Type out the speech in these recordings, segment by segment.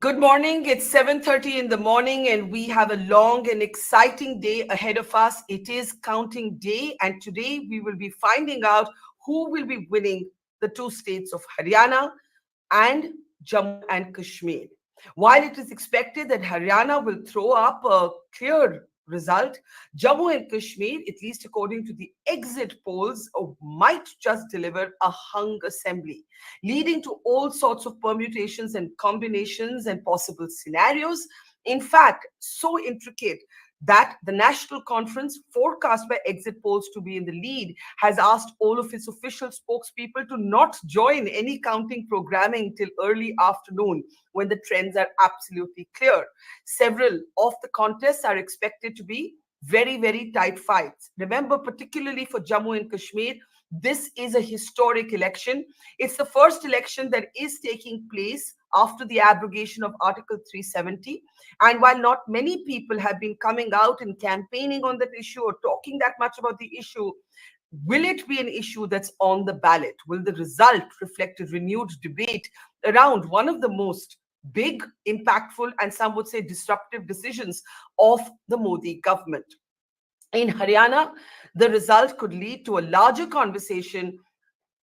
Good morning. It's 7:30 in the morning and we have a long and exciting day ahead of us. It is counting day and today we will be finding out who will be winning the two states of Haryana and Jammu and Kashmir. While it is expected that Haryana will throw up a clear result, Jammu and Kashmir, at least according to the exit polls, might just deliver a hung assembly, leading to all sorts of permutations and combinations and possible scenarios. In fact, so intricate that the National Conference, forecast by exit polls to be in the lead, has asked all of its official spokespeople to not join any counting programming till early afternoon when the trends are absolutely clear. Several of the contests are expected to be very, very tight fights. Remember, particularly for Jammu and Kashmir, this is a historic election. It's the first election that is taking place after the abrogation of Article 370. And while not many people have been coming out and campaigning on that issue or talking that much about the issue, will it be an issue that's on the ballot? Will the result reflect a renewed debate around one of the most big, impactful, and some would say disruptive decisions of the Modi government? In Haryana, the result could lead to a larger conversation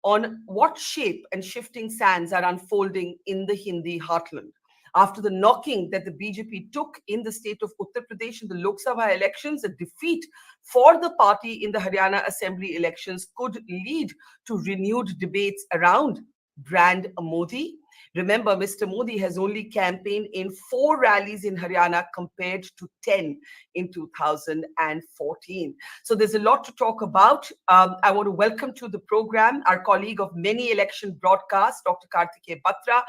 on what shape and shifting sands are unfolding in the Hindi heartland. After the knocking that the BJP took in the state of Uttar Pradesh in the Lok Sabha elections, a defeat for the party in the Haryana Assembly elections could lead to renewed debates around brand Modi. Remember, Mr. Modi has only campaigned in 4 rallies in Haryana compared to 10 in 2014. So there's a lot to talk about. I want to welcome to the program our colleague of many election broadcasts, Dr. Kartikeya Batra.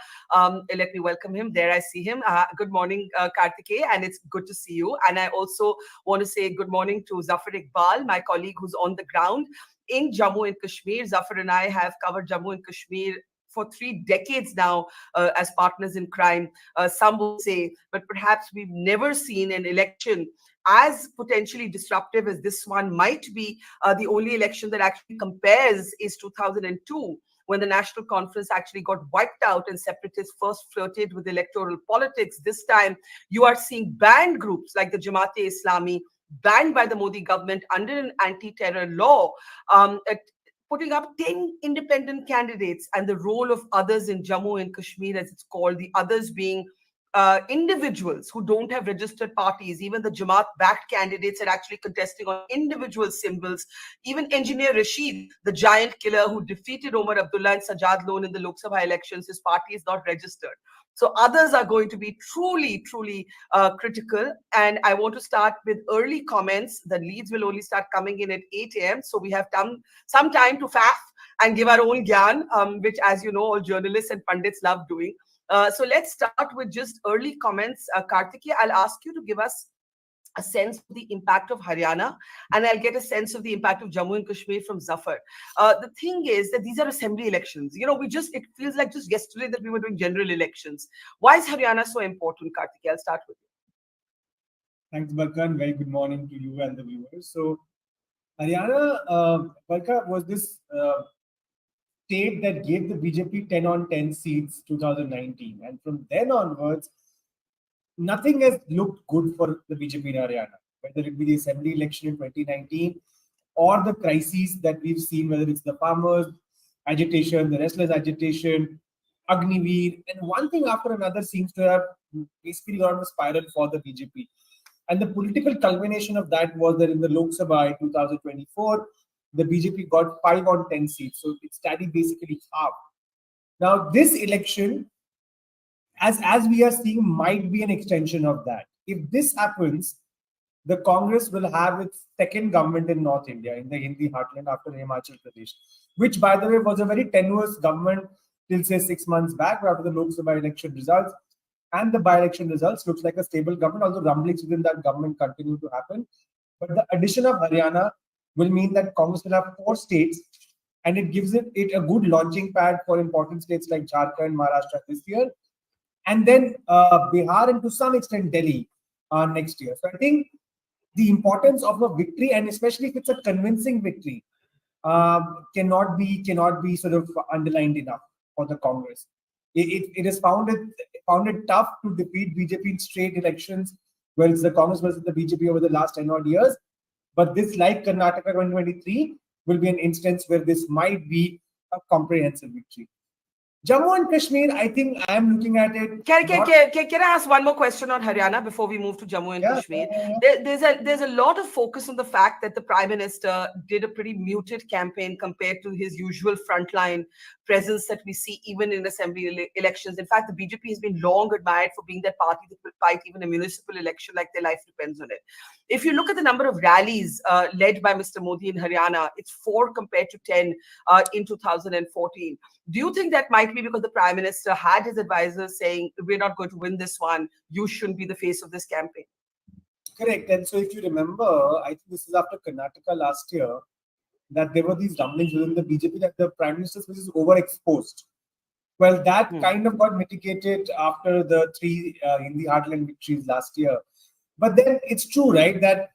Let me welcome him. There I see him. Good morning, Kartikeya, and it's good to see you. And I also want to say good morning to Zafar Iqbal, my colleague who's on the ground in Jammu and Kashmir. Zafar and I have covered Jammu and Kashmir for 3 decades now as partners in crime, some would say, but perhaps we've never seen an election as potentially disruptive as this one might be. The only election that actually compares is 2002, when the National Conference actually got wiped out and separatists first flirted with electoral politics. This time, you are seeing banned groups like the Jamaat-e-Islami, banned by the Modi government under an anti-terror law, putting up 10 independent candidates, and the role of others in Jammu and Kashmir, as it's called, the others being individuals who don't have registered parties. Even the Jamaat-backed candidates are actually contesting on individual symbols. Even Engineer Rashid, the giant killer who defeated Omar Abdullah and Sajad Lone in the Lok Sabha elections, his party is not registered. So others are going to be truly, truly critical. And I want to start with early comments. The leads will only start coming in at 8 a.m. So we have some time to faff and give our own gyan, which, as you know, all journalists and pundits love doing. So let's start with just early comments. Kartikeya, I'll ask you to give us a sense of the impact of Haryana, and I'll get a sense of the impact of Jammu and Kashmir from Zafar. The thing is that these are assembly elections. You know, it feels like just yesterday that we were doing general elections. Why is Haryana so important, Kartikeya? I'll start with you. Thanks, Barkha, and very good morning to you and the viewers. So, Haryana, Barkha, was this state that gave the BJP 10 on 10 seats 2019. And from then onwards, nothing has looked good for the BJP in Haryana, whether it be the assembly election in 2019 or the crises that we've seen, whether it's the farmers' agitation, the restless agitation, Agniveer, and one thing after another seems to have basically gone on a spiral for the BJP. And the political culmination of that was that in the Lok Sabha in 2024, the BJP got 5 on 10 seats. So its tally basically half. Now, this election, as we are seeing, might be an extension of that. If this happens, the Congress will have its second government in North India, in the Hindi heartland after Himachal Pradesh, which, by the way, was a very tenuous government till, say, 6 months back, after the Lok Sabha election results. And the by-election results looks like a stable government, although rumblings within that government continue to happen. But the addition of Haryana will mean that Congress will have 4 states, and it gives it a good launching pad for important states like Jharkhand, Maharashtra this year, and then Bihar and to some extent Delhi next year. So I think the importance of a victory, and especially if it's a convincing victory, cannot be sort of underlined enough for the Congress. It has found it tough to defeat BJP in straight elections, where it's the Congress versus the BJP over the last 10 odd years. But this, like Karnataka 2023, will be an instance where this might be a comprehensive victory. Jammu and Kashmir, I think I am looking at it. Can I ask one more question on Haryana before we move to Jammu and Kashmir? There's a lot of focus on the fact that the Prime Minister did a pretty muted campaign compared to his usual frontline presence that we see even in assembly elections. In fact, the BJP has been long admired for being that party that will fight even a municipal election like their life depends on it. If you look at the number of rallies led by Mr. Modi in Haryana, it's 4 compared to 10 in 2014. Do you think that might be because the Prime Minister had his advisors saying, we're not going to win this one, you shouldn't be the face of this campaign? Correct. And so if you remember, I think this is after Karnataka last year, that there were these rumblings within the BJP that the Prime Minister's face is overexposed. Well, that kind of got mitigated after the 3 Hindi heartland victories last year. But then it's true, right, that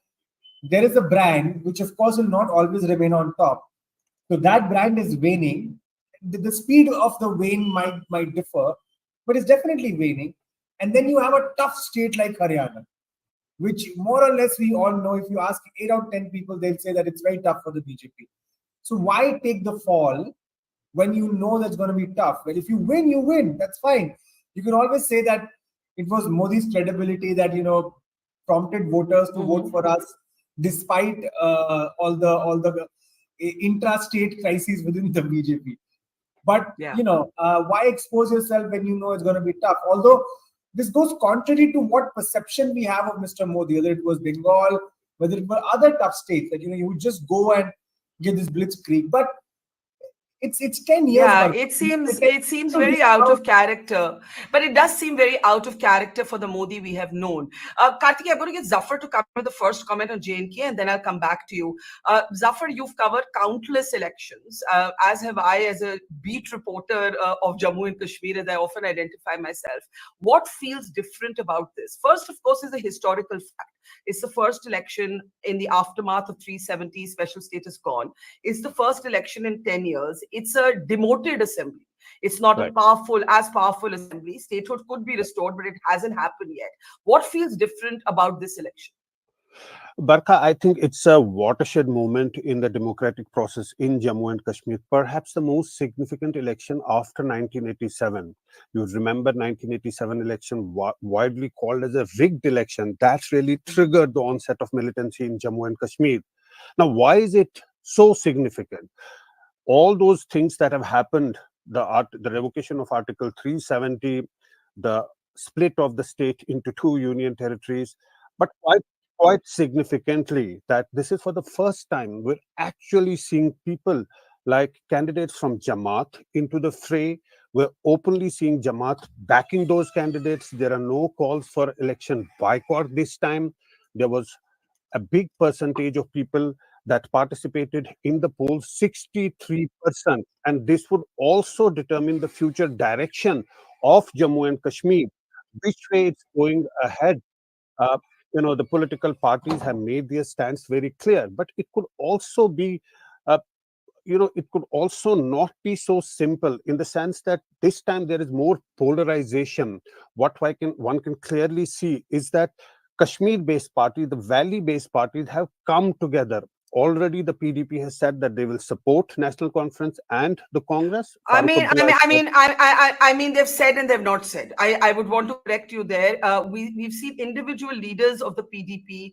there is a brand which, of course, will not always remain on top. So that brand is waning. The speed of the wane might differ, but it's definitely waning. And then you have a tough state like Haryana, which more or less we all know. If you ask 8 out of 10 people, they'll say that it's very tough for the BJP. So why take the fall when you know that's going to be tough? Well, if you win, you win. That's fine. You can always say that it was Modi's credibility that, prompted voters to vote for us, despite all the intra-state crises within the BJP. But, why expose yourself when you know it's going to be tough? Although this goes contrary to what perception we have of Mr. Modi, whether it was Bengal, whether it were other tough states, that, you would just go and give this blitzkrieg. But it's 10 years. Yeah, it seems very out of character, but it does seem very out of character for the Modi we have known. Kartiki, I'm going to get Zafar to come with the first comment on J&K, and then I'll come back to you. Zafar, you've covered countless elections, as have I, as a beat reporter of Jammu and Kashmir, as I often identify myself. What feels different about this? First, of course, is a historical fact. It's the first election in the aftermath of 370 special status gone. It's the first election in 10 years. It's a demoted assembly. It's not a as powerful assembly. Statehood could be restored, but it hasn't happened yet. What feels different about this election? Barkha, I think it's a watershed moment in the democratic process in Jammu and Kashmir, perhaps the most significant election after 1987. You remember 1987 election, widely called as a rigged election. That really triggered the onset of militancy in Jammu and Kashmir. Now, why is it so significant? All those things that have happened, the revocation of Article 370, the split of the state into 2 union territories, but quite significantly that this is for the first time we're actually seeing people like candidates from Jamaat into the fray. We're openly seeing Jamaat backing those candidates. There are no calls for election boycott this time. There was a big percentage of people that participated in the polls, 63%. And this would also determine the future direction of Jammu and Kashmir, which way it's going ahead. The political parties have made their stance very clear, but it could also be, it could also not be so simple in the sense that this time there is more polarization. What one can clearly see is that Kashmir-based parties, the valley-based parties have come together. Already, the PDP has said that they will support National Conference and the Congress. I mean, they've said and they've not said. I would want to correct you there. We've seen individual leaders of the PDP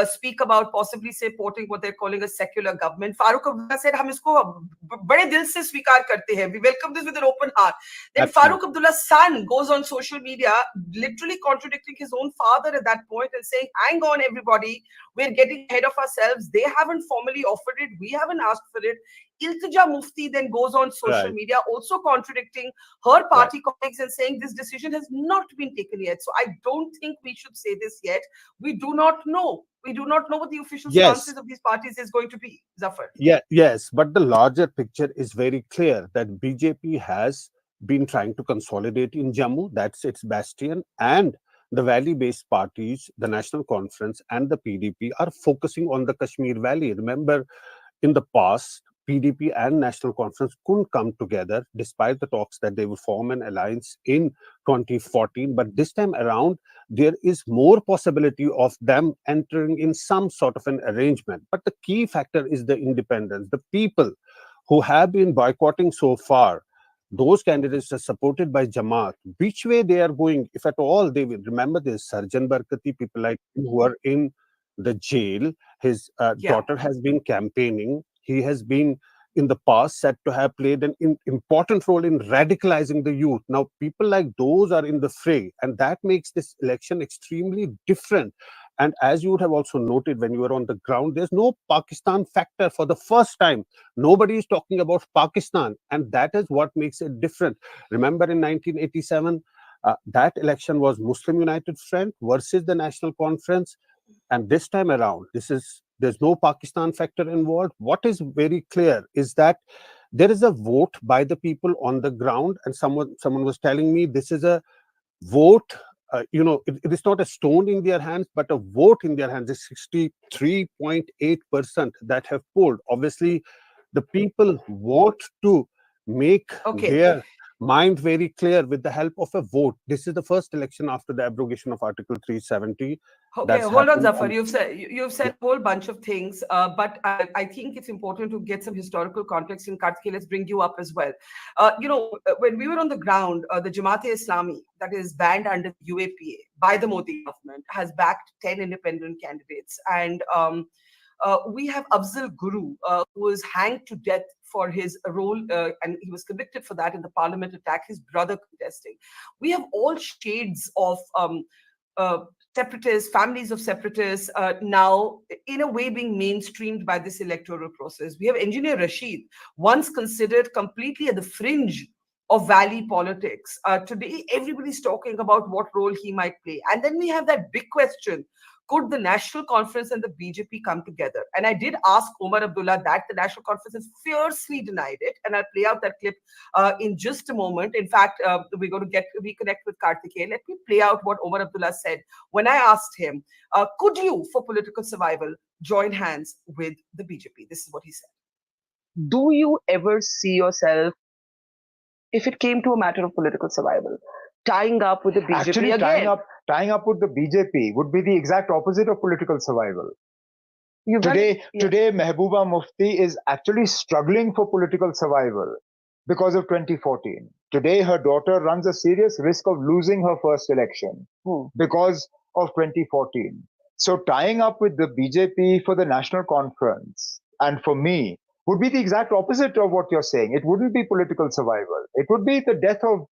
speak about possibly supporting what they're calling a secular government. Farooq Abdullah said, "Hum isko bade dil se swikar karte hain. We welcome this with an open heart." Then Farooq Abdullah's son goes on social media, literally contradicting his own father at that point and saying, "Hang on, everybody, we're getting ahead of ourselves. They haven't formally offered it. We haven't asked for it." Iltija Mufti then goes on social media, also contradicting her party colleagues and saying this decision has not been taken yet. So I don't think we should say this yet. We do not know. We do not know what the official stances of these parties is going to be, Zafar. Yes, but the larger picture is very clear that BJP has been trying to consolidate in Jammu. That's its bastion. And the valley-based parties, the National Conference and the PDP are focusing on the Kashmir Valley. Remember, in the past, PDP and National Conference couldn't come together despite the talks that they would form an alliance in 2014. But this time around, there is more possibility of them entering in some sort of an arrangement. But the key factor is the independence. The people who have been boycotting so far, those candidates are supported by Jamaat. Which way they are going, if at all, they will remember this. Sarjan Barkati, people like him who are in the jail. His Yeah. daughter has been campaigning. He has been in the past said to have played an important role in radicalizing the youth. Now, people like those are in the fray, and that makes this election extremely different. And as you would have also noted when you were on the ground, there's no Pakistan factor for the first time. Nobody is talking about Pakistan, and that is what makes it different. Remember in 1987, that election was Muslim United Front versus the National Conference. And this time around, there's no Pakistan factor involved. What is very clear is that there is a vote by the people on the ground, and someone was telling me this is a vote. It is not a stone in their hands, but a vote in their hands. Is 63.8% that have polled. Obviously, the people want to make Okay. their mind very clear with the help of a vote. This is the first election after the abrogation of Article 370. Okay, That's hold on, happened. Zafar. You've said a whole bunch of things, but I think it's important to get some historical context. In Karthikeya, let's bring you up as well. When we were on the ground, the Jamaat-e-Islami, that is banned under the UAPA by the Modi government, has backed 10 independent candidates, and we have Afzal Guru, who was hanged to death for his role, and he was convicted for that in the parliament attack, his brother contesting. We have all shades of separatists, families of separatists, now in a way being mainstreamed by this electoral process. We have Engineer Rashid, once considered completely at the fringe of valley politics. Today, everybody's talking about what role he might play. And then we have that big question: could the National Conference and the BJP come together? And I did ask Omar Abdullah that. The National Conference has fiercely denied it. And I'll play out that clip in just a moment. In fact, we're going to reconnect with Karthikeya. Let me play out what Omar Abdullah said when I asked him, could you, for political survival, join hands with the BJP? This is what he said. Do you ever see yourself, if it came to a matter of political survival, tying up with the BJP Actually, again? tying up with the BJP would be the exact opposite of political survival. Today, Mehbooba Mufti is actually struggling for political survival because of 2014. Today, her daughter runs a serious risk of losing her first election because of 2014. So tying up with the BJP for the National Conference, and for me, would be the exact opposite of what you're saying. It wouldn't be political survival. It would be the death of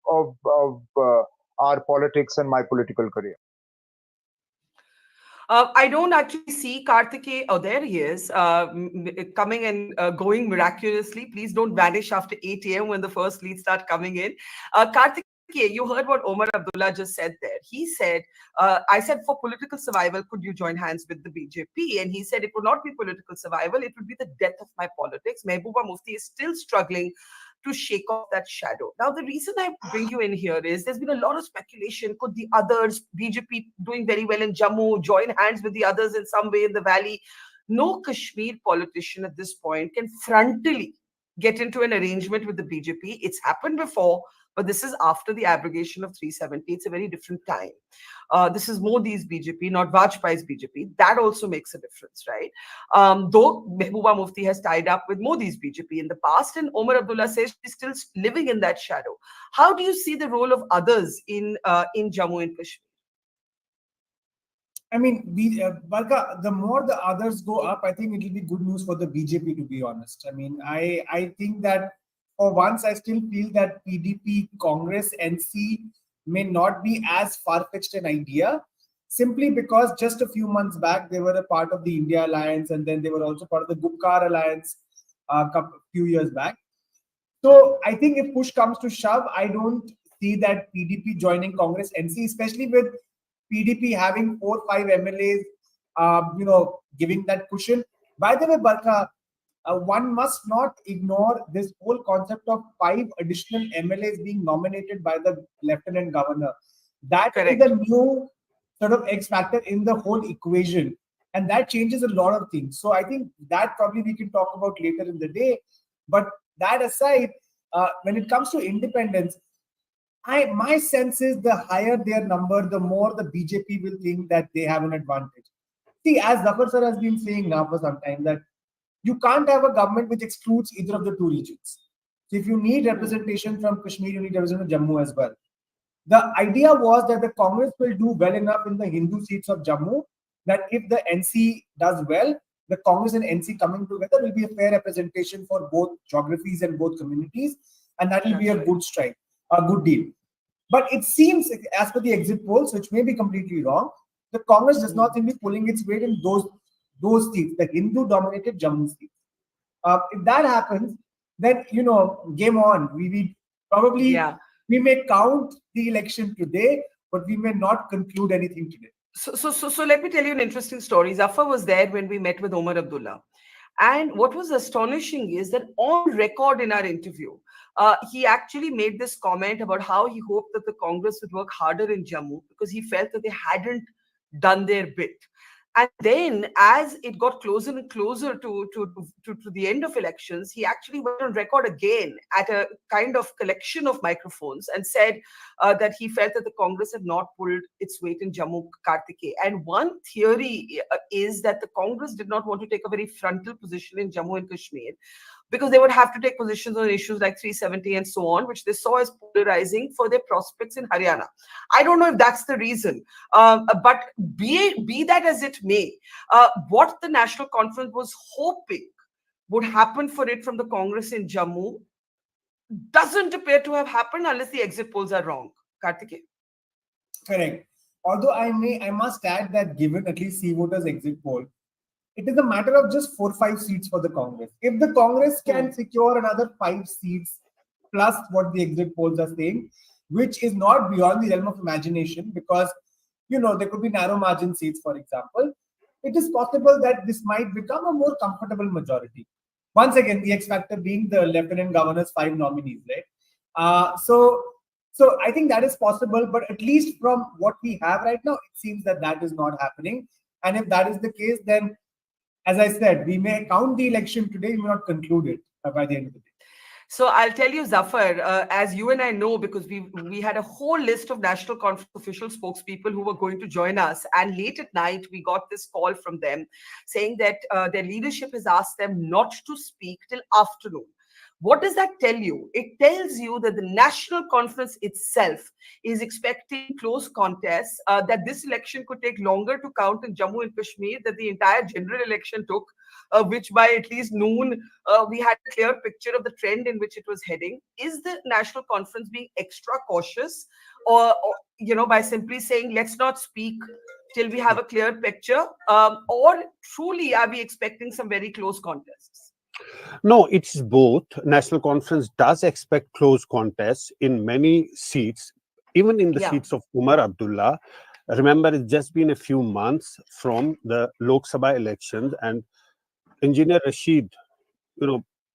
our politics and my political career. I don't actually see Karthikeya. Oh, there he is, coming and going miraculously. Please don't vanish after 8 a.m. when the first leads start coming in. Karthikeya, you heard what Omar Abdullah just said there. He said, I said, for political survival, could you join hands with the BJP? And he said, it would not be political survival. It would be the death of my politics. Mehbooba Mufti is still struggling to shake off that shadow. Now, the reason I bring you in here is there's been a lot of speculation. Could the others, BJP doing very well in Jammu, join hands with the others in some way in the valley? No Kashmir politician at this point can frontally get into an arrangement with the BJP. It's happened before, but this is after the abrogation of 370. It's a very different time. This is Modi's BJP, not Vajpayee's BJP. That also makes a difference, right? Though Mehbooba Mufti has tied up with Modi's BJP in the past, and Omar Abdullah says she's still living in that shadow. How do you see the role of others in Jammu and Kashmir? I mean, Barkha, the more the others go up, I think it will be good news for the BJP, to be honest. I mean, I think that for once, I still feel that PDP, Congress, NC may not be as far-fetched an idea, simply because just a few months back, they were a part of the India Alliance, and then they were also part of the Gupkar Alliance a few years back. So I think if push comes to shove, I don't see that PDP joining Congress, NC, especially with PDP having 4 or 5 MLAs, giving that cushion. By the way, Barkha, one must not ignore this whole concept of 5 additional MLAs being nominated by the Lieutenant Governor. That is a new sort of X factor in the whole equation. And that changes a lot of things. So I think that probably we can talk about later in the day. But that aside, when it comes to independence, my sense is the higher their number, the more the BJP will think that they have an advantage. See, as Zafar sir has been saying now for some time, that you can't have a government which excludes either of the two regions. So if you need representation from Kashmir, you need representation from Jammu as well. The idea was that the Congress will do well enough in the Hindu seats of Jammu that if the NC does well, the Congress and NC coming together will be a fair representation for both geographies and both communities, and that will be a good strike, a good deal. But it seems, as per the exit polls, which may be completely wrong, the Congress does not seem to be pulling its weight in those seats, the Hindu-dominated Jammu seats. If that happens, then game on. We probably we may count the election today, but we may not conclude anything today. So let me tell you an interesting story. Zafar was there when we met with Omar Abdullah. And what was astonishing is that on record in our interview, he actually made this comment about how he hoped that the Congress would work harder in Jammu because he felt that they hadn't done their bit. And then, as it got closer and closer to the end of elections, he actually went on record again at a kind of collection of microphones and said that he felt that the Congress had not pulled its weight in Jammu, Kartike. And one theory is that the Congress did not want to take a very frontal position in Jammu and Kashmir, because they would have to take positions on issues like 370 and so on, which they saw as polarizing for their prospects in Haryana. I don't know if that's the reason, but be that as it may, what the National Conference was hoping would happen for it from the Congress in Jammu doesn't appear to have happened unless the exit polls are wrong. Kartike? Correct. Although I must add that given at least C voters exit poll, it is a matter of just 4-5 seats for the Congress. If the Congress can secure another 5 seats plus what the exit polls are saying, which is not beyond the realm of imagination, because there could be narrow margin seats, for example, it is possible that this might become a more comfortable majority. Once again, the X factor being the Lieutenant Governor's 5 nominees, right? So I think that is possible, but at least from what we have right now, it seems that is not happening. And if that is the case, then, as I said, we may count the election today, we may not conclude it by the end of the day. So I'll tell you, Zafar, as you and I know, because we had a whole list of National Conference official spokespeople who were going to join us. And late at night, we got this call from them saying that their leadership has asked them not to speak till afternoon. What does that tell you? It tells you that the National Conference itself is expecting close contests, that this election could take longer to count in Jammu and Kashmir than the entire general election took, which by at least noon, we had a clear picture of the trend in which it was heading. Is the National Conference being extra cautious or by simply saying, let's not speak till we have a clear picture? Or truly, are we expecting some very close contests? No, it's both. National Conference does expect close contests in many seats, even in the seats of Umar Abdullah. Remember, it's just been a few months from the Lok Sabha elections, and Engineer Rashid,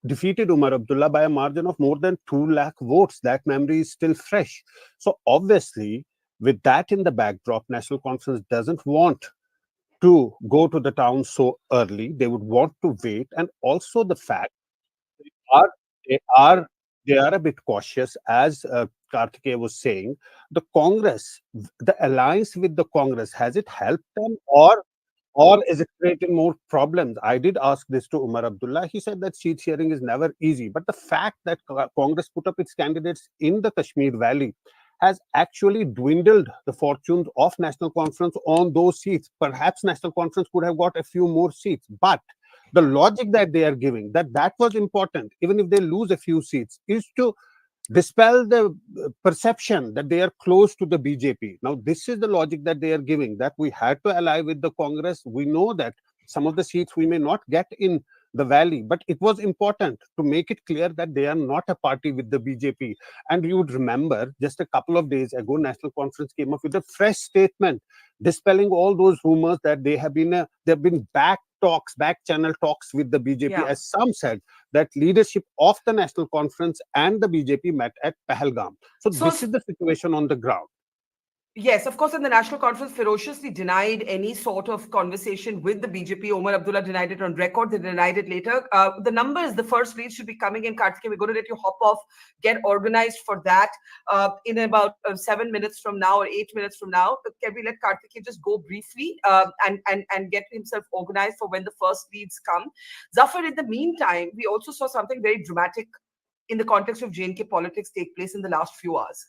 defeated Umar Abdullah by a margin of more than 2 lakh votes. That memory is still fresh. So obviously, with that in the backdrop, National Conference doesn't want to go to the town so early. They would want to wait, and also the fact they are a bit cautious, as Kartikeya was saying. The Congress, the alliance with the Congress, has it helped them, or is it creating more problems? I did ask this to Umar Abdullah. He said that seat sharing is never easy, but the fact that Congress put up its candidates in the Kashmir Valley has actually dwindled the fortunes of National Conference on those seats. Perhaps National Conference could have got a few more seats, but the logic that they are giving, that was important, even if they lose a few seats, is to dispel the perception that they are close to the BJP. Now, this is the logic that they are giving, that we had to ally with the Congress. We know that some of the seats we may not get in the valley, but it was important to make it clear that they are not a party with the BJP. And you would remember, just a couple of days ago, National Conference came up with a fresh statement dispelling all those rumors that they have been back channel talks with the BJP, as some said that leadership of the National Conference and the BJP met at Pehelwan. So this is the situation on the ground. Yes, of course, and the National Conference ferociously denied any sort of conversation with the BJP. Omar Abdullah denied it on record. They denied it later. The numbers, the first lead should be coming in. Karthike, we're going to let you hop off, get organized for that in about 7 minutes from now or 8 minutes from now. Can we let Karthike just go briefly and get himself organized for when the first leads come? Zafar, in the meantime, we also saw something very dramatic in the context of J&K politics take place in the last few hours.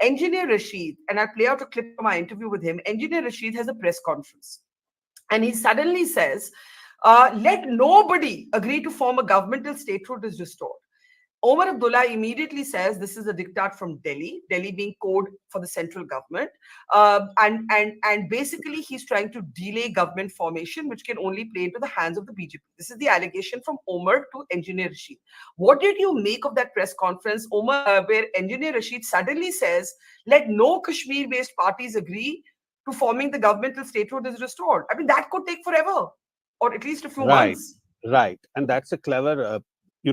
Engineer Rashid, and I'll play out a clip from my interview with him. Engineer Rashid has a press conference and he suddenly says, let nobody agree to form a government till statehood is restored. Omar Abdullah immediately says this is a diktat from Delhi, Delhi being code for the central government. And basically he's trying to delay government formation, which can only play into the hands of the BJP. This is the allegation from Omar to Engineer Rashid. What did you make of that press conference, Omar, where Engineer Rashid suddenly says, let no Kashmir-based parties agree to forming the government till statehood is restored? I mean, that could take forever, or at least a few months. Right. And that's a clever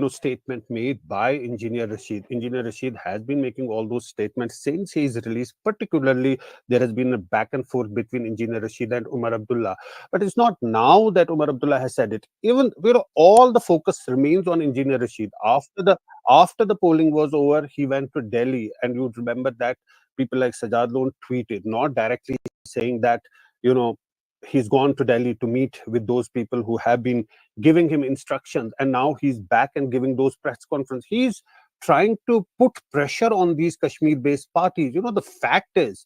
statement made by Engineer Rashid. Engineer Rashid has been making all those statements since his release. Particularly, there has been a back and forth between Engineer Rashid and Umar Abdullah. But it's not now that Umar Abdullah has said it. Even all the focus remains on Engineer Rashid. After the polling was over, he went to Delhi, and you'd remember that people like Sajad Lone tweeted, not directly saying that he's gone to Delhi to meet with those people who have been giving him instructions, and now he's back and giving those press conferences. He's trying to put pressure on these Kashmir-based parties. The fact is,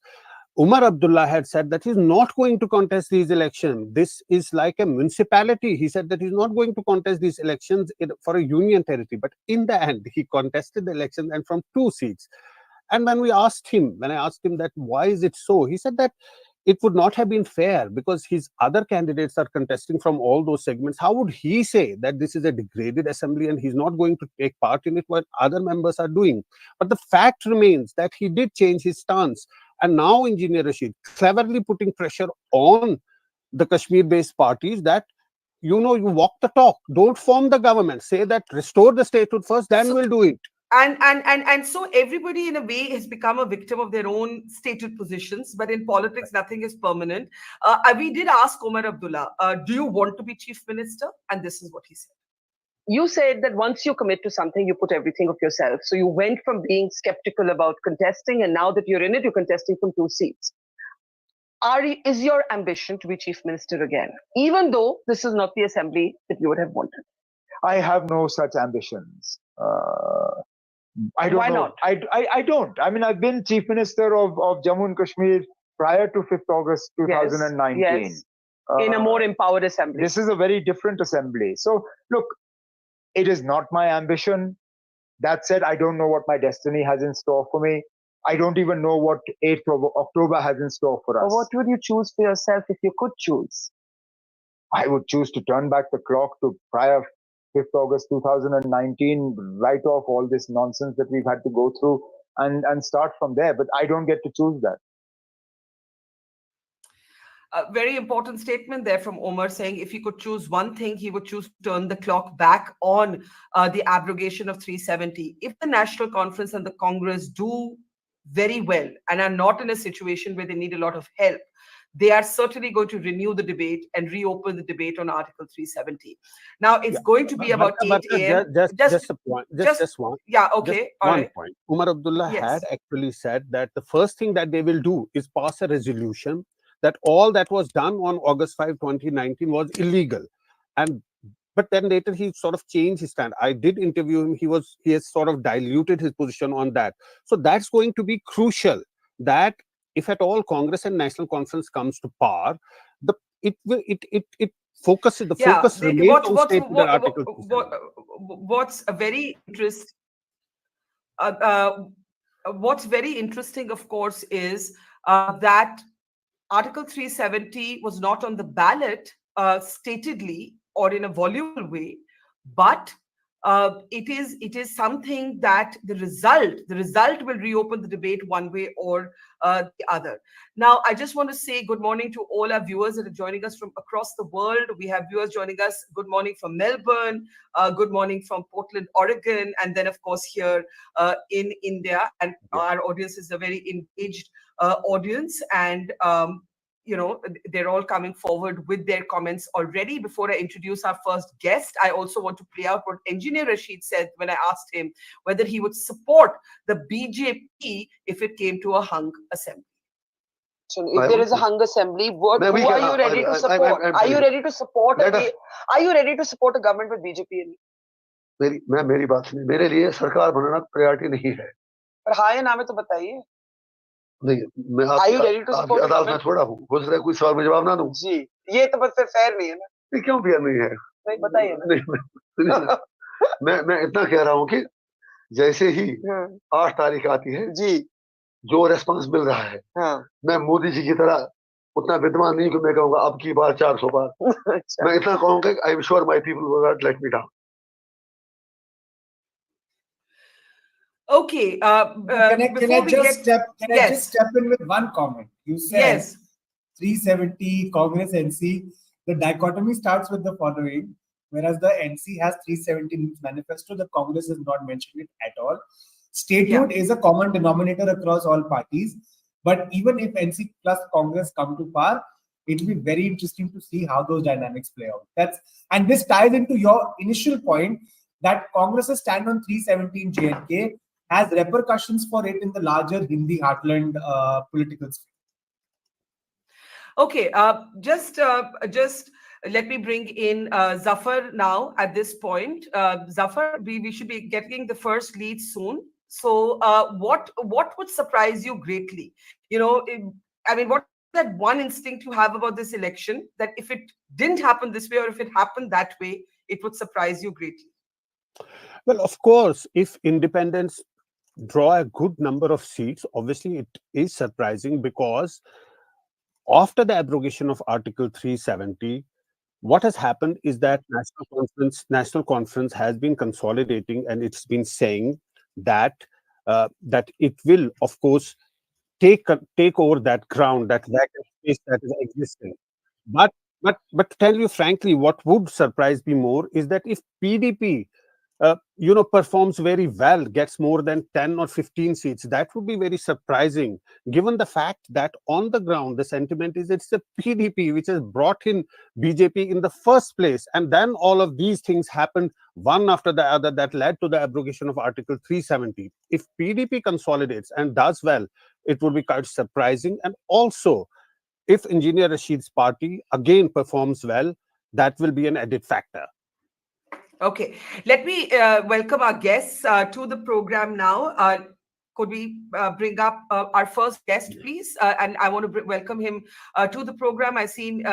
Umar Abdullah had said that he's not going to contest these elections. This is like a municipality. He said that he's not going to contest these elections for a union territory. But in the end, he contested the elections and from 2 seats. And when I asked him that why is it so, he said that it would not have been fair because his other candidates are contesting from all those segments. How would he say that this is a degraded assembly and he's not going to take part in it while other members are doing? But the fact remains that he did change his stance. And now Engineer Rashid cleverly putting pressure on the Kashmir-based parties that, you walk the talk. Don't form the government. Say that restore the statehood first, then we'll do it. And so everybody in a way has become a victim of their own stated positions, but in politics nothing is permanent. We did ask Omar Abdullah, do you want to be chief minister? And this is what he said. You said that once you commit to something, you put everything of yourself. So you went from being skeptical about contesting, and now that you're in it, you're contesting from 2 seats. Is your ambition to be chief minister again, even though this is not the assembly that you would have wanted? I have no such ambitions. I don't Why know. not? I don't. I mean, I've been chief minister of Jammu and Kashmir prior to 5th August 2019. Yes. In a more empowered assembly. This is a very different assembly. So, look, it is not my ambition. That said, I don't know what my destiny has in store for me. I don't even know what 8th of October has in store for us. But what would you choose for yourself if you could choose? I would choose to turn back the clock to prior 5th August 2019, write off all this nonsense that we've had to go through and start from there. But I don't get to choose that. A very important statement there from Omar saying if he could choose one thing, he would choose to turn the clock back on the abrogation of 370. If the National Conference and the Congress do very well and are not in a situation where they need a lot of help, they are certainly going to renew the debate and reopen the debate on Article 370. Now, it's going to be about 8 a.m. Just a point. Just one. Yeah, okay. Just one point. Umar Abdullah had actually said that the first thing that they will do is pass a resolution that all that was done on August 5, 2019 was illegal. But then later he sort of changed his stand. I did interview him. He has sort of diluted his position on that. So that's going to be crucial, that if at all Congress and National Conference comes to power, it focuses the focus remains on statement Article 370. What's very interesting, of course, is that Article 370 was not on the ballot statedly or in a voluble way, but it is something that the result will reopen the debate one way or the other. Now, I just want to say good morning to all our viewers that are joining us from across the world. We have viewers joining us. Good morning from Melbourne. Good morning from Portland, Oregon, and then of course here in India. And our audience is a very engaged audience, and you know, they're all coming forward with their comments already. Before I introduce our first guest, I also want to play out what Engineer Rashid said when I asked him whether he would support the BJP if it came to a hung assembly. So if there is a hung assembly, who are you ready to support? Are you ready to support? Are you ready to support a government with BJP? मेरी बात सुनिए, मेरे लिए सरकार बनाना priority नहीं है। पर हाँ या ना में तो बताइए। नहीं, मैं आपकी अदालत में थोड़ा हूँ, हो सकता है कोई सवाल में जवाब ना दूं। जी, ये तो बस फेयर नहीं है ना। नहीं, क्यों फेयर नहीं है? नहीं बताइए ना। मैं इतना कह रहा हूँ कि जैसे ही 8 तारीख आती है जी, जो रेस्पॉन्स मिल रहा है, मैं मोदी जी की तरह उतना विद्वान नहीं कि मैं कहूँगा अब की बार 400 बार। मैं इतना कहूँगा I am sure my people will not let me down. Okay. Can I just step in with one comment? You said 370 Congress NC. The dichotomy starts with the following: whereas the NC has 370 in its manifesto, the Congress has not mentioned it at all. Statehood is a common denominator across all parties, but even if NC plus Congress come to power, it will be very interesting to see how those dynamics play out. And this ties into your initial point that Congress's stand on 370 in J&K has repercussions for it in the larger Hindi heartland political sphere. Okay, just let me bring in Zafar now at this point. Zafar, we should be getting the first lead soon. So what would surprise you greatly? You know, I mean, what that one instinct you have about this election, that if it didn't happen this way or if it happened that way, it would surprise you greatly? Well, of course, if independents draw a good number of seats, obviously it is surprising, because after the abrogation of Article 370, what has happened is that National Conference has been consolidating, and it's been saying that that it will, of course, take over that ground, that vacant space that is existing. But to tell you frankly, what would surprise me more is that if PDP performs very well, gets more than 10 or 15 seats, that would be very surprising, given the fact that on the ground, the sentiment is it's the PDP which has brought in BJP in the first place. And then all of these things happened one after the other that led to the abrogation of Article 370. If PDP consolidates and does well, it would be quite surprising. And also, if Engineer Rashid's party again performs well, that will be an added factor. Okay, let me welcome our guests to the program now. Could we bring up our first guest, please? And I want to welcome him to the program. I see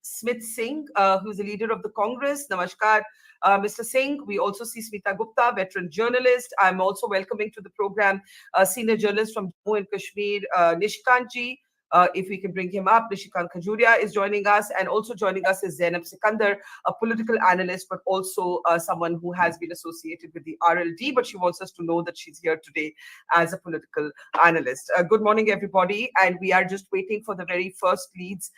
Smith Singh, who's the leader of the Congress. Namaskar, Mr. Singh. We also see Smita Gupta, veteran journalist. I'm also welcoming to the program senior journalist from Jammu and Kashmir, Nishikant ji. If we can bring him up, Nishikant Khajuria is joining us, and also joining us is Zainab Sikandar, a political analyst, but also someone who has been associated with the RLD, but she wants us to know that she's here today as a political analyst. Good morning, everybody, and we are just waiting for the very first leads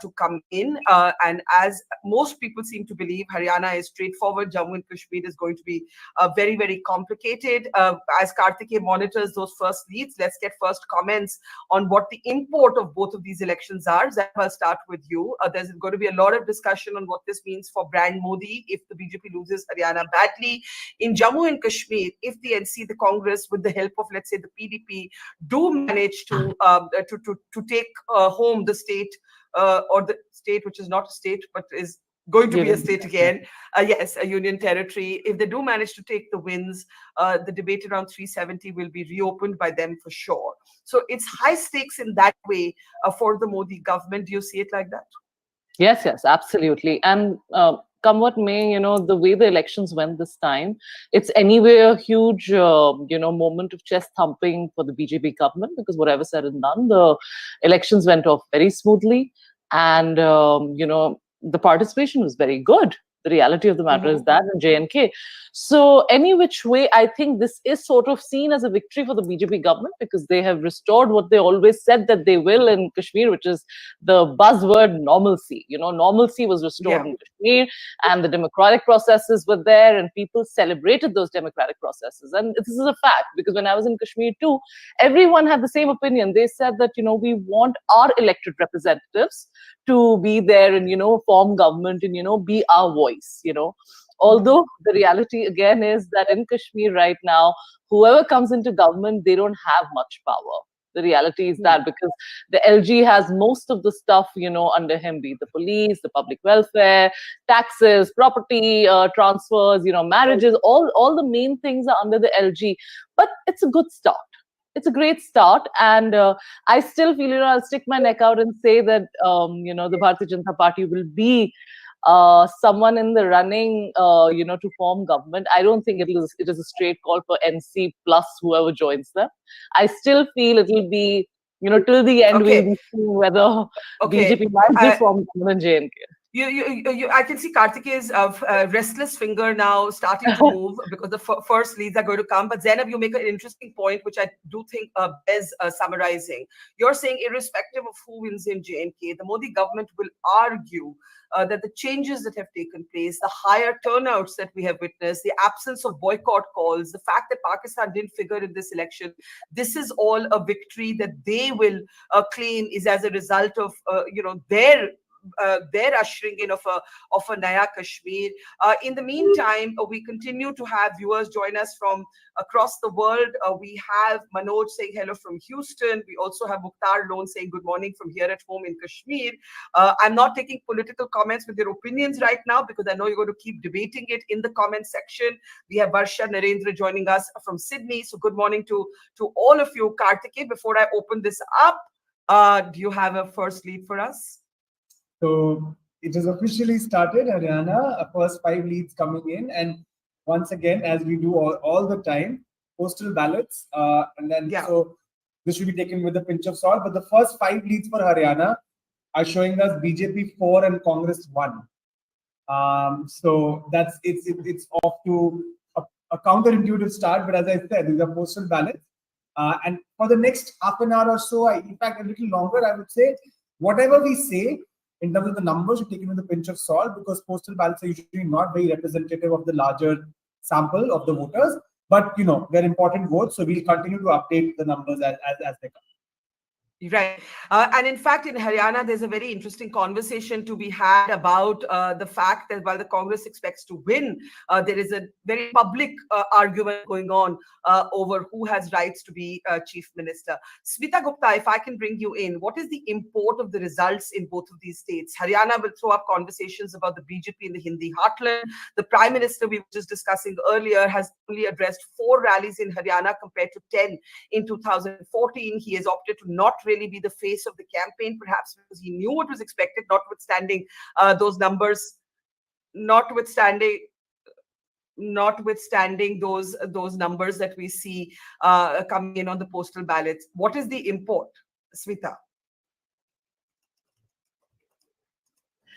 to come in. And as most people seem to believe, Haryana is straightforward. Jammu and Kashmir is going to be very, very complicated. As Karthike monitors those first leads, let's get first comments on what the import of both of these elections are. Zach, I'll start with you. There's going to be a lot of discussion on what this means for brand Modi if the BJP loses Haryana badly. In Jammu and Kashmir, if the NC, the Congress, with the help of, let's say, the PDP, do manage to take home the state, or the state which is not a state but is going to be a state again, yes, a union territory. If they do manage to take the wins, the debate around 370 will be reopened by them for sure. So it's high stakes in that way for the Modi government. Do you see it like that? Yes, absolutely. And come what may, the way the elections went this time, it's anyway a huge, moment of chest thumping for the BJP government, because whatever said and done, the elections went off very smoothly. And, the participation was very good. The reality of the matter is that in J&K. So any which way, I think this is sort of seen as a victory for the BJP government because they have restored what they always said that they will in Kashmir, which is the buzzword normalcy. Normalcy was restored in Kashmir and the democratic processes were there and people celebrated those democratic processes. And this is a fact because when I was in Kashmir too, everyone had the same opinion. They said that, we want our elected representatives to be there and, form government and, be our voice, Although the reality again is that in Kashmir right now, whoever comes into government, they don't have much power. The reality is that because the LG has most of the stuff, under him, be it the police, the public welfare, taxes, property transfers, marriages, all the main things are under the LG. But it's a good start. It's a great start. And I still feel, I'll stick my neck out and say that, the Bharatiya Janata Party will be someone in the running, to form government. I don't think it is a straight call for NC plus whoever joins them. I still feel it will be, till the end, we'll be seeing whether BJP might be formed in J&K. I can see Kartike's restless finger now starting to move because the first leads are going to come. But Zainab, you make an interesting point, which I do think bears summarizing. You're saying irrespective of who wins in J&K, the Modi government will argue that the changes that have taken place, the higher turnouts that we have witnessed, the absence of boycott calls, the fact that Pakistan didn't figure in this election, this is all a victory that they will claim is as a result of, their ushering in of a Naya Kashmir. In the meantime, we continue to have viewers join us from across the world. We have Manoj saying hello from Houston. We also have Mukhtar Lone saying good morning from here at home in Kashmir. I'm not taking political comments with your opinions right now because I know you're going to keep debating it in the comment section. We have Varsha Narendra joining us from Sydney. So good morning to all of you. Kartike, before I open this up, do you have a first lead for us? So it has officially started, Haryana, first 5 leads coming in. And once again, as we do all the time, postal ballots. And then so this should be taken with a pinch of salt. But the first 5 leads for Haryana are showing us BJP 4 and Congress 1. So it's off to a counterintuitive start. But as I said, these are postal ballots. And for the next half an hour or so, in fact, a little longer, I would say, whatever we say, in terms of the numbers, you take it with a pinch of salt because postal ballots are usually not very representative of the larger sample of the voters. But, they're important votes. So we'll continue to update the numbers as they come. Right. And in fact, in Haryana, there's a very interesting conversation to be had about the fact that while the Congress expects to win, there is a very public argument going on over who has rights to be chief minister. Smita Gupta, if I can bring you in, what is the import of the results in both of these states? Haryana will throw up conversations about the BJP in the Hindi heartland. The Prime Minister we were just discussing earlier has only addressed 4 rallies in Haryana compared to 10 in 2014. He has opted to not really be the face of the campaign, perhaps because he knew what was expected, notwithstanding those numbers, notwithstanding those numbers that we see coming in on the postal ballots. What is the import, Smita?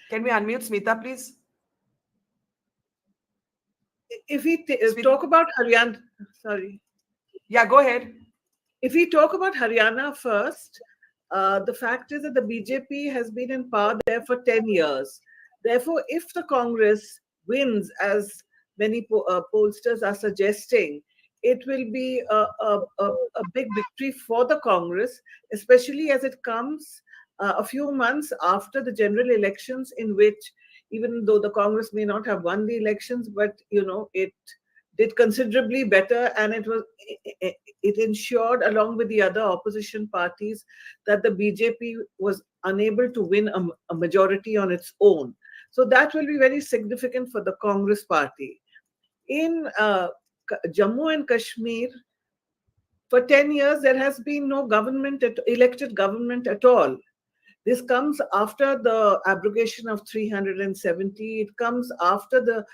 Can we unmute Smita, please? If we talk about Haryana, sorry. Yeah, go ahead. If we talk about Haryana first, the fact is that the BJP has been in power there for 10 years. Therefore, if the Congress wins, as many pollsters are suggesting, it will be a big victory for the Congress, especially as it comes a few months after the general elections, in which, even though the Congress may not have won the elections, but it did considerably better, and it ensured, along with the other opposition parties, that the BJP was unable to win a majority on its own. So that will be very significant for the Congress party. In Jammu and Kashmir, for 10 years, there has been no elected government at all. This comes after the abrogation of 370. It comes after the,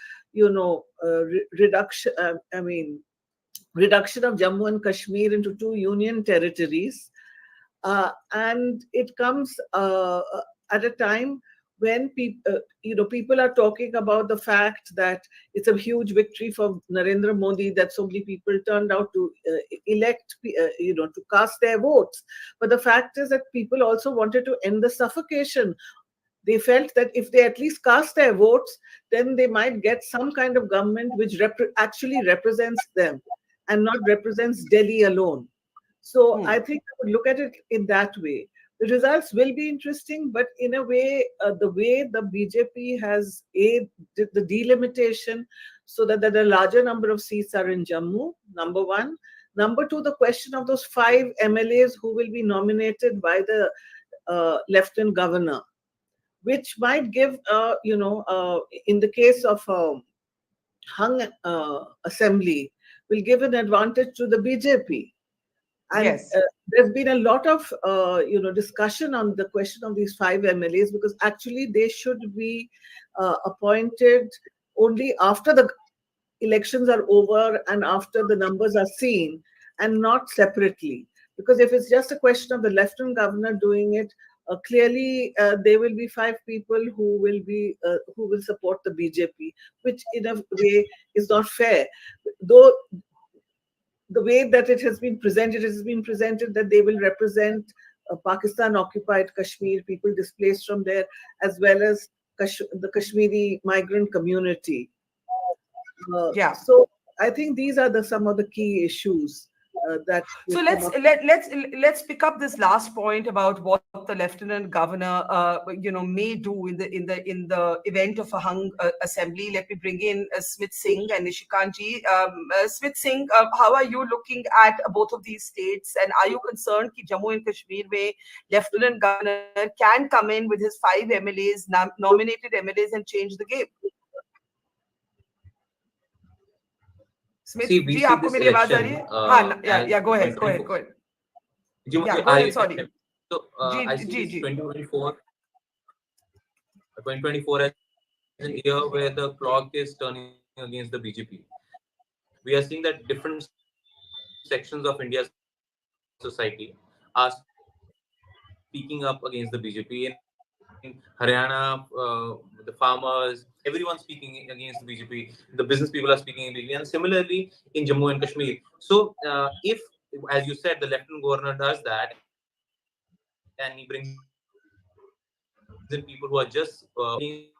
reduction of Jammu and Kashmir into 2 union territories. And it comes at a time when people are talking about the fact that it's a huge victory for Narendra Modi that so many people turned out to elect, to cast their votes. But the fact is that people also wanted to end the suffocation. They felt that if they at least cast their votes, then they might get some kind of government which actually represents them and not represents Delhi alone. So I think I would look at it in that way. The results will be interesting, but in a way, the way the BJP has the delimitation so that a larger number of seats are in Jammu, number one. Number two, the question of those 5 MLAs who will be nominated by the Lieutenant Governor, which might give, in the case of hung assembly, will give an advantage to the BJP. And Yes. There's been a lot of discussion on the question of these 5 MLAs, because actually they should be appointed only after the elections are over and after the numbers are seen, and not separately. Because if it's just a question of the lieutenant governor doing it, clearly there will be 5 people who will support the BJP, which in a way is not fair. Though the way that it has been presented that they will represent Pakistan-occupied Kashmir, people displaced from there, as well as the Kashmiri migrant community. So I think these are some of the key issues that. So let's pick up this last point about what the lieutenant governor may do in the event of a hung assembly. Let me bring in Smith Singh and Nishikant ji. Smith Singh, how are you looking at both of these states, and are you concerned that Jammu and Kashmir mein lieutenant governor can come in with his 5 MLAs, nominated MLAs, and change the game? Smith जी, आपको मेरी आवाज आ रही है? हाँ, go ahead. Yeah, go ahead, sorry. So I see this 2024 as an year where the clock is turning against the BJP. We are seeing that different sections of India's society are speaking up against the BJP. In Haryana, the farmers, everyone's speaking against the BJP. The business people are speaking against the BJP, and similarly in Jammu and Kashmir. So, if, as you said, the lieutenant governor does that, and he brings in people who are just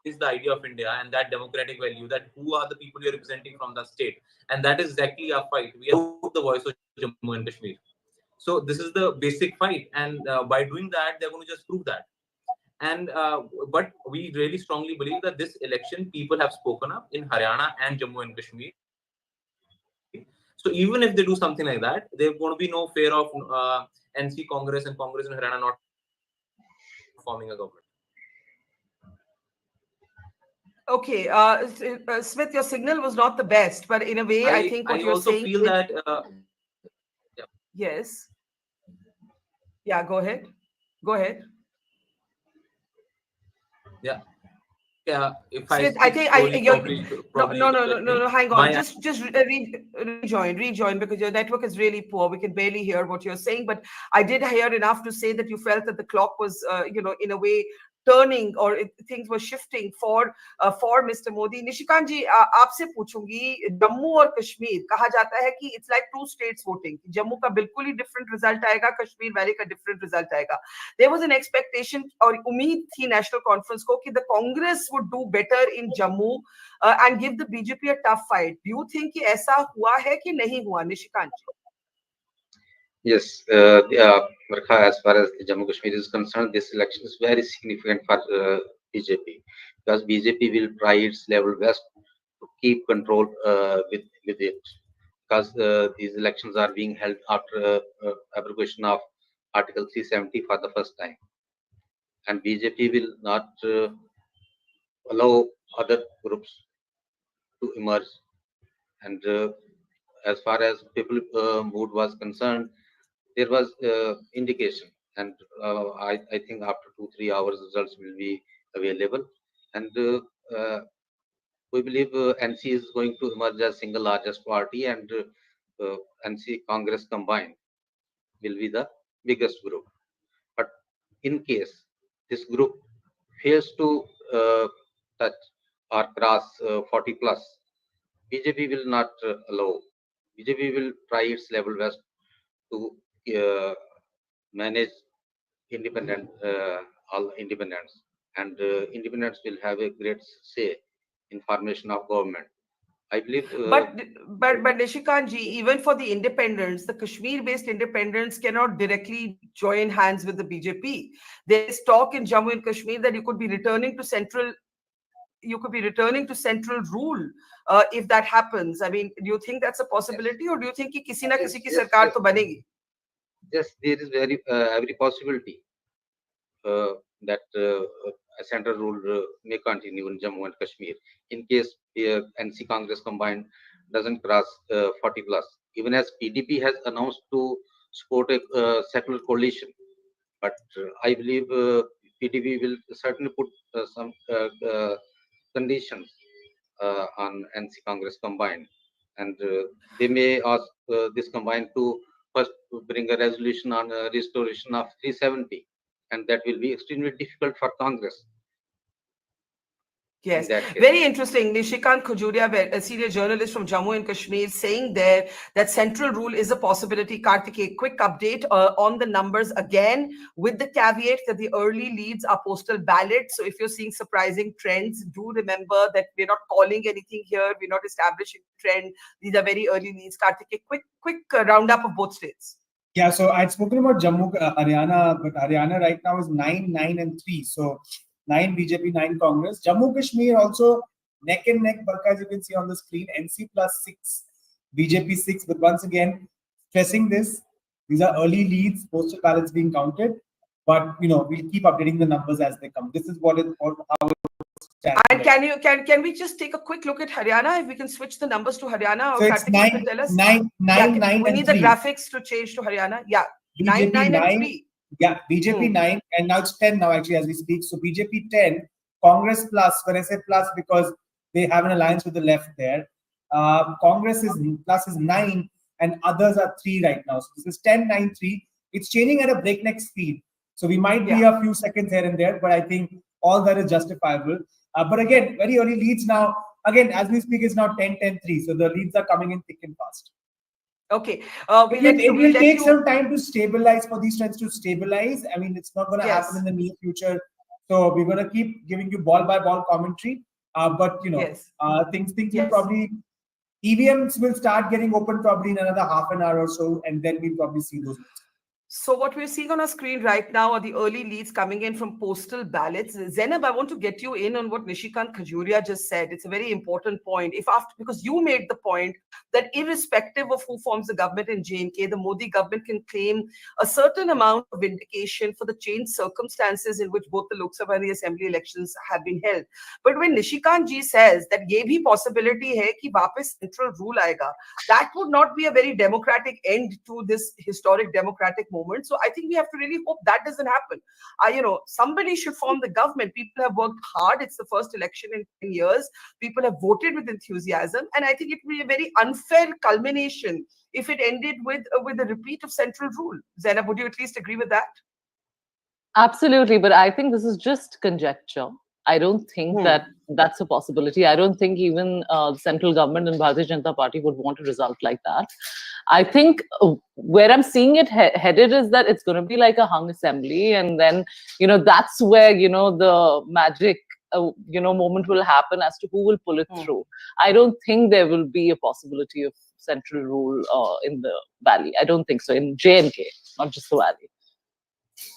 is the idea of India and that democratic value, that who are the people you're representing from the state, and that is exactly our fight. We are the voice of Jammu and Kashmir. So this is the basic fight, and by doing that, they're going to just prove that. And but we really strongly believe that this election, people have spoken up in Haryana and Jammu and Kashmir. So even if they do something like that, there's going to be no fear of NC Congress and Congress in Haryana not forming a government. Okay, Smith, your signal was not the best, but in a way, I think what you're saying. I also feel that. Yeah. Yes. Yeah, go ahead. Go ahead. Yeah. Yeah, if Smith, I think no, hang on. Just rejoin, because your network is really poor. We can barely hear what you're saying, but I did hear enough to say that you felt that the clock was, in a way, turning, or things were shifting for Mr. Modi. Nishikant ji, आपसे पूछूंगी, जम्मू और कश्मीर कहा जाता है कि it's like 2 states voting. Jammu का बिल्कुल ही different result आएगा, कश्मीर वाले का different result आएगा. There was an expectation और उम्मीद थी national conference को कि the Congress would do better in Jammu and give the BJP a tough fight. Do you think कि ऐसा हुआ है कि नहीं हुआ, Nishikant ji? Yes, Barkha, as far as the Jammu Kashmir is concerned, this election is very significant for BJP, because BJP will try its level best to keep control with it, because these elections are being held after abrogation of Article 370 for the first time, and BJP will not allow other groups to emerge. And as far as people mood was concerned, there was indication, and I think after 2-3 hours results will be available, and we believe NC is going to emerge as single largest party, and NC Congress combined will be the biggest group. But in case this group fails to touch or cross 40 plus, BJP will not allow. BJP will try its level best to manage independent, all independents, and independents will have a great say in formation of government. I believe. But Nishikant ji, even for the independents, the Kashmir-based independents cannot directly join hands with the BJP. There is talk in Jammu and Kashmir that you could be returning to central rule if that happens. I mean, do you think that's a possibility, or do you think कि किसी ना किसी की सरकार तो बनेगी? Yes, there is every possibility that a central rule may continue in Jammu and Kashmir in case NC Congress combined doesn't cross 40 plus. Even as PDP has announced to support a secular coalition, but I believe PDP will certainly put some conditions on NC Congress combined, and they may ask this combined to first bring a resolution on restoration of 370, and that will be extremely difficult for Congress. Yes, very interesting. Nishikant Khajuria, a senior journalist from Jammu and Kashmir, saying there that central rule is a possibility. Karthikeya, quick update on the numbers again, with the caveat that the early leads are postal ballots. So if you're seeing surprising trends, do remember that we're not calling anything here. We're not establishing trend. These are very early leads. Karthikeya, quick roundup of both states. Yeah, so I'd spoken about Jammu, Haryana, but Haryana right now is 9, 9 and 3. So 9 BJP, 9 Congress. Jammu Kashmir also neck and neck, Barkha, as you can see on the screen, NC plus 6, BJP 6. But once again, stressing this, these are early leads, postal ballots being counted. But, we'll keep updating the numbers as they come. This is how it stands. And can we just take a quick look at Haryana? If we can switch the numbers to Haryana, or so it's 9, tell us. 9, 9, 9 we and need 3. the graphics to change to Haryana. Yeah, BJP 9 and 3. Yeah, BJP 9, and now it's 10 now actually as we speak. So BJP 10, Congress plus, when I say plus because they have an alliance with the left there. Congress is plus is 9 and others are 3 right now. So this is 10, 9, 3. It's changing at a breakneck speed. So we might be a few seconds here and there, but I think all that is justifiable. But again, very early leads now. Again, as we speak, it's now 10, 10, 3. So the leads are coming in thick and fast. Okay. It will take some time to stabilize, for these trends to stabilize. I mean, it's not going to happen in the near future. So we're going to keep giving you ball by ball commentary. But, things will probably, EVMs will start getting open probably in another half an hour or so. And then we'll probably see those. So what we're seeing on our screen right now are the early leads coming in from postal ballots. Zainab, I want to get you in on what Nishikant Khajuria just said. It's a very important point. Because you made the point that irrespective of who forms the government in J&K, the Modi government can claim a certain amount of vindication for the changed circumstances in which both the Lok Sabha and the Assembly elections have been held. But when Nishikant ji says that ye bhi possibility hai ki वापस central rule आएगा, that would not be a very democratic end to this historic democratic moment. So I think we have to really hope that doesn't happen. Somebody should form the government. People have worked hard. It's the first election in 10 years. People have voted with enthusiasm. And I think it would be a very unfair culmination if it ended with a repeat of central rule. Zainab, would you at least agree with that? Absolutely. But I think this is just conjecture. I don't think that that's a possibility. I don't think even the central government and Bharatiya Janata Party would want a result like that. I think where I'm seeing it headed is that it's going to be like a hung assembly. And then, that's where, the magic, moment will happen as to who will pull it through. I don't think there will be a possibility of central rule in the valley. I don't think so. In J&K, not just the valley.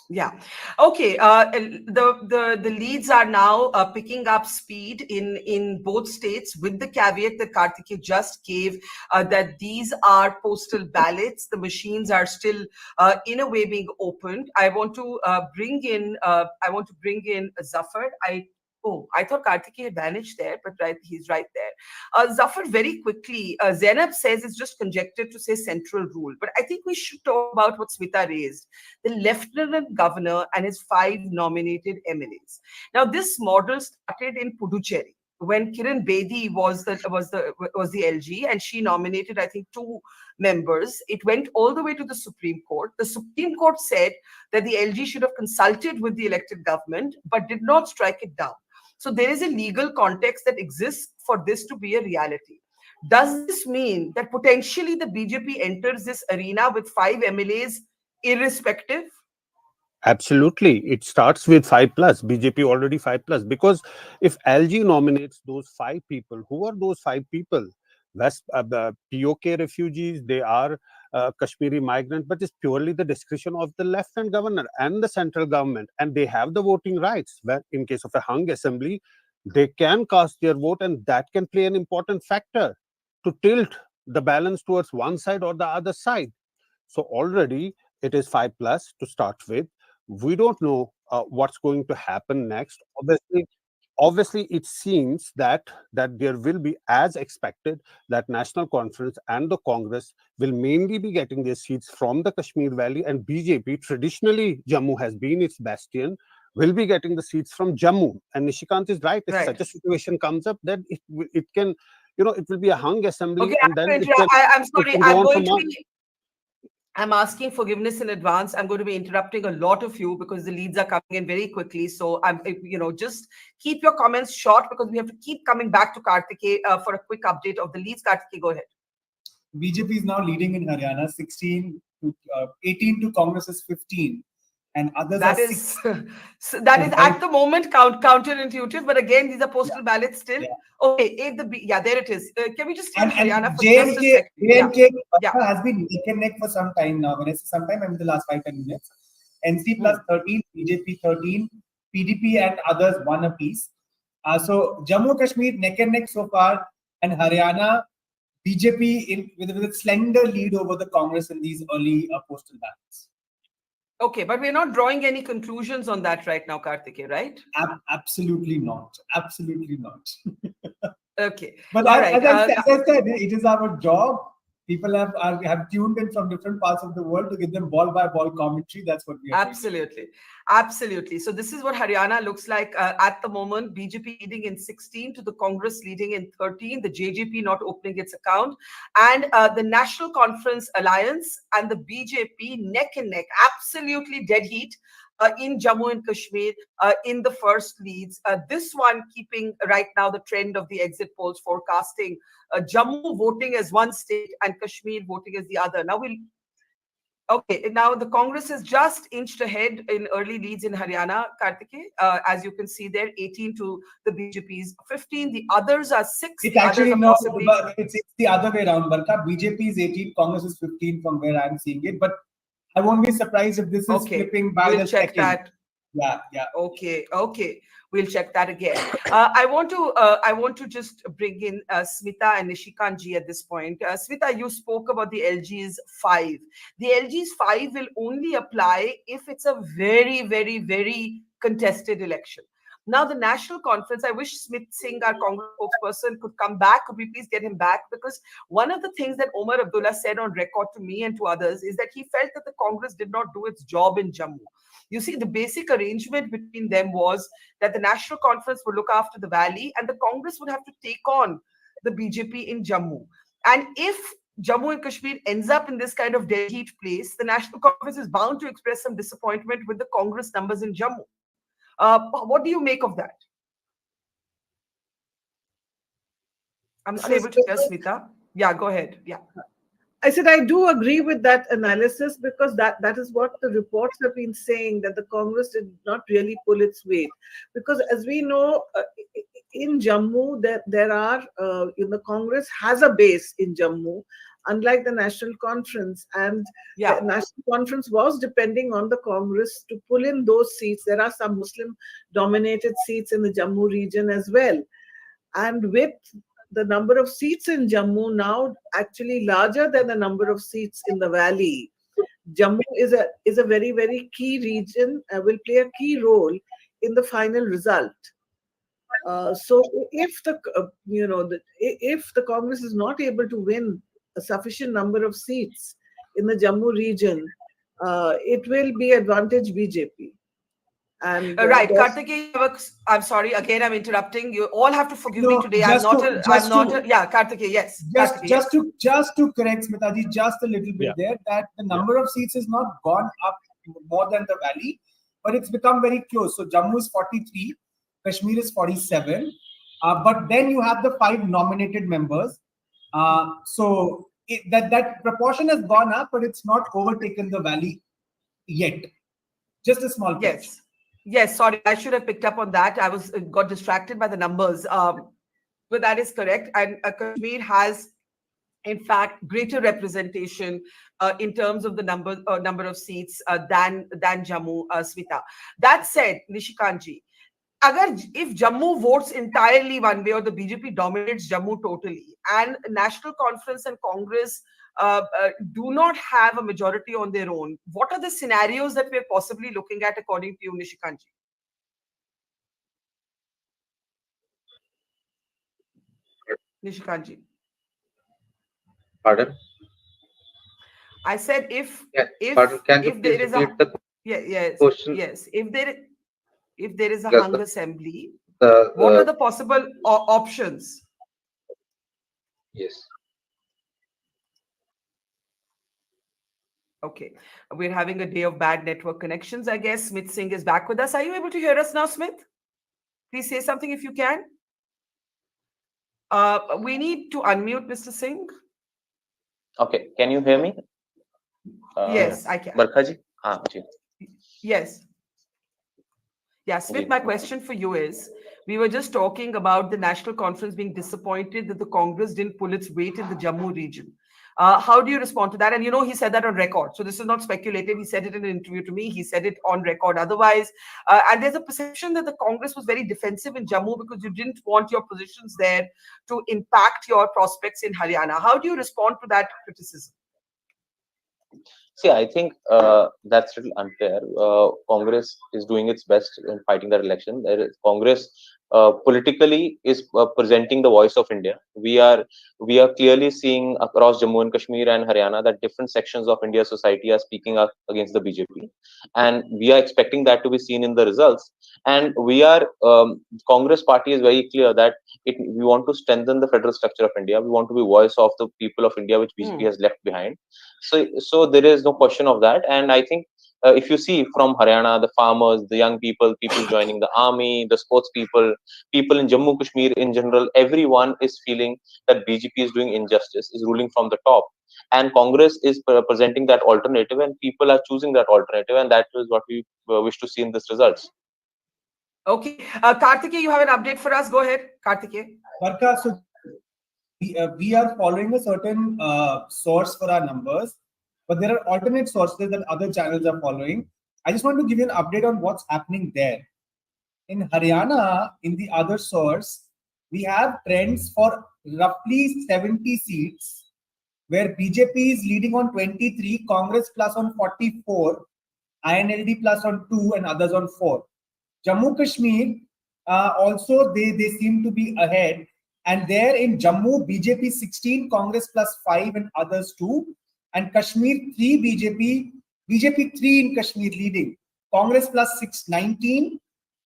Yeah. Okay. The leads are now picking up speed in both states, with the caveat that Karthikeya just gave, that these are postal ballots. The machines are still in a way being opened. I want to bring in Zafar. I thought Karthikeya had vanished there, but he's right there. Zafar, very quickly, Zainab says it's just conjecture to say central rule, but I think we should talk about what Smita raised, the Lieutenant Governor and his 5 nominated MLAs. Now, this model started in Puducherry. when Kiran Bedi was the LG, and she nominated, I think, 2 members. It went all the way to the Supreme Court. The Supreme Court said that the LG should have consulted with the elected government, but did not strike it down. So there is a legal context that exists for this to be a reality. Does this mean that potentially the BJP enters this arena with 5 MLAs irrespective? Absolutely. It starts with 5+. BJP already 5+. Because if LG nominates those 5 people, who are those 5 people? POK refugees, they are Kashmiri migrants, but it's purely the discretion of the Lieutenant Governor and the central government. And they have the voting rights. Where in case of a hung assembly, they can cast their vote, and that can play an important factor to tilt the balance towards one side or the other side. So already it is 5+ to start with. We don't know what's going to happen next. Obviously, it seems that there will be, as expected, that National Conference and the Congress will mainly be getting their seats from the Kashmir Valley, and BJP, traditionally Jammu has been its bastion, will be getting the seats from Jammu. And Nishikant is right. If such a situation comes up, then it can, it will be a hung assembly. Okay, and then I'm sorry. I'm asking forgiveness in advance. I'm going to be interrupting a lot of you because the leads are coming in very quickly. So just keep your comments short because we have to keep coming back to Karthike for a quick update of the leads. Karthike, go ahead. BJP is now leading in Haryana, 18 to Congress's 15. And others that is at the moment counterintuitive, but again, these are postal ballots still. Yeah. Okay, there it is. Can we just take Haryana for just a second? JNK has been neck and neck for some time now. When I say sometime, I mean the last 5-10 minutes. NC plus 13, BJP 13, PDP and others 1 apiece. So Jammu Kashmir neck and neck so far, and Haryana BJP with a slender lead over the Congress in these early postal ballots. Okay, but we're not drawing any conclusions on that right now, Karthike, right? Absolutely not. Absolutely not. Okay. But as I said, it is our job. People have tuned in from different parts of the world to give them ball-by-ball commentary. That's what we are doing. Absolutely. So this is what Haryana looks like at the moment. BJP leading in 16 to the Congress leading in 13. The JJP not opening its account. And the National Conference Alliance and the BJP neck and neck. Absolutely dead heat. In Jammu and Kashmir, in the first leads. This one keeping right now the trend of the exit polls forecasting Jammu voting as one state and Kashmir voting as the other. Now the Congress has just inched ahead in early leads in Haryana, Karthike. As you can see there, 18 to the BJP's 15. The others are 6. It's actually not. It's the other way around, Barkha. BJP is 18, Congress is 15 from where I'm seeing it. But I won't be surprised if this is flipping by the second. That. Yeah. Okay. We'll check that again. I want to just bring in Smita and Nishikant ji at this point. Smita, you spoke about the LG's 5. The LG's 5 will only apply if it's a very, very, very contested election. Now, the National Conference, I wish Smith Singh, our Congress spokesperson, could come back. Could we please get him back? Because one of the things that Omar Abdullah said on record to me and to others is that he felt that the Congress did not do its job in Jammu. You see, the basic arrangement between them was that the National Conference would look after the valley and the Congress would have to take on the BJP in Jammu. And if Jammu and Kashmir ends up in this kind of dead heat place, the National Conference is bound to express some disappointment with the Congress numbers in Jammu. What do you make of that? I'm unable to hear Smita. Yeah, go ahead. Yeah. I said I do agree with that analysis because that is what the reports have been saying, that the Congress did not really pull its weight. Because as we know, in Jammu, there are, the Congress has a base in Jammu, unlike the National Conference. And the National Conference was depending on the Congress to pull in those seats. There are some Muslim-dominated seats in the Jammu region as well. And with the number of seats in Jammu now actually larger than the number of seats in the valley, Jammu is a very, very key region, will play a key role in the final result. So if the Congress is not able to win a sufficient number of seats in the Jammu region, it will be advantage BJP. And right, Karthikeya, I'm sorry, again, I'm interrupting. You all have to forgive me today. I'm not yeah, Karthikeya, yes. Just to correct Smitaji, just a little bit there, that the number of seats has not gone up more than the valley, but it's become very close. So Jammu is 43, Kashmir is 47, but then you have the 5 nominated members. So that proportion has gone up, but it's not overtaken the valley yet. Just a small pitch. Yes, sorry, I should have picked up on that. I got distracted by the numbers. But that is correct. And Kashmir has, in fact, greater representation in terms of the number of seats than Jammu, Smita. That said, Nishikantji, if Jammu votes entirely one way or the BJP dominates Jammu totally, and National Conference and Congress do not have a majority on their own, what are the scenarios that we're possibly looking at according to you, Nishikantji? Nishikantji. Pardon? I said if there is a question? Yes, if there is a hung assembly, what are the possible options? Yes. Okay, we're having a day of bad network connections, I guess. Smith Singh is back with us. Are you able to hear us now, Smith? Please say something if you can. We need to unmute Mr. Singh. Okay, can you hear me? Yes, I can. Barkha ji? Yes. Yeah, Smith, my question for you is, we were just talking about the National Conference being disappointed that the Congress didn't pull its weight in the Jammu region. How do you respond to that? And he said that on record. So this is not speculative. He said it in an interview to me. He said it on record otherwise. And there's a perception that the Congress was very defensive in Jammu because you didn't want your positions there to impact your prospects in Haryana. How do you respond to that criticism? See, I think that's a little unfair. Congress is doing its best in fighting that election. Congress politically is presenting the voice of India. We are clearly seeing across Jammu and Kashmir and Haryana that different sections of India's society are speaking up against the BJP, and we are expecting that to be seen in the results. And we are Congress party is very clear that we want to strengthen the federal structure of India. We want to be voice of the people of India, which BJP has left behind. So there is no question of that. And I think if you see from Haryana, the farmers, the young people joining the army, the sports people in Jammu Kashmir in general, everyone is feeling that BJP is doing injustice, is ruling from the top. And Congress is presenting that alternative, and people are choosing that alternative, and that is what we wish to see in this results. Okay. Karthikeya, you have an update for us. Go ahead, Karthikeya. Barkha, so we are following a certain source for our numbers, but there are alternate sources that other channels are following. I just want to give you an update on what's happening there. In Haryana, in the other source, we have trends for roughly 70 seats, where BJP is leading on 23, Congress plus on 44, INLD plus on 2, and others on 4. Jammu Kashmir, also they seem to be ahead. And there in Jammu, BJP 16, Congress plus 5, and others 2. And Kashmir 3, BJP 3 in Kashmir leading. Congress plus 6, 19,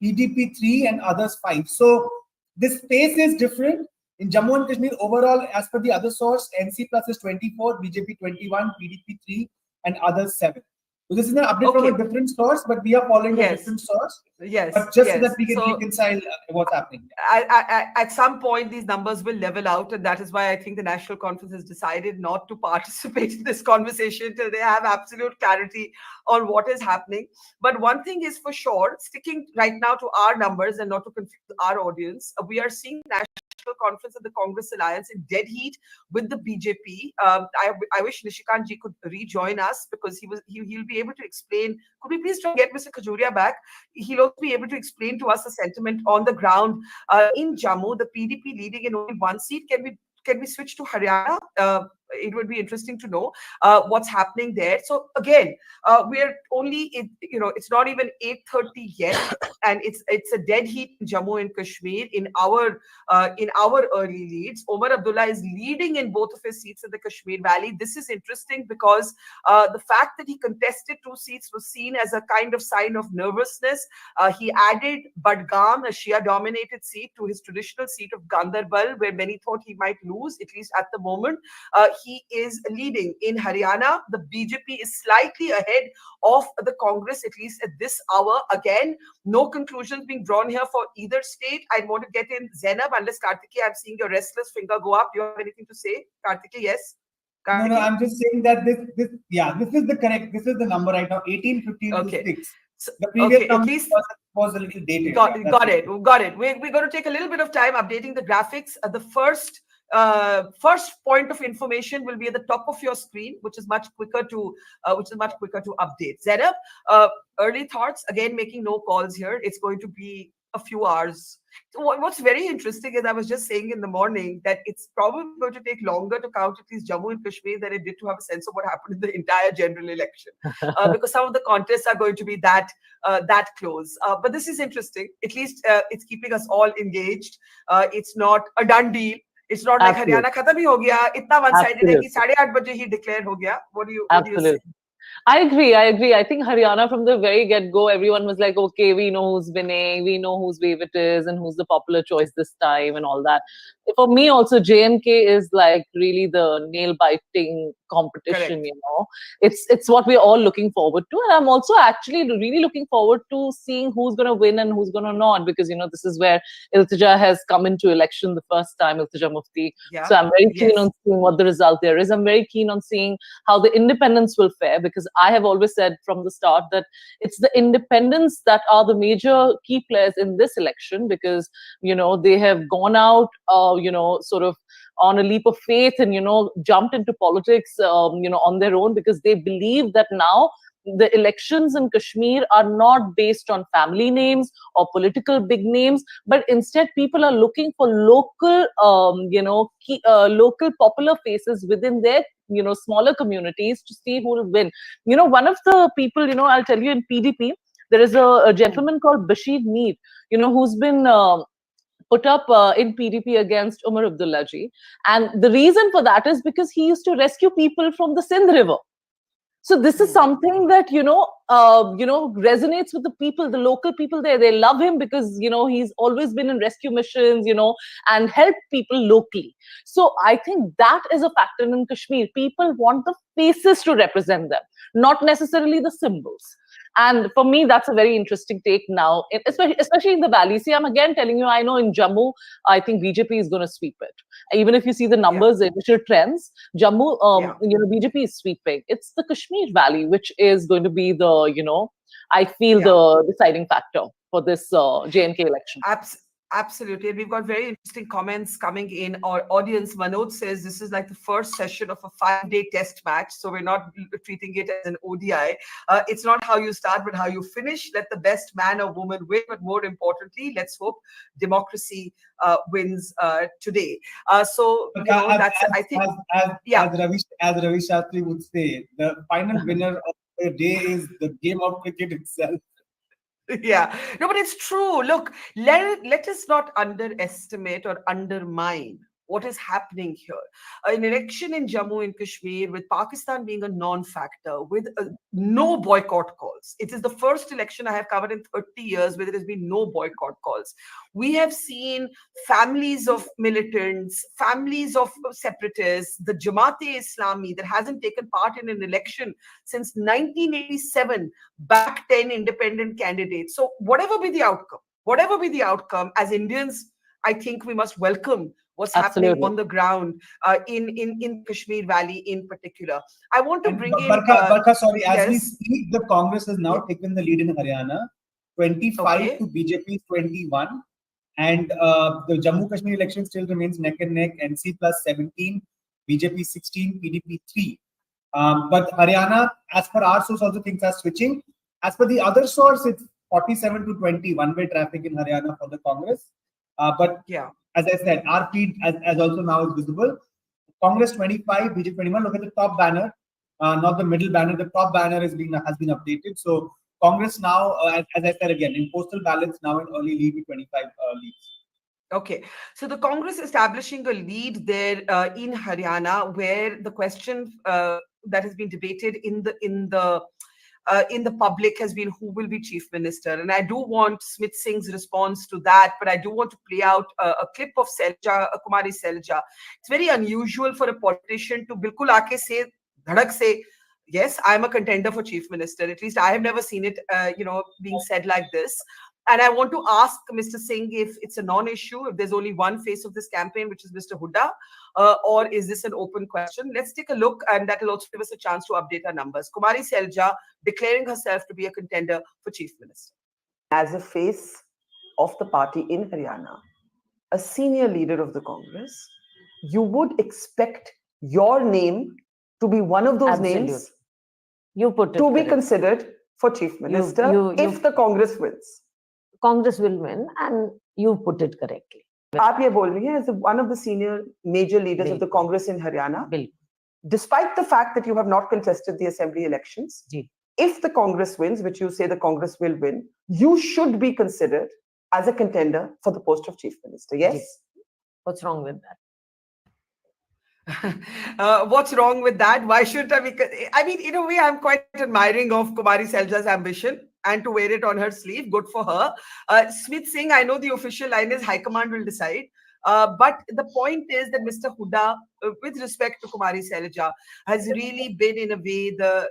PDP 3, and others 5. So this pace is different. In Jammu and Kashmir, overall, as per the other source, NC plus is 24, BJP 21, PDP 3, and others 7. So this is an update from a different source, but we are following a different source. Yes. But just so that we can reconcile what's happening. At some point, these numbers will level out, and that is why I think the National Conference has decided not to participate in this conversation till they have absolute clarity on what is happening. But one thing is for sure, sticking right now to our numbers and not to confuse our audience, we are seeing National Conference and the Congress Alliance in dead heat with the BJP. I wish Nishikantji could rejoin us because he'll be able to explain. Could we please try to get Mr. Khajuria back? He'll also be able to explain to us the sentiment on the ground in Jammu. The PDP leading in only 1 seat. Can we switch to Haryana? it would be interesting to know what's happening there. So again, we're only, it's not even 8:30 yet, and it's a dead heat in Jammu and Kashmir in our early leads. Omar Abdullah is leading in both of his seats in the Kashmir Valley. This is interesting because the fact that he contested 2 seats was seen as a kind of sign of nervousness. He added Budgam, a Shia-dominated seat, to his traditional seat of Gandarbal, where many thought he might lose, at least at the moment. He is leading in Haryana. The BJP is slightly ahead of the Congress, at least at this hour. Again, no conclusions being drawn here for either state. I want to get in Zainab, unless Kartikeya, I'm seeing your restless finger go up. Do you have anything to say? Kartikeya, yes? Kartikeya? No, I'm just saying that this is the number right now, 1856. So, the previous number was a little dated. Got it. We're going to take a little bit of time updating the graphics. The first point of information will be at the top of your screen, which is much quicker to update. Zainab, early thoughts, again making no calls here. It's going to be a few hours. So what's very interesting is, I was just saying in the morning that it's probably going to take longer to count at least Jammu and Kashmir than it did to have a sense of what happened in the entire general election, because some of the contests are going to be that close. But this is interesting. At least it's keeping us all engaged. It's not a done deal. It's not like Haryana khatam hi ho gaya, itna one-sided hai ki 8:30 baje hi declare ho gaya. What do you say? I agree. I think Haryana, from the very get-go, everyone was like, okay, we know who's winning, we know whose wave it is, and who's the popular choice this time, and all that. For me, also, J&K is like really the nail-biting competition. Correct. It's what we're all looking forward to, and I'm also actually really looking forward to seeing who's going to win and who's going to not, because this is where Iltija has come into election the first time, Iltija Mufti. Yeah. So I'm very keen on seeing what the result there is. I'm very keen on seeing how the independents will fare, because I have always said from the start that it's the independents that are the major key players in this election, because they have gone out sort of on a leap of faith and jumped into politics on their own, because they believe that now the elections in Kashmir are not based on family names or political big names, but instead people are looking for local local popular faces within their smaller communities to see who will win. One of the people, I'll tell you, in PDP there is a gentleman called Bashir Mir, who's been put up in PDP against Umar Abdullah ji. And the reason for that is because he used to rescue people from the Sindh River. So this is something that, resonates with the people, the local people there. They love him because, he's always been in rescue missions, and helped people locally. So I think that is a factor in Kashmir. People want the faces to represent them, not necessarily the symbols. And for me, that's a very interesting take now, especially in the valley. See, I'm again telling you, I know in Jammu, I think BJP is going to sweep it. Even if you see the numbers, the initial trends, Jammu, BJP is sweeping. It's the Kashmir Valley, which is going to be the, I feel the deciding factor for this J&K election. Absolutely. And we've got very interesting comments coming in. Our audience, Manoj says this is like the first session of a 5-day test match. So we're not treating it as an ODI. It's not how you start, but how you finish. Let the best man or woman win. But more importantly, let's hope democracy wins today. As Ravi Shastri would say, the final winner of the day is the game of cricket itself. Yeah, no, but it's true. Look, let us not underestimate or undermine what is happening here. An election in Jammu and Kashmir with Pakistan being a non-factor, with no boycott calls. It is the first election I have covered in 30 years where there has been no boycott calls. We have seen families of militants, families of separatists, the Jamaat-e-Islami that hasn't taken part in an election since 1987, back 10 independent candidates. So whatever be the outcome, as Indians, I think we must welcome what's happening on the ground in Kashmir Valley in particular. I want to bring in... Barkha, sorry, as we speak, the Congress has now taken the lead in Haryana, 25 to BJP 21. And the Jammu Kashmir election still remains neck and neck, NC plus 17, BJP 16, PDP 3. But Haryana, as per our source, also things are switching. As per the other source, it's 47 to 20 one-way traffic in Haryana for the Congress. But as I said, our feed, as also now is visible, Congress 25, BJP 21. Look at the top banner, not the middle banner. The top banner has been updated. So Congress now, as I said again, in postal ballots now in early lead with 25 leads. Okay, so the Congress establishing a lead there in Haryana, where the question that has been debated in the public has been who will be chief minister, and I do want Smith Singh's response to that, but I do want to play out a clip of Kumari Selja. It's very unusual for a politician to bilkul aake say, dhadak se, yes, I'm a contender for chief minister. At least I have never seen it, being said like this. And I want to ask Mr. Singh if it's a non-issue, if there's only one face of this campaign, which is Mr. Hooda, or is this an open question? Let's take a look, and that will also give us a chance to update our numbers. Kumari Selja declaring herself to be a contender for chief minister. As a face of the party in Haryana, a senior leader of the Congress, you would expect your name to be one of those names you put it to correct. Be considered for chief minister if the Congress wins. Congress will win, and you put it correctly. आप ये बोल रही हैं as one of the senior major leaders of the Congress in Haryana, despite the fact that you have not contested the assembly elections, if the Congress wins, which you say the Congress will win, you should be considered as a contender for the post of chief minister. Yes. What's wrong with that? What's wrong with that? Why shouldn't I be? I mean, in a way, I'm quite admiring of Kumari Selja's ambition and to wear it on her sleeve. Good for her. Smith Singh, I know the official line is High Command will decide. But the point is that Mr. Hooda, with respect to Kumari Selja, has really been in a way the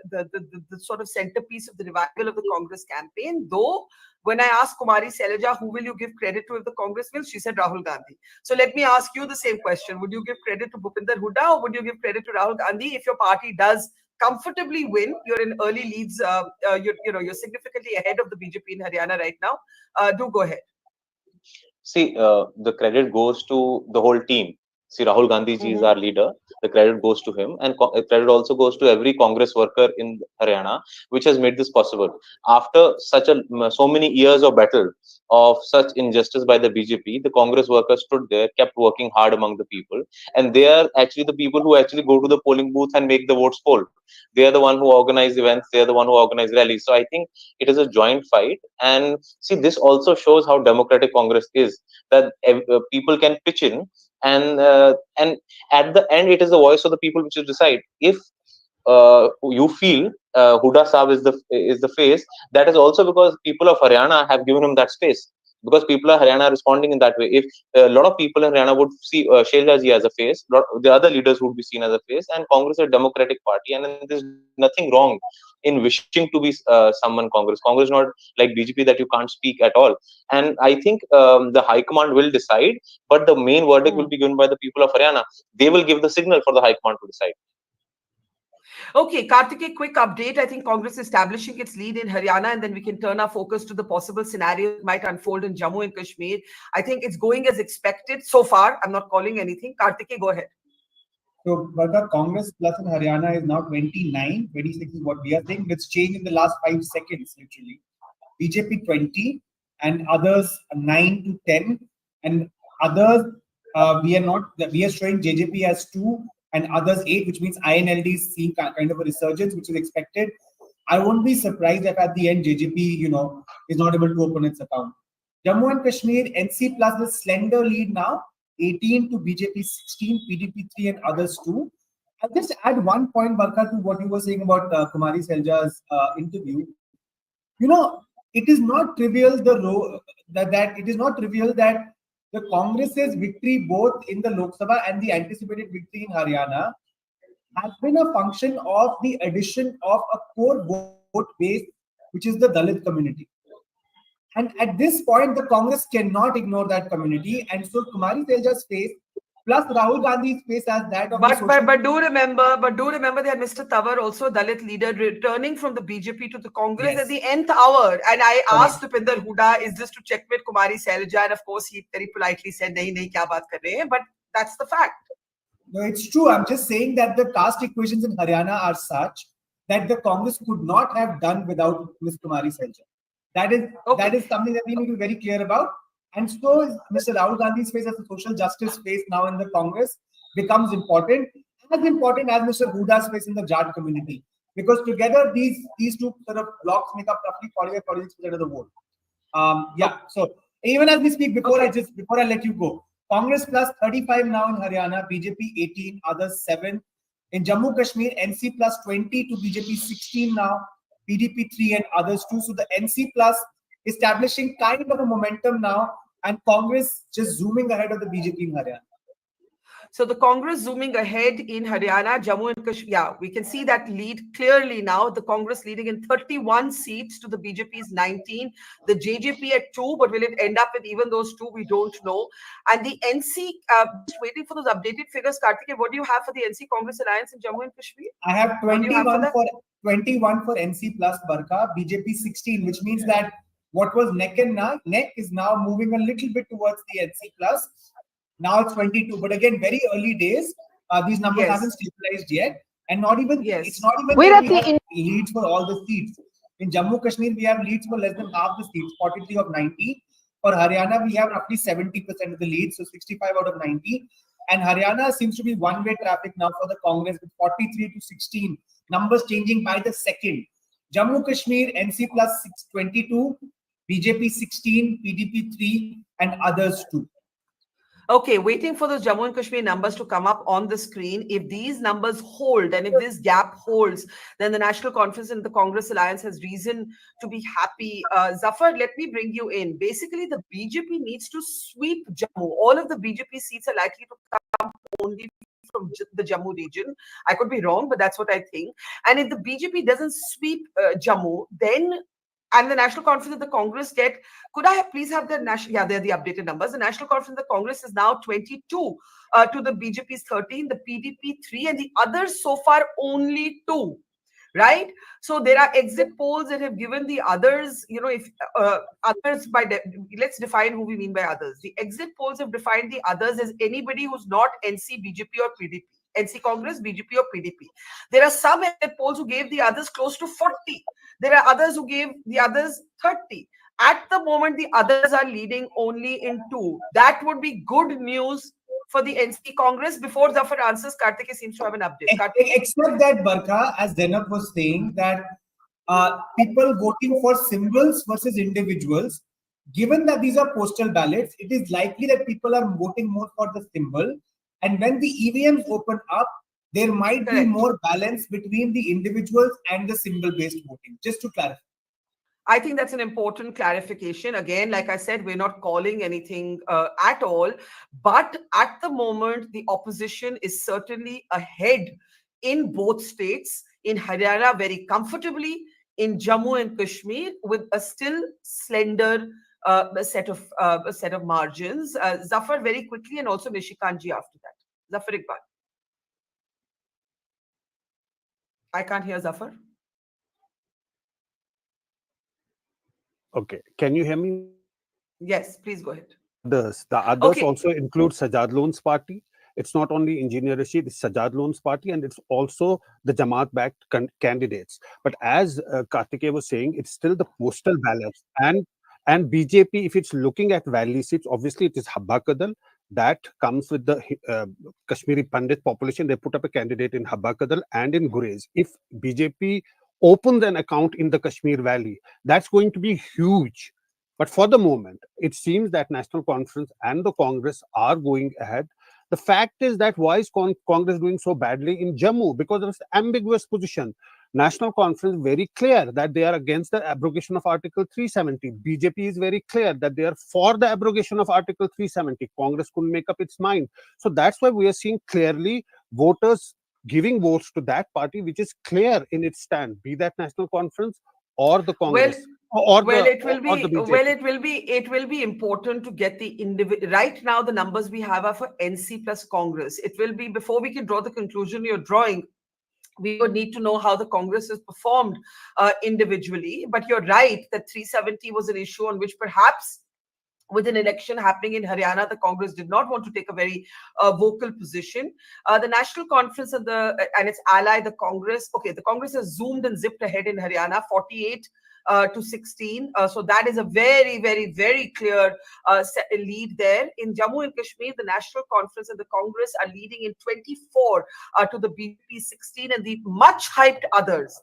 sort of centerpiece of the revival of the Congress campaign. Though when I asked Kumari Selja, who will you give credit to if the Congress wins, she said Rahul Gandhi. So let me ask you the same question. Would you give credit to Bhupinder Hooda, or would you give credit to Rahul Gandhi if your party does comfortably win? You're in early leads. You're significantly ahead of the BJP in Haryana right now. Do go ahead. See, the credit goes to the whole team. See, Rahul Gandhi ji is our leader. The credit goes to him, and credit also goes to every Congress worker in Haryana, which has made this possible. After so many years of battle of such injustice by the BJP, the Congress workers stood there, kept working hard among the people, and they are actually the people who actually go to the polling booth and make the votes poll. They are the one who organize events. They are the one who organize rallies. So I think it is a joint fight. And see, this also shows how democratic Congress is, that people can pitch in, and at the end, it is the voice of the people which will decide. If you feel Hooda Saab is the face, that is also because people of Haryana have given him that space. Because people of Haryana are responding in that way. If a lot of people in Haryana would see Selja ji as a face, the other leaders would be seen as a face, and Congress is a democratic party, and there's nothing wrong in wishing to be someone Congress. Congress is not like BJP that you can't speak at all. And I think the High Command will decide, but the main verdict will be given by the people of Haryana. They will give the signal for the High Command to decide. Okay, Karthik, quick update. I think Congress is establishing its lead in Haryana, and then we can turn our focus to the possible scenario that might unfold in Jammu and Kashmir. I think it's going as expected so far. I'm not calling anything. Karthik, go ahead. So, Barkha, Congress plus in Haryana is now 29. 26 is what we are saying. It's changed in the last 5 seconds, literally. BJP 20 and others 9 to 10. And others, we are showing JJP as 2 and others 8, which means INLD is seeing kind of a resurgence, which is expected. I won't be surprised if at the end JJP, is not able to open its account. Jammu and Kashmir, NC plus the slender lead now, 18 to BJP 16, PDP 3 and others 2. I'll just add one point, Barkha, to what you were saying about Kumari Selja's interview. It is not trivial that the Congress's victory both in the Lok Sabha and the anticipated victory in Haryana has been a function of the addition of a core vote base, which is the Dalit community. And at this point, the Congress cannot ignore that community. And so Kumari Selja's face plus Rahul Gandhi's face as that of but do remember that Mr. Tawar, also Dalit leader, returning from the BJP to the Congress at the nth hour. And I asked Bhupinder Hooda, is this to checkmate Kumari Selja? And of course, he very politely said, nahi, kya baat kar rahe hain? But that's the fact. No, it's true. I'm just saying that the caste equations in Haryana are such that the Congress could not have done without Ms. Kumari Selja. That is something that we need to be very clear about. And so is Mr. Rahul Gandhi's face as a social justice face now in the Congress. becomes important as Mr. Huda's face in the Jat community. Because together, these two sort of blocks make up roughly 45-46% of the vote. So even as we speak, before I let you go, Congress plus 35 now in Haryana, BJP 18, others 7. In Jammu Kashmir, NC plus 20 to BJP 16 now, PDP 3 and others 2. So the NC plus establishing kind of a momentum now, and Congress just zooming ahead of the BJP in Haryana. So the Congress zooming ahead in Haryana, Jammu and Kashmir. Yeah, we can see that lead clearly now. The Congress leading in 31 seats to the BJP's 19. The JJP at 2, but will it end up with even those 2? We don't know. And the NC, just waiting for those updated figures. Karthikeyan, what do you have for the NC Congress Alliance in Jammu and Kashmir? I have 21 for NC plus Barkha, BJP 16, which means that what was neck and neck is now moving a little bit towards the NC plus. Now it's 22, but again, very early days. These numbers haven't stabilized yet, and not even it's not even that we have leads for all the seats. In Jammu Kashmir, we have leads for less than half the seats, 43 of 90. For Haryana, we have roughly 70% of the leads, so 65 out of 90. And Haryana seems to be one-way traffic now for the Congress with 43 to 16. Numbers changing by the second. Jammu Kashmir, NC plus 22, BJP 16, PDP 3, and others 2. Okay, waiting for those Jammu and Kashmir numbers to come up on the screen. If these numbers hold and if this gap holds, then the National Conference and the Congress Alliance has reason to be happy. Zafar, let me bring you in. Basically, the BJP needs to sweep Jammu. All of the BJP seats are likely to come only from the Jammu region. I could be wrong, but that's what I think. And if the BJP doesn't sweep Jammu, then and the National Conference of the Congress get, could I please have the national, yeah, they're the updated numbers. The National Conference of the Congress is now 22 to the BJP's 13, the PDP 3, and the others so far only 2, right? So there are exit polls that have given the others, you know, if others let's define who we mean by others. The exit polls have defined the others as anybody who's not NC, BJP or PDP. NC Congress, BJP or PDP. There are some exit polls who gave the others close to 40. There are others who gave the others 30. At the moment, the others are leading only in 2. That would be good news for the NC Congress. Before Zafar answers, Karthikeyan seems to have an update. Except that, Barkha, as Zainab was saying, that people voting for symbols versus individuals, given that these are postal ballots, it is likely that people are voting more for the symbol. And when the EVMs open up, there might be more balance between the individuals and the symbol-based voting, just to clarify. I think that's an important clarification. Again, like I said, we're not calling anything at all. But at the moment, the opposition is certainly ahead in both states, in Haryana very comfortably, in Jammu and Kashmir with a still slender set of margins. Zafar, very quickly, and also Nishikantji after that. Zafar Iqbal. I can't hear Zafar. Okay, can you hear me? Yes, please go ahead. The others also include Sajad Loan's party. It's not only Engineer Rashid, it's Sajad Loan's party, and it's also the Jamaat-backed candidates. But as Karthikeyan was saying, it's still the postal ballots. And BJP, if it's looking at Valley seats, obviously it is Habba Kadal. That comes with the Kashmiri Pandit population. They put up a candidate in Habba Kadal and in Gurez. If BJP opens an account in the Kashmir Valley, that's going to be huge. But for the moment, it seems that National Conference and the Congress are going ahead. The fact is that why is Congress doing so badly in Jammu? Because of its ambiguous position. National Conference very clear that they are against the abrogation of Article 370. BJP is very clear that they are for the abrogation of Article 370. Congress couldn't make up its mind. So that's why we are seeing clearly voters giving votes to that party which is clear in its stand, be that National Conference or the Congress. It will be important to get the individual. Right now, the numbers we have are for NC plus Congress. It will be, before we can draw the conclusion you're drawing, we would need to know how the Congress has performed individually. But you're right that 370 was an issue on which perhaps with an election happening in Haryana, the Congress did not want to take a very vocal position. The National Conference and its ally, the Congress, the Congress has zoomed and zipped ahead in Haryana, 48 to 16. So that is a very, very, very clear lead there. In Jammu and Kashmir, the National Conference and the Congress are leading in 24 to the BJP 16, and the much hyped others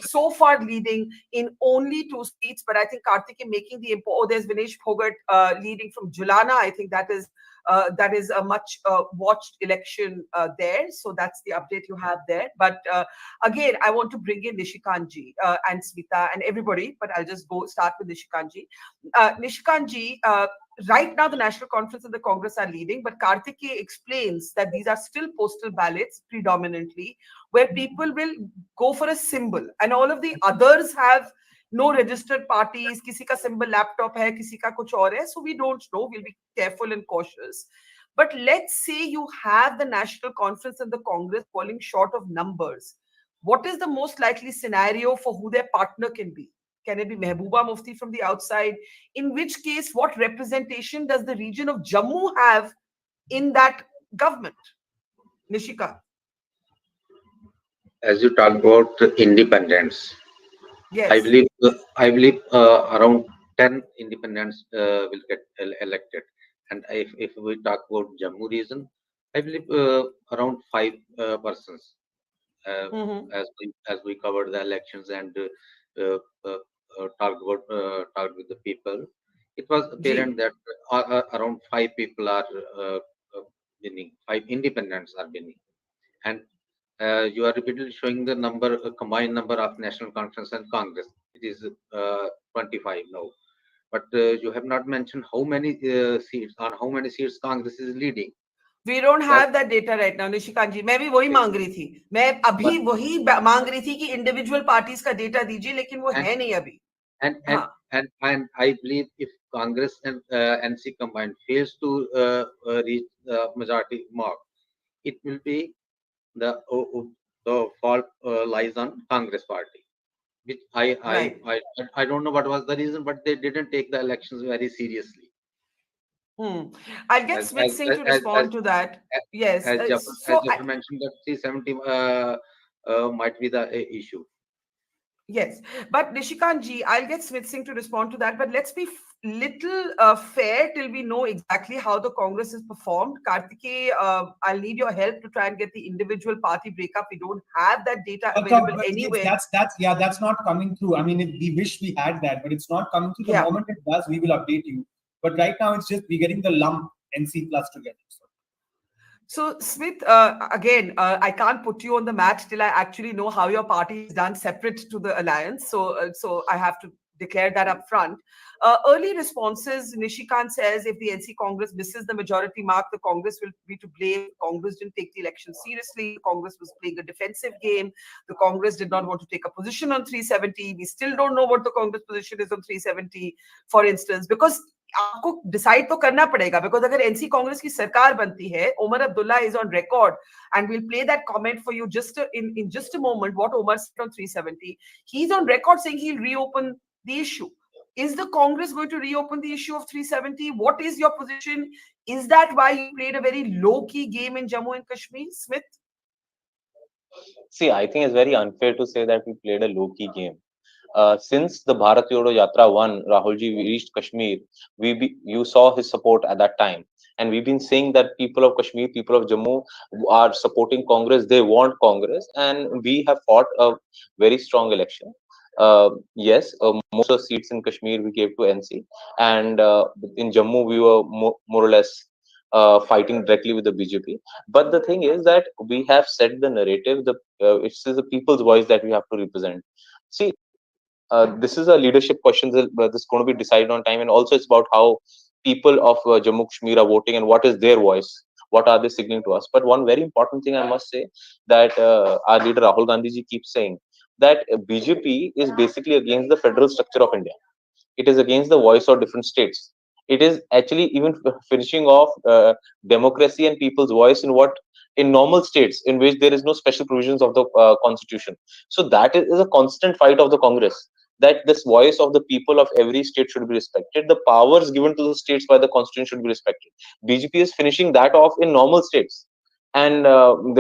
so far leading in only 2 seats. But I think Karthike making the there's Vinesh Phogat leading from Julana. I think that is a much watched election there. So that's the update you have there. But again, I want to bring in Nishikantji and Smita and everybody, but I'll just start with Nishikantji. Nishikantji, right now the National Conference and the Congress are leading, but Karthike explains that these are still postal ballots predominantly, where people will go for a symbol, and all of the others have no registered parties, kisi ka symbol laptop hai, kisi ka kuch aur hai, so we don't know, we'll be careful and cautious. But let's say you have the National Conference and the Congress falling short of numbers. What is the most likely scenario for who their partner can be? Can it be Mehbooba Mufti from the outside? In which case, what representation does the region of Jammu have in that government? Nishika. As you talk about independence, yes, I believe around 10 independents will get elected, and if we talk about Jammu region, I believe around 5 persons. As we covered the elections and talked with the people, it was apparent that around 5 people are winning, 5 independents are winning, and you are repeatedly showing the number, combined number of National Conference and Congress. It is 25 now, but you have not mentioned how many seats, on how many seats Congress is leading. We don't have that data right now, Nishikant ji. मैं भी वही मांग रही थी. मैं अभी वही मांग रही थी कि individual parties का data दीजिए, लेकिन वो है नहीं अभी. And I believe if Congress and NC combined fails to reach the majority mark, it will be the fault lies on Congress party, which I don't know what was the reason, but they didn't take the elections very seriously. I'll get Smith Singh to respond to that. Yes. As Jawan mentioned, that 370 might be the issue. Yes, but Nishikant ji, I'll get Smith Singh to respond to that. But let's be little fair till we know exactly how the Congress is performed. Karthike, I'll need your help to try and get the individual party breakup. We don't have that data available anywhere. That's not coming through. I mean, we wish we had that, but it's not coming through. The moment it does, we will update you. But right now, it's just we're getting the lump NC plus together. So Smith, again, I can't put you on the mat till I actually know how your party is done separate to the alliance. So I have to declare that up front. Early responses, Nishikant says, if the NC Congress misses the majority mark, the Congress will be to blame. Congress didn't take the election seriously. The Congress was playing a defensive game. The Congress did not want to take a position on 370. We still don't know what the Congress position is on 370, for instance, because आपको decide तो करना पड़ेगा, because अगर NC Congress की सरकार बनती है, Omar Abdullah is on record and we'll play that comment for you just in just a moment, what Omar said on 370. He's on record saying he'll reopen the issue. Is the Congress going to reopen the issue of 370? What is your position? Is that why you played a very low-key game in Jammu and Kashmir, Smith? See, I think it's very unfair to say that we played a low-key game. Since the Bharat Jodo Yatra won, Rahulji reached Kashmir, you saw his support at that time. And we've been saying that people of Kashmir, people of Jammu are supporting Congress. They want Congress. And we have fought a very strong election. Yes, most of the seats in Kashmir we gave to NC. And in Jammu, we were more or less fighting directly with the BJP. But the thing is that we have set the narrative. It's the people's voice that we have to represent. See, this is a leadership question that is going to be decided on time, and also it's about how people of Jammu Kashmir are voting and what is their voice, what are they signaling to us. But one very important thing I must say, that our leader Rahul Gandhi ji keeps saying that BJP is basically against the federal structure of India. It is against the voice of different states. It is actually even finishing off democracy and people's voice in normal states in which there is no special provisions of the constitution. So that is a constant fight of the Congress, that this voice of the people of every state should be respected. The powers given to the states by the constitution should be respected. BJP is finishing that off in normal states. And there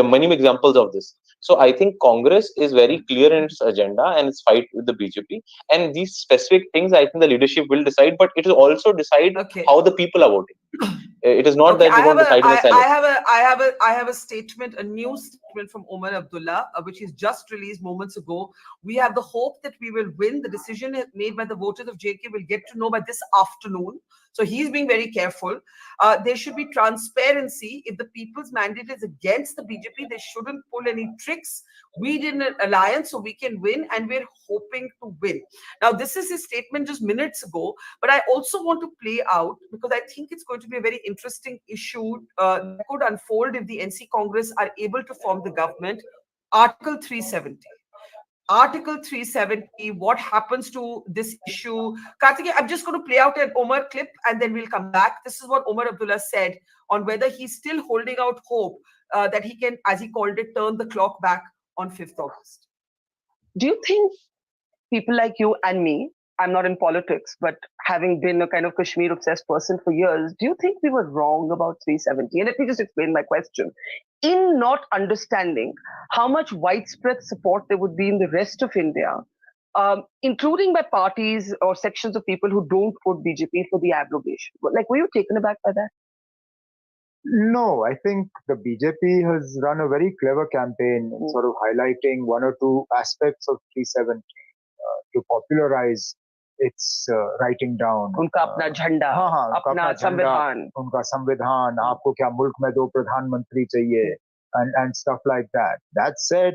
are many examples of this. So I think Congress is very clear in its agenda and its fight with the BJP. And these specific things, I think the leadership will decide, but it will also decide how the people are voting. It is not that they're going to decide in the Senate. I have a statement, a new statement from Omar Abdullah, which he's just released moments ago. We have the hope that we will win. The decision made by the voters of JK will get to know by this afternoon. So he's being very careful. There should be transparency. If the people's mandate is against the BJP, they shouldn't pull any tricks. We did an alliance so we can win, and we're hoping to win. Now, this is his statement just minutes ago, but I also want to play out, because I think it's going to be a very interesting issue that could unfold if the NC Congress are able to form the government. Article 370. Article 370, what happens to this issue? Karthikeya, I'm just going to play out an Omar clip and then we'll come back. This is what Omar Abdullah said on whether he's still holding out hope that he can, as he called it, turn the clock back on 5th August. Do you think people like you and me, I'm not in politics, but having been a kind of Kashmir-obsessed person for years, do you think we were wrong about 370? And let me just explain my question. In not understanding how much widespread support there would be in the rest of India, including by parties or sections of people who don't vote BJP for the abrogation. Like, were you taken aback by that? No, I think the BJP has run a very clever campaign in sort of highlighting one or two aspects of 370 to popularize its writing down. उनका अपना झंडा, अपना संविधान, उनका संविधान, आपको क्या मुल्क में 2 प्रधानमंत्री चाहिए, and stuff like that. That said,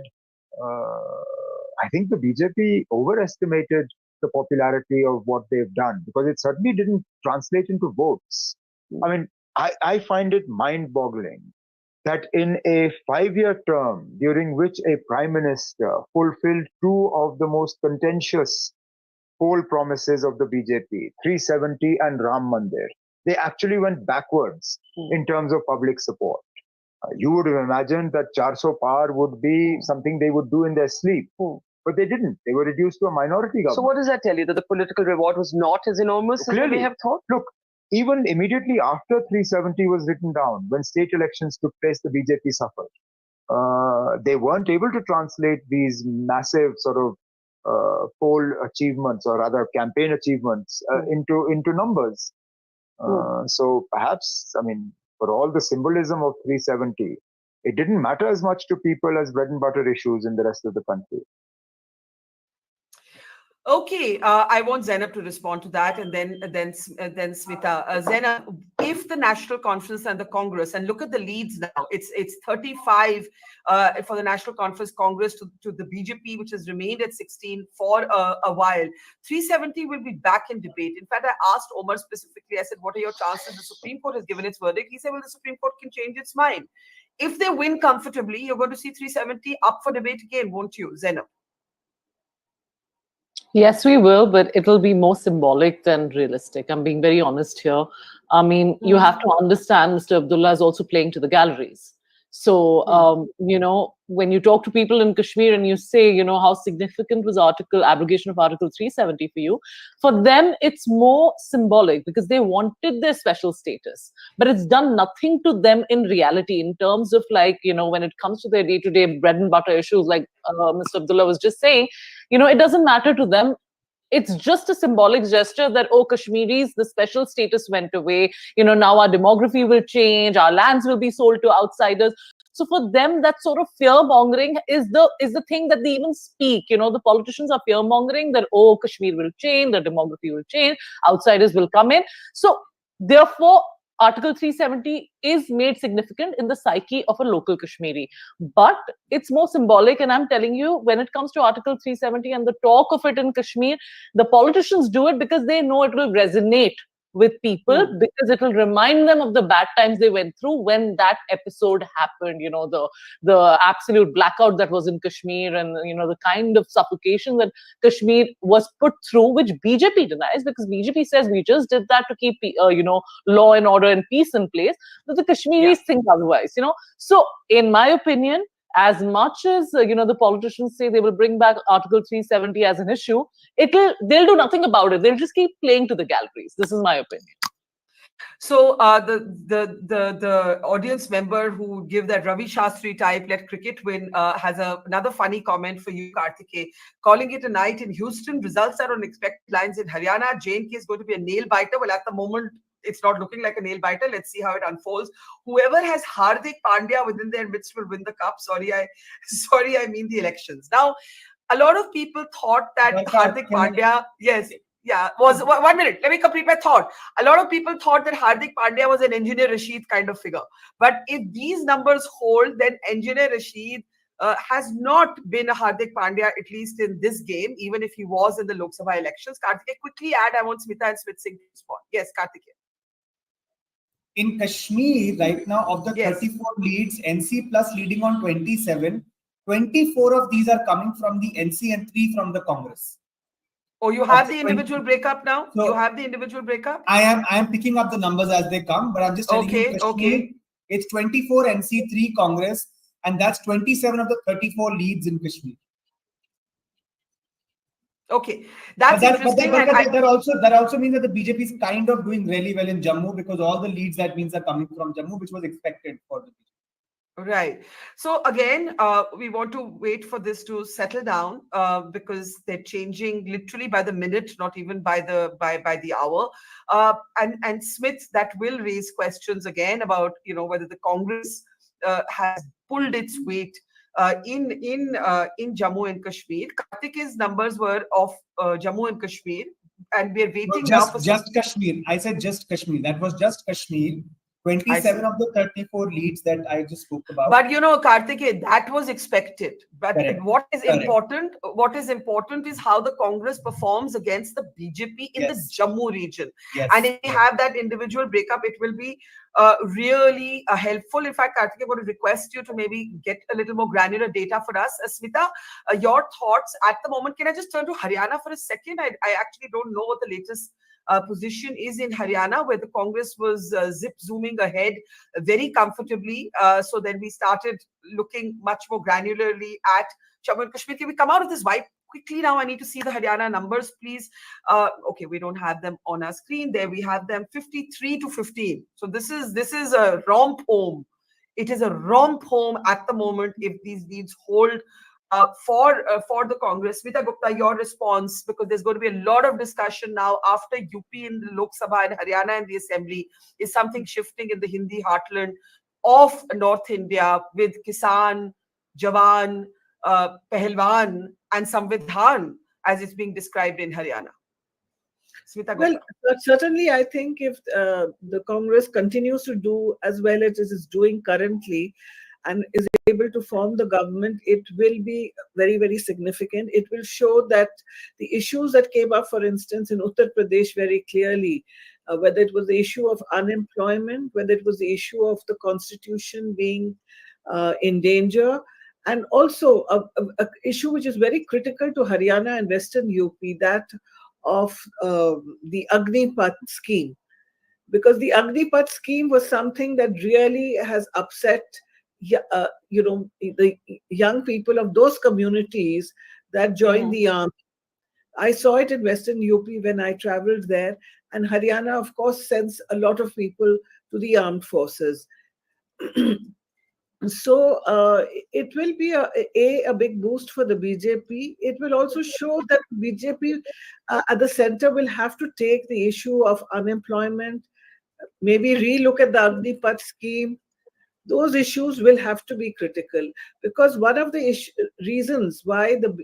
I think the BJP overestimated the popularity of what they've done, because it certainly didn't translate into votes. I mean, I find it mind-boggling that in a 5-year term during which a prime minister fulfilled 2 of the most contentious poll promises of the BJP, 370 and Ram Mandir, they actually went backwards in terms of public support. You would have imagined that 400 par would be something they would do in their sleep. But they didn't. They were reduced to a minority government. So what does that tell you? That the political reward was not as enormous as we have thought? Look, even immediately after 370 was written down, when state elections took place, the BJP suffered. They weren't able to translate these massive sort of poll achievements, or rather campaign achievements, into numbers. So perhaps, I mean, for all the symbolism of 370, it didn't matter as much to people as bread and butter issues in the rest of the country. Okay, I want Zainab to respond to that, and then Smita. Zainab, if the National Conference and the Congress, and look at the leads now, it's 35 for the National Conference Congress to the BJP, which has remained at 16 for a while. 370 will be back in debate. In fact, I asked Omar specifically, I said, what are your chances? The Supreme Court has given its verdict. He said, well, the Supreme Court can change its mind. If they win comfortably, you're going to see 370 up for debate again, won't you, Zainab? Yes, we will, but it'll be more symbolic than realistic. I'm being very honest here. I mean, you have to understand Mr. Abdullah is also playing to the galleries. So, you know, when you talk to people in Kashmir and you say, you know, how significant was abrogation of Article 370 for you, for them, it's more symbolic because they wanted their special status. But it's done nothing to them in reality in terms of, like, you know, when it comes to their day-to-day bread and butter issues, like Mr. Abdullah was just saying, you know, it doesn't matter to them. It's just a symbolic gesture that, oh, Kashmiris, the special status went away. You know, now our demography will change. Our lands will be sold to outsiders. So for them, that sort of fear-mongering is the thing that they even speak. You know, the politicians are fear-mongering that, oh, Kashmir will change, the demography will change, outsiders will come in. So therefore, Article 370 is made significant in the psyche of a local Kashmiri. But it's more symbolic, and I'm telling you, when it comes to Article 370 and the talk of it in Kashmir, the politicians do it because they know it will resonate with people, because it will remind them of the bad times they went through when that episode happened, you know, the absolute blackout that was in Kashmir, and, you know, the kind of suffocation that Kashmir was put through, which BJP denies, because BJP says we just did that to keep, you know, law and order and peace in place, but the Kashmiris think otherwise, you know. So in my opinion, as much as, you know, the politicians say they will bring back Article 370 as an issue, they'll do nothing about it. They'll just keep playing to the galleries. This is my opinion. So the audience member who give that Ravi Shastri type "let cricket win" has another funny comment for you, Kartike, calling it a night in Houston. Results are on expected lines in Haryana. J&K is going to be a nail biter. Well, at the moment, it's not looking like a nail biter. Let's see how it unfolds. Whoever has Hardik Pandya within their midst will win the cup. Sorry, I mean the elections. Now, a lot of people thought that Hardik Pandya, yes. Yeah, was 1 minute. Let me complete my thought. A lot of people thought that Hardik Pandya was an Engineer Rashid kind of figure. But if these numbers hold, then Engineer Rashid has not been a Hardik Pandya, at least in this game, even if he was in the Lok Sabha elections. Kartikeya, quickly add. I want Smita and Smith Singh to respond. Yes, Kartikeya. In Kashmir, right now, of the 34 leads, NC plus leading on 27, 24 of these are coming from the NC and 3 from the Congress. Oh, you have the individual breakup now? So you have the individual breakup? I am picking up the numbers as they come, but I'm just telling you, Kashmir, it's 24 NC, 3 Congress, and that's 27 of the 34 leads in Kashmir. Okay, that's interesting. That also means that the BJP is kind of doing really well in Jammu, because all the leads, that means, are coming from Jammu, which was expected for the BJP. Right. So again, we want to wait for this to settle down because they're changing literally by the minute, not even by the hour. And Smith, that will raise questions again about whether the Congress has pulled its weight in Jammu and Kashmir. Kartike's numbers were of Jammu and Kashmir, and we're waiting now for just Kashmir. I said just Kashmir. That was just Kashmir. 27 of the 34 leads that I just spoke about. But Kartikeya, that was expected. But what is important is how the Congress performs against the BJP in the Jammu region. Yes. And if we have that individual breakup, it will be really helpful. In fact, Kartikeya, I want to request you to maybe get a little more granular data for us. Smita, your thoughts at the moment. Can I just turn to Haryana for a second? I actually don't know what the latest position is in Haryana, where the Congress was zooming ahead very comfortably. So then we started looking much more granularly at Jammu and Kashmir. Can we come out of this wipe quickly now? I need to see the Haryana numbers, please. Okay, we don't have them on our screen. There we have them, 53 to 15. So this is a romp home. It is a romp home at the moment if these leads hold for the Congress. Smita Gupta, your response, because there's going to be a lot of discussion now after UP in the Lok Sabha and Haryana in the Assembly. Is something shifting in the Hindi heartland of North India with Kisaan, Jawan, Pehelwan and Samvidhan as it's being described in Haryana? Smita Gupta. Well, certainly I think if the Congress continues to do as well as it is doing currently, and is able to form the government, it will be very, very significant. It will show that the issues that came up, for instance, in Uttar Pradesh very clearly, whether it was the issue of unemployment, whether it was the issue of the constitution being in danger, and also a issue which is very critical to Haryana and Western UP, that of the Agnipath scheme. Because the Agnipath scheme was something that really has upset the young people of those communities that joined the army. I saw it in Western UP when I traveled there, and Haryana, of course, sends a lot of people to the armed forces. So it will be a big boost for the BJP. It will also show that BJP at the center will have to take the issue of unemployment, maybe relook at the Agnipath scheme. Those issues will have to be critical, because one of the reasons why the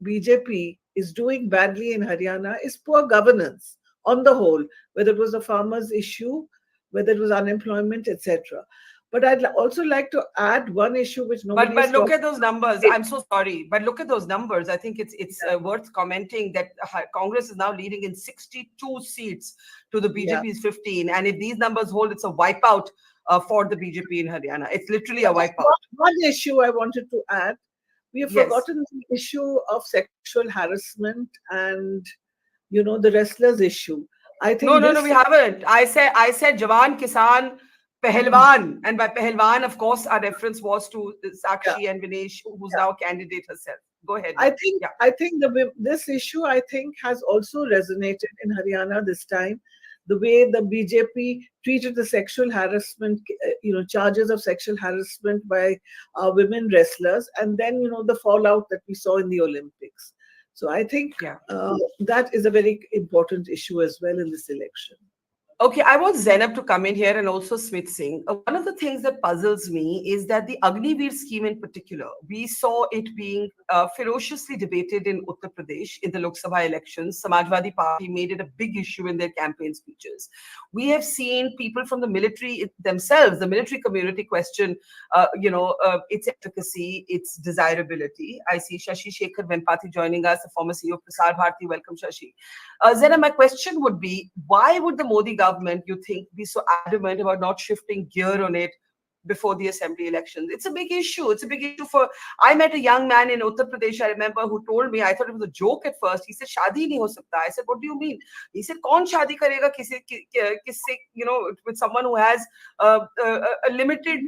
BJP is doing badly in Haryana is poor governance on the whole, whether it was the farmers' issue, whether it was unemployment, etc. But I'd also like to add one issue which nobody. But look at those numbers. I'm so sorry, but look at those numbers. I think it's worth commenting that Congress is now leading in 62 seats to the BJP's 15, and if these numbers hold, it's a wipeout for the BJP in Haryana. It's literally a wipeout. One issue I wanted to add: we have forgotten the issue of sexual harassment and the wrestlers issue. I think no, we haven't. I said Jawan, Kisaan, Pehelwan, and by Pehelwan, of course, our reference was to Sakshi and Vinesh, who's now a candidate herself. Go ahead. I think this issue has also resonated in Haryana this time. the way the BJP treated the sexual harassment, charges of sexual harassment by women wrestlers, and then, the fallout that we saw in the Olympics. So I think that is a very important issue as well in this election. Okay, I want Zainab to come in here and also Smith Singh. One of the things that puzzles me is that the Agniveer scheme in particular, we saw it being ferociously debated in Uttar Pradesh in the Lok Sabha elections. Samajwadi Party made it a big issue in their campaign speeches. We have seen people from the military themselves, the military community question, its efficacy, its desirability. I see Shashi Shekhar Vempati joining us, the former CEO of Prasar Bharati. Welcome, Shashi. Zainab, my question would be, why would the Modi government, you think, be so adamant about not shifting gear on it before the assembly elections? It's a big issue. It's a big issue for... I met a young man in Uttar Pradesh, I remember, who told me, I thought it was a joke at first. He said, "Shadi nahi ho sakta." I said, "What do you mean?" He said, "Kaun shadi karega with someone who has a limited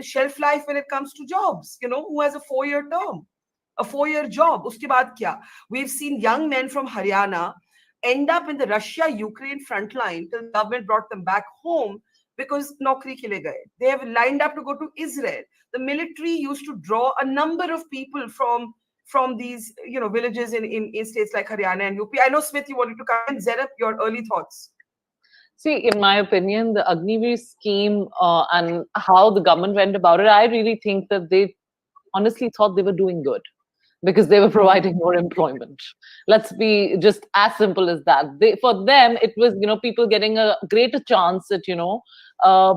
shelf life when it comes to jobs, who has a 4-year term, a 4-year job. Uske baad kya?" We've seen young men from Haryana end up in the Russia-Ukraine front line till the government brought them back home because naukri ke liye gaye. They have lined up to go to Israel. The military used to draw a number of people from these villages in states like Haryana and UP. I know, Smith, you wanted to come in. Zainab, your early thoughts. See, in my opinion, the Agniveer scheme and how the government went about it, I really think that they honestly thought they were doing good, because they were providing more employment. Let's be just as simple as that. For them, it was, people getting a greater chance at,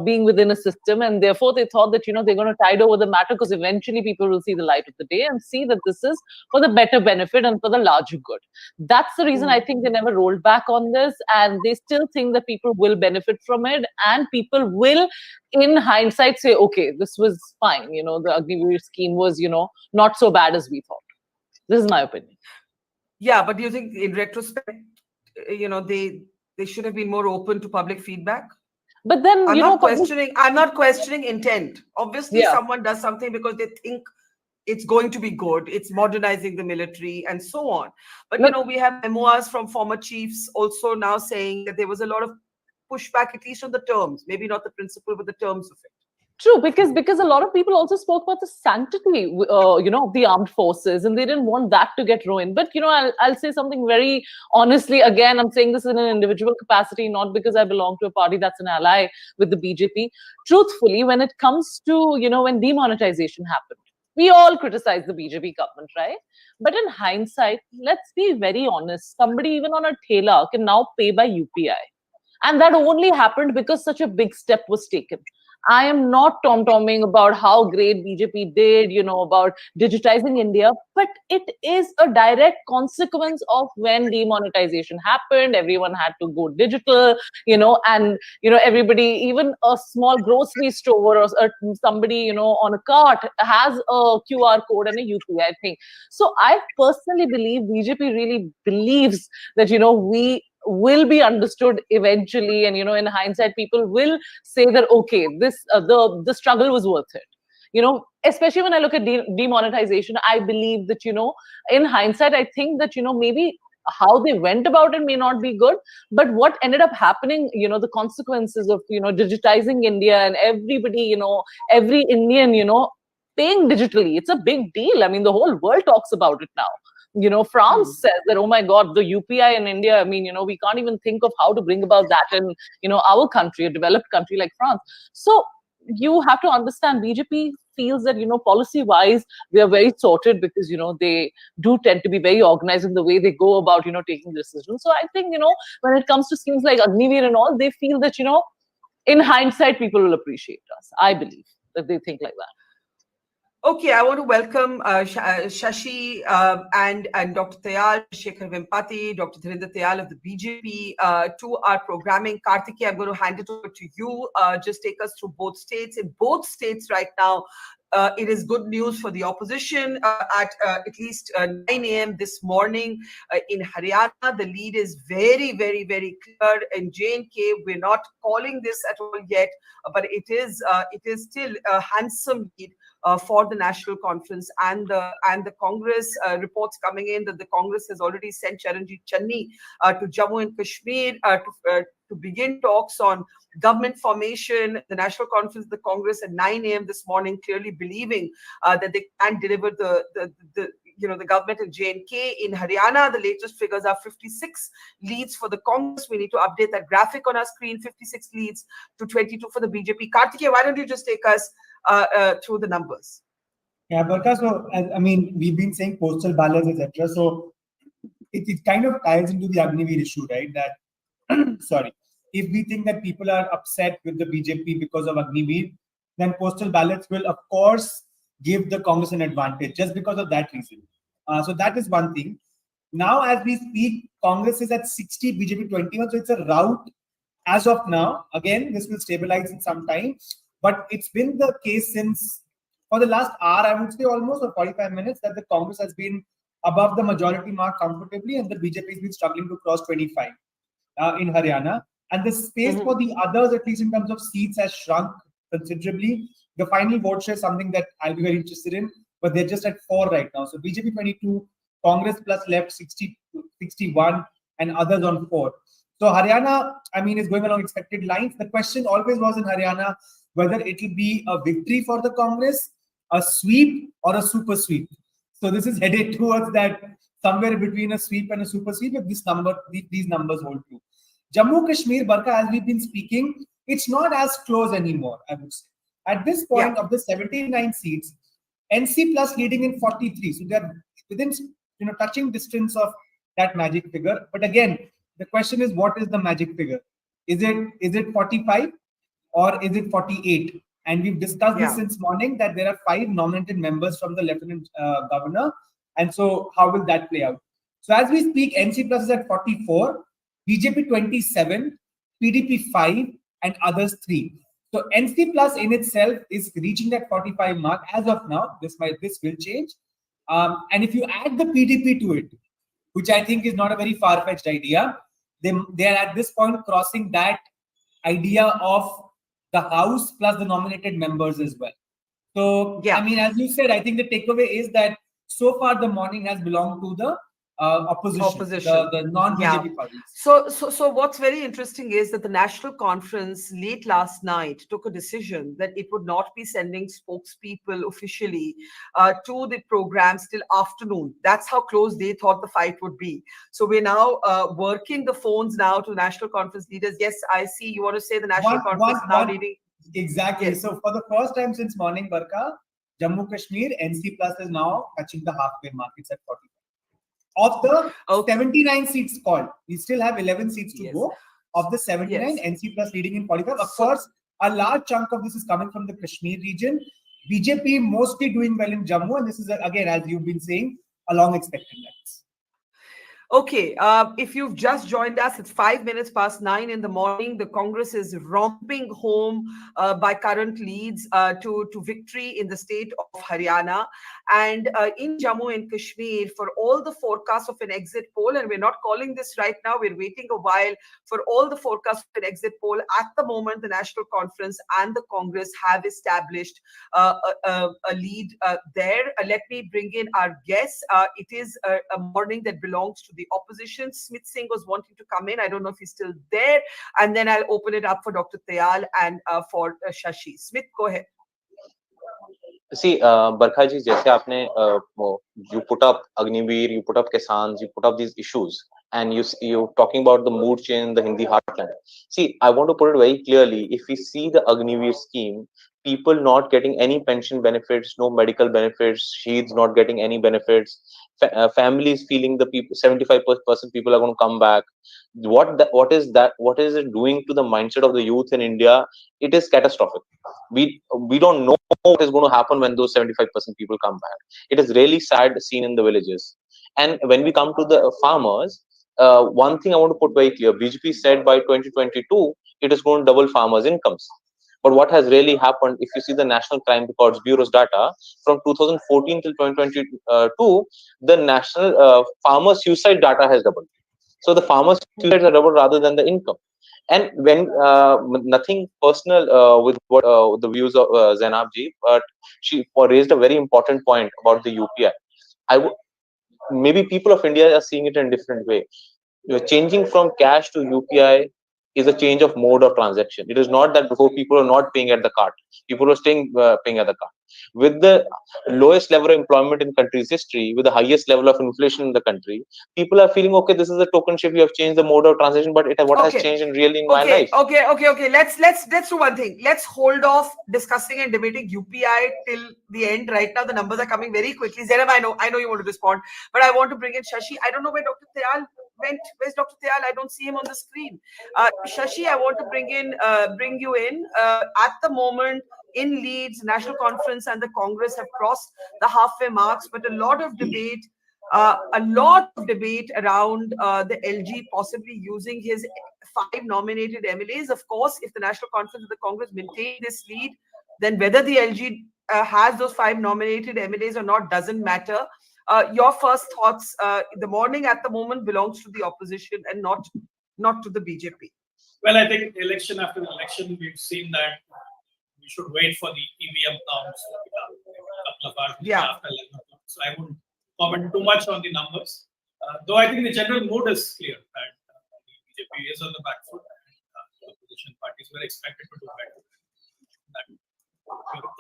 being within a system, and therefore they thought that, they're going to tide over the matter, because eventually people will see the light of the day and see that this is for the better benefit and for the larger good. That's the reason I think they never rolled back on this, and they still think that people will benefit from it, and people will, in hindsight, say, okay, this was fine. The Agniveer scheme was, not so bad as we thought. This is my opinion. Yeah, but do you think in retrospect, they should have been more open to public feedback? But then, I'm not questioning intent. Obviously, someone does something because they think it's going to be good. It's modernizing the military and so on. But, we have memoirs from former chiefs also now saying that there was a lot of pushback, at least on the terms, maybe not the principle, but the terms of it. True, because a lot of people also spoke about the sanctity, of the armed forces, and they didn't want that to get ruined. But, I'll say something very honestly. Again, I'm saying this in an individual capacity, not because I belong to a party that's an ally with the BJP. Truthfully, when it comes to, when demonetization happened, we all criticize the BJP government, right? But in hindsight, let's be very honest. Somebody even on a thela can now pay by UPI. And that only happened because such a big step was taken. I am not tom-tomming about how great BJP did, about digitizing India, but it is a direct consequence of when demonetization happened. Everyone had to go digital, and, everybody, even a small grocery store or somebody, on a cart has a QR code and a UPI thing. So I personally believe BJP really believes that, we will be understood eventually, and in hindsight people will say that, okay, this the struggle was worth it. Especially when I look at demonetization, I believe that, in hindsight, I think that, maybe how they went about it may not be good, but what ended up happening, the consequences of, digitizing India and everybody, every Indian, paying digitally, it's a big deal. I mean, the whole world talks about it now. France says that, oh my God, the UPI in India, I mean, we can't even think of how to bring about that in, our country, a developed country like France. So you have to understand, BJP feels that, policy-wise, we are very sorted because, they do tend to be very organized in the way they go about, taking decisions. So I think, when it comes to schemes like Agniveer and all, they feel that, in hindsight, people will appreciate us. I believe that they think like that. Okay, I want to welcome Shashi and Dr. Tayal, Shekhar Vempati, Dr. Dhirinder Tayal of the BJP to our programming. Karthiki, I'm going to hand it over to you. Just take us through both states. In both states right now, it is good news for the opposition. At least 9 a.m. this morning in Haryana, the lead is very, very, very clear. In J&K, we're not calling this at all yet, but it is still a handsome lead for the National Conference and the Congress. Reports coming in that the Congress has already sent Charanjit Channi to Jammu and Kashmir to begin talks on government formation. The National Conference, the Congress at 9 a.m. this morning, clearly believing that they can deliver the government in J&K. In Haryana, the latest figures are 56 leads for the Congress. We need to update that graphic on our screen. 56 leads to 22 for the BJP. Kartikeya, why don't you just take us through the numbers? Yeah, Barkha, so I mean, we've been saying postal ballots, etc. So it kind of ties into the Agniveer issue, right? That, sorry, if we think that people are upset with the BJP because of Agniveer, then postal ballots will, of course, give the Congress an advantage just because of that reason. So that is one thing. Now, as we speak, Congress is at 60, BJP 21. So it's a rout as of now. Again, this will stabilize in some time. But it's been the case since, for the last hour, I would say almost, or 45 minutes, that the Congress has been above the majority mark comfortably, and the BJP has been struggling to cross 25 in Haryana. And the space for the others, at least in terms of seats, has shrunk considerably. The final vote share is something that I'll be very interested in, but they're just at 4 right now. So BJP 22, Congress plus left 60, 61, and others on 4. So Haryana, I mean, is going along expected lines. The question always was in Haryana whether it will be a victory for the Congress, a sweep, or a super sweep. So this is headed towards that, somewhere between a sweep and a super sweep, if these numbers hold true. Jammu Kashmir, Barkha, as we've been speaking, it's not as close anymore, I would say. At this point, of the 79 seats, NC plus leading in 43. So they're within, touching distance of that magic figure. But again, the question is, what is the magic figure? Is it 45 or is it 48? And we've discussed this since morning, that there are 5 nominated members from the Lieutenant Governor. And so how will that play out? So as we speak, NC plus is at 44, BJP 27, PDP 5, and others 3. So NC plus in itself is reaching that 45 mark as of now. This will change. And if you add the PDP to it, which I think is not a very far-fetched idea, they are at this point crossing that idea of the House plus the nominated members as well. So, I mean, as you said, I think the takeaway is that so far the morning has belonged to the opposition. The non-BJP parties. So what's very interesting is that the National Conference late last night took a decision that it would not be sending spokespeople officially to the programs till afternoon. That's how close they thought the fight would be. So we're now working the phones now to National Conference leaders. Yes, I see you want to say the National Conference is now leading. Exactly. Yes. So for the first time since morning, Barkha, Jammu Kashmir, NC plus is now touching the halfway mark. It's at 40. Of the 79 seats called, we still have 11 seats to go. Of the 79, NC plus leading in 45. Of course, a large chunk of this is coming from the Kashmir region. BJP mostly doing well in Jammu, and this is, again, as you've been saying, along expected lines. Okay, if you've just joined us, it's 5 minutes past 9 in the morning. The Congress is romping home by current leads to victory in the state of Haryana. And in Jammu and Kashmir, for all the forecasts of an exit poll, and we're not calling this right now, we're waiting a while for all the forecasts of an exit poll. At the moment, the National Conference and the Congress have established a lead there. Let me bring in our guests. It is a morning that belongs to the opposition. Smith Singh was wanting to come in. I don't know if he's still there. And then I'll open it up for Dr. Tayal and for Shashi. Smith, go ahead. See, Barkha ji, jaise aapne, you put up Agniveer, you put up Kisaan, you put up these issues, and you're talking about the mood change in the Hindi heartland. See, I want to put it very clearly. If we see the Agniveer scheme, people not getting any pension benefits, no medical benefits, Shaheeds not getting any benefits, families feeling the people, 75% people are going to come back. What is it doing to the mindset of the youth in India? It is catastrophic. We don't know what is going to happen when those 75% people come back. It is really sad seen in the villages. And when we come to the farmers, one thing I want to put very clear: BJP said by 2022 it is going to double farmers' incomes. But what has really happened, if you see the National Crime Records Bureau's data, from 2014 till 2022, the national farmer suicide data has doubled. So the farmer suicides are doubled rather than the income. And when nothing personal with what the views of Zainab ji, but she raised a very important point about the UPI. Maybe people of India are seeing it in a different way. Changing from cash to UPI is a change of mode of transaction. It is not that before people are not paying at the cart. People are staying paying at the cart. With the lowest level of employment in country's history, with the highest level of inflation in the country, people are feeling, okay, this is a token shift. You have changed the mode of transaction, but what has changed really in my life? Okay. Let's do one thing. Let's hold off discussing and debating UPI till the end. Right now, the numbers are coming very quickly. Zainab, I know you want to respond, but I want to bring in Shashi. I don't know where Dr. Tayal went. Where's Dr. Tayal? I don't see him on the screen. Shashi, I want to bring you in. At the moment, in Leeds, National Conference and the Congress have crossed the halfway marks, but a lot of debate around the LG possibly using his 5 nominated MLAs. Of course, if the National Conference and the Congress maintain this lead, then whether the LG has those 5 nominated MLAs or not doesn't matter. Your first thoughts. The morning at the moment belongs to the opposition and not to the BJP. Well, I think election after election, we've seen that we should wait for the EVM counts a couple of hours after 11 o'clock. So I wouldn't comment too much on the numbers. Though I think the general mood is clear that the BJP is on the back foot and the opposition parties were expected to do better. That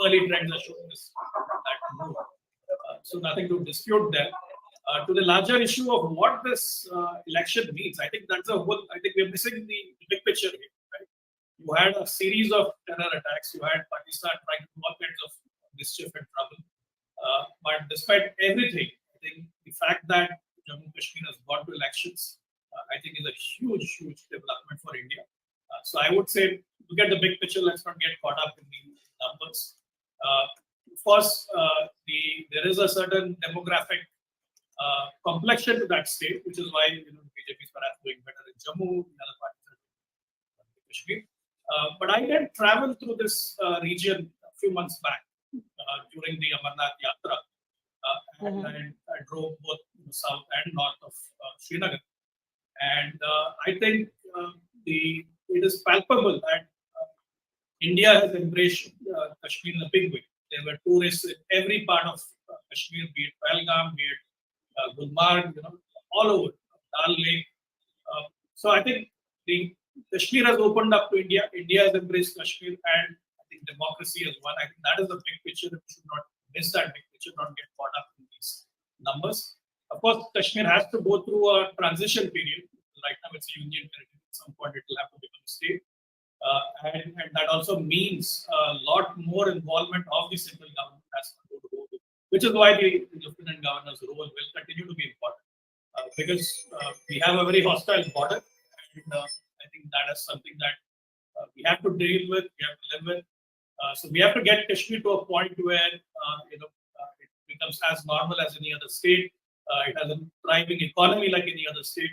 early trends are showing us that mood. So nothing to dispute there. To the larger issue of what this election means, I think that's a whole. I think we're missing the big picture here. Right? You had a series of terror attacks. You had Pakistan trying to do all kinds of mischief and trouble. But despite everything, I think the fact that Jammu Kashmir has gone to elections, I think is a huge development for India. So I would say, look at the big picture. Let's not get caught up in the numbers. Of course, there is a certain demographic complexion to that state, which is why the BJP is perhaps doing better in Jammu, in other parts of Kashmir. But I did travel through this region a few months back during the Amarnath Yatra, and I drove both south and north of Srinagar. And I think it is palpable that India has embraced Kashmir in a big way. There were tourists in every part of Kashmir, be it Pehelwan, be it Gulmarg, all over, Dal Lake. So I think Kashmir has opened up to India. India has embraced Kashmir, and I think democracy has won. I think that is the big picture. We should not miss that big picture, not get caught up in these numbers. Of course, Kashmir has to go through a transition period. Right now, it's a union territory. At some point, it will have to become a state. And that also means a lot more involvement of the central government as well, which is why the lieutenant governor's role will continue to be important, because we have a very hostile border, and I think that is something that we have to deal with, we have to live with. So we have to get Kashmir to a point where it becomes as normal as any other state. It has a thriving economy like any other state.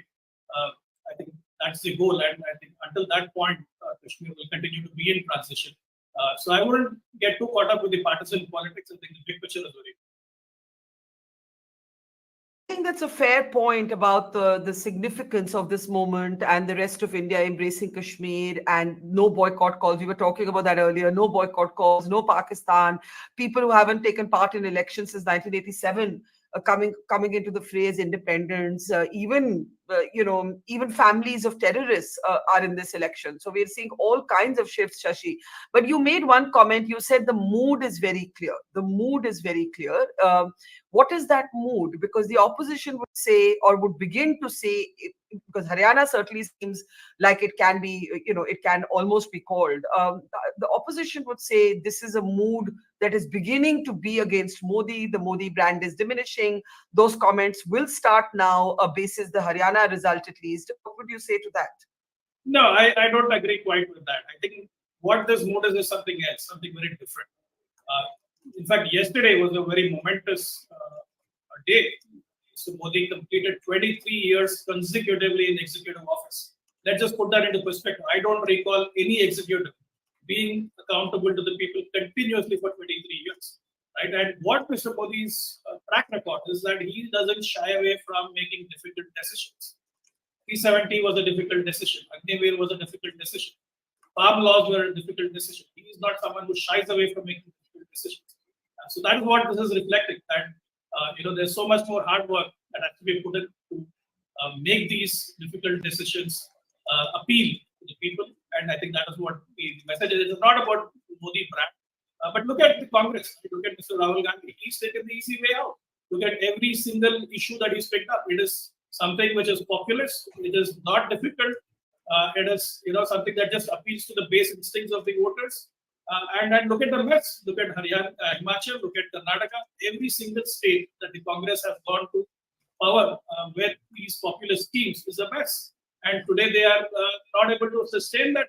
I think that's the goal, and I think until that point, Kashmir will continue to be in transition. So I wouldn't get too caught up with the partisan politics. I think the big picture is very. I think that's a fair point about the significance of this moment and the rest of India embracing Kashmir and no boycott calls. We were talking about that earlier. No boycott calls, no Pakistan. People who haven't taken part in elections since 1987 coming into the phrase independence. Even families of terrorists are in this election. So we're seeing all kinds of shifts, Shashi. But you made one comment. You said the mood is very clear. The mood is very clear. What is that mood? Because the opposition would say, or would begin to say, because Haryana certainly seems like it can be, it can almost be called. The opposition would say this is a mood that is beginning to be against Modi. The Modi brand is diminishing. Those comments will start now, basis the Haryana result at least. What would you say to that? No, I don't agree quite with that. I think what this mood is something else, something very different. In fact, yesterday was a very momentous day. So Modi completed 23 years consecutively in executive office. Let's just put that into perspective. I don't recall any executive being accountable to the people continuously for 23 years. Right? And what Mr. Modi's track record is that he doesn't shy away from making difficult decisions. 370 was a difficult decision. Agniveer was a difficult decision. Farm laws were a difficult decision. He is not someone who shies away from making difficult decisions. So that is what this is reflecting. That there's so much more hard work that has to be put in to make these difficult decisions appeal to the people. And I think that is what the message is. It's not about Modi brand. But look at the Congress. Look at Mr. Rahul Gandhi. He's taken the easy way out. Look at every single issue that he's picked up. It is something which is populist. It is not difficult. It is something that just appeals to the base instincts of the voters. And look at the mess. Look at Haryana, Himachal. Look at Karnataka. Every single state that the Congress has gone to power with these populist schemes is a mess. And today they are not able to sustain that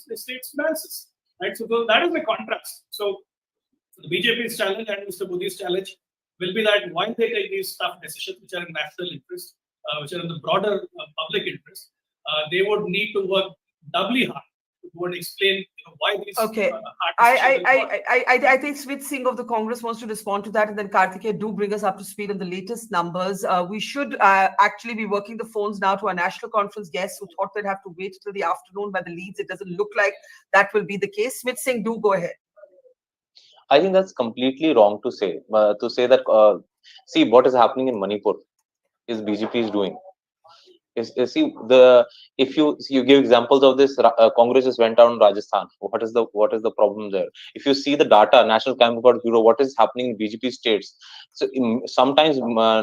the state's finances. Right, so that is the contrast. So the BJP's challenge and Mr. Modi's challenge will be that while they take these tough decisions, which are in national interest, which are in the broader public interest, they would need to work doubly hard to explain why these. Okay, I think Smith Singh of the Congress wants to respond to that, and then Karthikeya, do bring us up to speed on the latest numbers. We should actually be working the phones now to our national conference guests who thought they'd have to wait till the afternoon by the leads. It doesn't look like that will be the case. Smith Singh, do go ahead. I think that's completely wrong to say. That see what is happening in Manipur is BJP is doing. If you give examples of this, Congress just went down in Rajasthan. What is the problem there? If you see the data, National Campaign Bureau, what is happening in BJP states? So sometimes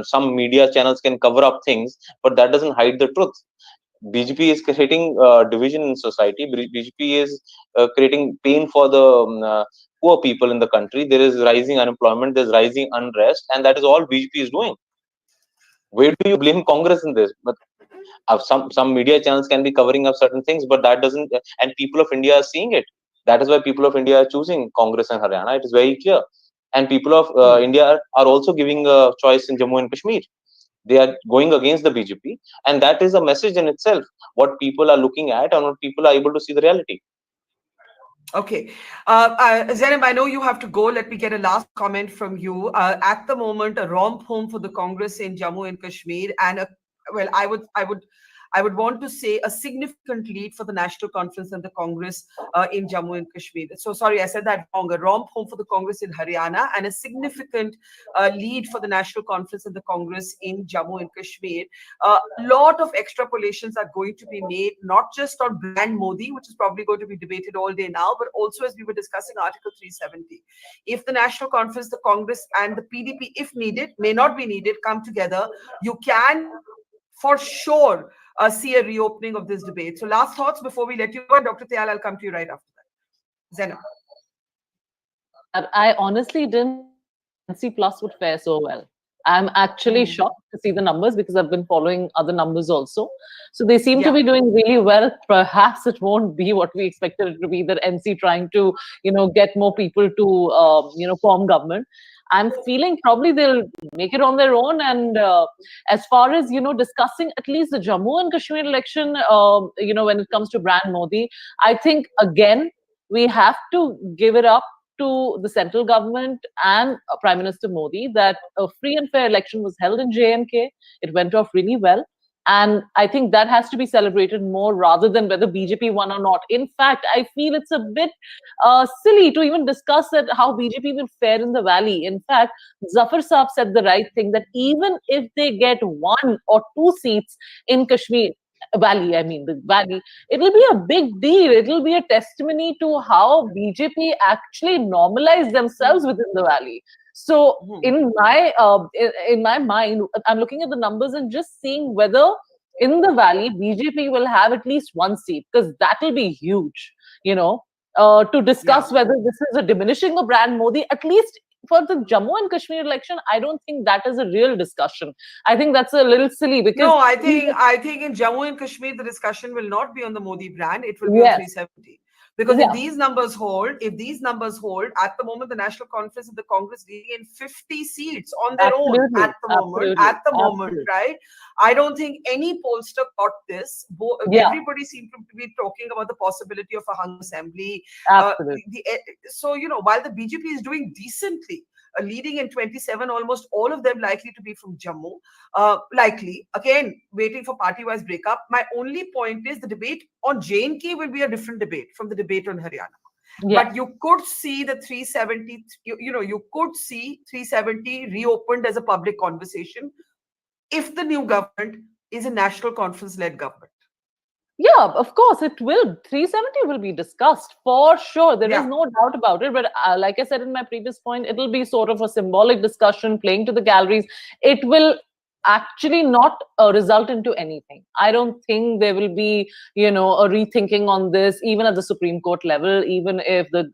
some media channels can cover up things, but that doesn't hide the truth. BJP is creating division in society. BJP is creating pain for the poor people in the country. There is rising unemployment. There's rising unrest, and that is all BJP is doing. Where do you blame Congress in this? But some media channels can be covering up certain things, but that doesn't, and people of India are seeing it. That is why people of India are choosing Congress and Haryana. It is very clear. And people of India are also giving a choice in Jammu and Kashmir. They are going against the BJP, and that is a message in itself, what people are looking at and what people are able to see the reality. Okay. Zainab, I know you have to go. Let me get a last comment from you. At the moment, a romp home for the Congress in Jammu and Kashmir, and I would want to say a significant lead for the National Conference and the Congress in Jammu and Kashmir. So sorry, I said that wrong. A romp home for the Congress in Haryana and a significant lead for the National Conference and the Congress in Jammu and Kashmir. A lot of extrapolations are going to be made, not just on brand Modi, which is probably going to be debated all day now, but also as we were discussing Article 370. If the National Conference, the Congress and the PDP, if needed, may not be needed, come together, you can for sure see a reopening of this debate. So last thoughts before we let you go. Dr. Tyal, I'll come to you right after that. Zainab. I honestly didn't see Plus would fare so well. I'm actually shocked to see the numbers because I've been following other numbers also. So they seem to be doing really well. Perhaps it won't be what we expected it to be, that NC trying to, get more people to, form government. I'm feeling probably they'll make it on their own. And as far as, discussing at least the Jammu and Kashmir election, when it comes to brand Modi, I think, again, we have to give it up to the central government and Prime Minister Modi that a free and fair election was held in JNK. It went off really well. And I think that has to be celebrated more rather than whether BJP won or not. In fact, I feel it's a bit silly to even discuss how BJP will fare in the valley. In fact, Zafar Saab said the right thing, that even if they get 1 or 2 seats in Kashmir, the valley, it'll be a big deal. It'll be a testimony to how BJP actually normalized themselves within the valley. So in my mind, I'm looking at the numbers and just seeing whether in the valley BJP will have at least 1 seat, because that will be huge, to discuss whether this is a diminishing of brand Modi. At least for the Jammu and Kashmir election, I don't think that is a real discussion. I think that's a little silly because no, I think in Jammu and Kashmir the discussion will not be on the Modi brand. It will be on 370. Because if these numbers hold, at the moment, the National Conference and the Congress leading in 50 seats on their own at the moment, right? I don't think any pollster caught this. Everybody seemed to be talking about the possibility of a hung assembly. So, you know, while the BJP is doing decently, leading in 27, almost all of them likely to be from Jammu. Likely, again, waiting for party-wise breakup. My only point is the debate on J&K will be a different debate from the debate on Haryana. But you could see the 370, you could see 370 reopened as a public conversation if the new government is a national conference-led government. Yeah, of course, it will. 370 will be discussed for sure. There is no doubt about it. But like I said in my previous point, it will be sort of a symbolic discussion, playing to the galleries. It will actually not result into anything. I don't think there will be, you know, a rethinking on this, even at the Supreme Court level, even if the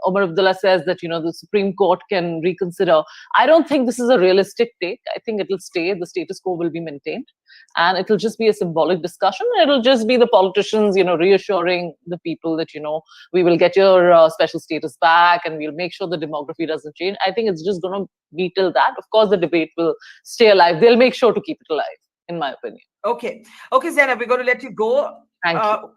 Omar Abdullah says that, you know, the Supreme Court can reconsider. I don't think this is a realistic take. I think it will stay. The status quo will be maintained. And it'll just be a symbolic discussion. It'll just be the politicians, you know, reassuring the people that, you know, we will get your special status back and we'll make sure the demography doesn't change. I think it's just going to be till that. Of course, the debate will stay alive. They'll make sure to keep it alive, in my opinion. Okay, Zainab, we're going to let you go. Thank you.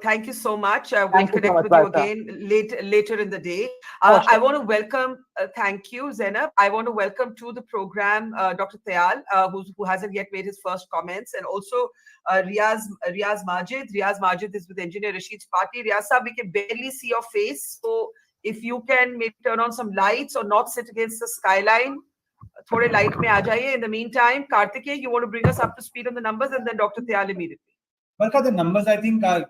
Thank you so much. We'll connect with you again later in the day. I want to welcome, thank you, Zainab. I want to welcome to the program Dr. Tayal, who hasn't yet made his first comments, and also Riaz Majid. Riaz Majid is with Engineer Rashid's party. Riaz sir, we can barely see your face. So if you can maybe turn on some lights or not sit against the skyline, thode light mein aa jaiye. In the meantime, Kartikeya, you want to bring us up to speed on the numbers, and then Dr. Tayal immediately. Barkha, the numbers I think are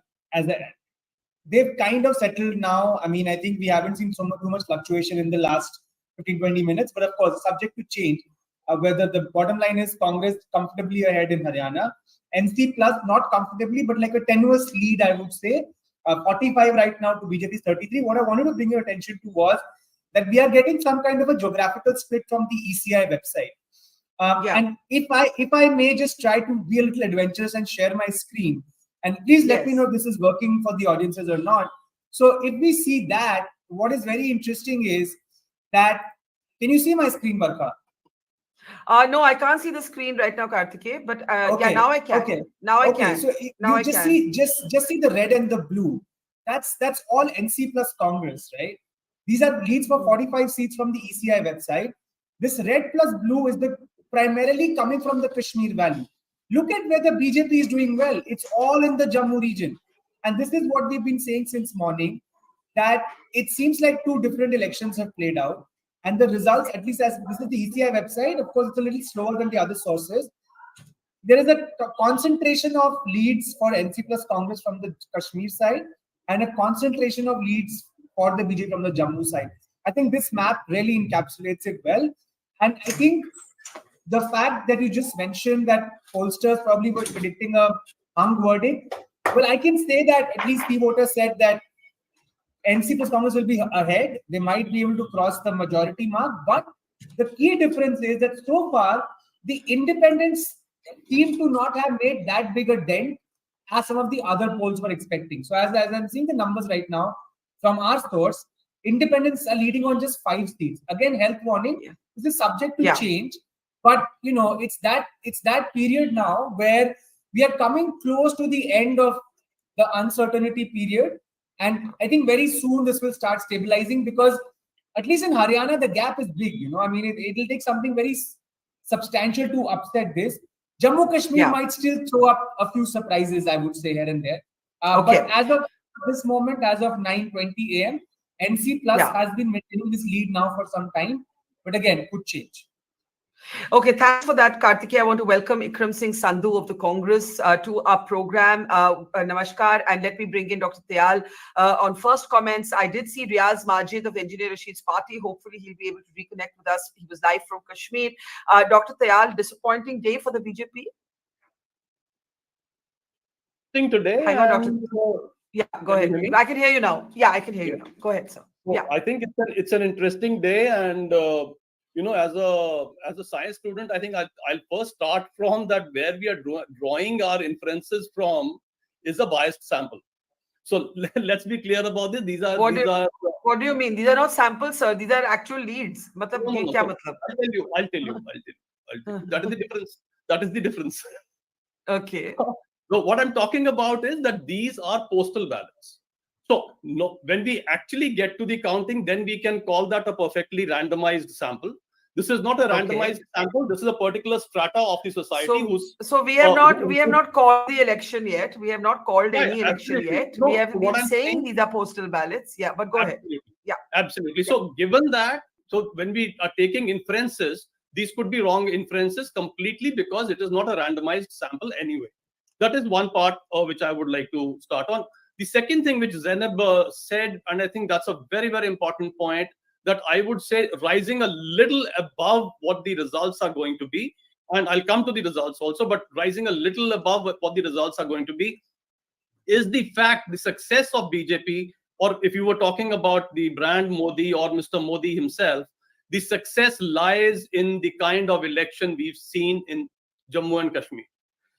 they've kind of settled now. I mean, I think we haven't seen too much fluctuation in the last 15-20 minutes, but of course, subject to change. Whether the bottom line is Congress comfortably ahead in Haryana, NC plus not comfortably, but like a tenuous lead, I would say. 45 right now to BJP's 33. What I wanted to bring your attention to was that we are getting some kind of a geographical split from the ECI website. And if I may just try to be a little adventurous and share my screen, and please let me know if this is working for the audiences or not. So if we see that, what is very interesting is that, can you see my screen, Barkha? No, I can't see the screen right now, Kartikeya, but yeah, now I can. Okay. Now I can. So now you just see the red and the blue. That's all NC plus Congress, right? These are leads for 45 seats from the ECI website. This red plus blue is primarily coming from the Kashmir Valley. Look at where the BJP is doing well. It's all in the Jammu region. And this is what we've been saying since morning, that it seems like two different elections have played out. And the results, at least as this is the ECI website, of course, it's a little slower than the other sources. There is a concentration of leads for NC plus Congress from the Kashmir side and a concentration of leads for the BJP from the Jammu side. I think this map really encapsulates it well. And I think the fact that you just mentioned that pollsters probably were predicting a hung verdict, well, I can say that at least the voters said that NC plus Congress will be ahead. They might be able to cross the majority mark. But the key difference is that so far, the independents seem to not have made that big a dent as some of the other polls were expecting. So as I'm seeing the numbers right now from our source, independents are leading on just 5 seats. Again, health warning, this is subject to change. But, you know, it's that period now where we are coming close to the end of the uncertainty period. And I think very soon this will start stabilizing, because at least in Haryana, the gap is big. You know, I mean, it'll take something very substantial to upset this. Jammu Kashmir might still throw up a few surprises, I would say, here and there. But as of this moment, as of 9:20 a.m., NC Plus has been maintaining this lead now for some time. But again, could change. Okay, thanks for that, Kartikeya. I want to welcome Ikram Singh Sandhu of the Congress to our program. Namaskar, and let me bring in Dr. Tayal on first comments. I did see Riaz Majid of Engineer Rashid's party. Hopefully, he'll be able to reconnect with us. He was live from Kashmir. Dr. Tayal, disappointing day for the BJP? Today. Hang on, Doctor. Yeah, go ahead. I can hear you now. Yeah, I can hear you now. Go ahead, sir. So I think it's an interesting day, and you know, as a science student, I think I'll first start from that where we are drawing our inferences from. is a biased sample. So let's be clear about this. What do you mean? These are not samples, sir. These are actual leads. No, no, kya no. I'll tell you. That is the difference. That is the difference. Okay. So what I'm talking about is that these are postal ballots. So no, when we actually get to the counting, then we can call that a perfectly randomized sample. This is not a randomized sample. This is a particular strata of the society. So we have not called the election yet. We have not called any election yet. No, we have been I'm saying these are postal ballots. Yeah, but go ahead. Yeah, absolutely. So given that, so when we are taking inferences, these could be wrong inferences completely because it is not a randomized sample anyway. That is one part which I would like to start on. The second thing which Zainab said, and I think that's a very, very important point, that I would say rising a little above what the results are going to be, and I'll come to the results also, but rising a little above what the results are going to be, is the fact, the success of BJP, or if you were talking about the brand Modi or Mr. Modi himself, the success lies in the kind of election we've seen in Jammu and Kashmir.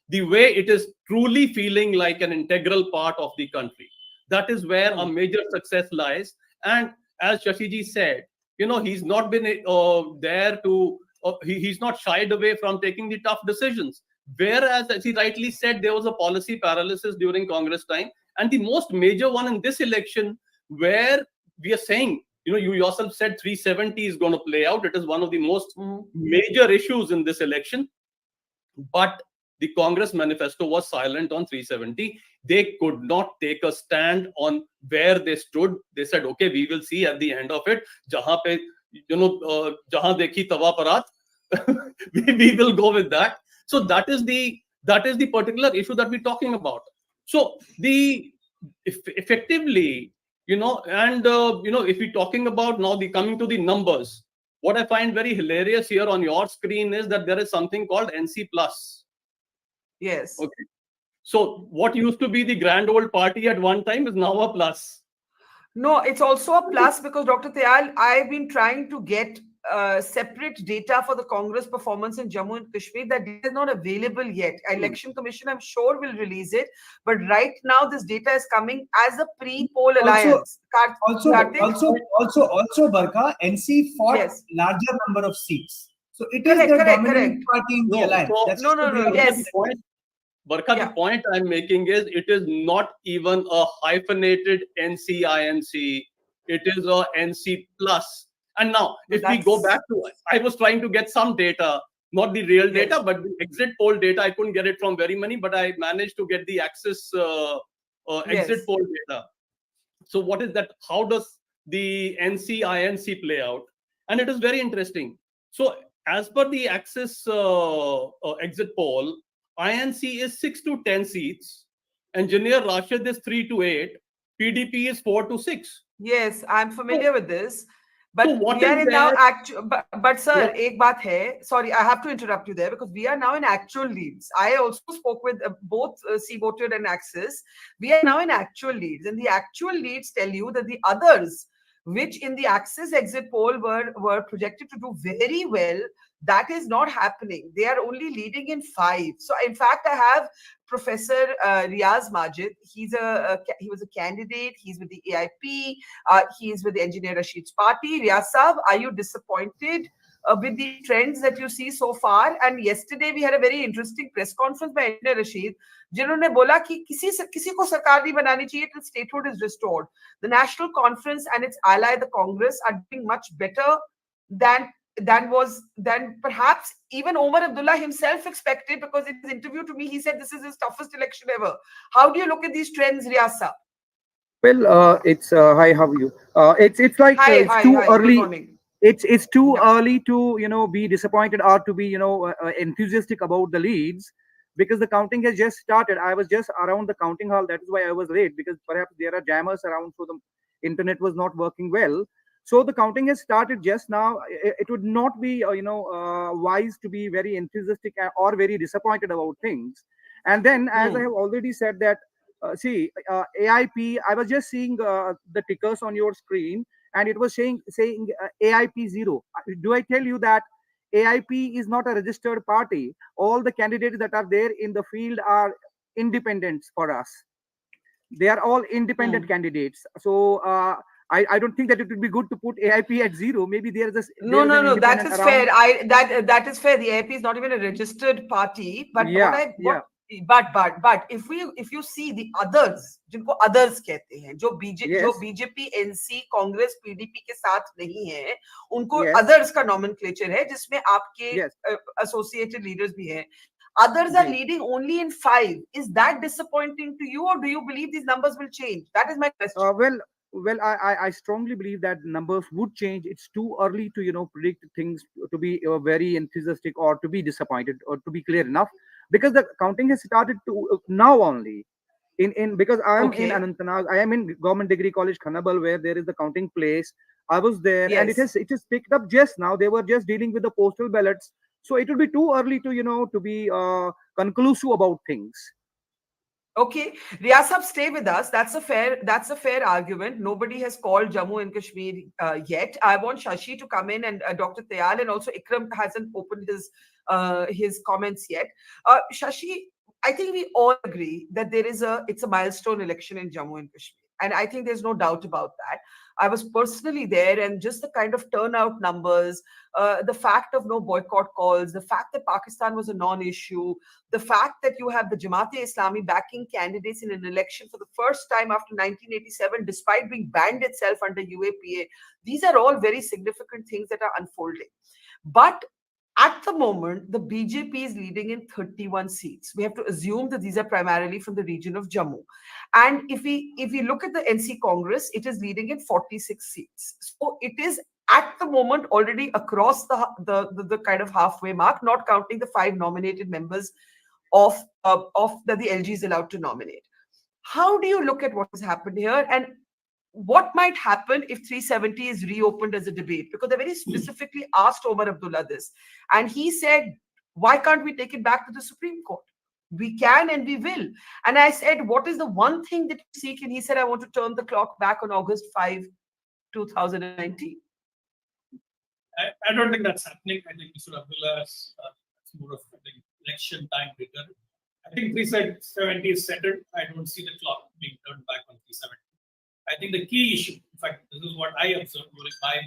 The way it is truly feeling like an integral part of the country. That is where a major success lies. And as Shashiji said, he's not been there to, he's not shied away from taking the tough decisions. Whereas, as he rightly said, there was a policy paralysis during Congress time. And the most major one in this election, where we are saying, you yourself said 370 is going to play out. It is one of the most major issues in this election. But the Congress manifesto was silent on 370. They could not take a stand on where they stood. They said, okay, we will see at the end of it. Jahan pe, jahan dekhi tawa parat. we will go with that. So that is the particular issue that we're talking about. So effectively, if we're talking about now coming to the numbers, what I find very hilarious here on your screen is that there is something called NC plus. Yes. Okay. So what used to be the grand old party at one time is now a plus. No, it's also a plus because Dr. Tayal, I've been trying to get separate data for the Congress performance in Jammu and Kashmir. That data is not available yet. Election Commission, I'm sure, will release it. But right now, this data is coming as a pre-poll alliance. Also, Barkha, NC fought larger number of seats. So it is the dominant party in the alliance. Yes. Barkha, the point I'm making is it is not even a hyphenated NC-INC. It is a NC plus. And now, if we go back to, I was trying to get some data, not the real data, but the exit poll data. I couldn't get it from very many, but I managed to get the Axis exit poll data. So what is that? How does the NC-INC play out? And it is very interesting. So as per the Axis exit poll, INC is 6 to 10 seats, Engineer Rashid is 3 to 8, PDP is 4 to 6. Yes, I'm familiar with this. But we are in now actual. But sir, ek baat hai. Sorry, I have to interrupt you there because we are now in actual leads. I also spoke with both C Voted and Axis. We are now in actual leads, and the actual leads tell you that the others, which in the Axis exit poll were projected to do very well, that is not happening. They are only leading in 5. So in fact, I have Professor Riaz Majid. He was a candidate. He's with the AIP. He is with the Engineer Rashid's party. Riaz Saab, are you disappointed with the trends that you see so far? And yesterday we had a very interesting press conference by Engineer Rashid, जिन्होंने बोला कि किसी को सरकार नहीं बनानी चाहिए till statehood is restored. The National Conference and its ally, the Congress, are doing much better than perhaps even Omar Abdullah himself expected, because in his interview to me, he said this is his toughest election ever. How do you look at these trends, Riyasa? Well, it's hi, how are you? It's like it's too early. It's too early to be disappointed or to be enthusiastic about the leads, because the counting has just started. I was just around the counting hall. That is why I was late, because perhaps there are jammers around, so the internet was not working well. So the counting has started just now. It would not be, wise to be very enthusiastic or very disappointed about things. And then, as I have already said that, AIP, I was just seeing the tickers on your screen, and it was saying AIP 0. Do I tell you that AIP is not a registered party? All the candidates that are there in the field are independents for us. They are all independent candidates. So I don't think that it would be good to put AIP at 0. Maybe there is a no. That is fair. That is fair. The AIP is not even a registered party. But but if you see the others, जिनको others कहते हैं, जो BJP, NC, Congress, PDP के साथ नहीं है, उनको others का nomenclature है, जिसमें आपके associated leaders भी हैं. Others are leading only in 5. Is that disappointing to you, or do you believe these numbers will change? That is my question. Well, I strongly believe that numbers would change. It's too early to predict things to be very enthusiastic or to be disappointed or to be clear enough, because the counting has started to now only. Because I am in Anantnag, I am in Government Degree College Khanabal, where there is the counting place. I was there, and it has picked up just now. They were just dealing with the postal ballots, so it will be too early to be conclusive about things. Okay, Riyasab, stay with us. That's a fair argument. Nobody has called Jammu and Kashmir yet. I want Shashi to come in, and Dr. Tayal, and also Ikram hasn't opened his comments yet. Shashi, I think we all agree that it's a milestone election in Jammu and Kashmir, and I think there's no doubt about that. I was personally there, and just the kind of turnout numbers, the fact of no boycott calls, the fact that Pakistan was a non-issue, the fact that you have the Jamaat-e-Islami backing candidates in an election for the first time after 1987, despite being banned itself under UAPA, these are all very significant things that are unfolding. But at the moment, the BJP is leading in 31 seats. We have to assume that these are primarily from the region of Jammu. And if we look at the NC Congress, it is leading in 46 seats. So it is at the moment already across the kind of halfway mark, not counting the 5 nominated members of that the LG is allowed to nominate. How do you look at what has happened here? And what might happen if 370 is reopened as a debate? Because they very specifically asked Omar Abdullah this, and he said, why can't we take it back to the Supreme Court? We can and we will. And I said, what is the one thing that you seek? And he said, I want to turn the clock back on August 5, 2019. I don't think that's happening. I think Mr. Abdullah is more of an election time return. I think 370 is settled. I don't see the clock being turned back on 370. I think the key issue, in fact, this is what I observed during my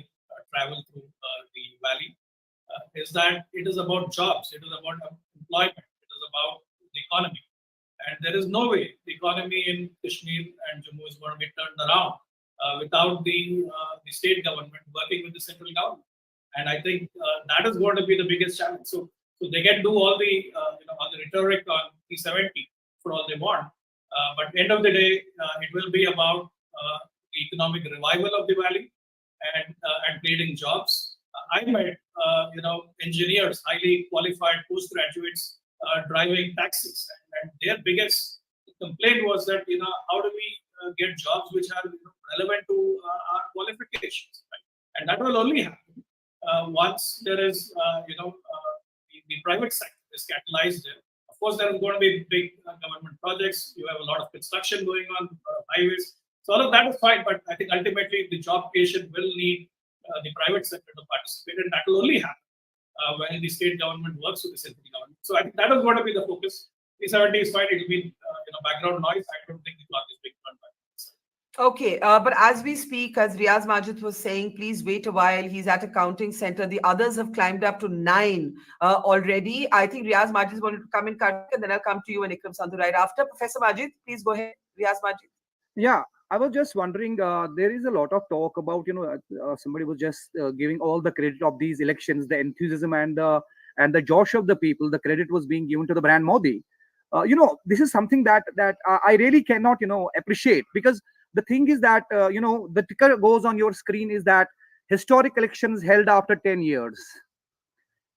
travel through the valley, is that it is about jobs, it is about employment, it is about the economy. And there is no way the economy in Kashmir and Jammu is going to be turned around without the state government working with the central government. And I think that is going to be the biggest challenge. So they can do all the rhetoric on 370 for all they want, but end of the day, it will be about the economic revival of the valley and creating jobs. I met engineers, highly qualified postgraduates driving taxis, and their biggest complaint was that how do we get jobs which are relevant to our qualifications, right? And that will only happen once there is the private sector is catalyzed there. Of course, there are going to be big government projects. You have a lot of construction going on, highways. So all of that is fine, but I think ultimately the job creation will need the private sector to participate, and that will only happen when the state government works with the central government. So I think that is going to be the focus. 370 is fine; it will be background noise. I don't think the clock is being turned back. Okay, but as we speak, as Riaz Majid was saying, please wait a while. He's at a counting center. The others have climbed up to 9 already. I think Riaz Majid is going to come in, and then I'll come to you and Ikram Sandhu right after. Professor Majid, please go ahead. Riaz Majid. Yeah, I was just wondering, there is a lot of talk about, somebody was just giving all the credit of these elections, the enthusiasm and the josh of the people. The credit was being given to the brand Modi. This is something that I really cannot, appreciate, because the thing is that, the ticker goes on your screen is that historic elections held after 10 years.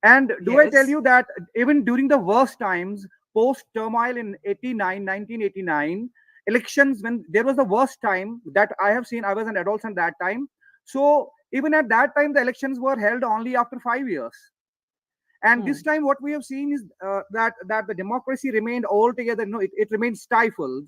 And do I tell you that even during the worst times, post-turmoil in 1989, elections, when there was the worst time that I have seen, I was an adolescent at that time. So even at that time, the elections were held only after 5 years. And this time what we have seen is that the democracy remained altogether, it remained stifled.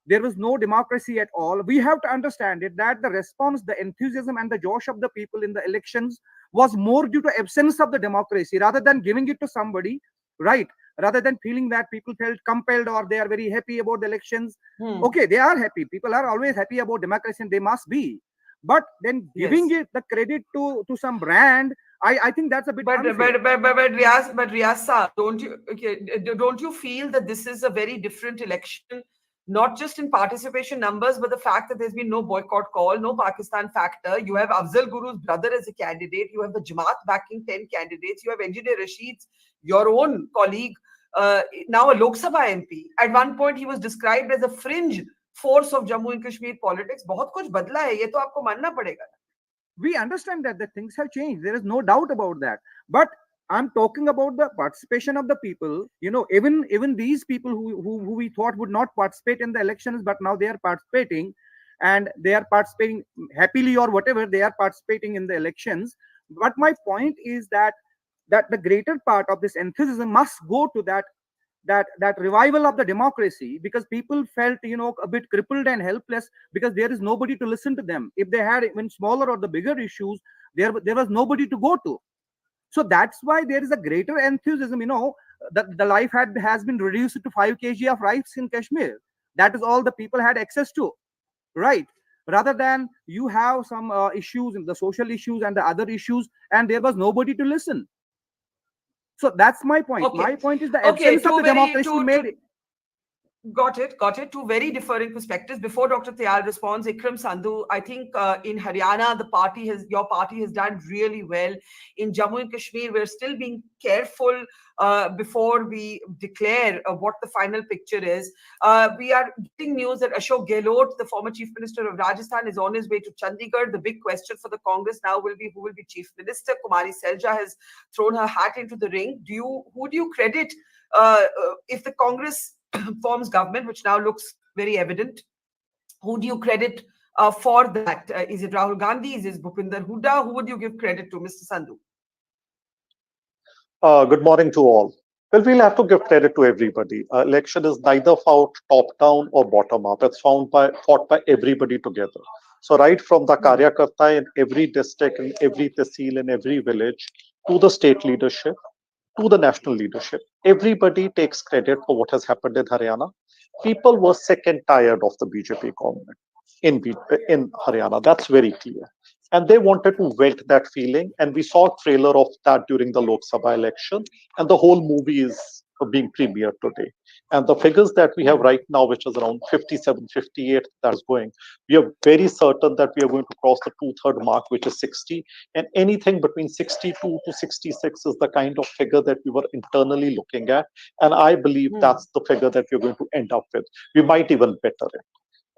There was no democracy at all. We have to understand it that the response, the enthusiasm and the josh of the people in the elections was more due to absence of the democracy rather than giving it to somebody, right? rather than feeling that people felt compelled or they are very happy about the elections. Okay, they are happy. People are always happy about democracy, and they must be. But then giving it the credit to some brand, I think that's a bit unfair. But Riyaz, don't you feel that this is a very different election, not just in participation numbers, but the fact that there's been no boycott call, no Pakistan factor. You have Afzal Guru's brother as a candidate. You have the Jamaat backing 10 candidates. You have Engineer Rashid's, your own colleague, now a Lok Sabha MP. At one point, he was described as a fringe force of Jammu and Kashmir politics. बहुत कुछ बदला है, ये तो आपको मानना पड़ेगा. We understand that the things have changed. There is no doubt about that. But I'm talking about the participation of the people. You know, even these people who we thought would not participate in the elections, but now they are participating, and they are participating happily or whatever. They are participating in the elections. But my point is that the greater part of this enthusiasm must go to that revival of the democracy, because people felt, you know, a bit crippled and helpless because there is nobody to listen to them. If they had even smaller or the bigger issues, there was nobody to go to. So that's why there is a greater enthusiasm. You know, the life has been reduced to 5 kg of rice in Kashmir. That is all the people had access to, right? Rather than you have some issues, the social issues and the other issues, and there was nobody to listen. So that's my point. Okay. My point is the essence of the democracy made it. Got it. Two very differing perspectives. Before Dr. Tyal responds, Ikram Sandhu, I think in Haryana, your party has done really well. In Jammu and Kashmir, we're still being careful before we declare what the final picture is. We are getting news that Ashok Gehlot, the former Chief Minister of Rajasthan, is on his way to Chandigarh. The big question for the Congress now will be who will be Chief Minister. Kumari Selja has thrown her hat into the ring. Who do you credit if the Congress forms government, which now looks very evident? Who do you credit for that? Is it Rahul Gandhi? Is it Bhupinder Hooda? Who would you give credit to, Mr. Sandhu? Good morning to all. Well, we'll have to give credit to everybody. Election is neither fought top-down or bottom-up. It's fought by everybody together. So right from the Karyakarta in every district, in every tehsil, in every village, to the state leadership, to the national leadership, everybody takes credit for what has happened in Haryana. People were sick and tired of the BJP government in Haryana. That's very clear. And they wanted to vent that feeling. And we saw a trailer of that during the Lok Sabha election. And the whole movie is being premiered today. And the figures that we have right now, which is around 57, 58, that's going, we are very certain that we are going to cross the 2/3 mark, which is 60. And anything between 62 to 66 is the kind of figure that we were internally looking at. And I believe that's the figure that we're going to end up with. We might even better it.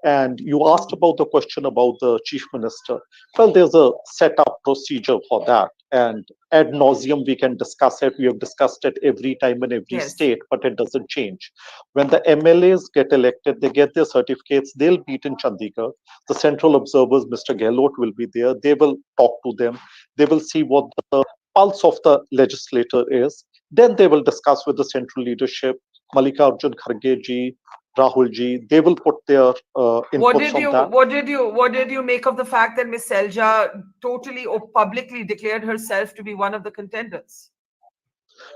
And you asked about the question about the chief minister. Well, there's a set-up procedure for that. And ad nauseum, we can discuss it. We have discussed it every time in every state, but it doesn't change. When the MLAs get elected, they get their certificates, they'll meet in Chandigarh. The central observers, Mr. Gehlot, will be there. They will talk to them. They will see what the pulse of the legislator is. Then they will discuss with the central leadership, Mallikarjun Kharge ji, Rahul ji, they will put their inputs on that. What did you make of the fact that Ms. Selja totally or publicly declared herself to be one of the contenders?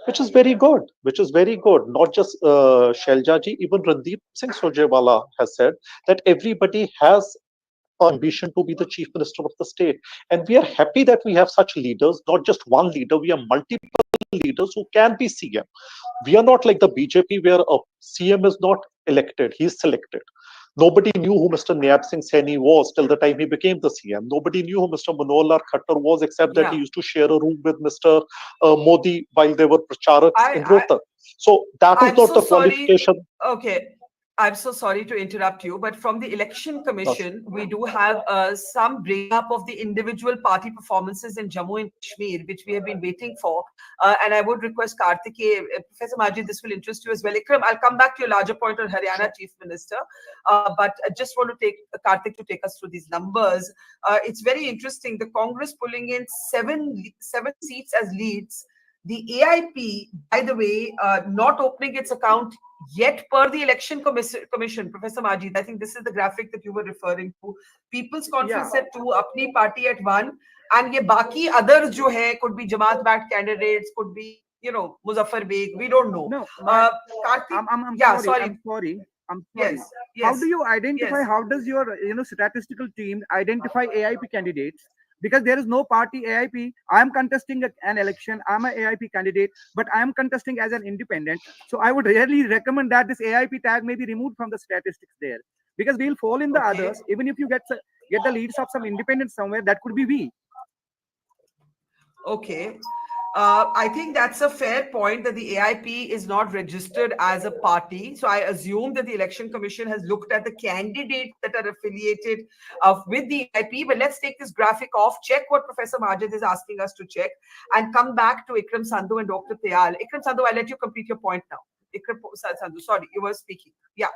Which is very good. Not just Shelja ji, even Randeep Singh Surjewala has said that everybody has ambition to be the chief minister of the state. And we are happy that we have such leaders, not just one leader, we have multiple leaders who can be CM. We are not like the BJP where a CM is not elected, he is selected. Nobody knew who Mr. Naib Singh Saini was till the time he became the CM. Nobody knew who Mr. Manohar Lal Khattar was, except that he used to share a room with Mr. Modi while they were pracharaks in Rohtak. So that is not the qualification. Okay. I'm so sorry to interrupt you, but from the Election Commission, we do have some breakup of the individual party performances in Jammu and Kashmir, which we have been waiting for. And I would request Karthikeya, Professor Majid, this will interest you as well. Ikram, I'll come back to your larger point on Haryana Chief Minister, but I just want to take Karthik to take us through these numbers. It's very interesting. The Congress pulling in seven seats as leads. The AIP, by the way, not opening its account yet per the Election Commission, Professor Majid. I think this is the graphic that you were referring to. People's Conference at 2, Apni Party at 1, and ye baki others jo hai, could be Jamaat-backed candidates, could be Muzaffar Beg. We don't know. No, Karthik, I'm yeah, sorry. sorry. I'm sorry. Yes, How yes, do you identify? yes. How does your statistical team identify AIP candidates? Because there is no party AIP. I am contesting an election. I'm an AIP candidate, but I am contesting as an independent. So I would really recommend that this AIP tag may be removed from the statistics there, because we'll fall in the others. Even if you get the leads of some independents somewhere, that could be we. Okay. I think that's a fair point that the AIP is not registered as a party. So I assume that the Election Commission has looked at the candidates that are affiliated with the AIP. But let's take this graphic off, check what Professor Majid is asking us to check, and come back to Ikram Sandhu and Dr. Tayal. Ikram Sandhu, I'll let you complete your point now. Ikram Sandhu, sorry, you were speaking. Yeah.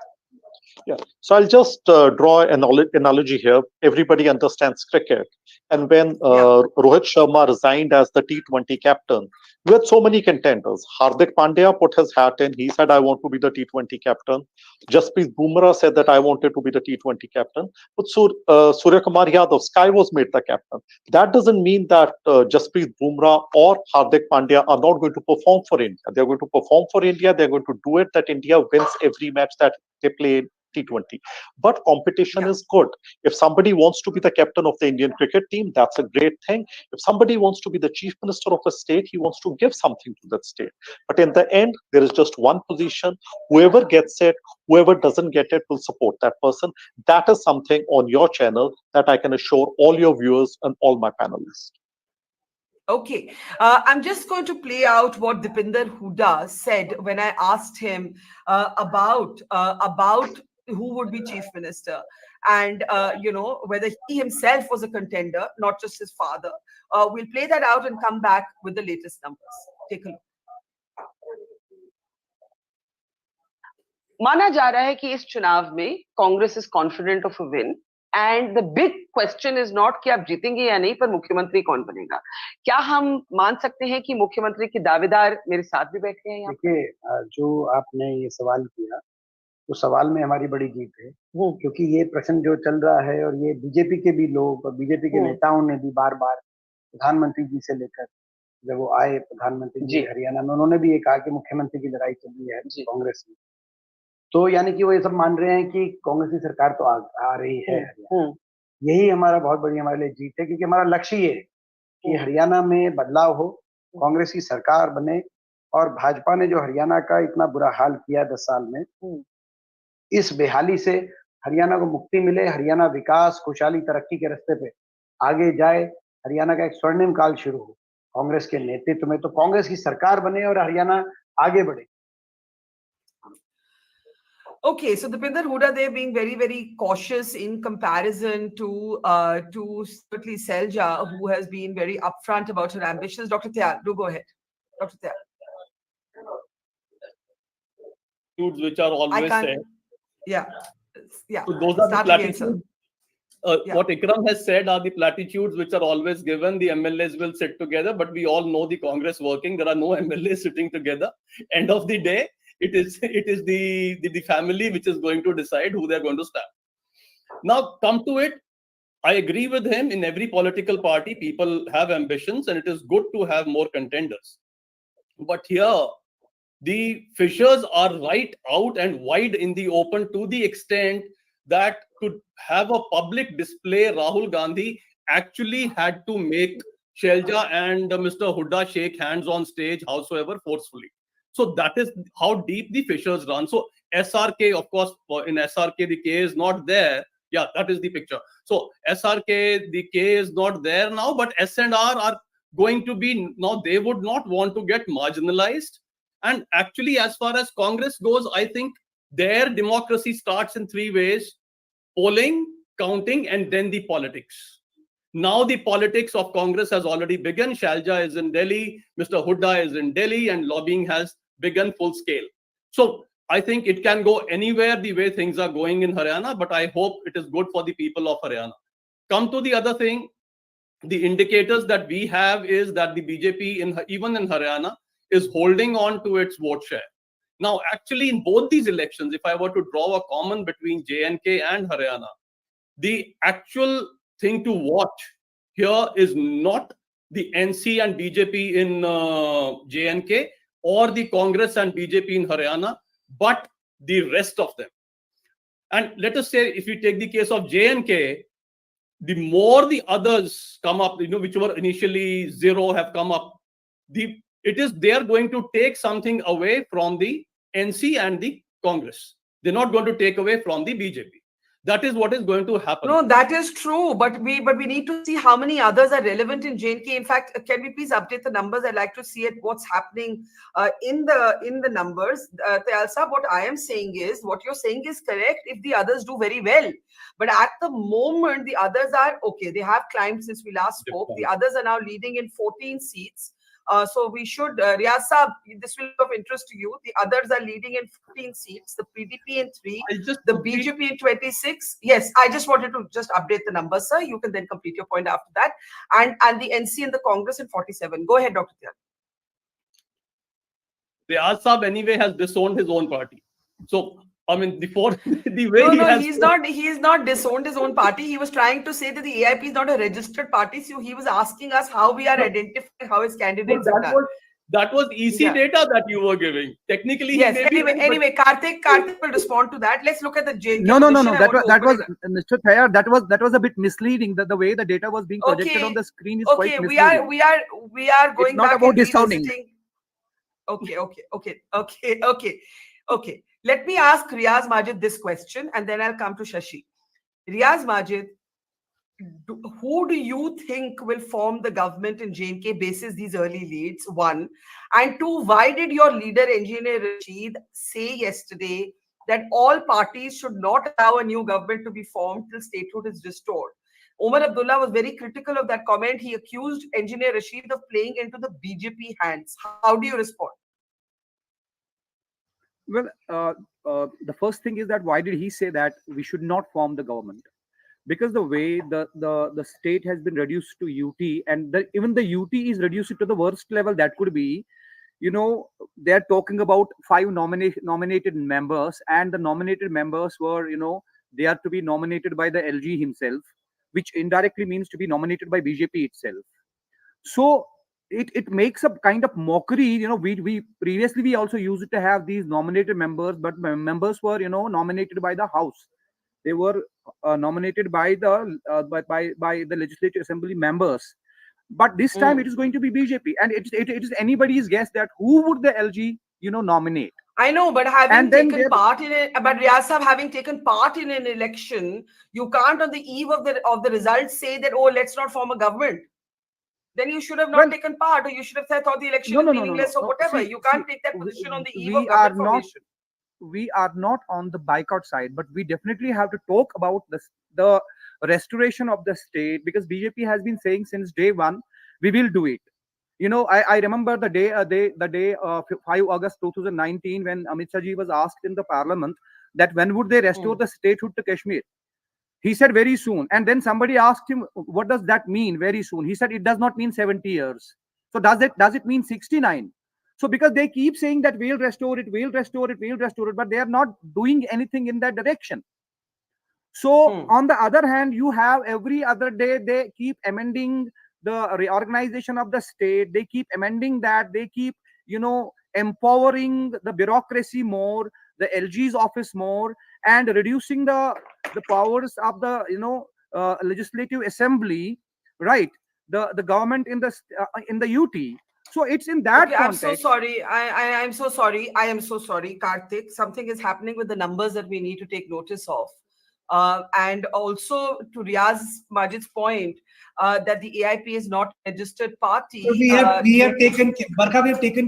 Yeah. So I'll just draw an analogy here. Everybody understands cricket. And when Rohit Sharma resigned as the T20 captain, we had so many contenders. Hardik Pandya put his hat in. He said, I want to be the T20 captain. Jasprit Bumrah said that I wanted to be the T20 captain. But Surya Kumar Yadav, Sky was made the captain. That doesn't mean that Jasprit Bumrah or Hardik Pandya are not going to perform for India. They're going to perform for India. They're going to do it that India wins every match that they play in T20. But competition is good. If somebody wants to be the captain of the Indian cricket team, that's a great thing. If somebody wants to be the chief minister of a state, he wants to give something to that state. But in the end, there is just one position. Whoever gets it, whoever doesn't get it will support that person. That is something on your channel that I can assure all your viewers and all my panelists. Okay, I'm just going to play out what Dipinder Hooda said when I asked him about who would be chief minister, and whether he himself was a contender, not just his father. We'll play that out and come back with the latest numbers. Take a look. माना जा रहा है कि इस चुनाव में Congress is confident of a win, and the big question is not कि आप जीतेंगे या नहीं, पर मुख्यमंत्री कौन बनेगा. क्या हम मान सकते हैं कि मुख्यमंत्री के दावेदार मेरे साथ भी बैठे हैं? देखिए, जो आपने ये सवाल किया, उस सवाल में हमारी बड़ी जीत है, क्योंकि ये प्रश्न जो चल रहा है, और ये बीजेपी के भी लोग और बीजेपी के नेताओं ने भी बार बार प्रधानमंत्री जी से लेकर, जब वो आए प्रधानमंत्री जी हरियाणा में, उन्होंने भी ये कहा कि मुख्यमंत्री की लड़ाई चल रही है कांग्रेस में. तो यानी कि वो ये सब मान रहे हैं कि कांग्रेस की सरकार तो आ रही है. यही हमारा बहुत बड़ी हमारे लिए जीत है, क्योंकि हमारा लक्ष्य ये है कि हरियाणा में बदलाव हो, कांग्रेस की सरकार बने, और भाजपा ने जो हरियाणा का इतना बुरा हाल किया 10 साल में, इस बेहाली से हरियाणा को मुक्ति मिले, हरियाणा विकास, खुशहाली, तरक्की के रास्ते पे आगे जाए, हरियाणा का एक स्वर्णिम काल शुरू हो कांग्रेस के नेतृत्व में. तो कांग्रेस की सरकार बने और हरियाणा आगे बढ़े. Okay, so Dipinder Hooda, they're being very, very cautious in comparison to certainly Selja, who has been very upfront about her ambitions. Dr. Tayal, do go ahead. Dr. Tayal. Which are always said. Yeah. So those are the platitudes. What Ikram has said are the platitudes which are always given. The MLAs will sit together, but we all know the Congress working. There are no MLAs sitting together. End of the day, it is the family which is going to decide who they're going to stamp. Now, come to it, I agree with him. In every political party, people have ambitions, and it is good to have more contenders. But here, the fissures are right out and wide in the open, to the extent that to have a public display, Rahul Gandhi actually had to make Shelja and Mr. Hooda shake hands on stage, howsoever forcefully. So that is how deep the fissures run. So SRK, of course, in SRK, the K is not there. Yeah, that is the picture. So SRK, the K is not there now, but S and R are going to be, now they would not want to get marginalized. And actually, as far as Congress goes, I think their democracy starts in 3 ways: polling, counting, and then the politics. Now the politics of Congress has already begun. Shalja is in Delhi, Mr. Hooda is in Delhi, and lobbying has begun full scale. So I think it can go anywhere the way things are going in Haryana, but I hope it is good for the people of Haryana. Come to the other thing, the indicators that we have is that the BJP, even in Haryana, is holding on to its vote share. Now, actually, in both these elections, if I were to draw a common between J&K and Haryana, the actual thing to watch here is not the NC and BJP in J&K, or the Congress and BJP in Haryana, but the rest of them. And let us say, if we take the case of J&K, the more the others come up, which were initially 0 have come up, they are going to take something away from the NC and the Congress. They're not going to take away from the BJP. That is what is going to happen. No, that is true. But we need to see how many others are relevant in J&K. In fact, can we please update the numbers? I'd like to see it. What's happening in the numbers? Tayalsa, what I am saying is, what you're saying is correct if the others do very well. But at the moment, the others are okay. They have climbed since we last spoke. The others are now leading in 14 seats. So we should, Riyaz Saab, this will be of interest to you. The others are leading in 14 seats, the PDP in 3, the BJP in 26. Yes, I just wanted to just update the numbers, sir. You can then complete your point after that. And the NC and the Congress in 47. Go ahead, Dr. Tyal. Riyaz Saab anyway has disowned his own party. So, I mean, the way he's not disowned his own party. He was trying to say that the AIP is not a registered party. So he was asking us how we are identifying how his candidates are done. That was EC data that you were giving. Technically, yes. Anyway, Karthik will respond to that. Let's look at the J&K. No. That was Mr. Thayar. That was a bit misleading. The way the data was being projected on the screen is quite misleading. We are going it's not back about disowning. Okay. Let me ask Riaz Majid this question, and then I'll come to Shashi. Riaz Majid, who do you think will form the government in J&K basis these early leads? 1. And 2, why did your leader, Engineer Rashid, say yesterday that all parties should not allow a new government to be formed till statehood is restored? Omar Abdullah was very critical of that comment. He accused Engineer Rashid of playing into the BJP hands. How do you respond? Well, the first thing is that why did he say that we should not form the government? Because the way the state has been reduced to UT, and even the UT is reduced to the worst level that could be, they're talking about 5 nominated members, and the nominated members were, they are to be nominated by the LG himself, which indirectly means to be nominated by BJP itself. So it makes a kind of mockery. We previously also used to have these nominated members, but members were nominated by the House. They were nominated by the Legislative Assembly members. But this time it is going to be BJP, and it is anybody's guess that who would the LG nominate. I know, but having taken part in it, but Riyaz Saab, having taken part in an election, you can't on the eve of the results say that, oh, let's not form a government. Then you should have not taken part, or you should have thought the election is meaningless or whatever. You can't take that position on the eve of government formation. We are not on the boycott side, but we definitely have to talk about the restoration of the state, because BJP has been saying since day one, we will do it. I remember the day 5 August 2019, when Amit Shah ji was asked in the parliament that when would they restore the statehood to Kashmir. He said very soon. And then somebody asked him, what does that mean, very soon? He said it does not mean 70 years. So does it mean 69? So because they keep saying that we'll restore it, but they are not doing anything in that direction. So on the other hand, you have every other day, they keep amending the reorganization of the state. They keep amending that. They keep, empowering the bureaucracy more, the LG's office more, and reducing the powers of the, Legislative Assembly, right? The government in the UT. So it's in that context. I'm so sorry. I'm so sorry. I am so sorry, Karthik. Something is happening with the numbers that we need to take notice of. And also to Riaz Majid's point, that the AIP is not a registered party. So we have taken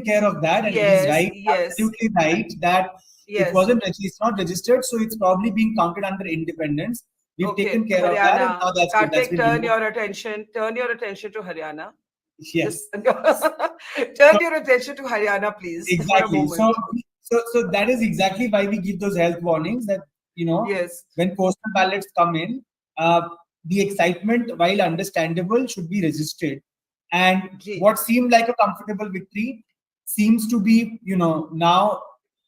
care of that, and yes, he's right, absolutely right, that it wasn't, it's not registered, so it's probably being counted under independence. We've taken care of that, and now that's Karthik, turn your attention to Haryana. Yes. Turn your attention to Haryana, please. Exactly. So that is exactly why we give those health warnings that, when postal ballots come in, the excitement, while understandable, should be resisted. And what seemed like a comfortable victory seems to be, now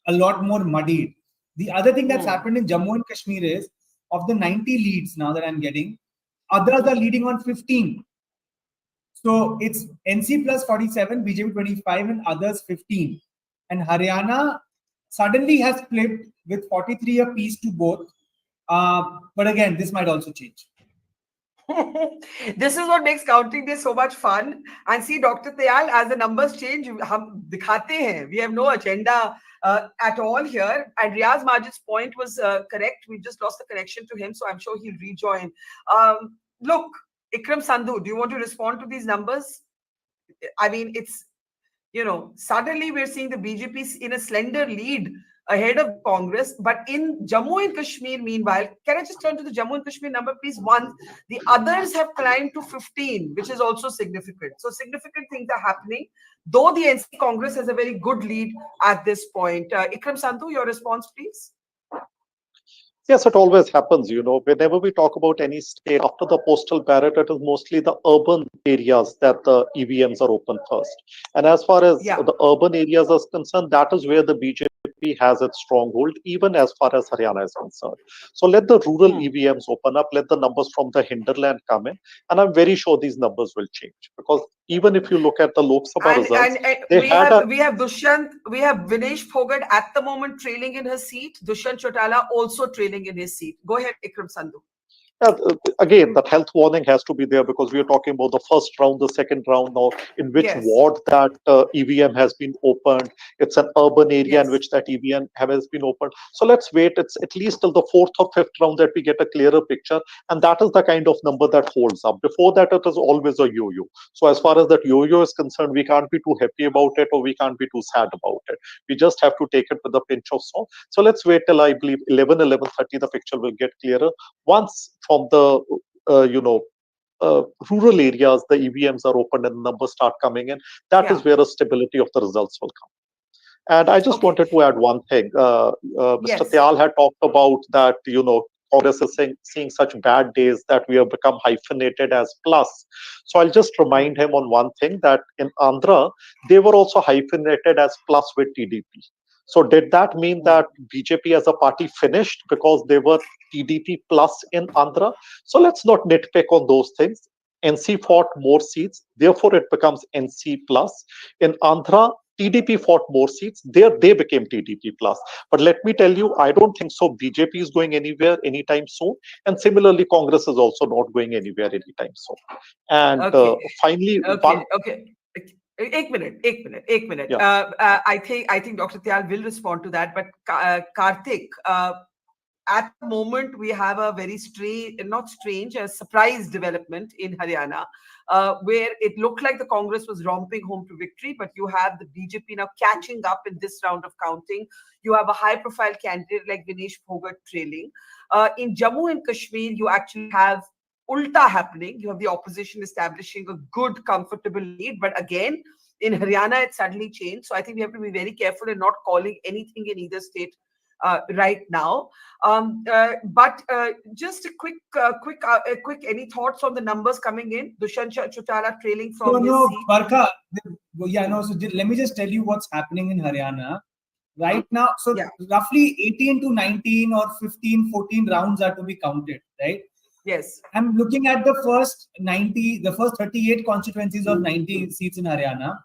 a lot more muddied. The other thing that's happened in Jammu and Kashmir is, of the 90 leads now that I'm getting, others are leading on 15. So it's NC plus 47, BJP 25, and others 15. and Haryana suddenly has flipped with 43 apiece to both. But again, this might also change. This is what makes counting day so much fun. And see, Dr. Tayal, as the numbers change, hum dikhate hain. We have no agenda at all here. And Riaz Majid's point was correct. We just lost the connection to him, so I'm sure he'll rejoin. Look, Ikram Sandhu, do you want to respond to these numbers? I mean, it's, you know, suddenly we're seeing the BJP in a slender lead ahead of Congress. But in Jammu and Kashmir, meanwhile, can I just turn to the Jammu and Kashmir number, please? One, the others have climbed to 15, which is also significant. So significant things are happening, though the NC Congress has a very good lead at this point. Ikram Sandhu, your response, please. Yes, it always happens, you know, whenever we talk about any state, after the postal ballot, it is mostly the urban areas that the EVMs are open first. And as far as the urban areas are concerned, that is where the BJP has its stronghold, even as far as Haryana is concerned. So let the rural EVMs open up, let the numbers from the hinterland come in, and I'm very sure these numbers will change. Because even if you look at the Lok Sabha results, we have Dushyant, we have Vinesh Phogat at the moment trailing in his seat, Dushyant Chautala also trailing in his seat. Go ahead, Ikram Sandhu. Again, that health warning has to be there because we are talking about the first round, the second round now, in which ward that EVM has been opened. It's an urban area in which that EVM has been opened. So let's wait. It's at least till the fourth or fifth round that we get a clearer picture. And that is the kind of number that holds up. Before that, it is always a yo-yo. So as far as that yo-yo is concerned, we can't be too happy about it or we can't be too sad about it. We just have to take it with a pinch of salt. So let's wait till I believe 11:30, the picture will get clearer. Once from the rural areas, the EVMs are opened and the numbers start coming in. That is where a stability of the results will come. And I just wanted to add one thing. Mr. Tyal had talked about that, you know, Congress is seeing such bad days that we have become hyphenated as plus. So I'll just remind him on one thing, that in Andhra, they were also hyphenated as plus with TDP. So did that mean that BJP as a party finished because they were TDP plus in Andhra? So let's not nitpick on those things. NC fought more seats, therefore it becomes NC plus. In Andhra, TDP fought more seats, there they became TDP plus. But let me tell you, I don't think so BJP is going anywhere anytime soon. And similarly, Congress is also not going anywhere anytime soon. And finally, एक minute. Yeah. I think Dr. Tyal will respond to that. But Karthik, at the moment we have a very a surprise development in Haryana, where it looked like the Congress was romping home to victory, but you have the BJP now catching up in this round of counting. You have a high-profile candidate like Vinesh Phogat trailing. In Jammu and Kashmir, you actually have ulta happening. You have the opposition establishing a good, comfortable lead. But again, in Haryana, it suddenly changed. So I think we have to be very careful in not calling anything in either state right now. But just a quick, any thoughts on the numbers coming in? Dushyant Chautala trailing from his seat. Barkha, so let me just tell you what's happening in Haryana right now. So roughly 18 to 19 or 15, 14 rounds are to be counted, right? Yes. I'm looking at the first 38 constituencies of 90 seats in Haryana.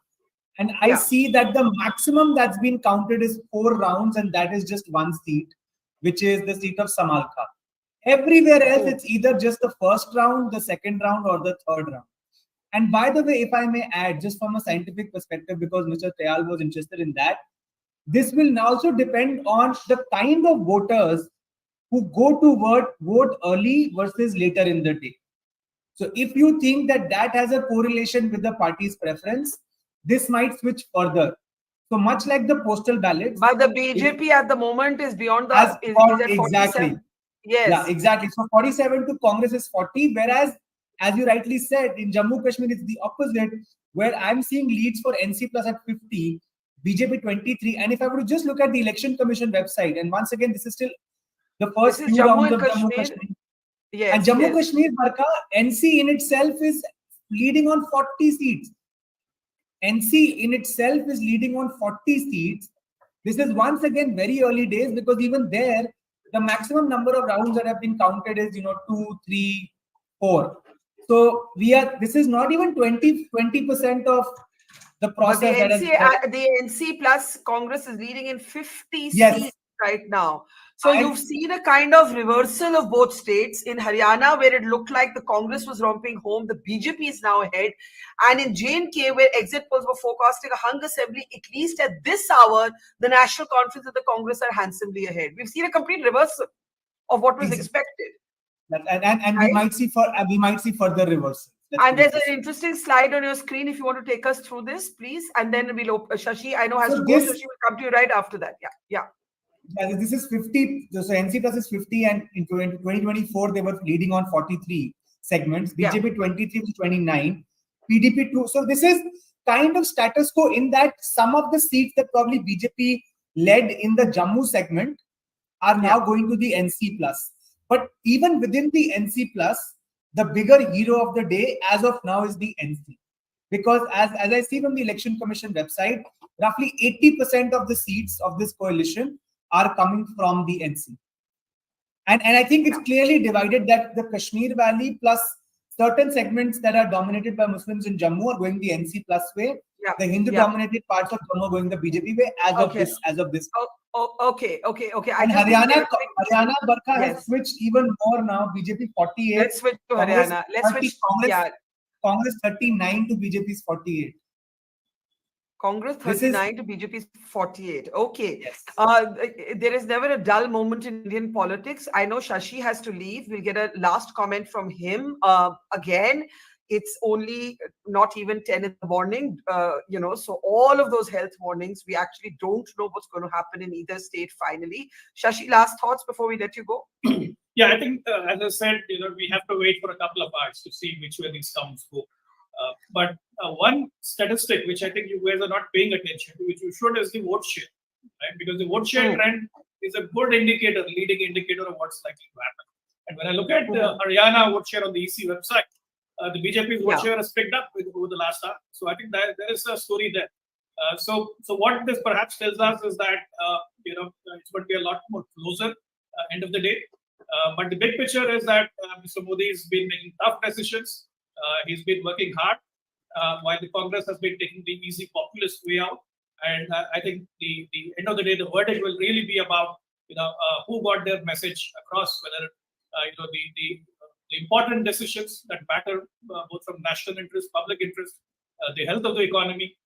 And I see that the maximum that's been counted is 4 rounds, and that is just 1 seat, which is the seat of Samalkha. Everywhere else, it's either just the first round, the second round, or the third round. And by the way, if I may add, just from a scientific perspective, because Mr. Tyal was interested in that, this will also depend on the kind of voters who go to vote early versus later in the day. So if you think that that has a correlation with the party's preference, this might switch further. So much like the postal ballots. But the BJP at the moment is beyond the... Exactly. Yes. Yeah, exactly. So 47 to Congress is 40, whereas, as you rightly said, in Jammu Kashmir, it's the opposite, where I'm seeing leads for NC plus at 50, BJP 23. And if I were to just look at the Election Commission website, and once again, this is still the first few rounds of Jammu Kashmir. Yes, and Jammu Kashmir, Barkha, NC in itself is leading on 40 seats. NC in itself is leading on 40 seats. This is once again very early days, because even there, the maximum number of rounds that have been counted is 2, 3, 4. So this is not even 20% of the process but the NC plus Congress is leading in 50 yes. seats right now. So you've seen a kind of reversal of both states. In Haryana, where it looked like the Congress was romping home, the BJP is now ahead. And in J&K, where exit polls were forecasting a hung assembly, at least at this hour, the National Conference and the Congress are handsomely ahead. We've seen a complete reversal of what was expected. And we might see further reversals. And there's an interesting slide on your screen if you want to take us through this, please. And then we'll Shashi, I know, has to go. Shashi will come to you right after that. Yeah. This is 50. So NC plus is 50, and in 2024 they were leading on 43 segments. BJP 23 to 29, PDP 2. So this is kind of status quo in that some of the seats that probably BJP led in the Jammu segment are now going to the NC plus. But even within the NC plus, the bigger hero of the day as of now is the NC. Because as I see from the Election Commission website, roughly 80% of the seats of this coalition are coming from the NC. And I think it's clearly divided that the Kashmir Valley plus certain segments that are dominated by Muslims in Jammu are going the NC plus way. The Hindu-dominated parts of Jammu are going the BJP way as of this. Okay. And Haryana, Barkha has switched even more now. BJP 48. Let's switch to Haryana. Let's switch. Congress 39 to BJP's 48. Congress 39 to BJP's 48. Okay. Yes. There is never a dull moment in Indian politics. I know Shashi has to leave. We'll get a last comment from him. Again, it's only not even 10 in the morning, so all of those health warnings, we actually don't know what's going to happen in either state finally. Shashi, last thoughts before we let you go? Yeah, I think, as I said, we have to wait for a couple of hours to see which way these counts go. But one statistic which I think you guys are not paying attention to, which you should, is the vote share, right? Because the vote share trend is a good indicator, leading indicator of what's likely to happen. And when I look at the Haryana vote share on the EC website, the BJP's vote share has picked up over the last hour. So I think that there is a story there. So what this perhaps tells us is that it's going to be a lot more closer end of the day. But the big picture is that Mr. Modi has been making tough decisions. He's been working hard, while the Congress has been taking the easy populist way out. And I think the end of the day, the verdict will really be about who got their message across, whether the important decisions that matter both from national interest, public interest, the health of the economy,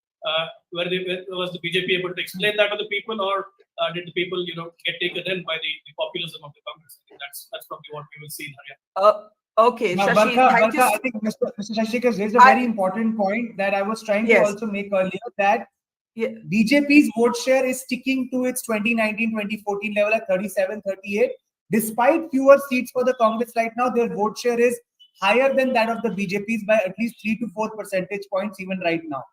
was the BJP able to explain that to the people, or did the people get taken in by the populism of the Congress? I think that's probably what we will see in Haryana. Okay, now, Shashi, Barkha, I think Mr. Shashi has raised a very important point that I was trying to also make earlier, that BJP's vote share is sticking to its 2019-2014 level at 37-38. Despite fewer seats for the Congress right now, their vote share is higher than that of the BJP's by at least 3 to 4 percentage points even right now.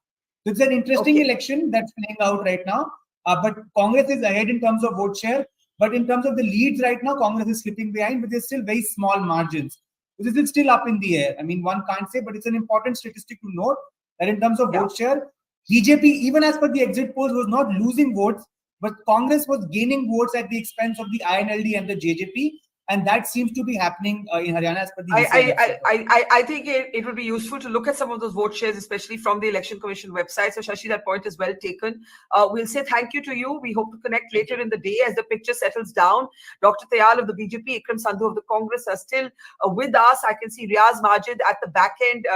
So it's an interesting election that's playing out right now. But Congress is ahead in terms of vote share. But in terms of the leads right now, Congress is slipping behind, but there's still very small margins. This is still up in the air. I mean, one can't say, but it's an important statistic to note that in terms of vote share, BJP, even as per the exit polls, was not losing votes, but Congress was gaining votes at the expense of the INLD and the JJP. And that seems to be happening in Haryana as per the I think it would be useful to look at some of those vote shares, especially from the Election Commission website. So Shashi, that point is well taken. We'll say thank you to you. We hope to connect later in the day as the picture settles down. Dr. Tayal of the BJP, Ikram Sandhu of the Congress are still with us. I can see Riaz Majid at the back end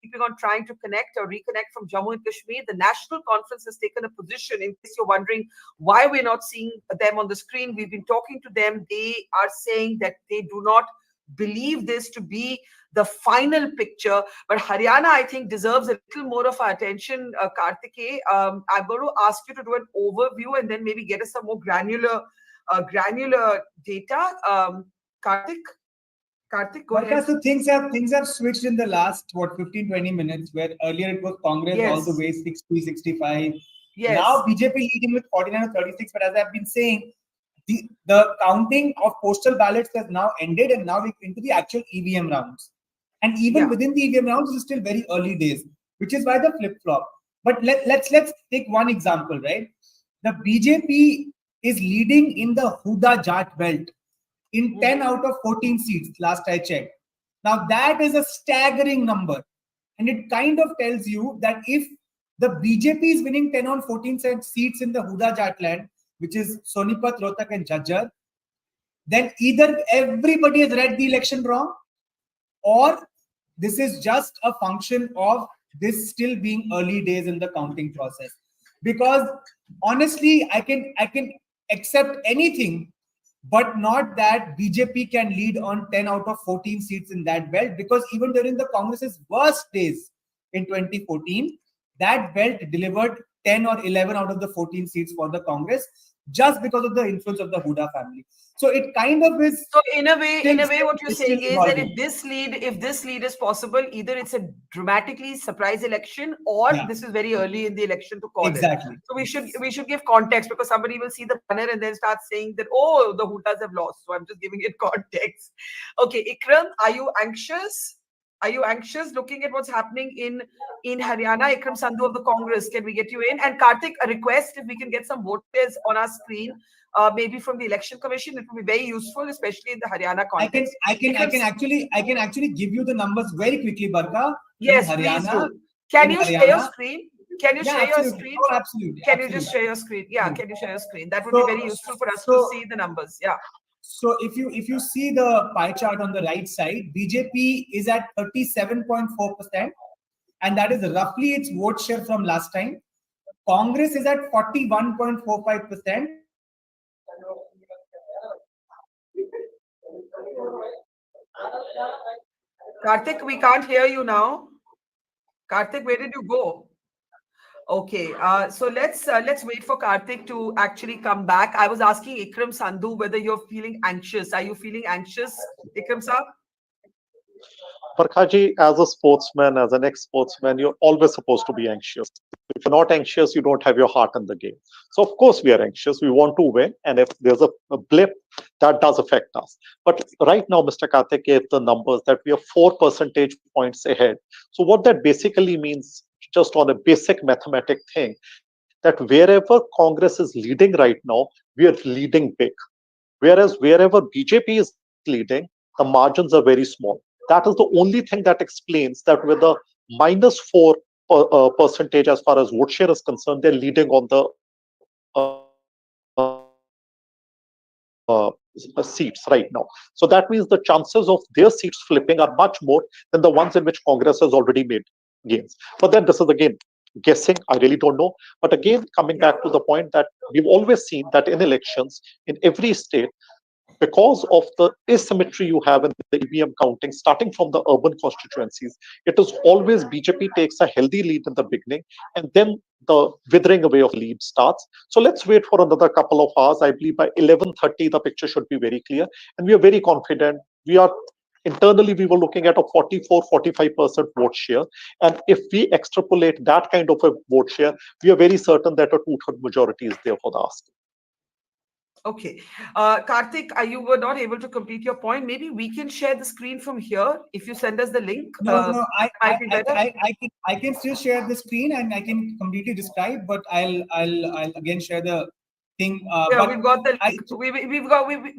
keeping on trying to connect or reconnect from Jammu and Kashmir. The National Conference has taken a position, in case you're wondering why we're not seeing them on the screen. We've been talking to them. They are saying that they do not believe this to be the final picture, but Haryana, I think, deserves a little more of our attention. Karthike, I'm going to ask you to do an overview and then maybe get us some more granular data. Karthik, go ahead. So things have switched in the last 15-20 minutes, where earlier it was Congress all the way 60, 65. Now BJP leading with 49 or 36, but as I've been saying, the counting of postal ballots has now ended, and now we're into the actual EVM rounds. And even within the EVM rounds, it's still very early days, which is why the flip-flop. But let's take one example, right? The BJP is leading in the Huda Jat belt in 10 out of 14 seats, last I checked. Now that is a staggering number. And it kind of tells you that if the BJP is winning 10 on 14 seats in the Huda Jatland, which is Sonipat, Rohtak and Jhajjar, then either everybody has read the election wrong, or this is just a function of this still being early days in the counting process. Because honestly, I can accept anything, but not that BJP can lead on 10 out of 14 seats in that belt, because even during the Congress's worst days in 2014, that belt delivered 10 or 11 out of the 14 seats for the Congress, just because of the influence of the Huda family. So it kind of is. So in a way, what you're saying is that if this lead is possible, either it's a dramatically surprise election, or this is very early in the election to call it. So we should give context, because somebody will see the banner and then start saying that, oh, the Hudas have lost. So I'm just giving it context. Okay, Ikram, are you anxious? Are you anxious looking at what's happening in Haryana? Ikram Sandhu of the Congress, can we get you in? And Karthik, a request, if we can get some voters on our screen, maybe from the Election Commission, it will be very useful, especially in the Haryana context. I can actually give you the numbers very quickly, Barkha. Yes, please do. Can you share your screen? Can you share your screen? Oh, absolutely. Can you just share your screen? Yeah, can you share your screen? That would be very useful for us to see the numbers. Yeah. So if you see the pie chart on the right side, BJP is at 37.4%, and that is roughly its vote share from last time. Congress is at 41.45%. Karthik, we can't hear you now. Karthik, where did you go? Okay, so let's wait for Karthik to actually come back. I was asking Ikram Sandhu whether you're feeling anxious. Are you feeling anxious, Ikram Saab? Barkha, as a sportsman, as an ex-sportsman, you're always supposed to be anxious. If you're not anxious, you don't have your heart in the game. So of course we are anxious. We want to win, and if there's a blip, that does affect us. But right now, Mr. Karthik gave the numbers that we are 4 percentage points ahead. So what that basically means, just on a basic mathematic thing, that wherever Congress is leading right now, we are leading big. Whereas wherever BJP is leading, the margins are very small. That is the only thing that explains that with a -4 percentage as far as vote share is concerned, they're leading on the seats right now. So that means the chances of their seats flipping are much more than the ones in which Congress has already made gains. But then this is again guessing. I really don't know. But again, coming back to the point that we've always seen that in elections, in every state, because of the asymmetry you have in the EVM counting, starting from the urban constituencies, it is always BJP takes a healthy lead in the beginning, and then the withering away of lead starts. So let's wait for another couple of hours. I believe by 11:30, the picture should be very clear. And we are very confident. Internally, we were looking at a 44-45% vote share. And if we extrapolate that kind of a vote share, we are very certain that a 2/3 majority is there for the asking. Okay. Karthik, you were not able to complete your point. Maybe we can share the screen from here if you send us the link. No, I can still share the screen and I can completely describe, but I'll again share the thing. Yeah, we've got the link.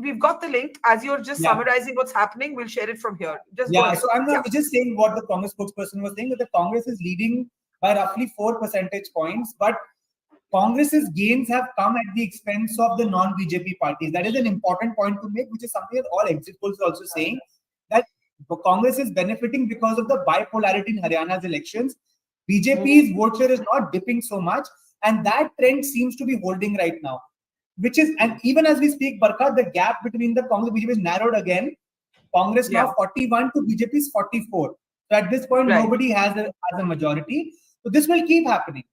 We've got the link. As you're just summarizing what's happening, we'll share it from here. Just go ahead. So I'm not just saying what the Congress spokesperson was saying, that the Congress is leading by roughly 4 percentage points, but Congress's gains have come at the expense of the non-BJP parties. That is an important point to make, which is something that all exit polls are also saying, that Congress is benefiting because of the bipolarity in Haryana's elections. BJP's vote share is not dipping so much, and that trend seems to be holding right now. And even as we speak, Barkha, the gap between the Congress and BJP is narrowed again. Congress now 41 to BJP's 44. So at this point, nobody has a majority. So this will keep happening.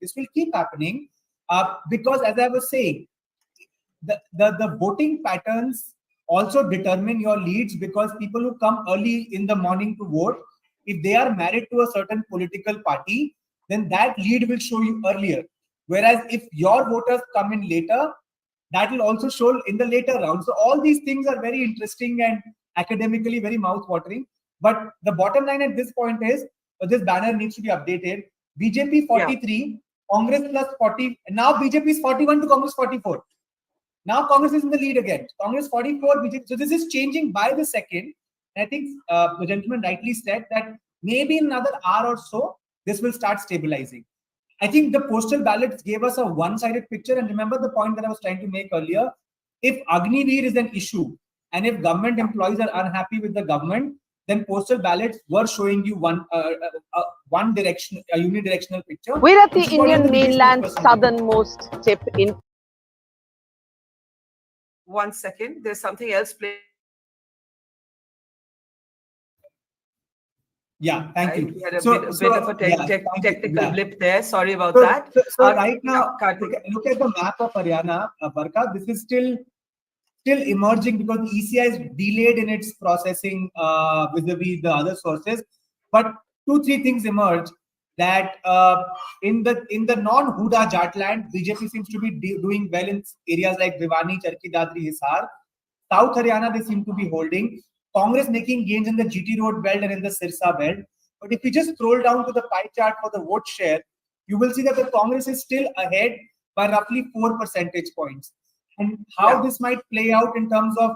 Because as I was saying, the voting patterns also determine your leads, because people who come early in the morning to vote, if they are married to a certain political party, then that lead will show you earlier. Whereas if your voters come in later, that will also show in the later round. So all these things are very interesting and academically very mouth-watering. But the bottom line at this point is, this banner needs to be updated. BJP 43, Congress plus 40. Now BJP is 41 to Congress 44. Now Congress is in the lead again. Congress 44, BJP. So this is changing by the second. And I think the gentleman rightly said that maybe in another hour or so, this will start stabilizing. I think the postal ballots gave us a one-sided picture. And remember the point that I was trying to make earlier. If Agniveer is an issue, and if government employees are unhappy with the government, then postal ballots were showing you one direction, a unidirectional picture. We're at the Indian mainland's southernmost tip in. 1 second, there's something else playing. Yeah, thank you. We had a bit of a technical blip there. Sorry about that. So right now, look at the map of Haryana, Barkha. This is still emerging because the ECI is delayed in its processing vis-a-vis the other sources. But 2-3 things emerge that in the non-Huda Jatland, BJP seems to be doing well in areas like Bhiwani, Charki, Dadri, Hisar. South Haryana, they seem to be holding. Congress making gains in the GT Road belt and in the Sirsa belt. But if you just scroll down to the pie chart for the vote share, you will see that the Congress is still ahead by roughly 4 percentage points. And how this might play out in terms of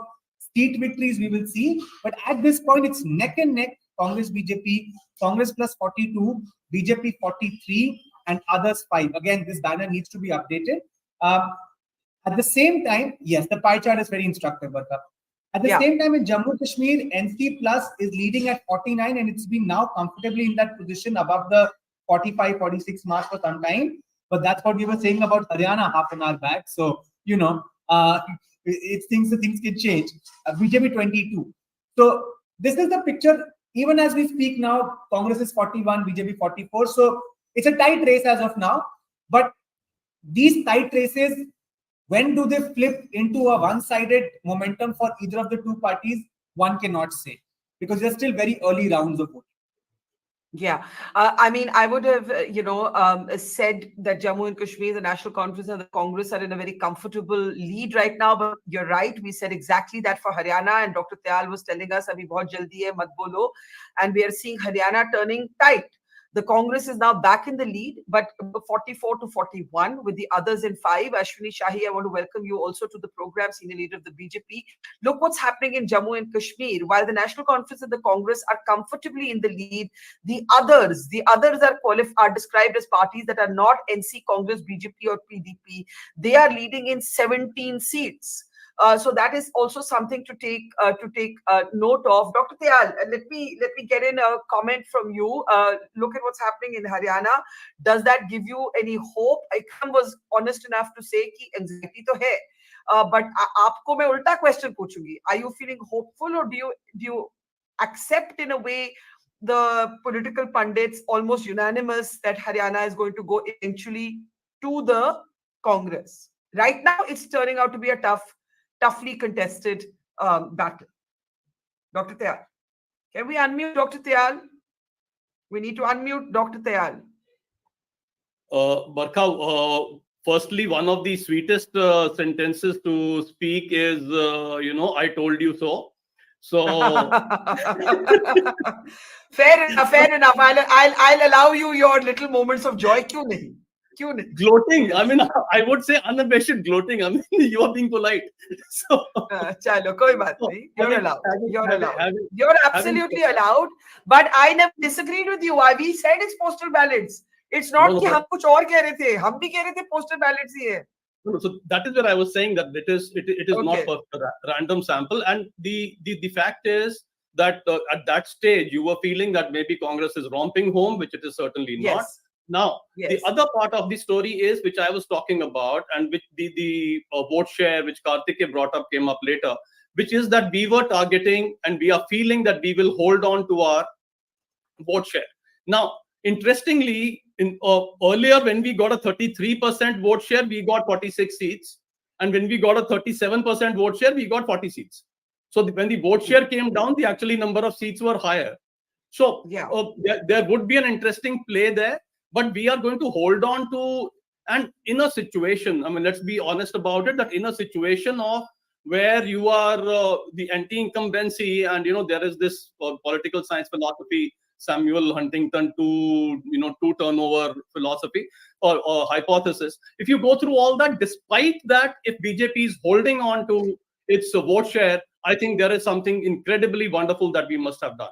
seat victories, we will see. But at this point, it's neck and neck. Congress, BJP, Congress plus 42, BJP 43, and others 5. Again, this banner needs to be updated. At the same time, yes, the pie chart is very instructive, Barkha. At the same time, in Jammu Kashmir, NC Plus is leading at 49, and it's been now comfortably in that position above the 45, 46 mark for some time. But that's what we were saying about Haryana half an hour back. So, you know, things can change. BJP 22. So this is the picture. Even as we speak now, Congress is 41, BJP 44. So it's a tight race as of now. But these tight races, when do they flip into a one-sided momentum for either of the two parties? One cannot say, because they're still very early rounds of voting. Yeah, I mean, I would have, said that Jammu and Kashmir, the National Conference and the Congress are in a very comfortable lead right now. But you're right, we said exactly that for Haryana, and Dr. Tyal was telling us, "Abhi bahut jaldi hai, mat bolo," and we are seeing Haryana turning tight. The Congress is now back in the lead, but 44 to 41 with the others in 5. Ashwini Shahi, I want to welcome you also to the program, senior leader of the BJP. Look what's happening in Jammu and Kashmir. While the National Conference and the Congress are comfortably in the lead, the others are described as parties that are not NC, Congress, BJP or PDP. They are leading in 17 seats. So that is also something to take note of. Dr. Tyal, let me get in a comment from you. Look at what's happening in Haryana. Does that give you any hope? Ikram was honest enough to say कि anxiety तो है, but आपको मैं उल्टा question पूछूंगी. Are you feeling hopeful, or do you accept in a way the political pundits almost unanimous that Haryana is going to go eventually to the Congress? Right now, it's turning out to be a toughly contested battle. Dr. Tyal, can we unmute Dr. Tyal? We need to unmute Dr. Tyal. Barkha, firstly, one of the sweetest sentences to speak is, I told you so. So fair enough. I'll allow you your little moments of joy. Kyun nahi? Gloating. I mean, I would say unabashed gloating. I mean, you are being polite. So, chalo, koi baat nahi. You're allowed. You're absolutely allowed. But I never disagreed with you. We said it's postal ballots. It's not कि हम कुछ और कह रहे थे. हम भी कह रहे थे postal ballots ही है. So that is where I was saying that it is okay. Not a random sample, and the fact is that at that stage you were feeling that maybe Congress is romping home, which it is certainly not. Now, the other part of the story is, which I was talking about, and which the vote share, which Karthik brought up, came up later, which is that we were targeting and we are feeling that we will hold on to our vote share. Now, interestingly, earlier when we got a 33% vote share, we got 46 seats. And when we got a 37% vote share, we got 40 seats. So when the vote share came down, the actually number of seats were higher. So there would be an interesting play there. But we are going to hold on to, and in a situation, I mean, let's be honest about it, that in a situation of where you are the anti-incumbency, and there is this political science philosophy, Samuel Huntington two turnover philosophy or hypothesis. If you go through all that, despite that, if BJP is holding on to its vote share, I think there is something incredibly wonderful that we must have done.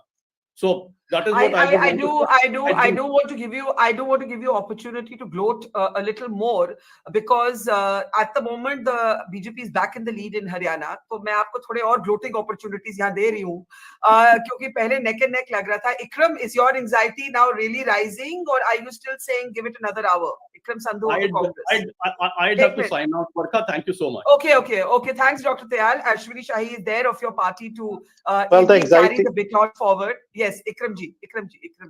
So That is what I do want to give you opportunity to gloat a little more, because at the moment the BJP is back in the lead in Haryana. तो मैं आपको थोड़े और gloating opportunities यहाँ दे रही हूँ, क्योंकि पहले neck and neck लग रहा था. Ikram, is your anxiety now really rising, or are you still saying give it another hour? Ikram Sandhu of the Congress. I'd have to sign off. Barkha, thank you so much. Okay. Thanks, Dr. Tyal. Ashwini Shahi is there of your party to carry the baton forward. Yes, Ikram ji.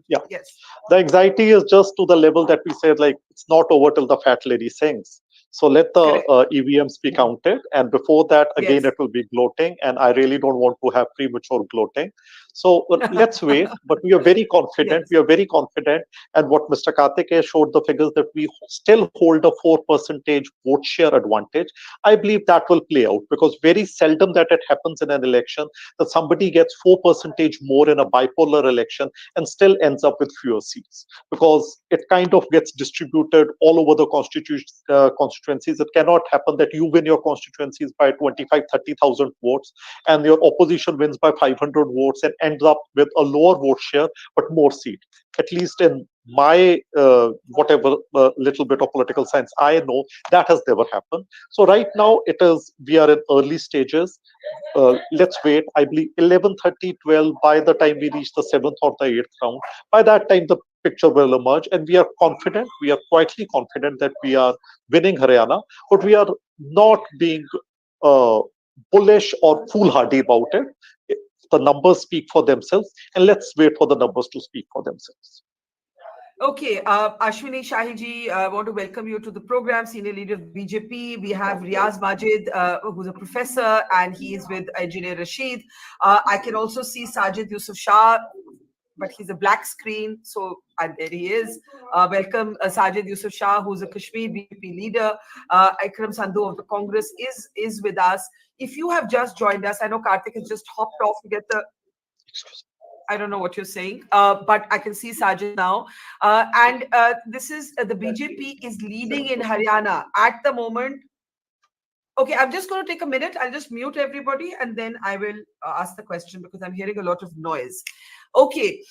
Yeah. Yes. The anxiety is just to the level that we said, like, it's not over till the fat lady sings. So let the EVMs be counted, and before that, again, it will be gloating, and I really don't want to have premature gloating. So let's wait, but we are very confident. We are very confident, and what Mr. Karthikeya showed the figures that we still hold a 4% vote share advantage. I believe that will play out, because very seldom that it happens in an election that somebody gets 4% more in a bipolar election and still ends up with fewer seats, because it kind of gets distributed all over the constituencies. It cannot happen that you win your constituencies by 25,000-30,000 votes and your opposition wins by 500 votes and ends up with a lower vote share but more seats. At least in my whatever little bit of political science I know, that has never happened. So right now we are in early stages. Let's wait. I believe 11:30, 12, by the time we reach the 7th or the 8th round, by that time the picture will emerge, and we are confident, we are quietly confident that we are winning Haryana, but we are not being bullish or foolhardy about it. The numbers speak for themselves, and let's wait for the numbers to speak for themselves. Okay, Ashwini Shahi ji, I want to welcome you to the program, senior leader of BJP. We have Riaz Majid, who's a professor, and he is with Engineer Rashid. I can also see Sajid Yusuf Shah, but he's a black screen, so there he is. Welcome Sajid Yusuf Shah, who's a Kashmir BJP leader. Ikram Sandhu of the Congress is with us. If you have just joined us, I know Karthik has just hopped off to get the... I don't know what you're saying, but I can see Sajid now. And this is the BJP is leading in Haryana at the moment. Okay, I'm just going to take a minute. I'll just mute everybody and then I will ask the question, because I'm hearing a lot of noise. Okay,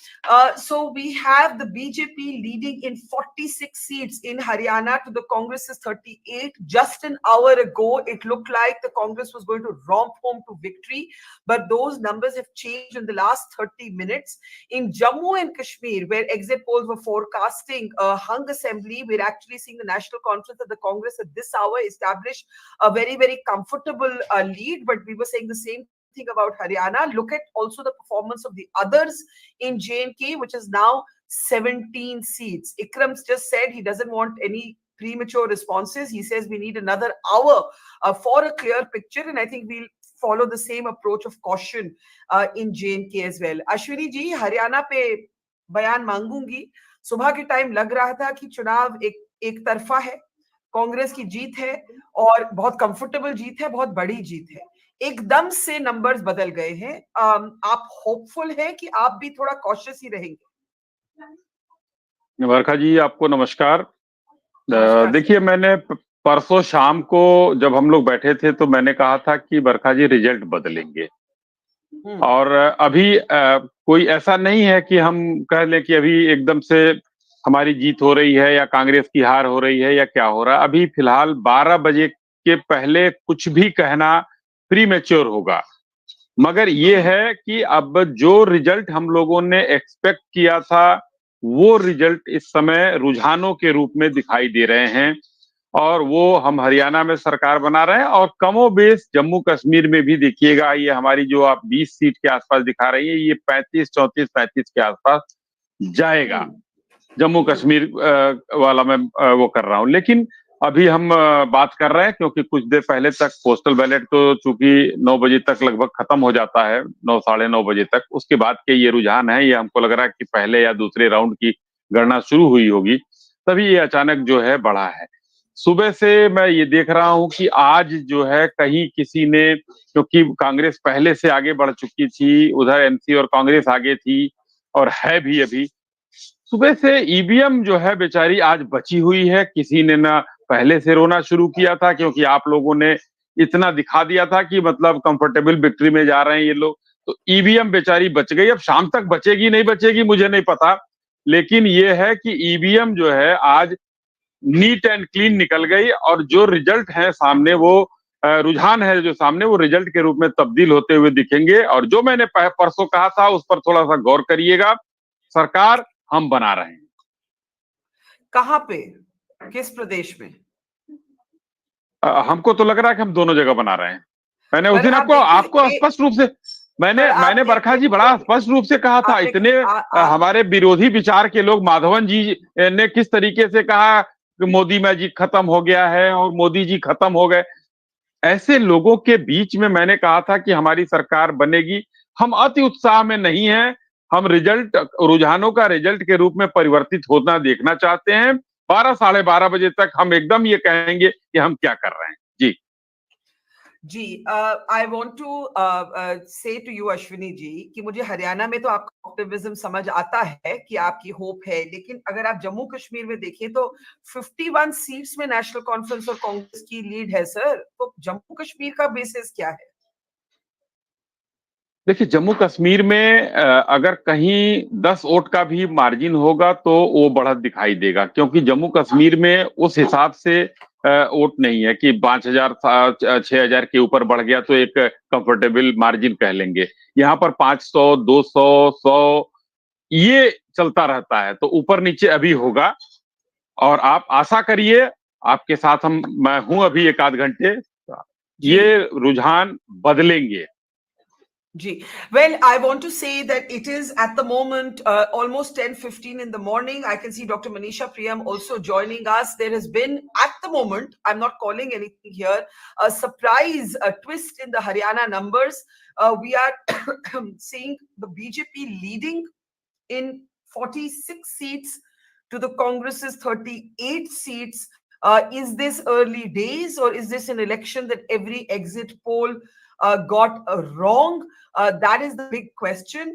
so we have the BJP leading in 46 seats in Haryana to the Congress's 38. Just an hour ago, it looked like the Congress was going to romp home to victory, but those numbers have changed in the last 30 minutes. In Jammu and Kashmir, where exit polls were forecasting a hung assembly, we're actually seeing the National Conference that the Congress at this hour established a very, very comfortable lead, but we were saying the same thing about Haryana. Look at also the performance of the others in J&K, which is now 17 seats. Ikram just said he doesn't want any premature responses. He says we need another hour for a clear picture, and I think we'll follow the same approach of caution in J&K as well. Ashwini ji, Haryana pe बयान मांगूंगी. सुबह के time लग रहा था कि चुनाव एक तरफा है, कांग्रेस की जीत है और बहुत कंफर्टेबल जीत है, बहुत बड़ी जीत है. एकदम से नंबर्स बदल गए हैं. आप होपफुल हैं कि आप भी थोड़ा कॉशियस ही रहेंगे? बरखा जी, आपको नमस्कार. देखिए, मैंने परसों शाम को जब हम लोग बैठे थे तो मैंने कहा था कि बरखा जी रिजल्ट बदलेंगे, और अभी कोई ऐसा नहीं है कि हम कह लें कि अभी एकदम से हमारी जीत हो रही है या कांग्रेस की हार हो रही है या क्या हो रहा है. अभी फिलहाल 12 बजे के पहले कुछ भी कहना प्रीमेच्योर होगा, मगर ये है कि अब जो रिजल्ट हम लोगों ने एक्सपेक्ट किया था वो रिजल्ट इस समय रुझानों के रूप में दिखाई दे रहे हैं, और वो हम हरियाणा में सरकार बना रहे हैं, और कमोबेश जम्मू कश्मीर में भी देखिएगा, ये हमारी जो आप 20 सीट के आसपास दिखा रही है, ये 35, 34, 35 के आसपास जाएगा. जम्मू कश्मीर वाला मैं वो कर रहा हूं. लेकिन अभी हम बात कर रहे हैं क्योंकि कुछ देर पहले तक पोस्टल बैलेट तो चूंकि 9 बजे तक लगभग खत्म हो जाता है, 9, साढ़े 9 बजे तक. उसके बाद के ये रुझान है, ये हमको लग रहा है कि पहले या दूसरे राउंड की गणना शुरू हुई होगी, तभी ये अचानक जो है बढ़ा है. सुबह से मैं ये देख रहा हूं कि आज जो है कहीं किसी ने, क्योंकि कांग्रेस पहले से आगे बढ़ चुकी थी, उधर एमसी और कांग्रेस आगे थी और है भी अभी, सुबह से ईवीएम जो है बेचारी आज बची हुई है. किसी ने ना पहले से रोना शुरू किया था क्योंकि आप लोगों ने इतना दिखा दिया था कि मतलब कंफर्टेबल विक्ट्री में जा रहे हैं ये लोग, तो ईवीएम बेचारी बच गई। अब शाम तक बचेगी नहीं बचेगी मुझे नहीं पता, लेकिन ये है कि ईवीएम जो है आज नीट एंड क्लीन निकल गई, और जो रिजल्ट है सामने वो रुझान है जो सामने वो रिजल्ट के रूप में तब्दील होते हुए दिखेंगे। और जो मैंने परसों कहा था उस पर थोड़ा सा गौर करिएगा, सरकार हम बना रहे हैं। कहां पे, किस प्रदेश में? हमको तो लग रहा है कि हम दोनों जगह बना रहे हैं। मैंने उस दिन आपको स्पष्ट रूप से मैंने बरखा जी बड़ा स्पष्ट रूप से कहा था। इतने हमारे विरोधी विचार के लोग, माधवन जी ने किस तरीके से कहा कि मोदी मैजिक खत्म हो गया है और मोदी जी खत्म हो गए, ऐसे लोगों के बीच में मैंने कहा था कि हमारी सरकार बनेगी। हम अति उत्साह में नहीं हैं, हम रिजल्ट, रुझानों का रिजल्ट के रूप में परिवर्तित होना देखना चाहते हैं। 12 साढ़े 12 बजे तक हम एकदम ये कहेंगे कि हम क्या कर रहे हैं। जी जी, आई वॉन्ट टू से टू यू अश्विनी जी कि मुझे हरियाणा में तो आपका ऑप्टिमिज्म समझ आता है कि आपकी होप है, लेकिन अगर आप जम्मू कश्मीर में देखें तो 51 सीट्स में नेशनल कॉन्फ्रेंस और कांग्रेस की लीड है सर। तो जम्मू कश्मीर का बेसिस क्या है? देखिए, जम्मू कश्मीर में अगर कहीं 10 वोट का भी मार्जिन होगा तो वो बढ़त दिखाई देगा, क्योंकि जम्मू कश्मीर में उस हिसाब से वोट नहीं है कि 5,000 6,000 के ऊपर बढ़ गया तो एक कंफर्टेबल मार्जिन कह लेंगे। यहाँ पर 500 200 100 ये चलता रहता है, तो ऊपर नीचे अभी होगा। और आप आशा करिए, आपके साथ मैं हूं अभी एक आध घंटे, ये रुझान बदलेंगे। Gee. Well, I want to say that it is at the moment almost 10:15 in the morning. I can see Dr. Manisha Priyam also joining us. There has been, at the moment, I'm not calling anything here, a surprise, a twist in the Haryana numbers. We are seeing the BJP leading in 46 seats to the Congress's 38 seats. Is this early days, or is this an election that every exit poll got wrong? That is the big question.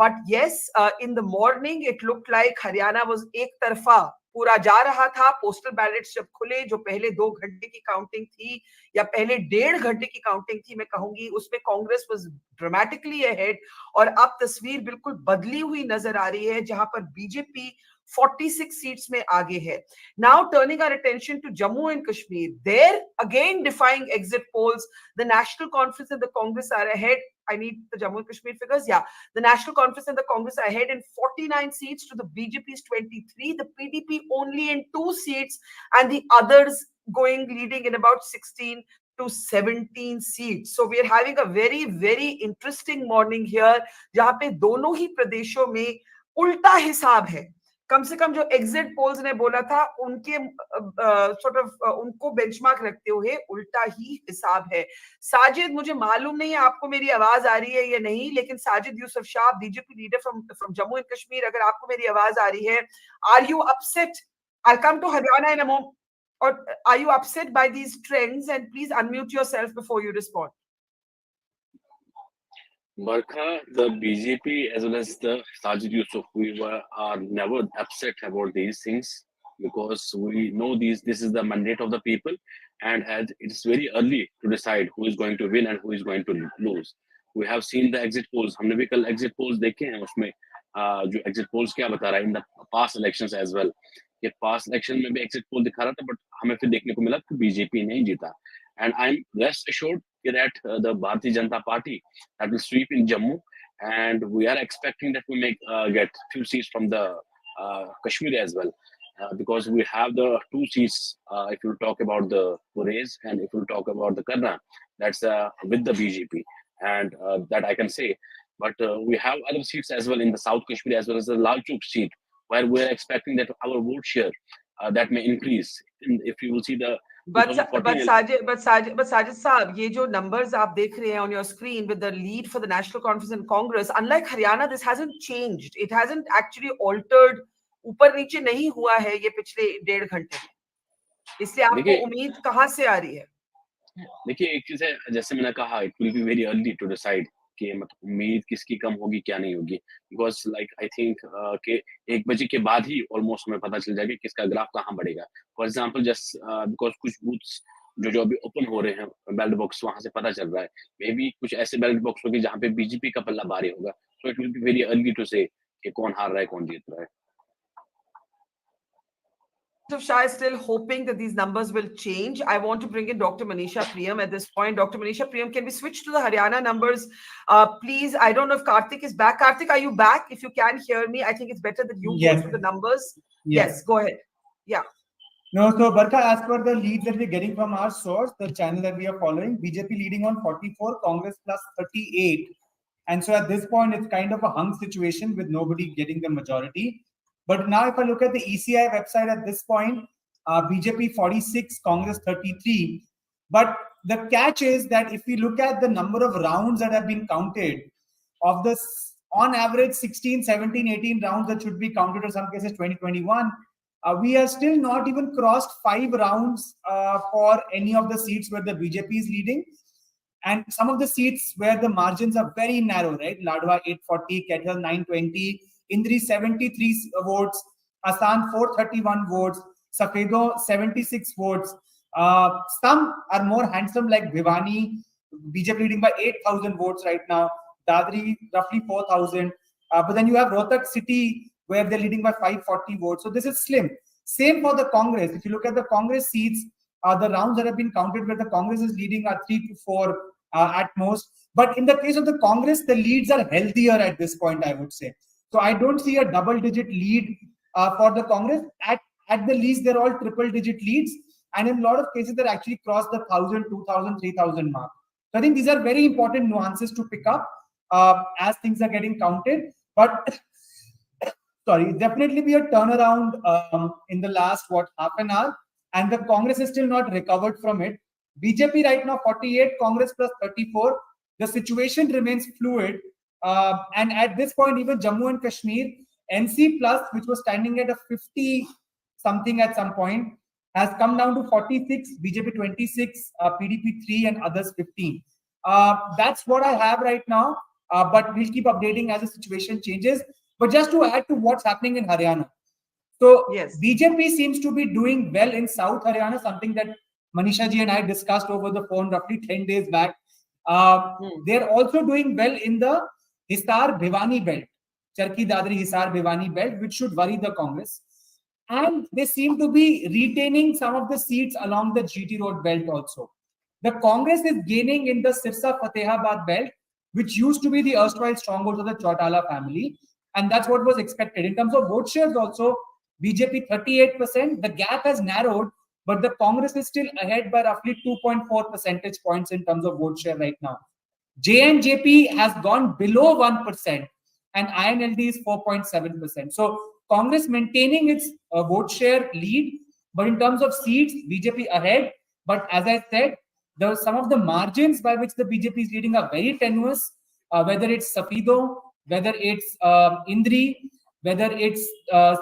But yes, in the morning, it looked like Haryana was ek tarfa पूरा जा रहा था। Postal ballets जब खुले, जो पहले 2 घंटे की काउंटिंग थी या पहले 1.5 घंटे की काउंटिंग थी मैं कहूंगी, उसमें कांग्रेस वाज ड्रामेटिकली अहेड। और अब तस्वीर बिल्कुल बदली हुई नजर आ रही है, जहां पर बीजेपी 46 सीट्स में आगे है। Now turning our attention to Jammu and Kashmir, there again defying exit polls, the National Conference and the Congress are ahead. I need the Jammu and Kashmir figures. Yeah, the National Conference and the Congress are ahead in 49 seats to the BJP's 23, the PDP only in 2 seats, and the others leading in about 16 to 17 seats. So we are having a very, very interesting morning here, जहां पे दोनों ही प्रदेशों में उल्टा हिसाब है। कम से कम जो एग्जिट पोल्स ने बोला था उनके उनको बेंचमार्क रखते हुए उल्टा ही हिसाब है। साजिद, मुझे मालूम नहीं है आपको मेरी आवाज आ रही है या नहीं, लेकिन Sajid Yusuf Shah, BJP leader from Jammu and Kashmir, अगर आपको मेरी आवाज आ रही है, are you upset? I come to Haryana in a moment. Or are you upset by these trends? And please unmute yourself before you respond. Barkha, the BJP as well as the Sajid Yusuf, are never upset about these things, because we know this is the mandate of the people, and as it's very early to decide who is going to win and who is going to lose. We have seen the exit polls. हमने भी कल exit polls देखे हैं, उसमें जो exit polls क्या बता रहा है in the past elections as well. ये पास्ट इलेक्शन में भी एग्जिट पोल दिखा रहा था, बट हमें फिर देखने को मिला कि बीजेपी नहीं जीता। And I am rest assured that the Bharatiya Janata party that will sweep in Jammu, and we are expecting that we may get few seats from the Kashmir as well, because we have the 2 seats, if you talk about the Purays and if you talk about the Karna, that's with the BJP, and that I can say. But we have other seats as well in the South Kashmir as well as the Lal Chowk seat, where we're expecting that our vote share that may increase. If you will see the but Sajid Saab, ये जो numbers आप देख रहे हैं on your screen with the lead for the National Conference and Congress, unlike Haryana, this hasn't changed. It hasn't actually altered. ऊपर नीचे नहीं हुआ है ये पिछले 1.5 घंटे में। इससे आपको उम्मीद कहाँ से आ रही है? देखिए, एक चीज है, जैसे मैंने कहा, it will be very early to decide कि मतलब उम्मीद किसकी कम होगी क्या नहीं होगी, बिकॉज लाइक आई थिंक कि 1 बजे के बाद ही ऑलमोस्ट हमें पता चल जाएगा किसका ग्राफ कहाँ बढ़ेगा। फॉर एग्जाम्पल जस्ट बिकॉज कुछ बूथ्स जो अभी ओपन हो रहे हैं बैलेट बॉक्स, वहां से पता चल रहा है। मे बी कुछ ऐसे बैलेट बॉक्स होंगे जहाँ पे बीजेपी का पल्ला भारी होगा, so it will be very early to say कि कौन हार रहा है कौन जीत रहा है। of Shah is still hoping that these numbers will change. I want to bring in Dr. Manisha Priyam at this point. Dr. Manisha Priyam, can we switch to the Haryana numbers, please? I don't know if Karthik is back. Karthik, are you back? If you can hear me, I think it's better that you go through the numbers. Yes, go ahead. Yeah. No, so Barkha, as per the leads that we're getting from our source, the channel that we are following, BJP leading on 44, Congress plus 38. And so at this point, it's kind of a hung situation with nobody getting the majority. But now if I look at the ECI website at this point, BJP 46, Congress 33. But the catch is that if we look at the number of rounds that have been counted, of this, on average 16, 17, 18 rounds that should be counted, or some cases 20, 21, we are still not even crossed 5 rounds for any of the seats where the BJP is leading. And some of the seats where the margins are very narrow, right? Ladwa 840, Kethal 920, Indri 73 votes, Asan 431 votes, Safedo 76 votes. Some are more handsome like Bhiwani, BJP leading by 8,000 votes right now. Dadri roughly 4,000. But then you have Rohtak city where they're leading by 540 votes. So this is slim. Same for the Congress. If you look at the Congress seats, the rounds that have been counted where the Congress is leading are 3 to 4 at most. But in the case of the Congress, the leads are healthier at this point, I would say. So I don't see a double-digit lead for the Congress. At the least, they're all triple-digit leads. And in a lot of cases, they're actually crossed the 1,000, 2,000, 3,000 mark. So I think these are very important nuances to pick up as things are getting counted. But sorry, definitely be a turnaround in the last, half an hour. And the Congress is still not recovered from it. BJP right now 48, Congress plus 34. The situation remains fluid. And at this point, even Jammu and Kashmir, NC plus, which was standing at a 50 something at some point, has come down to 46, BJP 26, PDP 3, and others 15. That's what I have right now. But we'll keep updating as the situation changes. But just to add to what's happening in Haryana. So yes, BJP seems to be doing well in South Haryana, something that Manisha ji and I discussed over the phone roughly 10 days back. They're also doing well in the Hisar Bhiwani belt, Charki Dadri Hisar Bhiwani belt, which should worry the Congress. And they seem to be retaining some of the seats along the GT Road belt also. The Congress is gaining in the Sirsa Fatehabad belt, which used to be the erstwhile stronghold of the Chautala family. And that's what was expected. In terms of vote shares also, BJP 38%, the gap has narrowed, but the Congress is still ahead by roughly 2.4 percentage points in terms of vote share right now. JNJP has gone below 1% and INLD is 4.7%. So Congress maintaining its vote share lead, but in terms of seats, BJP ahead. But as I said, some of the margins by which the BJP is leading are very tenuous, whether it's Safido, whether it's Indri, whether it's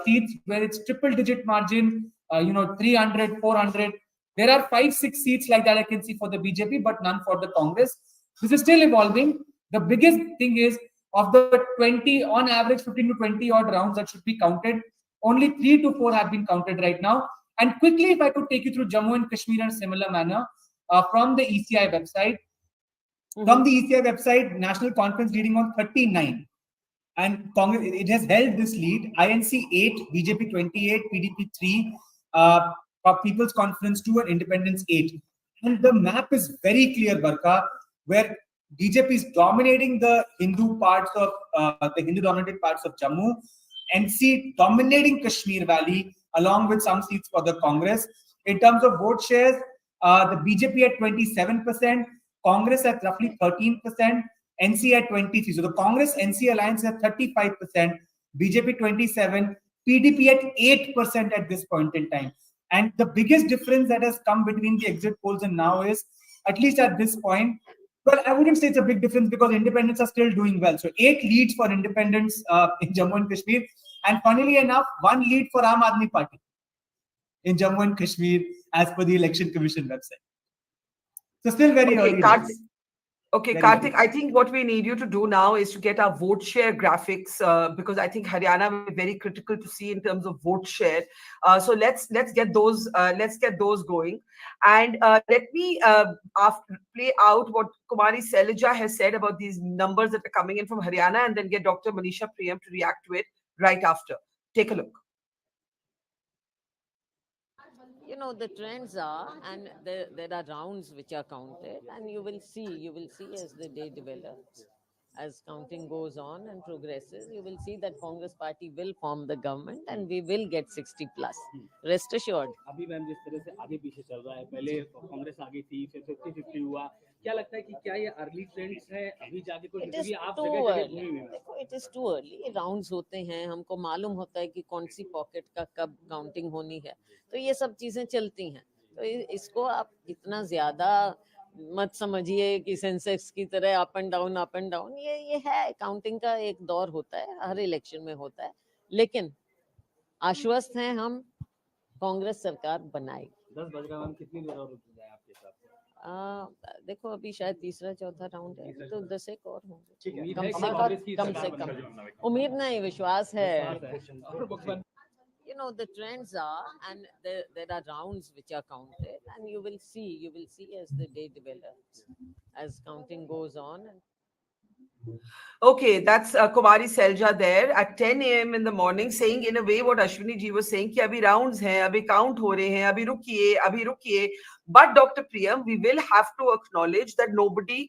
seats where it's triple-digit margin, 300, 400. There are 5-6 seats like that I can see for the BJP, but none for the Congress. This is still evolving. The biggest thing is, of the 20, on average 15 to 20 odd rounds that should be counted, only 3 to 4 have been counted right now. And quickly, if I could take you through Jammu and Kashmir in a similar manner, from the ECI website. From the ECI website, National Conference leading on 39. And Congress, it has held this lead. INC 8, BJP 28, PDP 3, People's Conference 2, and Independence 8. And the map is very clear, Barkha, where BJP is dominating the Hindu parts of the Hindu-dominated parts of Jammu, NC dominating Kashmir Valley, along with some seats for the Congress. In terms of vote shares, the BJP at 27%, Congress at roughly 13%, NC at 23%. So the Congress-NC alliance at 35%, BJP 27%, PDP at 8% at this point in time. And the biggest difference that has come between the exit polls and now is, at least at this point, well, I wouldn't say it's a big difference because independents are still doing well. So 8 leads for independents in Jammu and Kashmir. And funnily enough, 1 lead for Aam Aadmi Party in Jammu and Kashmir as per the Election Commission website. So still very early days. Okay, Karthik, I think what we need you to do now is to get our vote share graphics because I think Haryana will be very critical to see in terms of vote share. So let's get those going, and let me play out what Kumari Selja has said about these numbers that are coming in from Haryana, and then get Dr. Manisha Priyam to react to it right after. Take a look. You know, the trends are, and there are rounds which are counted, and you will see as the day develops, as counting goes on and progresses, you will see that Congress party will form the government and we will get 60 plus. Rest assured. अभी ma'am जिस तरह से आगे पीछे चल रहा है, पहले कांग्रेस आगे थी, फिर 50-50 हुआ, क्या लगता है कि क्या ये अर्ली ट्रेंड्स है, अभी जाके कोई क्योंकि आप जगह-जगह घूमे हुए हैं। देखो, it is too early. Rounds होते हैं, हमको मालूम होता है कि कौन सी पॉकेट का कब काउंटिंग होनी है, तो ये सब चीजें चलती हैं, तो इसको आप इतना ज्यादा मत समझिए कि सेंसेक्स की तरह अप एंड डाउन, ये है, काउंटिंग का एक दौर होता है, हर इलेक्शन में होता है, लेकिन आश्वस्त हैं हम, कांग्रेस सरकार बनाएगी। 10 बज रहा है, कितनी देर और रुक जाए आपके हिसाब से? देखो अभी शायद तीसरा चौथा राउंड है, तो 10 एक और होंगे, कम से कम। उम्मीद नहीं, विश्वास है। You know, the trends are, and there are rounds which are counted, and you will see as the day develops, as counting goes on. Okay, that's Kumari Selja there at 10 a.m. in the morning, saying in a way what Ashwini ji was saying, कि अभी rounds हैं, अभी count हो रहे हैं, अभी रुकिए. But Dr. Priyam, we will have to acknowledge that nobody,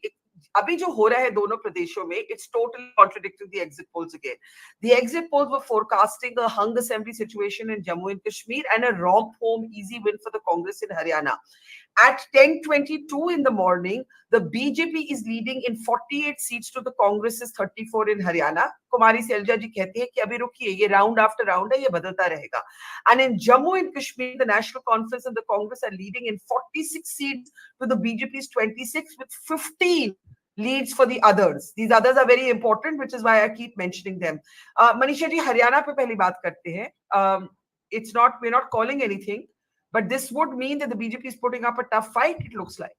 अभी जो हो रहा है दोनों प्रदेशों में, it's totally contradicting the exit polls again. The exit polls were forecasting a hung assembly situation in Jammu and Kashmir and a romp home easy win for the Congress in Haryana. At 10:22 in the morning, the BJP is leading in 48 seats to the Congress's 34 in Haryana. Kumari Selja ji कहती है कि अभी रुकिए, ये round after round है, ये बदलता रहेगा. And in Jammu and Kashmir, the National Conference and the Congress are leading in 46 seats to the BJP's 26, with 15 leads for the others. These others are very important, which is why I keep mentioning them. Manisha ji, Haryana पे पहली बात करते हैं. We're not calling anything, but this would mean that the BJP is putting up a tough fight, it looks like.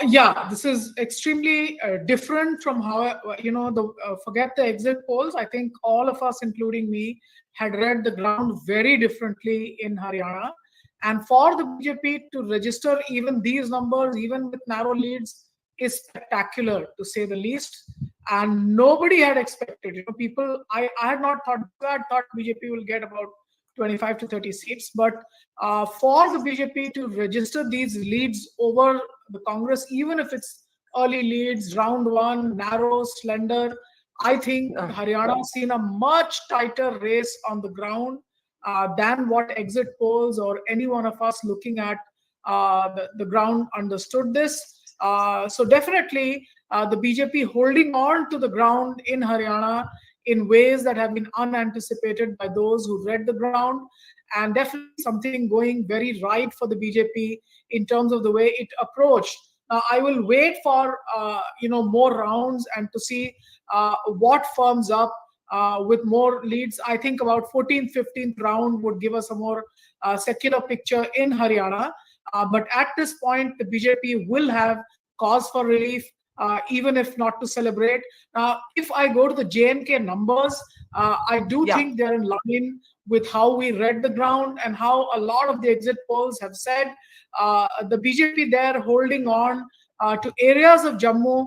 Yeah, this is extremely different from how, forget the exit polls. I think all of us, including me, had read the ground very differently in Haryana. And for the BJP to register even these numbers, even with narrow leads, is spectacular, to say the least. And nobody had expected, people, I had not thought, I thought BJP will get about 25 to 30 seats, but for the BJP to register these leads over the Congress, even if it's early leads, round one, narrow, slender, I think Haryana has seen a much tighter race on the ground than what exit polls or any one of us looking at the ground understood this. So definitely the BJP holding on to the ground in Haryana in ways that have been unanticipated by those who read the ground, and definitely something going very right for the BJP in terms of the way it approached. I will wait for more rounds and to see what firms up with more leads. I think about 14th, 15th round would give us a more secular picture in Haryana. But at this point, the BJP will have cause for relief, even if not to celebrate. If I go to the J&K numbers, I do think they're in line with how we read the ground and how a lot of the exit polls have said. The BJP there holding on to areas of Jammu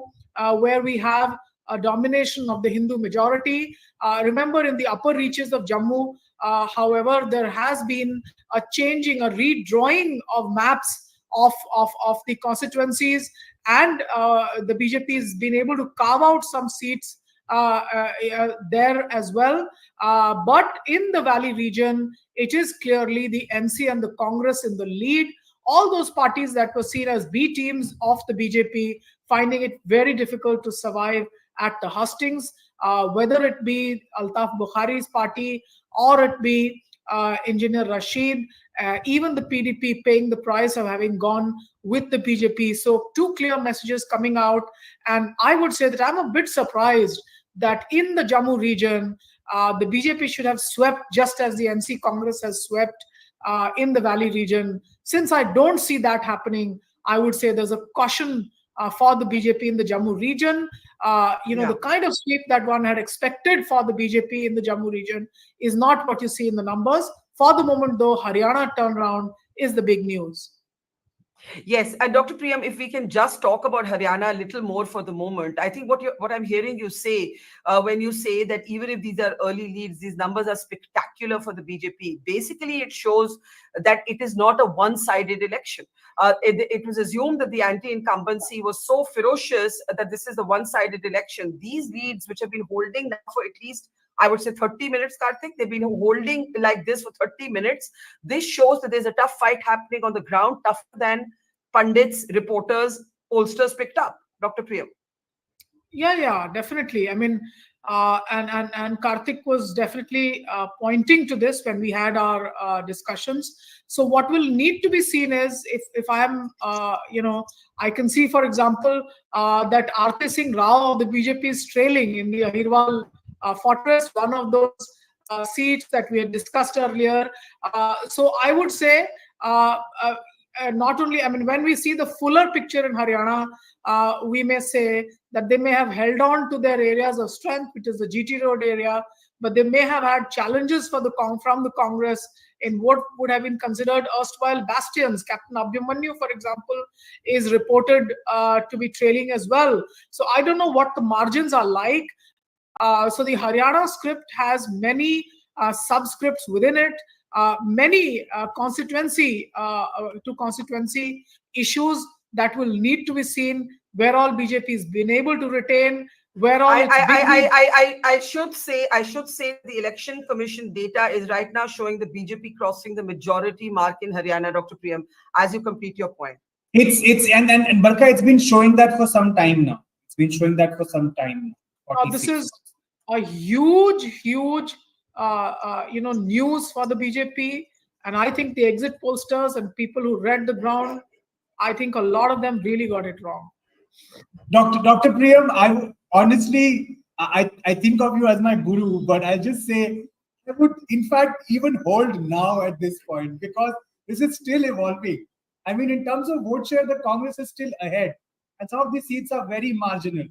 where we have a domination of the Hindu majority. Remember, in the upper reaches of Jammu, however, there has been a changing, a redrawing of maps of the constituencies, and the BJP has been able to carve out some seats there as well. But in the Valley region, it is clearly the NC and the Congress in the lead. All those parties that were seen as B teams of the BJP finding it very difficult to survive at the hustings, whether it be Altaf Bukhari's party or it be Engineer Rashid, even the PDP paying the price of having gone with the BJP. So two clear messages coming out. And I would say that I'm a bit surprised that in the Jammu region, the BJP should have swept just as the NC Congress has swept in the Valley region. Since I don't see that happening, I would say there's a caution for the BJP in the Jammu region. The kind of sweep that one had expected for the BJP in the Jammu region is not what you see in the numbers. For the moment, though, Haryana turnaround is the big news. Yes, and Dr. Priyam, if we can just talk about Haryana a little more for the moment. I think what I'm hearing you say when you say that even if these are early leads, these numbers are spectacular for the BJP. Basically, it shows that it is not a one-sided election. It was assumed that the anti-incumbency was so ferocious that this is a one-sided election. These leads, which have been holding now for at least, I would say 30 minutes, Karthik. They've been holding like this for 30 minutes. This shows that there's a tough fight happening on the ground, tougher than pundits, reporters, pollsters picked up. Dr. Priyam. Yeah, definitely. I mean, and Karthik was definitely pointing to this when we had our discussions. So what will need to be seen is if I am, I can see, for example, that Aarti Singh Rao of the BJP is trailing in the Ahirwal fortress, one of those seats that we had discussed earlier. So I would say not only, I mean, when we see the fuller picture in Haryana, we may say that they may have held on to their areas of strength, which is the GT Road area, but they may have had challenges from the Congress in what would have been considered erstwhile bastions. Captain Abhimanyu, for example, is reported to be trailing as well. So I don't know what the margins are like. So the Haryana script has many subscripts within it, many constituency to constituency issues that will need to be seen, where all BJP has been able to retain, where all I should say the Election Commission data is right now showing the BJP crossing the majority mark in Haryana, Dr. Priyam, as you complete your point. And Barkha, it's been showing that for some time now. It's been showing that for some time. This is a huge news for the BJP, and I think the exit pollsters and people who read the ground, I think a lot of them really got it wrong. Dr. Priyam, I think of you as my guru, but I'll just say I would in fact even hold now at this point, because this is still evolving. I mean, in terms of vote share, the Congress is still ahead, and some of these seats are very marginal.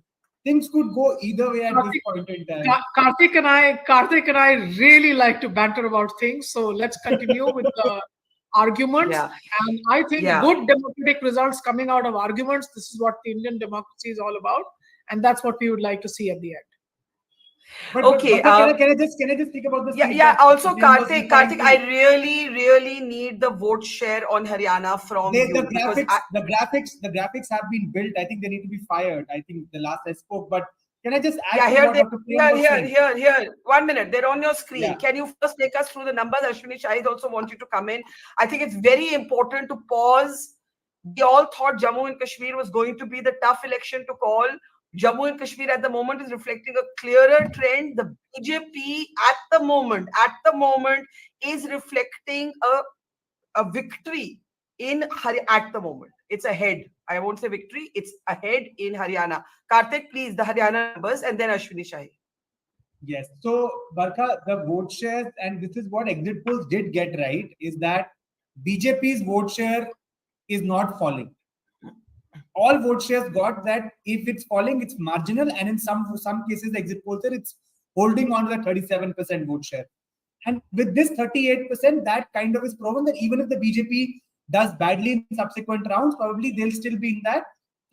Things could go either way at this point in time. Karthik and I really like to banter about things, so let's continue with the arguments. Yeah. And I think good democratic results coming out of arguments. This is what the Indian democracy is all about, and that's what we would like to see at the end. But can I just think about this? Yeah. Also, Karthik, I really need the vote share on Haryana from you. The graphics have been built. I think they need to be fired. I think the last I spoke. But can I just add? Here. 1 minute. They're on your screen. Yeah. Can you first take us through the numbers? Ashwini Shahid also want you to come in. I think it's very important to pause. We all thought Jammu and Kashmir was going to be the tough election to call. Jammu and Kashmir at the moment is reflecting a clearer trend. The BJP at the moment is reflecting a victory in Haryana at the moment. It's ahead. I won't say victory. It's ahead in Haryana. Karthik, please, the Haryana numbers, and then Ashwini Shahid. Yes. So, Barkha, the vote shares, and this is what exit polls did get right, is that BJP's vote share is not falling. All vote shares got that if it's falling, it's marginal, and in some cases, the exit polls are it's holding on to the 37% vote share. And with this 38%, that kind of is proven that even if the BJP does badly in subsequent rounds, probably they'll still be in that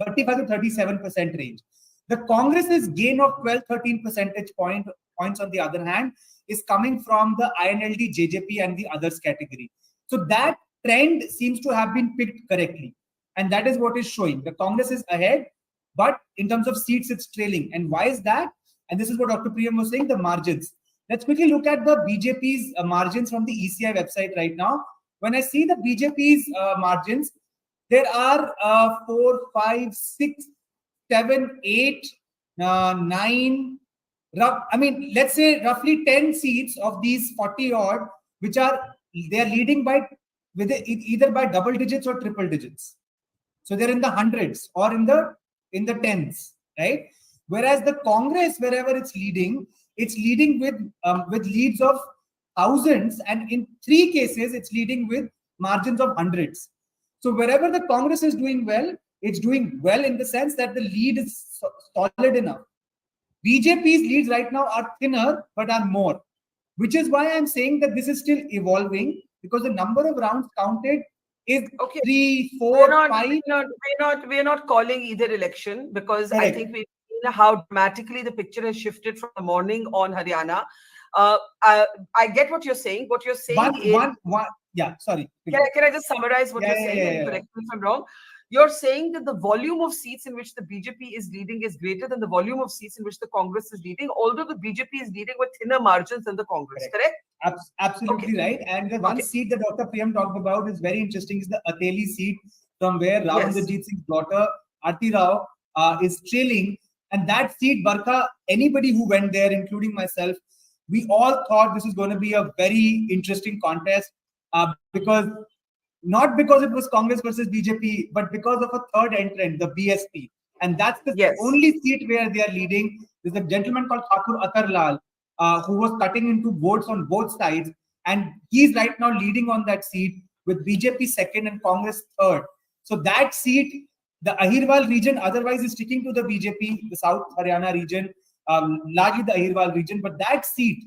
35 to 37% range. The Congress's gain of 12-13 percentage points, on the other hand, is coming from the INLD, JJP, and the others category. So that trend seems to have been picked correctly. And that is what is showing. The Congress is ahead, but in terms of seats, it's trailing. And why is that? And this is what Dr. Priyam was saying, the margins. Let's quickly look at the BJP's margins from the ECI website right now. When I see the BJP's margins, there are 4, 5, 6, 7, 8, 9, let's say roughly 10 seats of these 40 odd, which they're leading either by double digits or triple digits. So they're in the hundreds or in the tens, right? Whereas the Congress, wherever it's leading with leads of thousands, and in 3 cases, it's leading with margins of hundreds. So wherever the Congress is doing well, It's doing well in the sense that the lead is solid enough. BJP's leads right now are thinner but are more, which is why I'm saying that this is still evolving, because the number of rounds counted is 3, 4, 5. We're not calling either election, because Correct. I think we've seen how dramatically the picture has shifted from the morning on Haryana. I get what you're saying. What you're saying sorry. Can I just summarize what you're saying and correct me if I'm wrong? You're saying that the volume of seats in which the BJP is leading is greater than the volume of seats in which the Congress is leading, although the BJP is leading with thinner margins than the Congress, correct? Absolutely right. And the one seat that Dr. Priyam talked about is very interesting, is the Ateli seat, from where Ravindra-jeet Singh's daughter, Aarti Rao, is trailing. And that seat, Barkha, anybody who went there, including myself, we all thought this is going to be a very interesting contest, because not because it was Congress versus BJP, but because of a third entrant, the BSP. And that's the only seat where they are leading. There's a gentleman called Thakur Atarlal, who was cutting into votes on both sides. And he's right now leading on that seat, with BJP second and Congress third. So that seat, the Ahirwal region, otherwise is sticking to the BJP, the South Haryana region, largely the Ahirwal region. But that seat,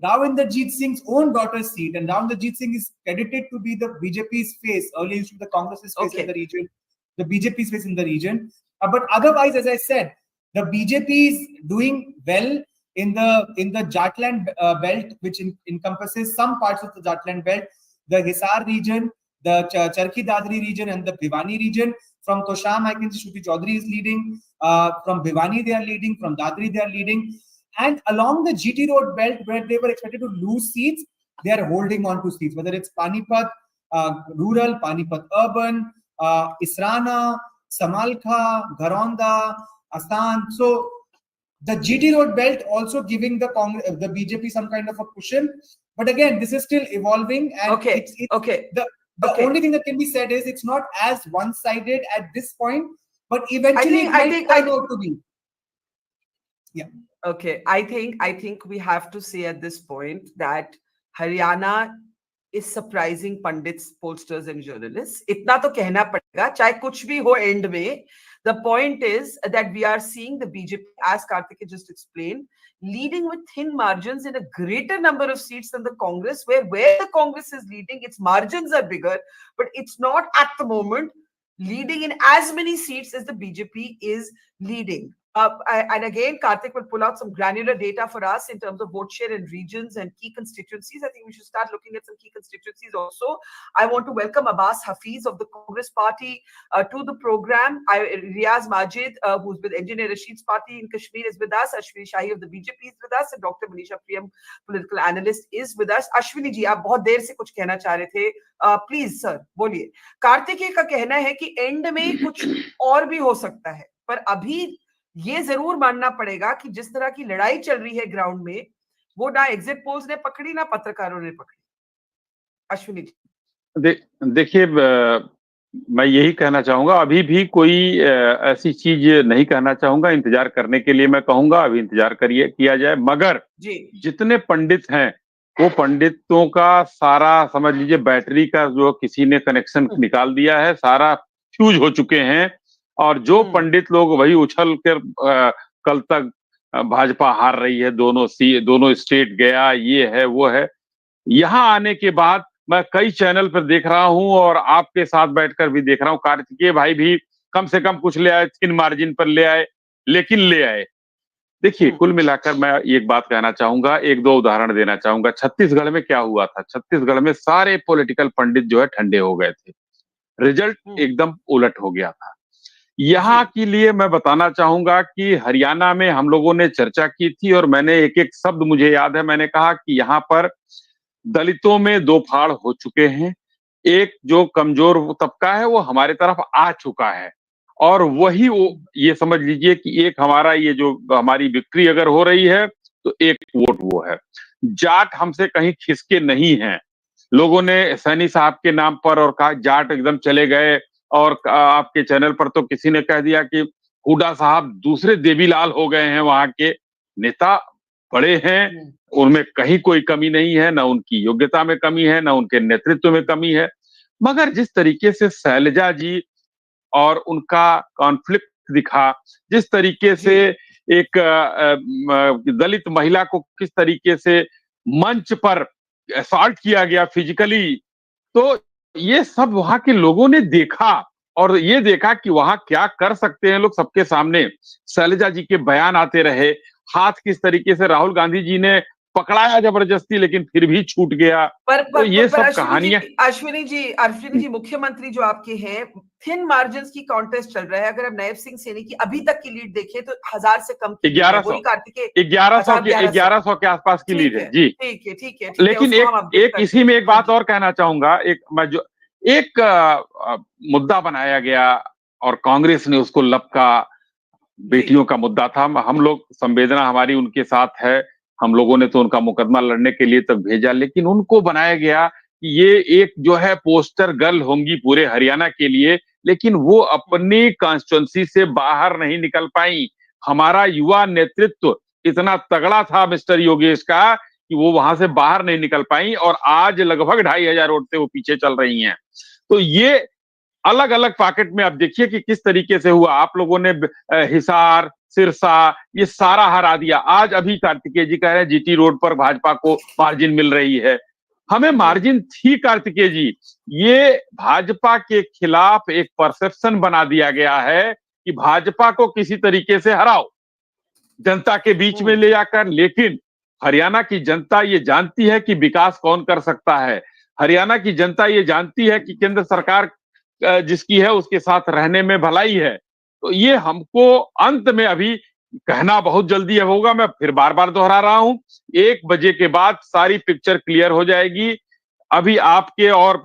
Ravindra-jeet Singh's own daughter's seat, and Ravindra-jeet Singh is credited to be the BJP's face. Earlier used to be the Congress's face in the region, the BJP's face in the region. But otherwise, as I said, the BJP is doing well in the Jatland belt, which encompasses some parts of the Jatland belt, the Hisar region, the Charkhi Dadri region, and the Bhiwani region. From Tosham, I can see Shruti Chaudhary is leading. From Bhiwani, they are leading. From Dadri, they are leading. And along the GT road belt, where they were expected to lose seats, they are holding on to seats, whether it's Panipat rural, Panipat urban, Israna, Samalkha, Garonda, Asan. So the GT road belt also giving the BJP some kind of a cushion. But again, this is still evolving. And the only thing that can be said is it's not as one-sided at this point, but eventually it might turn out to be. Yeah. Okay, I think we have to say at this point that Haryana is surprising pundits, pollsters, and journalists. Itna to kehna padega, chahe kuch bhi ho end mein. The point is that we are seeing the BJP, as Karthik just explained, leading with thin margins in a greater number of seats than the Congress, where the Congress is leading, its margins are bigger, but it's not at the moment leading in as many seats as the BJP is leading. And again, Karthik will pull out some granular data for us in terms of vote share in regions and key constituencies. I think we should start looking at some key constituencies also. I want to welcome Abbas Hafiz of the Congress Party to the program. Riaz Majid, who's with Engineer Rashid's party in Kashmir, is with us. Ashwini Shahi of the BJP is with us. And Dr. Manisha Priyam, political analyst, is with us. Ashwini ji, आप बहुत देर से कुछ कहना चाह रहे थे. Please, sir, बोलिए. कार्तिकेय का कहना है कि एंड में कुछ और भी हो सकता है, पर अभी ये जरूर मानना पड़ेगा कि जिस तरह की लड़ाई चल रही है ग्राउंड में, वो ना एग्जिट पोल्स ने पकड़ी ना पत्रकारों ने पकड़ी. अश्विनी जी, देखिए, मैं यही कहना चाहूंगा, अभी भी कोई ऐसी चीज नहीं कहना चाहूंगा. इंतजार करने के लिए मैं कहूंगा, अभी इंतजार किया जाए. मगर जितने पंडित हैं, वो पंडितों का सारा, समझ लीजिए, बैटरी का जो किसी ने कनेक्शन निकाल दिया है, सारा फ्यूज हो चुके हैं. और जो पंडित लोग वही उछल कर कल तक भाजपा हार रही है, दोनों स्टेट गया, ये है वो है, यहाँ आने के बाद मैं कई चैनल पर देख रहा हूं और आपके साथ बैठकर भी देख रहा हूं, कार्तिकेय भाई भी कम से कम कुछ ले आए, थिन मार्जिन पर ले आए, लेकिन ले आए. देखिए, कुल मिलाकर मैं एक बात कहना चाहूंगा, एक दो उदाहरण देना चाहूंगा. छत्तीसगढ़ में क्या हुआ था? छत्तीसगढ़ में सारे पॉलिटिकल पंडित जो है ठंडे हो गए थे, रिजल्ट एकदम उलट हो गया था. यहाँ के लिए मैं बताना चाहूंगा कि हरियाणा में हम लोगों ने चर्चा की थी और मैंने एक एक शब्द मुझे याद है, मैंने कहा कि यहाँ पर दलितों में दो फाड़ हो चुके हैं. एक जो कमजोर तबका है वो हमारे तरफ आ चुका है, और वही वो, ये समझ लीजिए कि एक हमारा, ये जो हमारी विक्ट्री अगर हो रही है तो एक वोट वो है. जाट हमसे कहीं खिसके नहीं हैं. लोगों ने सैनी साहब के नाम पर और कहा जाट एकदम चले गए, और आपके चैनल पर तो किसी ने कह दिया कि हुड्डा साहब दूसरे देवीलाल हो गए हैं. वहां के नेता बड़े हैं, उनमें कहीं कोई कमी नहीं है, ना उनकी योग्यता में कमी है, ना उनके नेतृत्व में कमी है. मगर जिस तरीके से शैलजा जी और उनका कॉन्फ्लिक्ट दिखा, जिस तरीके से एक दलित महिला को किस तरीके से मंच पर असॉल्ट किया गया फिजिकली, तो ये सब वहां के लोगों ने देखा और ये देखा कि वहां क्या कर सकते हैं लोग सबके सामने। शैलजा जी के बयान आते रहे, हाथ किस तरीके से राहुल गांधी जी ने पकड़ाया जबरदस्ती लेकिन फिर भी छूट गया। तो ये सब कहानियां। अश्विनी जी मुख्यमंत्री जो आपके हैं, थिन मार्जिन की कॉन्टेस्ट चल रहा है। अगर आप नायब सिंह सैनी की अभी तक की लीड देखें तो 1000 से कम की 1100 के आसपास की लीड है जी। ठीक है। लेकिन एक इसी में एक बात और कहना चाहूंगा, एक मुद्दा बनाया गया और कांग्रेस ने उसको लपका, बेटियों का मुद्दा था। हम लोग, संवेदना हमारी उनके साथ है, हम लोगों ने तो उनका मुकदमा लड़ने के लिए तक भेजा, लेकिन उनको बनाया गया कि ये एक जो है पोस्टर गर्ल होंगी पूरे हरियाणा के लिए, लेकिन वो अपनी कॉन्स्टिट्यूंसी से बाहर नहीं निकल पाई। हमारा युवा नेतृत्व इतना तगड़ा था मिस्टर योगेश का कि वो वहां से बाहर नहीं निकल पाई और आज लगभग 2500 वोट से वो पीछे चल रही हैं। तो ये अलग अलग पॉकेट में आप देखिए कि किस तरीके से हुआ। आप लोगों ने हिसार, सिरसा, ये सारा हरा दिया। आज अभी कार्तिकेय जी कह रहे हैं जीटी रोड पर भाजपा को मार्जिन मिल रही है। हमें मार्जिन थी कार्तिकेय जी, ये भाजपा के खिलाफ एक परसेप्शन बना दिया गया है कि भाजपा को किसी तरीके से हराओ जनता के बीच में ले जाकर। लेकिन हरियाणा की जनता ये जानती है कि विकास कौन कर सकता है। हरियाणा की जनता ये जानती है कि केंद्र सरकार जिसकी है उसके साथ रहने में भलाई है। तो ये हमको अंत में अभी कहना बहुत जल्दी होगा, मैं फिर बार बार दोहरा रहा हूं, 1 बजे के बाद सारी पिक्चर क्लियर हो जाएगी। अभी आपके और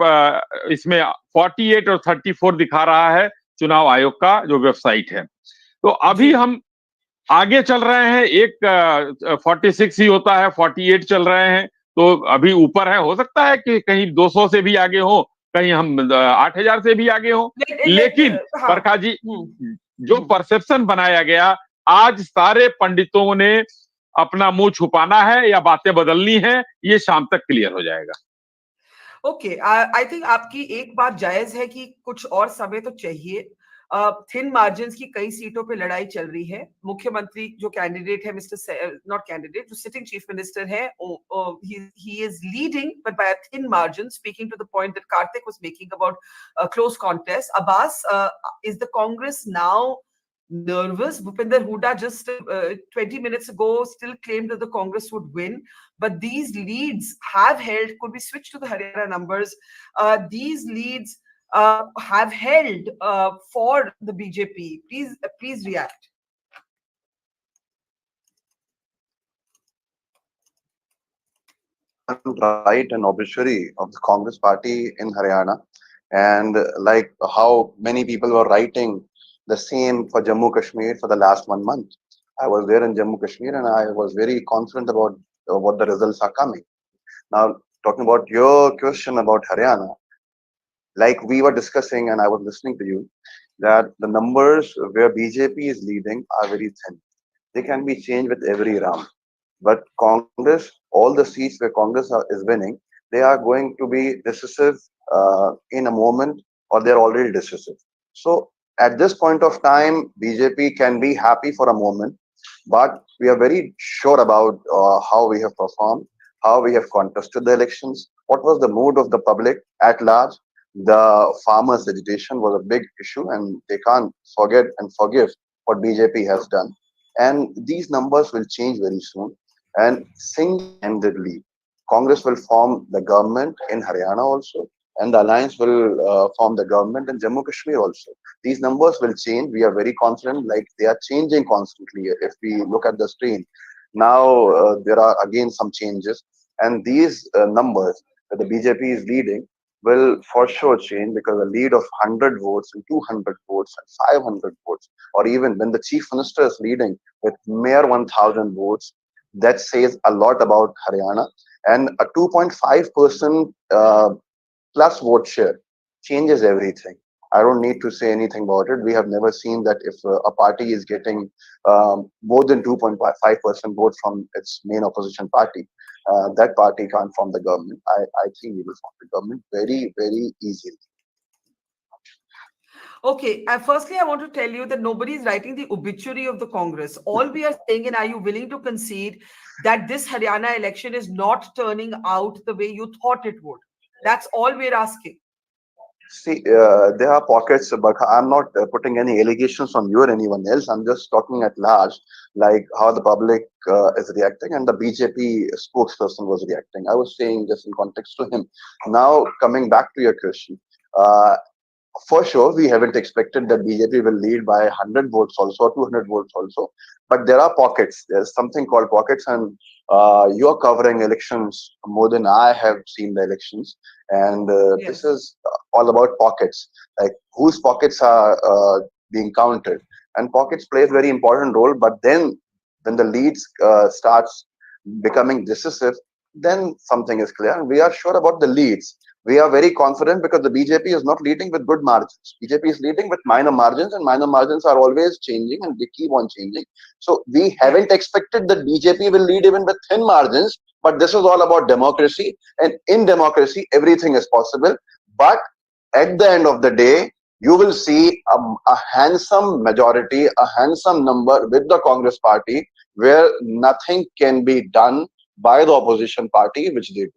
इसमें 48 और 34 दिखा रहा है चुनाव आयोग का जो वेबसाइट है। तो अभी हम आगे चल रहे हैं, एक 46 ही होता है, 48 चल रहे हैं, तो अभी ऊपर है। हो सकता है कि कहीं 200 से भी आगे हो, कहीं हम 8000 से भी आगे हो। लेकिन बरखा जी, जो परसेप्शन बनाया गया, आज सारे पंडितों ने अपना मुंह छुपाना है या बातें बदलनी है, ये शाम तक क्लियर हो जाएगा। ओके, आई थिंक आपकी एक बात जायज है कि कुछ और समय तो चाहिए। थिन मार्जिन की कई सीटों पे लड़ाई चल रही है। मुख्यमंत्री जो कैंडिडेट है, मिस्टर नॉट कैंडिडेट, जो सिटिंग चीफ मिनिस्टर है, he is leading but by a thin margin, speaking to the point that Karthik was making about a close contest. Abbas, is the Congress now nervous? Bhupinder Hooda just 20 minutes ago still claimed that the Congress would win, but these leads have held. Could we switch to the Haryana numbers? These leads have held for the BJP. Please react. Write an obituary of the Congress party in Haryana, and like how many people were writing the same for Jammu Kashmir for the last 1 month. I was there in Jammu Kashmir and I was very confident about what the results are coming. Now, talking about your question about Haryana, like we were discussing and I was listening to you, that the numbers where BJP is leading are very thin. They can be changed with every round. But Congress, all the seats where Congress is winning, they are going to be decisive in a moment, or they're already decisive. So at this point of time, BJP can be happy for a moment, but we are very sure about how we have performed, how we have contested the elections, what was the mood of the public at large. The farmers' agitation was a big issue, and they can't forget and forgive what BJP has done. And these numbers will change very soon. And single-handedly, Congress will form the government in Haryana also, and the alliance will form the government in Jammu Kashmir also. These numbers will change. We are very confident, like they are changing constantly. If we look at the screen, now there are again some changes, and these numbers that the BJP is leading will for sure change, because a lead of 100 votes and 200 votes and 500 votes, or even when the chief minister is leading with mere 1000 votes, that says a lot about Haryana. And a 2.5% plus vote share changes everything. I don't need to say anything about it. We have never seen that if a party is getting more than 2.5% vote from its main opposition party, that party can't form the government. I think we will form the government very, very easily. Okay, firstly, I want to tell you that nobody is writing the obituary of the Congress. All we are saying, and are you willing to concede that this Haryana election is not turning out the way you thought it would? That's all we're asking. See, there are pockets, but I'm not putting any allegations on you or anyone else. I'm just talking at large, like how the public is reacting and the BJP spokesperson was reacting. I was saying this in context to him. Now, coming back to your question, for sure, we haven't expected that BJP will lead by 100 votes also, 200 votes also. But there are pockets. There's something called pockets, and you're covering elections more than I have seen the elections. And this is all about pockets, like whose pockets are being counted. And pockets play a very important role. But then, when the leads starts becoming decisive, then something is clear. And we are sure about the leads. We are very confident because the BJP is not leading with good margins. BJP is leading with minor margins, and minor margins are always changing and they keep on changing. So we haven't expected that BJP will lead even with thin margins, but this is all about democracy. And in democracy, everything is possible. But at the end of the day, you will see a handsome majority, a handsome number with the Congress party, where nothing can be done by the opposition party, which they do.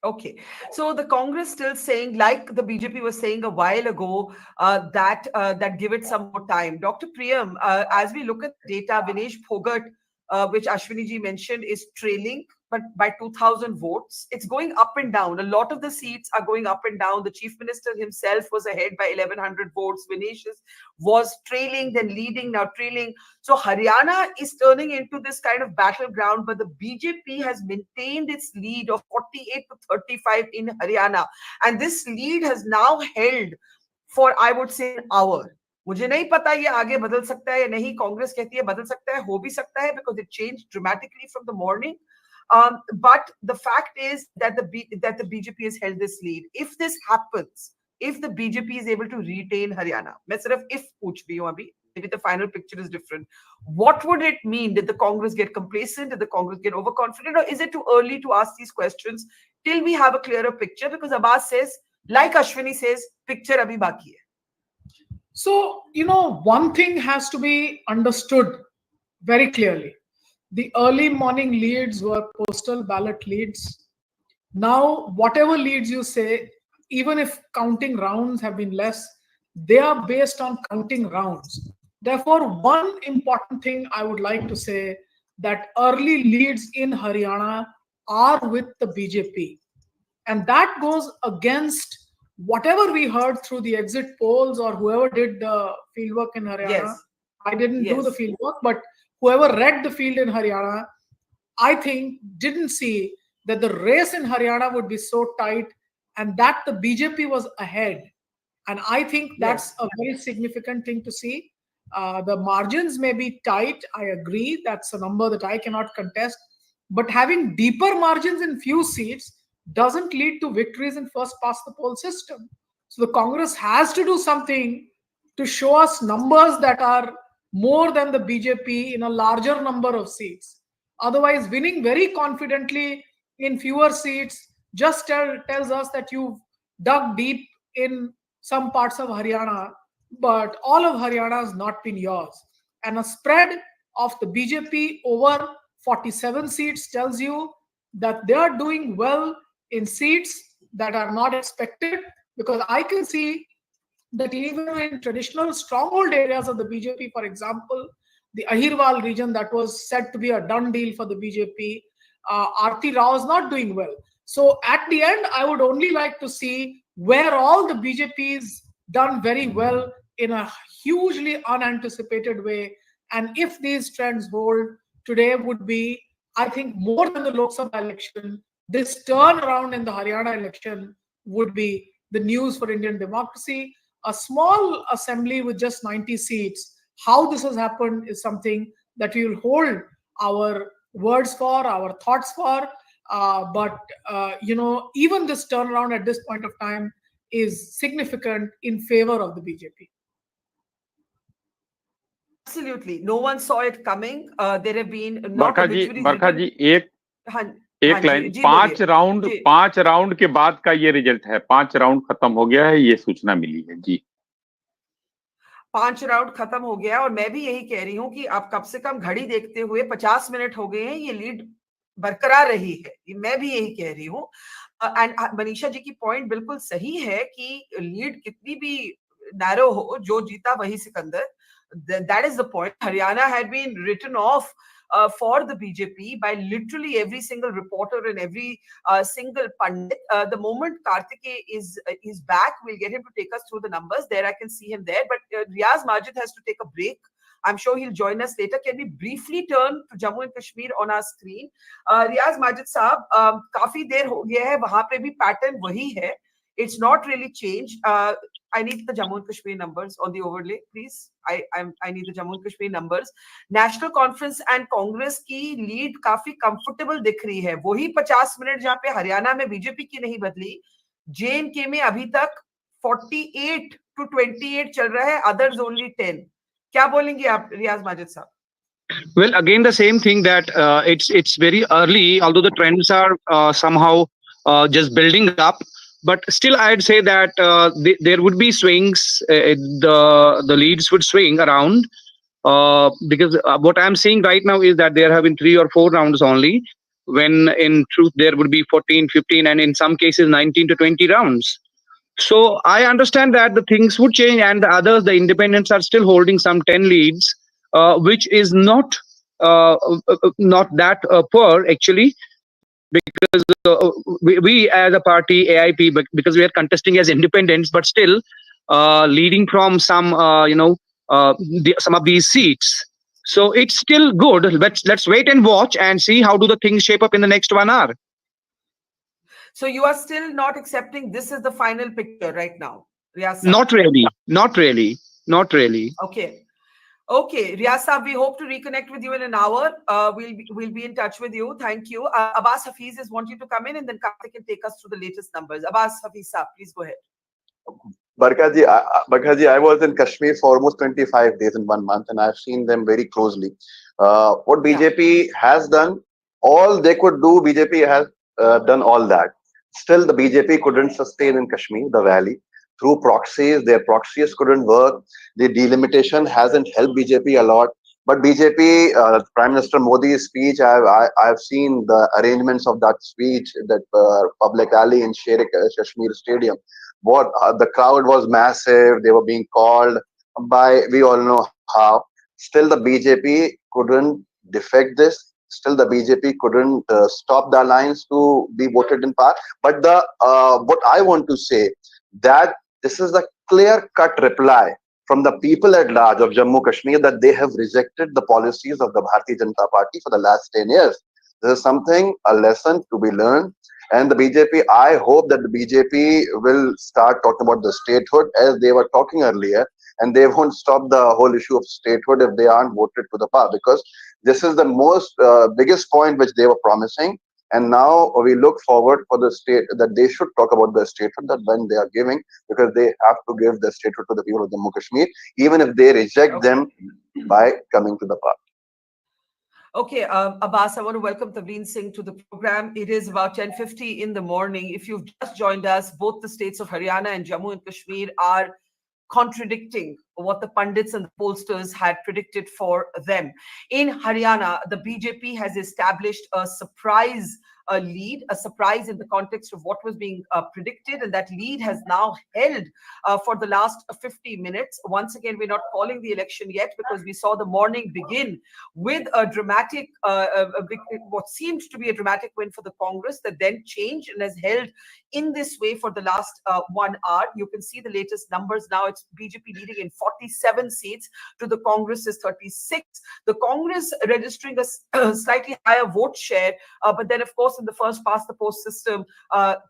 Okay, so the Congress still saying, like the BJP was saying a while ago, that give it some more time. Dr. Priyam, as we look at data, Vinesh Phogat, which Ashwini ji mentioned, is trailing, but by 2,000 votes. It's going up and down. A lot of the seats are going up and down. The chief minister himself was ahead by 1,100 votes. Vinesh was trailing, then leading, now trailing. So Haryana is turning into this kind of battleground, but the BJP has maintained its lead of 48 to 35 in Haryana. And this lead has now held for, I would say, an hour. मुझे नहीं पता ये आगे बदल सकता है या नहीं. कांग्रेस कहती है बदल सकता है, हो भी सकता है, because it changed dramatically from the morning. But the fact is that the BJP has held this lead. If this happens, if the BJP is able to retain Haryana, मैं सिर्फ if पूछ रही हूँ अभी, maybe the final picture is different. What would it mean? Did the Congress get complacent? Did the Congress get overconfident? Or is it too early to ask these questions till we have a clearer picture? Because Abbas says, like Ashwini says, picture abhi baki hai. So, one thing has to be understood very clearly. The early morning leads were postal ballot leads. Now, whatever leads you say, even if counting rounds have been less, they are based on counting rounds. Therefore, one important thing I would like to say, that early leads in Haryana are with the BJP. And that goes against whatever we heard through the exit polls or whoever did the fieldwork in Haryana. Yes. I didn't do the fieldwork, but whoever read the field in Haryana, I think didn't see that the race in Haryana would be so tight and that the BJP was ahead. And I think that's a very significant thing to see. The margins may be tight. I agree. That's a number that I cannot contest. But having deeper margins in few seats doesn't lead to victories in first past the poll system. So the Congress has to do something to show us numbers that are more than the BJP in a larger number of seats. Otherwise, winning very confidently in fewer seats just tells us that you've dug deep in some parts of Haryana, but all of Haryana has not been yours. And a spread of the BJP over 47 seats tells you that they are doing well in seats that are not expected, because I can see that even in traditional stronghold areas of the BJP, for example, the Ahirwal region that was said to be a done deal for the BJP, Aarti Rao is not doing well. So at the end, I would only like to see where all the BJPs done very well in a hugely unanticipated way. And if these trends hold, today would be, I think, more than the Lok Sabha election, this turnaround in the Haryana election would be the news for Indian democracy. A small assembly with just 90 seats, how this has happened is something that we will hold our words for, our thoughts for. But even this turnaround at this point of time is significant in favor of the BJP. Absolutely. No one saw it coming. There have been बरखा जी एक line, 5 round के बाद का ये result है, 5 round खत्म हो गया है, ये सूचना मिली है जी. 5 राउंड खत्म हो गया और मैं भी यही कह रही हूं कि आप कम से कम घड़ी देखते हुए 50 मिनट हो गए हैं, ये लीड बरकरार रही है, मैं भी यही कह रही हूँ। एंड मनीषा जी की पॉइंट बिल्कुल सही है कि लीड कितनी भी नैरो हो, जो जीता वही Sikandar. That is the point. Haryana had been written off for the BJP by literally every single reporter and every single pundit. The moment Karthike is back, we'll get him to take us through the numbers. There I can see him there. But Riaz Majid has to take a break. I'm sure he'll join us later. Can we briefly turn to Jammu and Kashmir on our screen? Riaz Majid साहब, काफी देर हो गया है, वहां पे भी pattern वही है. It's not really changed. I need the Jammu and Kashmir numbers on the overlay, please. I need the Jammu and Kashmir numbers. National Conference and Congress की लीड काफी कंफर्टेबल दिख रही है. वही 50 मिनट जहां पे हरियाणा में बीजेपी की नहीं बदली, JNK में अभी तक 48 to 28 चल रहा है, others only 10. क्या बोलेंगे आप रियाज माजिद साहब? Well, again, the same thing that it's very early, although the trends are somehow just building up. But still, I'd say that there would be swings. The leads would swing around because what I'm seeing right now is that there have been 3 or 4 rounds only, when in truth there would be 14, 15, and in some cases 19 to 20 rounds. So I understand that the things would change, and the others, the independents, are still holding some 10 leads, which is not that poor actually. Because we as a party, AIP, but because we are contesting as independents, but still leading from some, some of these seats. So it's still good. Let's wait and watch and see how do the things shape up in the next 1 hour. So you are still not accepting this is the final picture right now, Riyaz Saab? Not really. Not really. Not really. Okay. Okay, Riyaz Saab, we hope to reconnect with you in an hour. We'll be in touch with you. Thank you. Abbas Hafiz is wanting to come in, and then Karthik can take us through the latest numbers. Abbas Hafiz Saab, please go ahead. Barkha ji, I was in Kashmir for almost 25 days in 1 month, and I've seen them very closely. What BJP has done, all they could do, BJP has done all that. Still, the BJP couldn't sustain in Kashmir, the valley. Through proxies, their proxies couldn't work. The delimitation hasn't helped BJP a lot. But BJP, Prime Minister Modi's speech, I've seen the arrangements of that speech, that public rally in Kashmir Stadium. What the crowd was massive. They were being called by, we all know how. Still, the BJP couldn't defect this. Still, the BJP couldn't stop the alliance to be voted in power. But what I want to say, that this is the clear-cut reply from the people at large of Jammu Kashmir, that they have rejected the policies of the Bharatiya Janata Party for the last 10 years. This is something, a lesson to be learned. And the BJP, I hope that the BJP will start talking about the statehood as they were talking earlier, and they won't stop the whole issue of statehood if they aren't voted to the power, because this is the most biggest point which they were promising. And now we look forward for the state, that they should talk about the statehood, that when they are giving, because they have to give the statehood to the people of Jammu Kashmir, even if they reject them by coming to the power. Okay, Abbas, I want to welcome Tavleen Singh to the program. It is about 10:50 in the morning. If you've just joined us, both the states of Haryana and Jammu and Kashmir are contradicting what the pundits and the pollsters had predicted for them. In Haryana, the BJP has established a surprise lead, a surprise in the context of what was being predicted, and that lead has now held for the last 50 minutes. Once again, we're not calling the election yet because we saw the morning begin with a dramatic, what seemed to be a dramatic win for the Congress, that then changed and has held in this way for the last 1 hour. You can see the latest numbers now. It's BJP leading in 47 seats to the Congress is 36. The Congress registering a slightly higher vote share, but then of course in the first past the post system,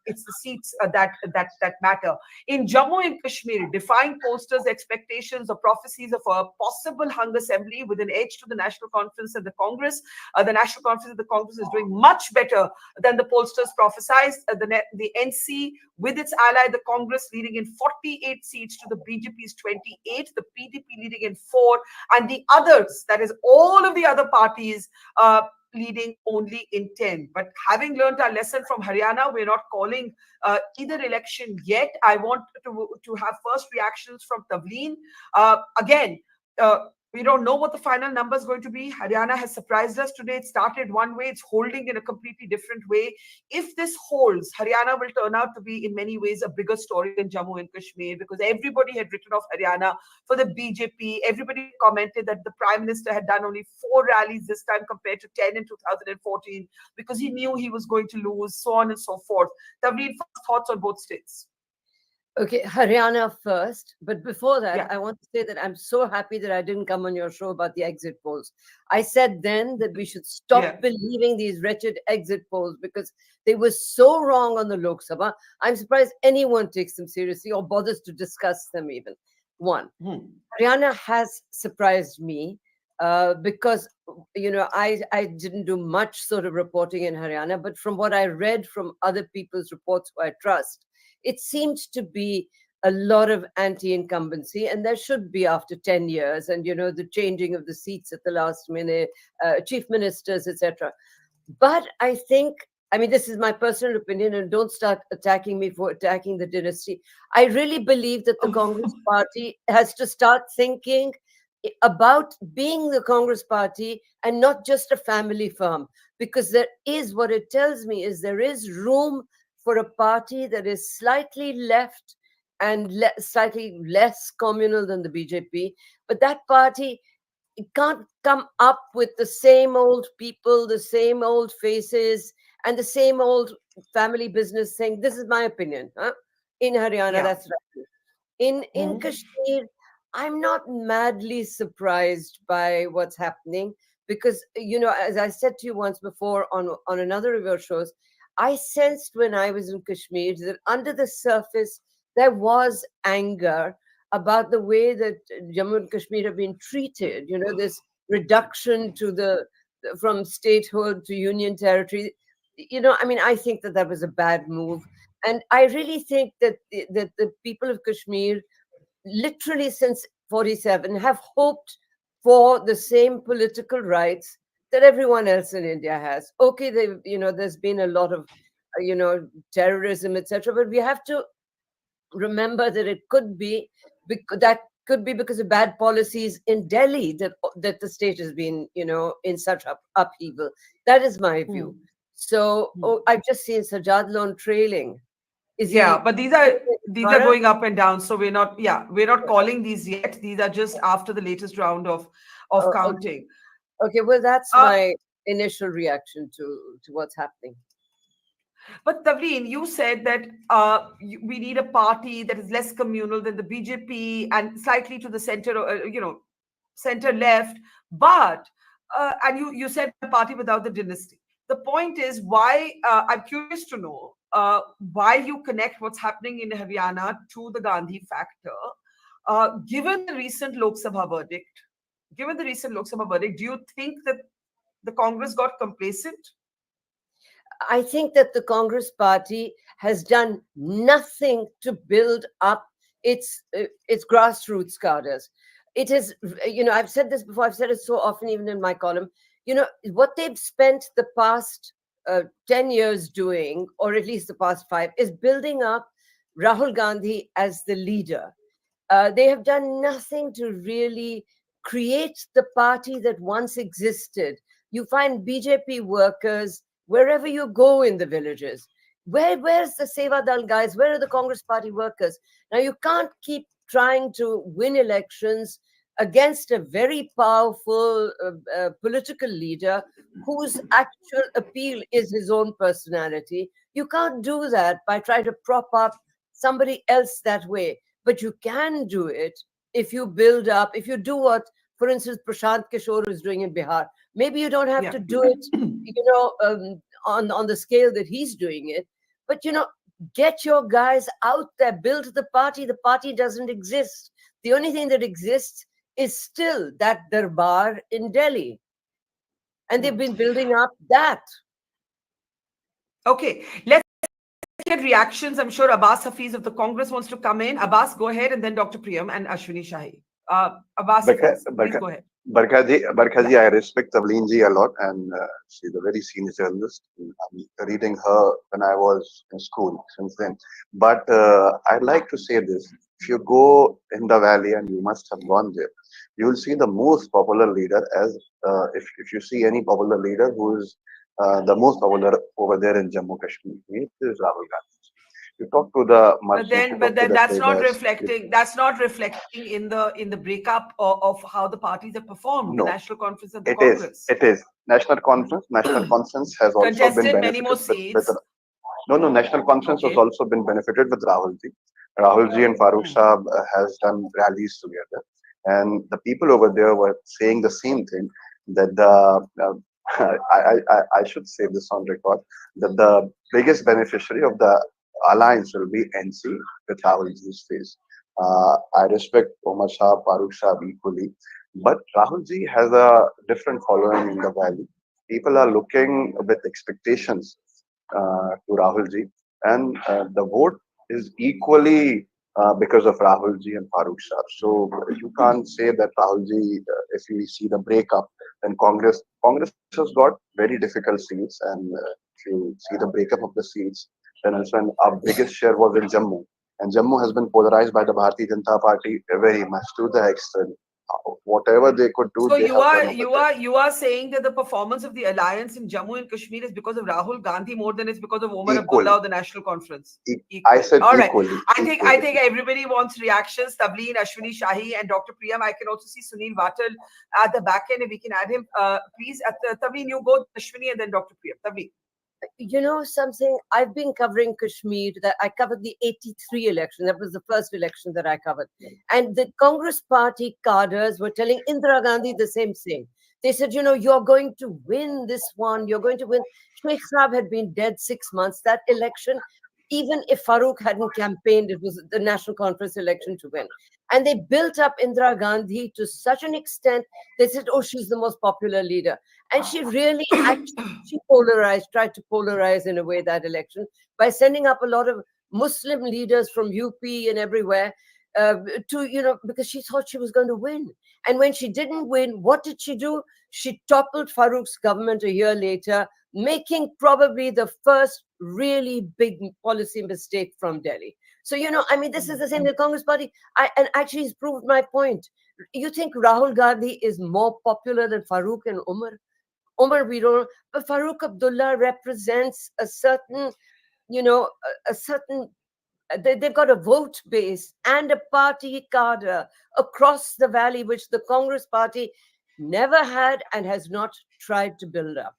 it's the seats that matter. In Jammu and Kashmir, defying pollsters' expectations or prophecies of a possible hung assembly with an edge to the National Conference and the Congress, the National Conference and the Congress is doing much better than the pollsters prophesied. The NC with its ally, the Congress, leading in 48 seats to the BJP's 28, the PDP leading in 4, and the others, that is all of the other parties, leading only in 10. But having learned our lesson from Haryana, we're not calling either election yet. I want to have first reactions from Tavleen. Again, we don't know what the final number is going to be. Haryana has surprised us today. It started one way, it's holding in a completely different way. If this holds, Haryana will turn out to be in many ways a bigger story than Jammu and Kashmir, because everybody had written off Haryana for the BJP. Everybody commented that the Prime Minister had done only 4 rallies this time compared to 10 in 2014, because he knew he was going to lose, so on and so forth. Tavleen, thoughts on both states? Okay, Haryana first. But before that, I want to say that I'm so happy that I didn't come on your show about the exit polls. I said then that we should stop believing these wretched exit polls because they were so wrong on the Lok Sabha. I'm surprised anyone takes them seriously or bothers to discuss them even. One, Haryana has surprised me because, you know, I didn't do much sort of reporting in Haryana, but from what I read from other people's reports who I trust, it seemed to be a lot of anti-incumbency, and there should be after 10 years, and, you know, the changing of the seats at the last minute, chief ministers, etc. But I think, I mean, this is my personal opinion, and don't start attacking me for attacking the dynasty. I really believe that the Congress party has to start thinking about being the Congress party and not just a family firm, because there is, what it tells me is there is room for a party that is slightly left and slightly less communal than the BJP, but that party can't come up with the same old people, the same old faces, and the same old family business thing. This is my opinion. In Haryana, that's right. In Kashmir, I'm not madly surprised by what's happening because, you know, as I said to you once before on another of your shows, I sensed when I was in Kashmir that under the surface, there was anger about the way that Jammu and Kashmir have been treated, you know, this reduction to from statehood to union territory. You know, I mean, I think that that was a bad move. And I really think that the people of Kashmir, literally since 47, have hoped for the same political rights that everyone else in India has. Okay, you know, there's been a lot of, you know, terrorism, etc. But we have to remember that it could be because of bad policies in Delhi that the state has been, you know, in such upheaval. That is my view. So I've just seen Sajad Lone trailing. But these are going up and down. So we're not calling these yet. These are just after the latest round of counting. Okay, well, that's my initial reaction to what's happening. But Tavleen, you said that we need a party that is less communal than the BJP and slightly to the center, you know, center left. But and you said a party without the dynasty. The point is why I'm curious to know why you connect what's happening in Haryana to the Gandhi factor, given the recent Lok Sabha verdict. Given the recent Lok Sabha verdict, do you think that the Congress got complacent? I think that the Congress party has done nothing to build up its grassroots cadres. It is, you know, I've said this before, I've said it so often, even in my column, you know, what they've spent the past 10 years doing, or at least the past 5, is building up Rahul Gandhi as the leader. They have done nothing to really create the party that once existed. You find BJP workers wherever you go in the villages. Where's the Seva Dal guys? Where are the Congress party workers? Now, you can't keep trying to win elections against a very powerful political leader whose actual appeal is his own personality. You can't do that by trying to prop up somebody else that way. But you can do it if you build up, if you do what, for instance, Prashant Kishore is doing in Bihar. Maybe you don't have to do it, you know, on the scale that he's doing it. But, you know, get your guys out there, build the party. The party doesn't exist. The only thing that exists is still that darbar in Delhi. And they've been building up that. Okay, let's get reactions. I'm sure Abbas Hafiz of the Congress wants to come in. Abbas, go ahead, and then Dr. Priyam and Ashwini Shahi. Abbas, please go ahead. Barkha ji, I respect Tavleen ji a lot, and she's a very senior journalist. I'm reading her when I was in school since then. But I'd like to say this: if you go in the valley, and you must have gone there, you will see the most popular leader as if you see any popular leader who is the most popular over there in Jammu Kashmir, it is Rahul Gandhi. You talk to the but then that's not reflecting. That's not reflecting in the breakup of how the parties have performed. No, the National Conference of the it Congress. is. It is National Conference. National Conference has also been Contested many benefited more with seats. no. National Conference has Okay. also been benefited with Rahul ji. Rahul ji and Farooq Saab has done rallies together, and the people over there were saying the same thing, that the I should say this on record, that the biggest beneficiary of the alliance will be NC with Rahul ji's face. I respect Omar Shah, Farooq Shah equally, but Rahul ji has a different following in the valley. People are looking with expectations to Rahul ji, and the vote is equally because of Rahul ji and Farooq Shah. So you can't say that Rahul ji, if we see the breakup, then Congress has got very difficult seats, and if you see the breakup of the seats, then also our biggest share was in Jammu, and Jammu has been polarized by the Bharatiya Janata Party very much to the extent. Whatever they could do, So they have done over there. you are saying that the performance of the alliance in Jammu and Kashmir is because of Rahul Gandhi more than it's because of Omar Equally. Abdullah or the National Conference. I said All right. equally. I think everybody wants reactions. Tableen, Ashwini Shahi, and Dr. Priyam. I can also see Sunil Vatal at the back end, if we can add him. Please, Tableen, you go, Ashwini, and then Dr. Priyam. Tableen. You know something, I've been covering Kashmir, that I covered the 83 election. That was the first election that I covered. And the Congress party cadres were telling Indira Gandhi the same thing. They said, you know, you're going to win this one. You're going to win. Sheikh Saab had been dead 6 months. That election, even if Farooq hadn't campaigned, it was the National Conference election to win. And they built up Indira Gandhi to such an extent, they said, oh, she's the most popular leader. And she really she tried to polarize in a way that election by sending up a lot of Muslim leaders from UP and everywhere to, you know, because she thought she was going to win. And when she didn't win, what did she do? She toppled Farooq's government a year later, making probably the first really big policy mistake from Delhi. So, you know, I mean, this is the same with the Congress party. And actually, it's proved my point. You think Rahul Gandhi is more popular than Farooq and Umar? Umar, we don't, but Farooq Abdullah represents a certain, you know, they've got a vote base and a party cadre across the valley, which the Congress party never had and has not tried to build up.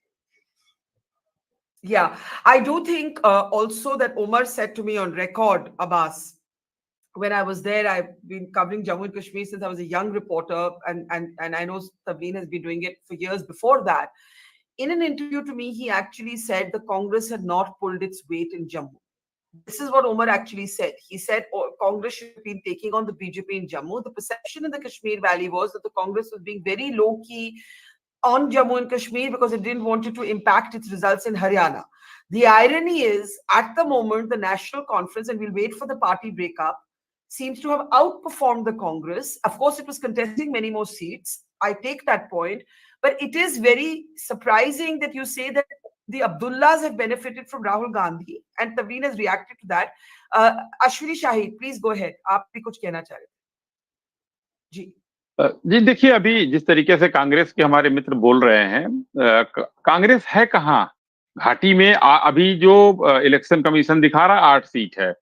Yeah, I do think also that Omar said to me on record, Abbas, when I was there, I've been covering Jammu and Kashmir since I was a young reporter, and I know Tavleen has been doing it for years before that. In an interview to me, he actually said the Congress had not pulled its weight in Jammu. This is what Omar actually said. He said Congress should have been taking on the BJP in Jammu. The perception in the Kashmir Valley was that the Congress was being very low-key on Jammu and Kashmir because it didn't want it to impact its results in Haryana. The irony is, at the moment, the National Conference, and we'll wait for the party breakup, seems to have outperformed the Congress. Of course, it was contesting many more seats. I take that point. But it is very surprising that you say that the Abdullahs have benefited from Rahul Gandhi, and Tavleen has reacted to that. Ashwini Shahi, please go ahead. आप भी कुछ कहना चाह रहे थे? जी. जी देखिए, अभी जिस तरीके से कांग्रेस के हमारे मित्र बोल रहे हैं, कांग्रेस है कहाँ घाटी में? अभी जो इलेक्शन कमीशन दिखा रहा 8 सीट है।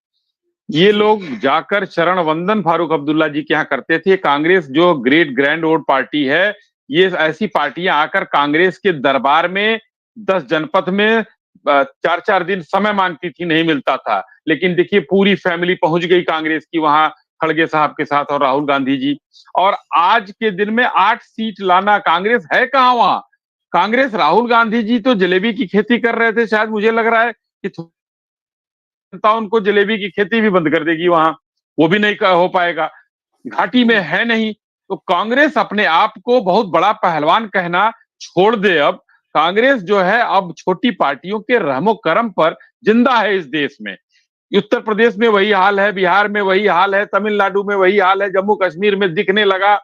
ये लोग जाकर चरण वंदन फारूक अब्दुल्ला जी के यहाँ करते थे। कांग्रेस जो ग्रेट ग्रैंड ओल्ड पार्टी है, ये ऐसी पार्टियां आकर कांग्रेस के दरबार में 10 जनपद में 4-4 दिन समय मांगती थी, नहीं मिलता था। लेकिन देखिए, पूरी फैमिली पहुंच गई कांग्रेस की वहां खड़गे साहब के साथ और राहुल गांधी जी। और आज के दिन में 8 सीट लाना, कांग्रेस है कहाँ वहां? कांग्रेस, राहुल गांधी जी तो जलेबी की खेती कर रहे थे, शायद मुझे लग रहा है कि उनको जलेबी की खेती भी बंद कर देगी वहां, वो भी नहीं हो पाएगा। घाटी में है नहीं, तो कांग्रेस अपने आप को बहुत बड़ा पहलवान कहना छोड़ दे। अब कांग्रेस जो है अब छोटी पार्टियों के रहमो करम पर जिंदा है इस देश में। उत्तर प्रदेश में वही हाल है, बिहार में वही हाल है, तमिलनाडु में वही हाल है, जम्मू कश्मीर में दिखने लगा।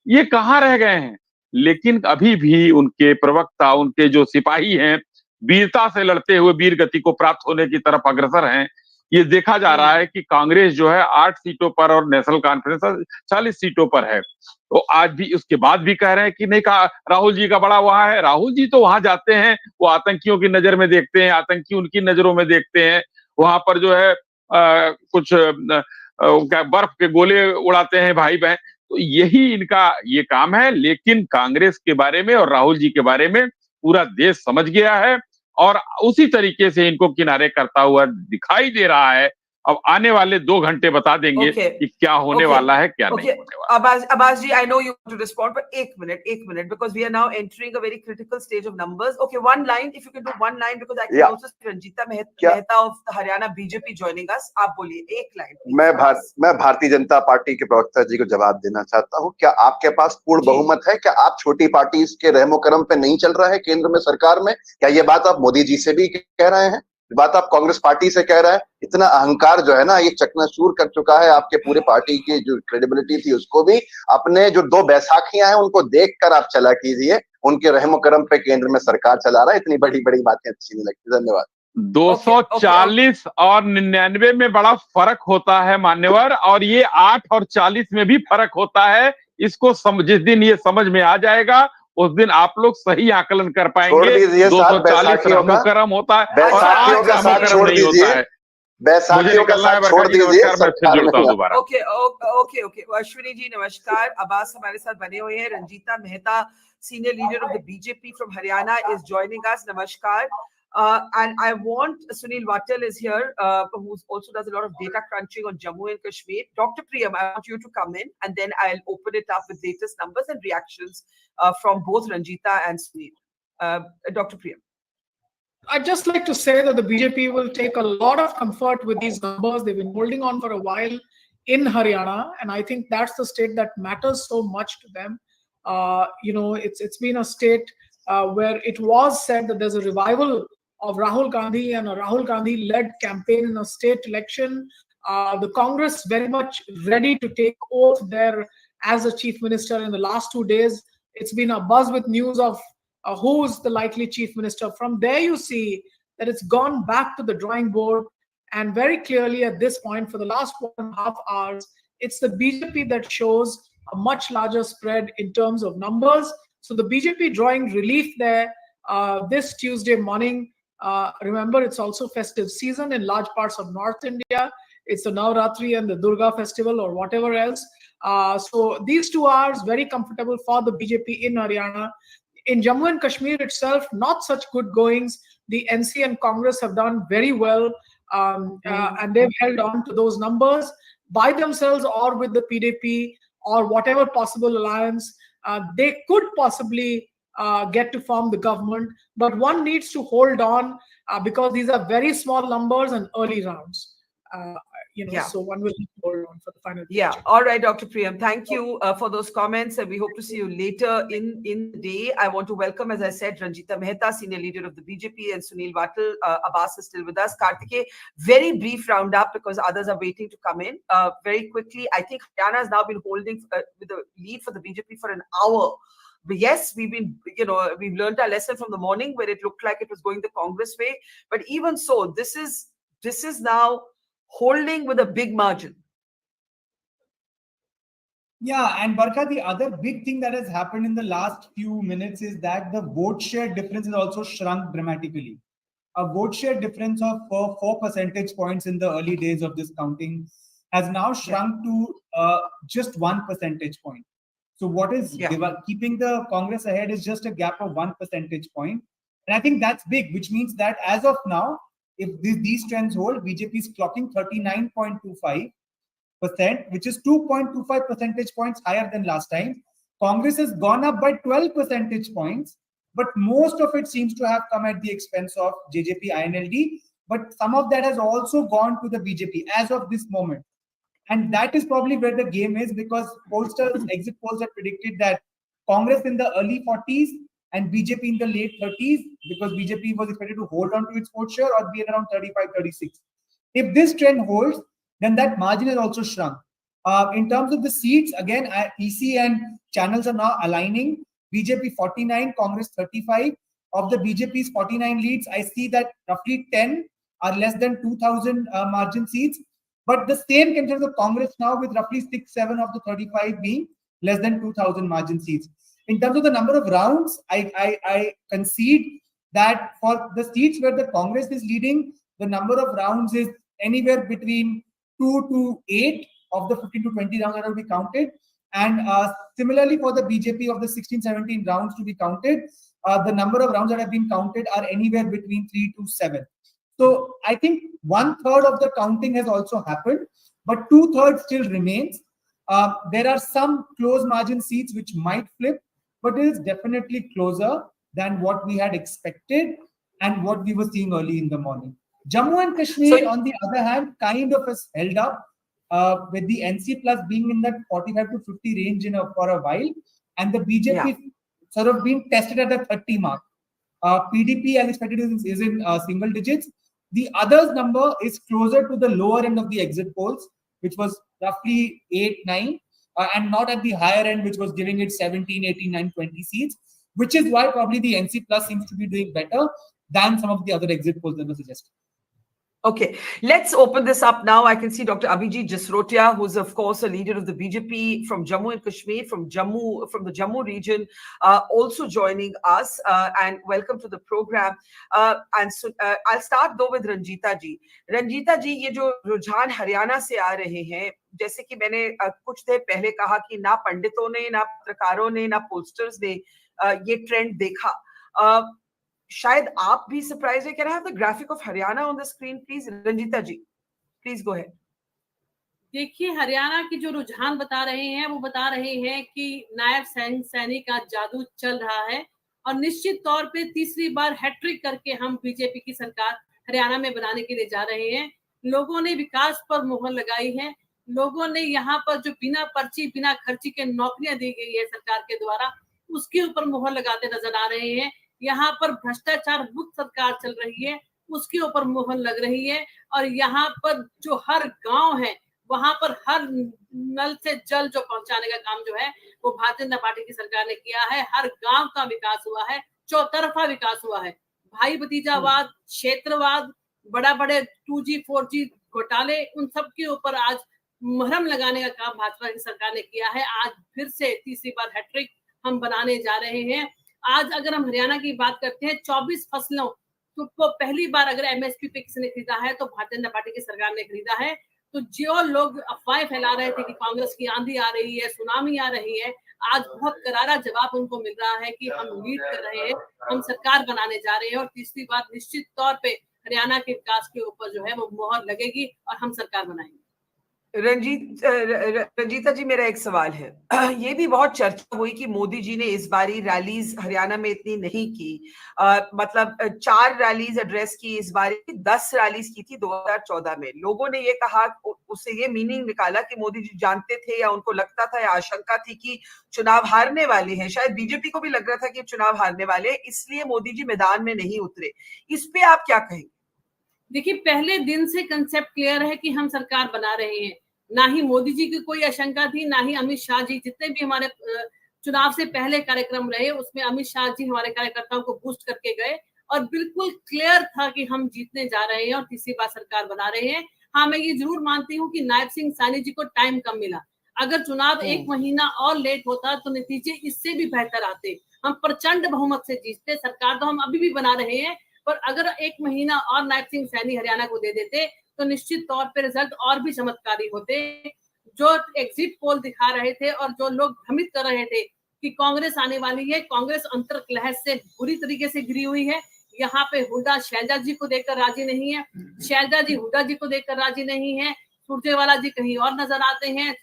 ये कहाँ रह गए हैं? लेकिन अभी भी उनके प्रवक्ता, उनके जो सिपाही हैं, वीरता से लड़ते हुए वीर गति को प्राप्त होने की तरफ अग्रसर हैं। ये देखा जा रहा है कि कांग्रेस जो है 8 सीटों पर और नेशनल कॉन्फ्रेंस 40 सीटों पर है। तो आज भी उसके बाद भी कह रहे हैं कि नहीं, कहा राहुल जी का बड़ा वहां है। राहुल जी तो वहां जाते हैं, वो आतंकियों की नजर में देखते हैं, आतंकी उनकी नजरों में देखते हैं। वहां पर जो है कुछ बर्फ के गोले उड़ाते हैं भाई बहन। तो यही इनका ये काम है। लेकिन कांग्रेस के बारे में और राहुल जी के बारे में पूरा देश समझ गया है और उसी तरीके से इनको किनारे करता हुआ दिखाई दे रहा है। अब आने वाले 2 घंटे बता देंगे कि क्या होने वाला है, क्या नहीं होने वाला। Abbas ji, I know you want to respond, but एक minute, because we are now entering a very critical stage of numbers. Okay, one line, if you can do one line, because I can also see Ranjita Mehta of the Haryana BJP joining us. आप बोलिए एक line. मैं भारतीय Janata party के प्रवक्ता जी को जवाब देना चाहता हूँ। क्या आपके पास पूर्ण बहुमत है? क्या आप छोटी पार्टी के रहमो करम पे नहीं चल रहा है केंद्र में, सरकार में? क्या ये बात आप मोदी जी से भी कह रहे हैं? बात आप कांग्रेस पार्टी से कह रहे हैं? इतना अहंकार जो है ना, ये चकनाचूर कर चुका है आपके पूरे पार्टी की जो क्रेडिबिलिटी थी उसको भी। अपने जो 2 बैसाखियां हैं उनको देखकर आप चला कीजिए। उनके रहमो करम पे केंद्र में सरकार चला रहा है। इतनी बड़ी बड़ी बातें अच्छी नहीं लगती। धन्यवाद। 240 और 99 में बड़ा फर्क होता है मान्यवर, और ये 8 और 40 में भी फर्क होता है। इसको जिस दिन ये समझ में आ जाएगा उस दिन आप लोग सही आकलन कर पाएंगे। 240 रहमो-करम होता है और 8 रहमो-करम नहीं होता है। मुझे निकलना है, बरखा जी नमस्कार, मैं फिर जुड़ता हूँ दोबारा। ओके अश्विनी जी नमस्कार। अब्बास हमारे साथ बने हुए हैं। Ranjita Mehta, senior leader of the BJP from Haryana, is joining us. नमस्कार। And I want Sunil Wattal is here, who also does a lot of data crunching on Jammu and Kashmir. Dr. Priyam, I want you to come in, and then I'll open it up with latest numbers and reactions from both Ranjita and Sunil. Dr. Priyam. I'd just like to say that the BJP will take a lot of comfort with these numbers. They've been holding on for a while in Haryana, and I think that's the state that matters so much to them. It's been a state where it was said that there's a revival of Rahul Gandhi and a Rahul Gandhi-led campaign in a state election. The Congress very much ready to take oath there as a chief minister in the last 2 days. It's been a buzz with news of who's the likely chief minister. From there, you see that it's gone back to the drawing board. And very clearly at this point, for the last 1.5 hours, it's the BJP that shows a much larger spread in terms of numbers. So the BJP drawing relief there this Tuesday morning. Remember, it's also festive season in large parts of North India. It's the Navratri and the Durga festival or whatever else. So these 2 hours, very comfortable for the BJP in Haryana. In Jammu and Kashmir itself, not such good goings. The NC and Congress have done very well, and they've held on to those numbers by themselves or with the PDP or whatever possible alliance. They could possibly get to form the government, but one needs to hold on because these are very small numbers and early rounds. So one will hold on for the final. All right, Dr. Priyam, thank you for those comments, and we hope to see you later in the day. I want to welcome, as I said, Ranjita Mehta, senior leader of the BJP, and Sunil Wattal. Abbas is still with us. Kartike, very brief roundup because others are waiting to come in. Very quickly, I think Haryana has now been holding with the lead for the BJP for an hour. But yes, we've learned our lesson from the morning where it looked like it was going the Congress way. But even so, this is now holding with a big margin. Yeah, and Barkha, the other big thing that has happened in the last few minutes is that the vote share difference has also shrunk dramatically. A vote share difference of 4 percentage points in the early days of this counting has now shrunk to just 1 percentage point. So what is keeping the Congress ahead is just a gap of 1 percentage point. And I think that's big, which means that as of now, if these trends hold, BJP is clocking 39.25%, which is 2.25 percentage points higher than last time. Congress has gone up by 12 percentage points, but most of it seems to have come at the expense of JJP, INLD. But some of that has also gone to the BJP as of this moment. And that is probably where the game is, because pollsters, exit polls have predicted that Congress in the early 40s and BJP in the late 30s, because BJP was expected to hold on to its vote share or be at around 35, 36. If this trend holds, then that margin has also shrunk. In terms of the seats, again, EC and channels are now aligning. BJP 49, Congress 35. Of the BJP's 49 leads, I see that roughly 10 are less than 2,000 margin seats. But the same can of Congress now, with roughly 6-7 of the 35 being less than 2,000 margin seats. In terms of the number of rounds, I concede that for the seats where the Congress is leading, the number of rounds is anywhere between 2 to 8 of the 15 to 20 rounds that will be counted. And similarly, for the BJP, of the 16-17 rounds to be counted, the number of rounds that have been counted are anywhere between 3 to 7. So I think 1/3 of the counting has also happened, but 2/3 still remains. There are some close margin seats which might flip, but it is definitely closer than what we had expected and what we were seeing early in the morning. Jammu and Kashmir, on the other hand, kind of has held up with the NC plus being in that 45 to 50 range for a while, and the BJP sort of being tested at the 30 mark. PDP, as expected, is in single digits. The others number is closer to the lower end of the exit polls, which was roughly 8-9, and not at the higher end, which was giving it 17, 18, 9, 20 seats, which is why probably the NC plus seems to be doing better than some of the other exit polls that were suggested. Okay, let's open this up now. I can see Dr. Abhijit Jasrotia, who's of course a leader of the BJP from Jammu and Kashmir, from the Jammu region, also joining us. And welcome to the program. And so I'll start though with Ranjita ji. Ranjita ji, ये जो रुझान हरियाणा से आ रहे हैं, जैसे कि मैंने कुछ देर पहले कहा कि ना पंडितों ने, ना पत्रकारों ने, ना पोस्टर्स ने ये ट्रेंड देखा. शायद आप भी सरप्राइज है. Can I have the graphic of Haryana on the screen, please? Ranjita ji, please go ahead. देखिए, हरियाणा की जो रुझान बता रहे हैं वो बता रहे हैं कि नायब सैनिक का जादू चल रहा है और निश्चित तौर पे तीसरी बार हैट्रिक करके हम बीजेपी की सरकार हरियाणा में बनाने के लिए जा रहे हैं. लोगों ने विकास पर मुहर लगाई है. लोगों ने यहाँ पर जो बिना पर्ची बिना खर्ची के नौकरियां दी गई है सरकार के द्वारा, उसके ऊपर मुहर लगाते नजर आ रहे हैं. यहाँ पर भ्रष्टाचार मुक्त सरकार चल रही है, उसके ऊपर मुहर लग रही है. और यहाँ पर जो हर गांव है, वहां पर हर नल से जल जो पहुंचाने का काम जो है वो भारतीय जनता पार्टी की सरकार ने किया है. हर गांव का विकास हुआ है, चौतरफा विकास हुआ है. भाई भतीजावाद, क्षेत्रवाद, बड़े 2G 4G घोटाले, उन सब के ऊपर आज मुहर्रम लगाने का काम भाजपा की सरकार ने किया है. आज फिर से तीसरी बार हैट्रिक हम बनाने जा रहे हैं. आज अगर हम हरियाणा की बात करते हैं, 24 फसलों तो पहली बार अगर MSP पे किसी ने खरीदा है तो भारतीय जनता पार्टी की सरकार ने खरीदा है. तो जो लोग अफवाहें फैला रहे थे कि कांग्रेस की आंधी आ रही है, सुनामी आ रही है, आज बहुत करारा जवाब उनको मिल रहा है कि हम लीड कर रहे हैं, हम सरकार बनाने जा रहे हैं और तीसरी बार निश्चित तौर पे हरियाणा के विकास के ऊपर जो है वो मोहर लगेगी और हम सरकार बनाएंगे. रंजीता जी, मेरा एक सवाल है. ये भी बहुत चर्चा हुई कि मोदी जी ने इस बारी रैलीज हरियाणा में इतनी नहीं की. मतलब 4 रैलीज एड्रेस की, इस बारी 10 रैलीज की थी 2014 में. लोगों ने ये कहा, उससे ये मीनिंग निकाला कि मोदी जी जानते थे या उनको लगता था या आशंका थी कि चुनाव हारने वाले हैं. शायद बीजेपी को भी लग रहा था कि चुनाव हारने वाले हैं, इसलिए मोदी जी मैदान में नहीं उतरे. इस पे आप क्या कहेंगे? देखिए, पहले दिन से कंसेप्ट क्लियर है कि हम सरकार बना रहे हैं. ना ही मोदी जी की कोई आशंका थी, ना ही अमित शाह जी. जितने भी हमारे चुनाव से पहले कार्यक्रम रहे उसमें अमित शाह जी हमारे कार्यकर्ताओं को बूस्ट करके गए और बिल्कुल क्लियर था कि हम जीतने जा रहे हैं और तीसरी बार सरकार बना रहे हैं. हाँ, मैं ये जरूर मानती हूँ कि नायब सिंह सैनी जी को टाइम कम मिला. अगर चुनाव 1 महीना और लेट होता तो नतीजे इससे भी बेहतर आते. हम प्रचंड बहुमत से जीतते. सरकार तो हम अभी भी बना रहे हैं, पर अगर 1 महीना और नायब सिंह सैनी हरियाणा को दे देते तो निश्चित तौर पे रिजल्ट और भी चमत्कारी होते. जो एग्जिट पोल दिखा रहे थे और जो लोग भ्रमित कर रहे थे कि कांग्रेस आने वाली है, कांग्रेस अंतर्कलह से बुरी तरीके से गिरी हुई है. यहाँ पे हुड्डा शैलजा जी को देखकर राजी नहीं है, शैलजा जी हुड्डा जी को देखकर राजी नहीं है, सुरजेवाला जी कहीं और नजर आते हैं.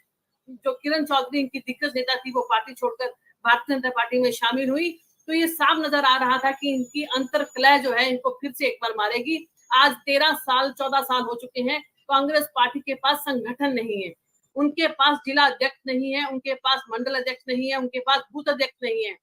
जो किरण चौधरी इनकी दिग्गज नेता थी वो पार्टी छोड़कर भारतीय जनता पार्टी में शामिल हुई. तो ये साफ नजर आ रहा था कि इनकी अंतर्कलह जो है इनको फिर से एक बार मारेगी. आज 13 साल 14 साल हो चुके हैं, कांग्रेस पार्टी के पास संगठन नहीं है, उनके पास जिला अध्यक्ष नहीं है, उनके पास मंडल अध्यक्ष नहीं है, उनके पास बूथ अध्यक्ष नहीं है.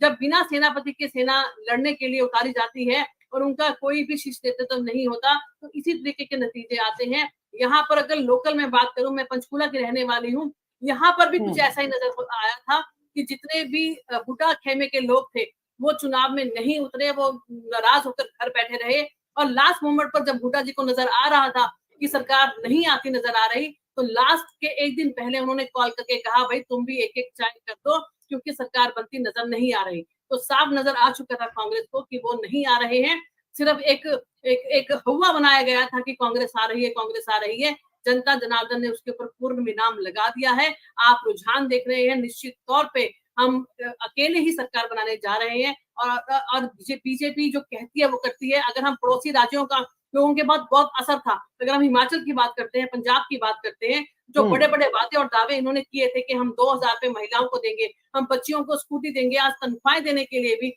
जब बिना सेनापति के सेना लड़ने के लिए उतारी जाती है और उनका कोई भी शीर्ष नेतृत्व नहीं होता तो इसी तरीके के नतीजे आते हैं. यहाँ पर अगर लोकल में बात करूं, मैं पंचकूला की रहने वाली हूँ, यहाँ पर भी कुछ ऐसा ही नजर आया था कि जितने भी हुटा खेमे के लोग थे वो चुनाव में नहीं उतरे, वो नाराज होकर घर बैठे रहे। और लास्ट मोमेंट पर जब हुटा जी को नजर आ रहा था कि सरकार नहीं आती नजर आ रही, तो लास्ट के एक दिन पहले उन्होंने कॉल करके कहा भाई तुम भी एक एक चाय कर दो क्योंकि सरकार बनती नजर नहीं आ रही। तो साफ नजर आ चुका था कांग्रेस को कि वो नहीं आ रहे हैं, सिर्फ एक हवा बनाया गया था कि कांग्रेस आ रही है, कांग्रेस आ रही है। जनता जनार्दन ने उसके ऊपर पूर्ण विराम लगा दिया है। आप रुझान देख रहे हैं, निश्चित तौर पे हम अकेले ही सरकार बनाने जा रहे हैं। और बीजेपी जो कहती है वो करती है। अगर हम पड़ोसी राज्यों का लोगों के बाद बहुत असर था, अगर हम हिमाचल की बात करते हैं, पंजाब की बात करते हैं, जो बड़े बड़े वादे और दावे इन्होंने किए थे कि हम 2000 रुपए महिलाओं को देंगे, हम बच्चियों को स्कूटी देंगे, आज तनख्वाहें देने के लिए भी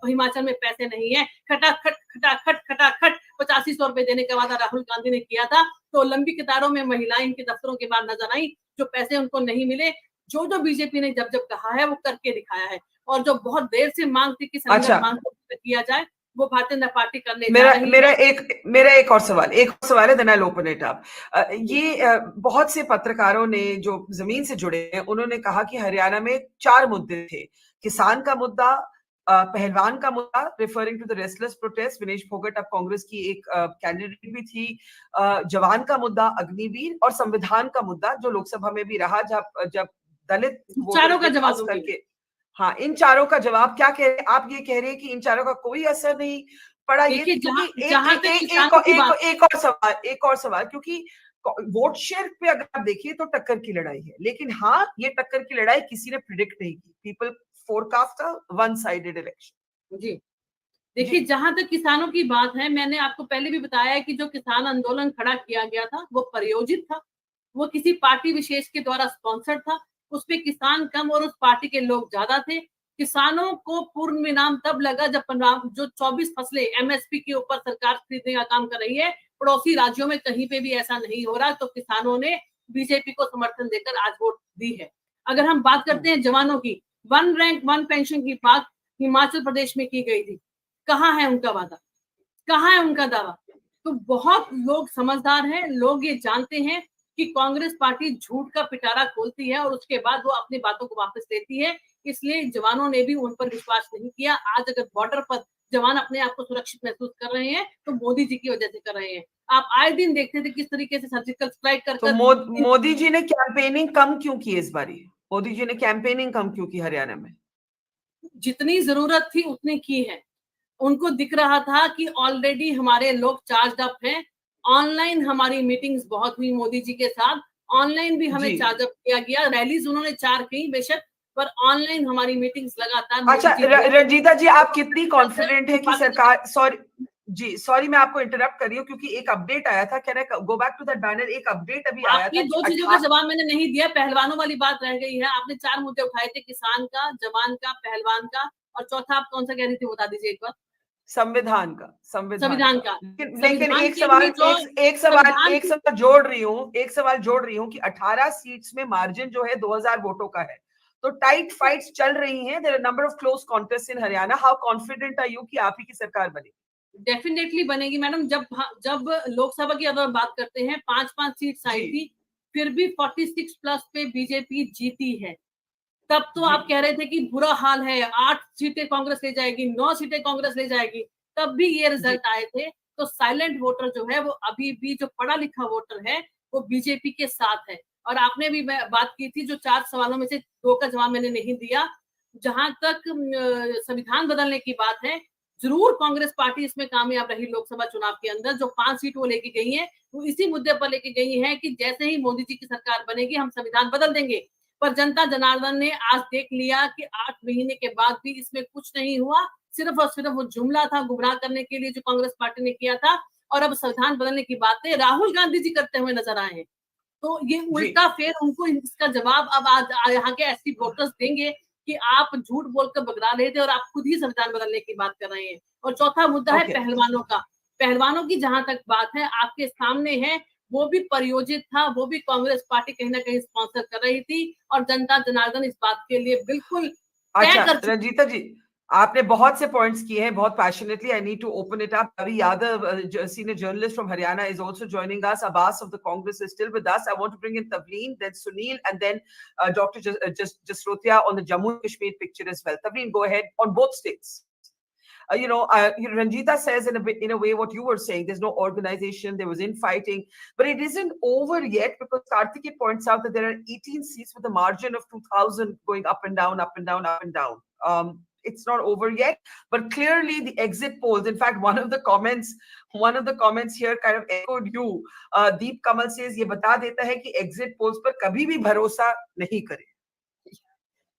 हिमाचल में पैसे नहीं है। खटाखट खटाखट खटाखट 8500 रुपए देने का वादा राहुल गांधी ने किया था, तो लंबी कतारों में महिलाएं इनके दफ्तरों के बाद नजर आई, जो पैसे उनको नहीं मिले। जो बीजेपी ने जब कहा है वो करके दिखाया है, और जो बहुत देर से मांग थी कि संविधान मांग किया जाए, वो भारतीय जनता पार्टी करने जा रही है। मेरा एक और सवाल है, then I open it up. ये बहुत से पत्रकारों ने जो जमीन से जुड़े हैं, उन्होंने कहा कि हरियाणा में 4 मुद्दे थे। किसान का मुद्दा, पहलवान का मुद्दा, referring to the wrestlers protest, Vinesh Phogat अब कांग्रेस की एक कैंडिडेट भी थी, जवान का मुद्दा, अग्निवीर, और संविधान का मुद्दा जो लोकसभा में भी रहा, जब दलित चारों का जवाब करके। हाँ, इन चारों का जवाब क्या कह रहे हैं आप? ये कह रहे हैं कि इन चारों का कोई असर नहीं पड़ा। ये एक और सवाल, क्योंकि वोट शेयर पे अगर आप देखिए तो टक्कर की लड़ाई है, लेकिन हाँ, ये टक्कर की लड़ाई किसी ने प्रिडिक्ट नहीं की। People forecast a one sided election. जी देखिए, जहां तक किसानों की बात है, मैंने आपको पहले भी बताया है कि जो किसान आंदोलन खड़ा किया गया था वो प्रायोजित था, वो किसी पार्टी विशेष के द्वारा स्पॉन्सर्ड था। उसपे किसान कम और उस पार्टी के लोग ज्यादा थे। किसानों को पूर्ण विराम तब लगा जब जो 24 फसलें एमएसपी के ऊपर सरकार खरीदने का काम कर रही है, पड़ोसी राज्यों में कहीं पे भी ऐसा नहीं हो रहा, तो किसानों ने बीजेपी को समर्थन देकर आज वोट दी है। अगर हम बात करते हैं जवानों की, 1 रैंक 1 पेंशन की बात हिमाचल प्रदेश में की गई थी, कहाँ है उनका वादा, कहाँ है उनका दावा? तो बहुत लोग समझदार हैं, लोग ये जानते हैं कि कांग्रेस पार्टी झूठ का पिटारा खोलती है और उसके बाद वो अपनी बातों को वापस लेती है। इसलिए जवानों ने भी उन पर विश्वास नहीं किया। आज अगर बॉर्डर पर जवान अपने आप को सुरक्षित महसूस कर रहे हैं तो मोदी जी की वजह से कर रहे हैं। आप आए दिन देखते थे किस तरीके से सर्जिकल स्ट्राइक कर तो मोदी जी ने कैंपेनिंग कम क्यों की इस बारी? मोदी जी ने कैंपेनिंग कम क्यों की हरियाणा में? जितनी जरूरत थी उतनी की है। उनको दिख रहा था कि ऑलरेडी हमारे लोग चार्ज अप हैं। ऑनलाइन हमारी मीटिंग्स बहुत हुई मोदी जी के साथ, ऑनलाइन भी हमें चार्ज अप किया गया। रैलीज उन्होंने 4 की बेशक, पर ऑनलाइन हमारी मीटिंग्स लगातार। अच्छा रंजीता जी, आप कितनी कॉन्फिडेंट है कि सरकार, सॉरी मैं आपको इंटरप्ट कर रही हूँ क्योंकि एक अपडेट आया था। Can I go back to that banner? एक अपडेट अभी आया था। ये 2 चीजों का जवाब मैंने नहीं दिया, पहलवानों वाली बात रह गई है। आपने 4 मुद्दे उठाए थे, किसान का, जवान का, पहलवान का, और चौथा आप कौन सा कह रही थी बता दीजिए एक बार। संविधान का। लेकिन एक सवाल जोड़ रही हूँ कि 18 सीट्स में मार्जिन जो है 2000 वोटों का है, तो टाइट फाइट्स चल रही हैं। There are number of close contest in Haryana. How confident are you कि आप ही की सरकार बनेगी? डेफिनेटली बनेगी मैडम। जब लोकसभा की अगर बात करते हैं, 5-5 सीट्स आई थी, फिर भी 46 प्लस पे बीजेपी जीती है। तब तो आप कह रहे थे कि बुरा हाल है, 8 सीटें कांग्रेस ले जाएगी, 9 सीटें कांग्रेस ले जाएगी, तब भी ये रिजल्ट आए थे। तो साइलेंट वोटर जो है वो अभी भी, जो पढ़ा लिखा वोटर है वो बीजेपी के साथ है। और आपने भी बात की थी, जो 4 सवालों में से 2 का जवाब मैंने नहीं दिया। जहां तक संविधान बदलने की बात है, जरूर कांग्रेस पार्टी इसमें कामयाब रही। लोकसभा चुनाव के अंदर जो 5 सीट वो लेके गई है, वो इसी मुद्दे पर लेके गई है कि जैसे ही मोदी जी की सरकार बनेगी हम संविधान बदल देंगे। पर जनता जनार्दन ने आज देख लिया कि 8 महीने के बाद भी इसमें कुछ नहीं हुआ। सिर्फ और सिर्फ वो जुमला था, गुमराह करने के लिए जो कांग्रेस पार्टी ने किया था। और अब संविधान बदलने की बातें राहुल गांधी जी करते हुए नजर आए हैं। तो ये उल्टा फेर उनको इसका जवाब अब आज यहाँ के ऐसी वोटर्स देंगे कि आप झूठ बोलकर बगरा रहे थे और आप खुद ही संविधान बदलने की बात कर रहे हैं। और चौथा मुद्दा है पहलवानों का। पहलवानों की जहां तक बात है, आपके सामने है, वो भी प्रायोजित था, वो भी कांग्रेस पार्टी कहीं ना कहीं स्पॉन्सर कर रही थी, और जनता जनार्दन इस बात के लिए बिल्कुल। अच्छा रंजीता जी, आपने बहुत से पॉइंट्स किए हैं बहुत passionately. I need to open it up. Ravi Yadav, senior journalist from Haryana, is also joining us. Abbas of the Congress is still with us. I want to bring in Tavleen, then Sunil, and then Dr. Jasrotia on the Jammu and Kashmir picture as well. Tavleen, go ahead on both states. Ranjita says in a way what you were saying. There's no organization. There was infighting, but it isn't over yet because Kartike points out that there are 18 seats with a margin of 2,000 going up and down, up and down, up and down. It's not over yet, but clearly the exit polls. In fact, one of the comments here kind of echoed you. Deep Kamal says, "ये बता देता है कि exit polls पर कभी भी भरोसा नहीं करें."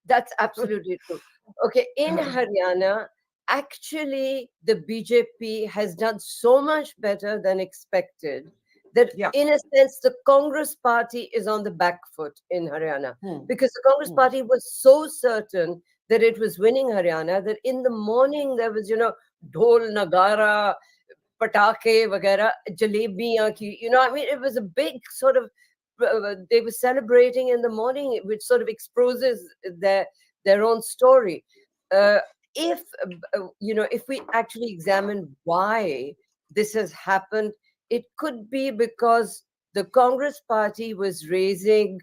That's absolutely true. Okay, in Haryana, actually, the BJP has done so much better than expected that, in a sense, the Congress party is on the back foot in Haryana because the Congress party was so certain that it was winning Haryana that in the morning there was, dhol, nagara, patake, vagera, jalebiyan ki, I mean, it was a big sort of, they were celebrating in the morning, which sort of exposes their own story. If we actually examine why this has happened, it could be because the Congress party was raising,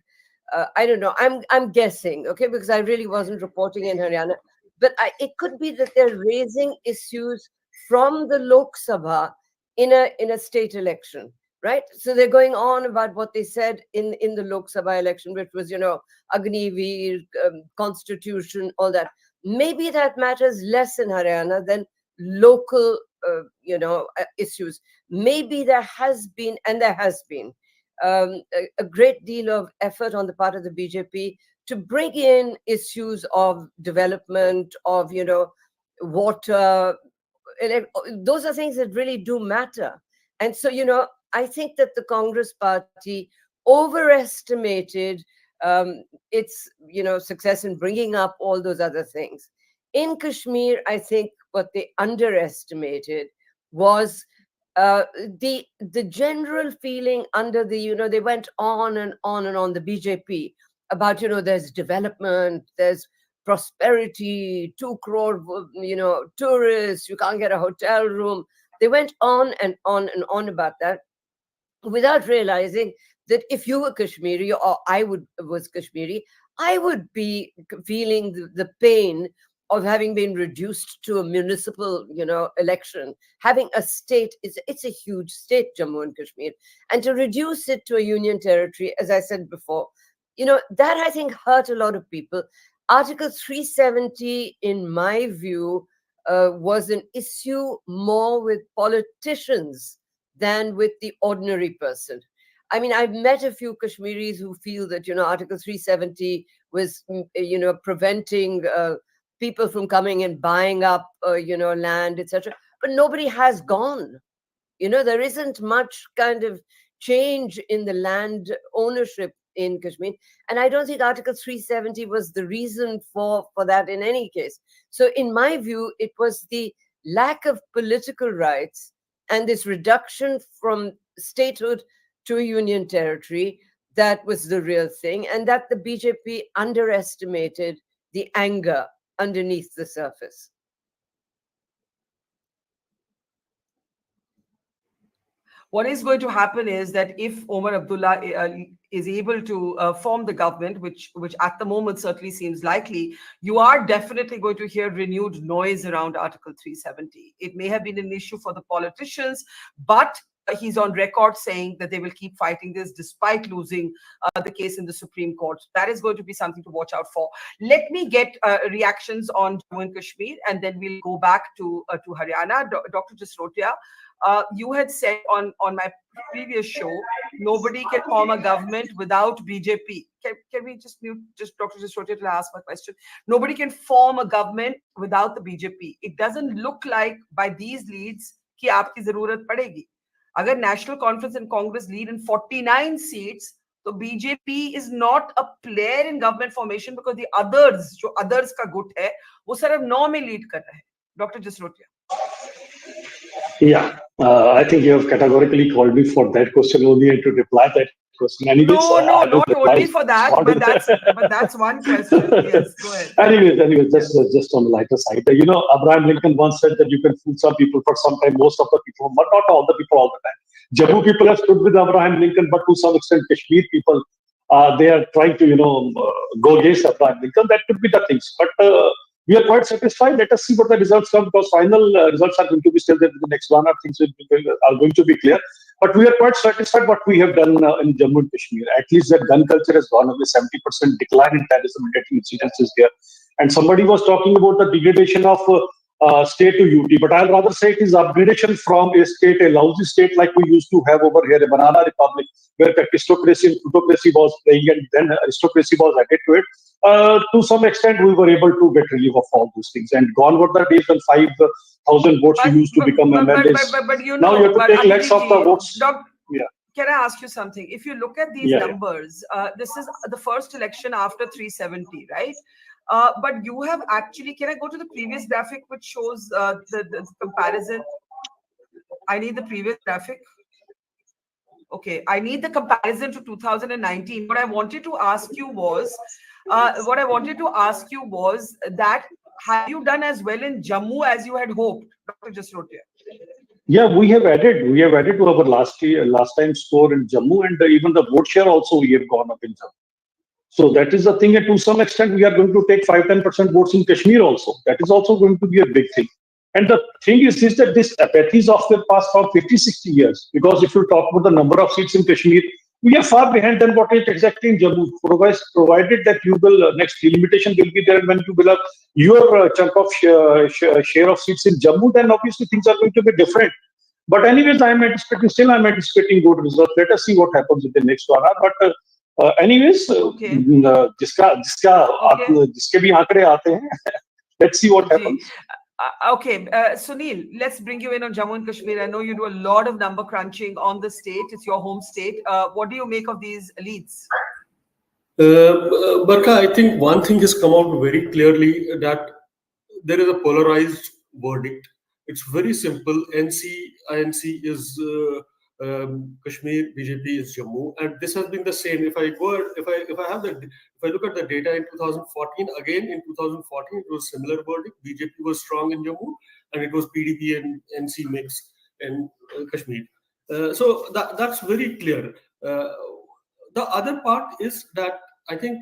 I don't know, I'm guessing, okay, because I really wasn't reporting in Haryana, but it could be that they're raising issues from the Lok Sabha in a state election, right? So they're going on about what they said in the Lok Sabha election, which was, Agniveer, constitution, all that. Maybe that matters less in Haryana than local, issues. Maybe there has been a great deal of effort on the part of the BJP to bring in issues of development, of, water. Those are things that really do matter. And so, I think that the Congress party overestimated its, success in bringing up all those other things. In Kashmir, I think what they underestimated was the general feeling under the, they went on and on and on, the BJP, about, there's development, there's prosperity, 2 crore, tourists, you can't get a hotel room. They went on and on and on about that without realizing that if you were Kashmiri or was Kashmiri, I would be feeling the pain of having been reduced to a municipal, election. Having a state, it's a huge state, Jammu and Kashmir, and to reduce it to a union territory, as I said before, that I think hurt a lot of people. Article 370, in my view, was an issue more with politicians than with the ordinary person. I mean, I've met a few Kashmiris who feel that, Article 370 was, preventing people from coming and buying up, land, etc. But nobody has gone. There isn't much kind of change in the land ownership in Kashmir. And I don't think Article 370 was the reason for that in any case. So in my view, it was the lack of political rights and this reduction from statehood to a union territory that was the real thing, and that the BJP underestimated the anger underneath the surface. What is going to happen is that if Omar Abdullah is able to form the government, which at the moment certainly seems likely, you are definitely going to hear renewed noise around Article 370. It may have been an issue for the politicians, but he's on record saying that they will keep fighting this despite losing the case in the Supreme Court. That is going to be something to watch out for. Let me get reactions on Jammu and Kashmir, and then we'll go back to Haryana. Dr. Jasrotia, you had said on my previous show, nobody can form a government without BJP. Can we just mute Dr. Jasrotia to ask my question? Nobody can form a government without the BJP. It doesn't look like by these leads कि आपकी जरूरत पड़ेगी. अगर National Conference and Congress lead in 49 seats, so BJP is not a player in government formation because the others, जो others का गुट है, वो सिर्फ 9 में lead कर रहे हैं. Dr. Jasrotia. Yeah, I think you have categorically called me for that question only and to reply that question. Anyways, no, not only for that, but that's one question. Yes, go ahead. Anyways, just on the lighter side, Abraham Lincoln once said that you can fool some people for some time, most of the people, but not all the people all the time. Jammu people have stood with Abraham Lincoln, but to some extent, Kashmir people, they are trying to, go against Abraham Lincoln. That could be the things, but we are quite satisfied. Let us see what the results come, because final results are going to be still there in the next 1 hour. Things are going to be clear. But we are quite satisfied what we have done in Jammu and Kashmir. At least that gun culture has gone away, 70% decline in terrorism and getting incidences there. And somebody was talking about the degradation of state to UT, but I'll rather say it is upgradation from a state, a lousy state like we used to have over here, a banana republic, where aristocracy and plutocracy was playing, and then aristocracy was added to it. To some extent, we were able to get relief of all those things. And gone were the days when 5,000 votes we used to become MLAs. But Now you have to take less of the votes. Can I ask you something? If you look at these numbers, this is the first election after 370, right? But you have actually, can I go to the previous graphic which shows the comparison? I need the previous graphic. Okay, I need the comparison to 2019. What I wanted to ask you was, that have you done as well in Jammu as you had hoped? Dr. just wrote here. Yeah, we have added to our last time score in Jammu, and even the vote share also we have gone up in Jammu. So that is the thing, and to some extent we are going to take 5-10% votes in Kashmir also. That is also going to be a big thing. And the thing is that this apathy is of the past for 50-60 years, because if you talk about the number of seats in Kashmir, we are far behind than what is exactly in Jammu. Provided that you will, next delimitation will be there when you will have your chunk of share of seats in Jammu, then obviously things are going to be different. But anyways, I'm anticipating good results. Let us see what happens in the next 1 hour. But anyways, जिसके भी आंकड़े आते हैं, let's see what happens. Okay, Sunil, let's bring you in on Jammu and Kashmir. I know you do a lot of number crunching on the state. It's your home state. What do you make of these leads? Barkha, I think one thing has come out very clearly, that there is a polarized verdict. It's very simple. INC is Kashmir, BJP is Jammu, and this has been the same. If I look at the data in 2014, again in 2014 it was similar verdict. BJP was strong in Jammu, and it was PDP and NC mix in Kashmir. So that's very clear. The other part is that I think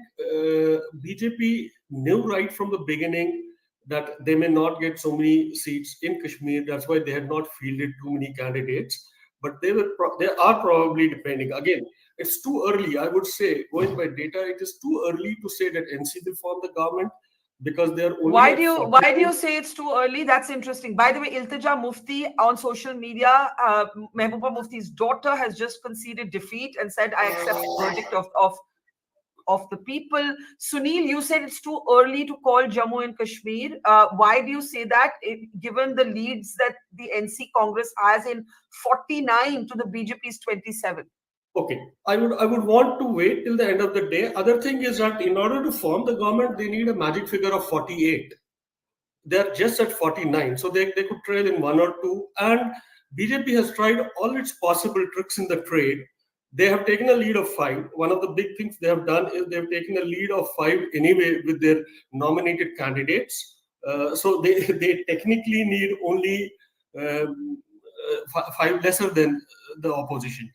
BJP knew right from the beginning that they may not get so many seats in Kashmir. That's why they had not fielded too many candidates. But they are probably depending. Again, it's too early. I would say, going by data, it is too early to say that NC will form the government, because they are only. Why do you say it's too early? That's interesting. By the way, Iltija Mufti on social media, Mehbooba Mufti's daughter, has just conceded defeat and said, "I accept the verdict of the people." Sunil, you said it's too early to call Jammu and Kashmir. Why do you say that, given the leads that the NC Congress has in 49 to the BJP's 27? Okay, I would want to wait till the end of the day. Other thing is that in order to form the government, they need a magic figure of 48. They're just at 49, so they could trail in 1 or 2. And BJP has tried all its possible tricks in the trade. They have taken a lead of 5. One of the big things they have done is they have taken a lead of 5 anyway with their nominated candidates. So they technically need only 5 lesser than the opposition.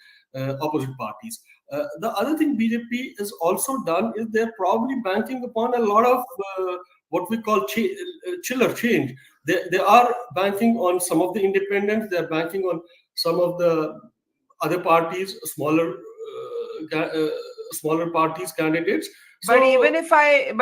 Opposite parties. The other thing BJP has also done is they're probably banking upon a lot of what we call chiller change. They are banking on some of the independents. They're banking on some of the other parties, smaller parties, candidates. But even if I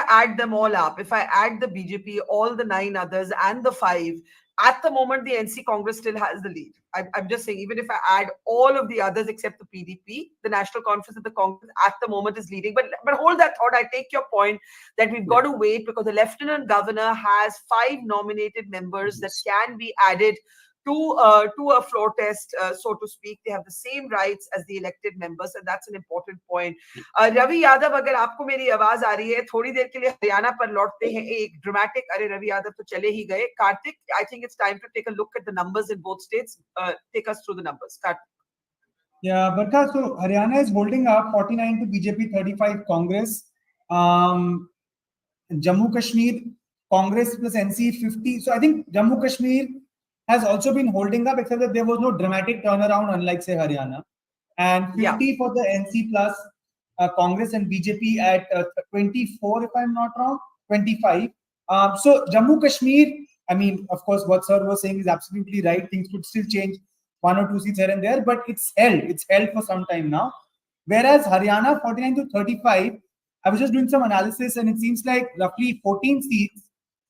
add them all up, if I add the BJP, all the 9 others, and the 5. At the moment, the NC Congress still has the lead. I'm just saying, even if I add all of the others except the PDP, the National Conference of the Congress at the moment is leading. But hold that thought. I take your point that we've got to wait, because the Lieutenant Governor has 5 nominated members that can be added to a floor test, so to speak. They have the same rights as the elected members, and that's an important point. Ravi Yadav, अगर आपको मेरी आवाज आ रही है, थोड़ी देर के लिए हरियाणा पर लौटते हैं. एक dramatic, अरे रवि यादव तो चले ही गए. Karthik, I think it's time to take a look at the numbers in both states. Take us through the numbers, Karthik. Yeah, Barkha, so Haryana is holding up 49 to BJP, 35 Congress. Jammu Kashmir, Congress plus NC 50. So I think Jammu Kashmir has also been holding up, except that there was no dramatic turnaround, unlike say Haryana. And 50 for the NC plus Congress and BJP at 24, if I'm not wrong, 25. So Jammu Kashmir, I mean, of course, what Sir was saying is absolutely right. Things could still change, 1 or 2 seats here and there, but it's held. It's held for some time now. Whereas Haryana, 49 to 35, I was just doing some analysis, and it seems like roughly 14 seats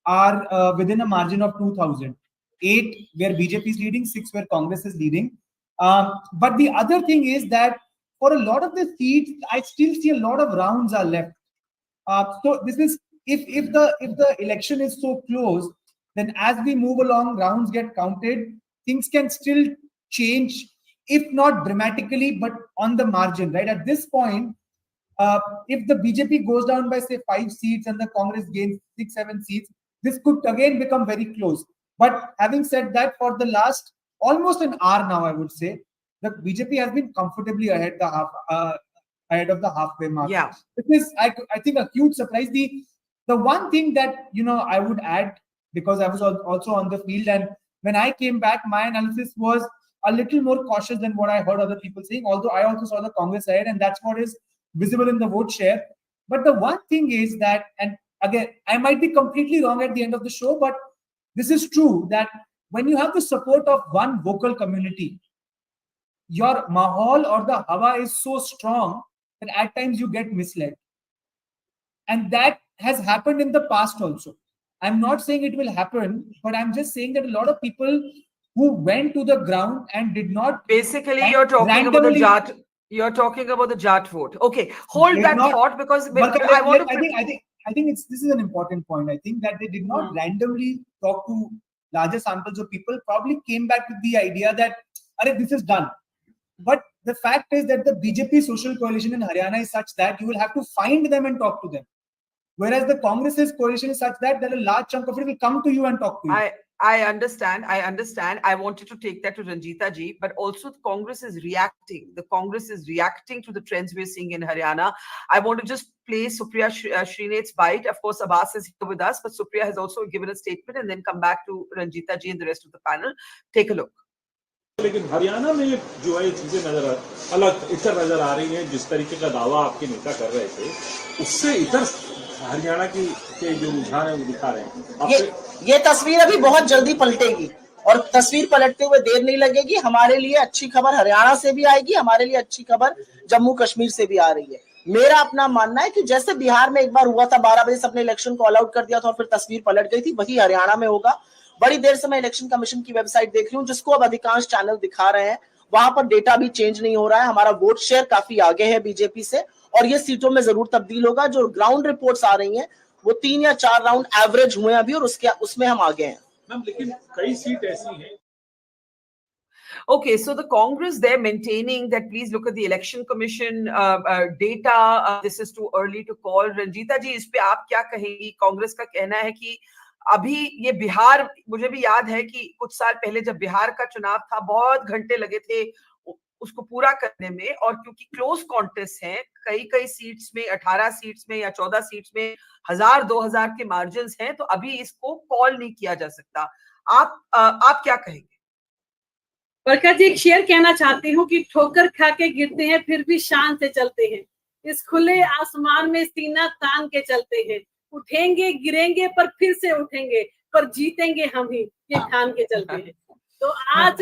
are within a margin of 2,000. 8 where BJP is leading, 6 where Congress is leading. But the other thing is that for a lot of the seats, I still see a lot of rounds are left. So this is if the election is so close, then as we move along, rounds get counted. Things can still change, if not dramatically, but on the margin. Right at this point, if the BJP goes down by say 5 seats and the Congress gains 6-7 seats, this could again become very close. But having said that, for the last almost an hour now, I would say the BJP has been comfortably ahead of the halfway mark. Yeah, this is I think a huge surprise. The one thing that I would add, because I was also on the field, and when I came back, my analysis was a little more cautious than what I heard other people saying. Although I also saw the Congress ahead, and that's what is visible in the vote share. But the one thing is that, and again, I might be completely wrong at the end of the show, but this is true, that when you have the support of one vocal community, your mahal or the hawa is so strong that at times you get misled. And that has happened in the past also. I'm not saying it will happen, but I'm just saying that a lot of people who went to the ground and did not basically you're talking about the Jat. You're talking about the Jat vote. Okay, hold that thought, because I want to. I think this is an important point. I think that they did not randomly talk to larger samples of people. Probably came back with the idea that, this is done. But the fact is that the BJP social coalition in Haryana is such that you will have to find them and talk to them. Whereas the Congress's coalition is such that a large chunk of it will come to you and talk to you. I understand. I wanted to take that to Ranjita ji, but also the Congress is reacting. The Congress is reacting to the trends we're seeing in Haryana. I want to just play Supriya Srinath's bite. Of course, Abbas is here with us, but Supriya has also given a statement, and then come back to Ranjita ji and the rest of the panel. Take a look. लेकिन हरियाणा में जो है चीजें अलग इतर नजर आ रही हैं, जिस तरीके का दावा आपके नेता कर रहे थे, उससे इतर हरियाणा के जो रुझान है वो दिखा रहे हैं। ये तस्वीर अभी बहुत जल्दी पलटेगी, और तस्वीर पलटते हुए देर नहीं लगेगी। हमारे लिए अच्छी खबर हरियाणा से भी आएगी, हमारे लिए अच्छी खबर जम्मू कश्मीर से भी आ रही है। मेरा अपना मानना है कि जैसे बिहार में एक बार हुआ था, 12 बजे से अपने इलेक्शन को ऑल आउट कर दिया था और फिर तस्वीर पलट गई थी, वही हरियाणा में होगा। बड़ी देर से मैं इलेक्शन कमीशन की वेबसाइट देख रही हूँ, जिसको अब अधिकांश चैनल दिखा रहे हैं, वहां पर डेटा भी चेंज नहीं हो रहा है। हमारा वोट शेयर काफी आगे है बीजेपी से, और ये सीटों में जरूर तब्दील होगा। जो ग्राउंड रिपोर्ट्स आ रही हैं वो 3 या 4 राउंड एवरेज हुए अभी, और उसमें हम आगे हैं। लेकिन कई सीट ऐसी हैं। Okay, so the Congress, they're maintaining that please look at the election commission data. This is too early to call. Ranjita ji, इस पे आप क्या कहेंगी? कांग्रेस का कहना है कि अभी ये बिहार, मुझे भी याद है कि कुछ साल पहले जब बिहार का चुनाव था, बहुत घंटे लगे थे उसको पूरा करने में, और क्योंकि क्लोज कॉन्टेस्ट है, कई सीट्स में, 18 सीट्स में या 14 सीट्स में 1000-2000 के मार्जिन हैं, तो अभी इसको कॉल नहीं किया जा सकता। आप क्या कहेंगे? बरखा जी, एक शेर कहना चाहती हूँ कि ठोकर खा के गिरते हैं फिर भी शान से चलते हैं, इस खुले आसमान में सीना तान के चलते हैं, उठेंगे गिरेंगे पर फिर से उठेंगे, पर जीतेंगे हम ही, ये ठान के चलते हैं। तो आज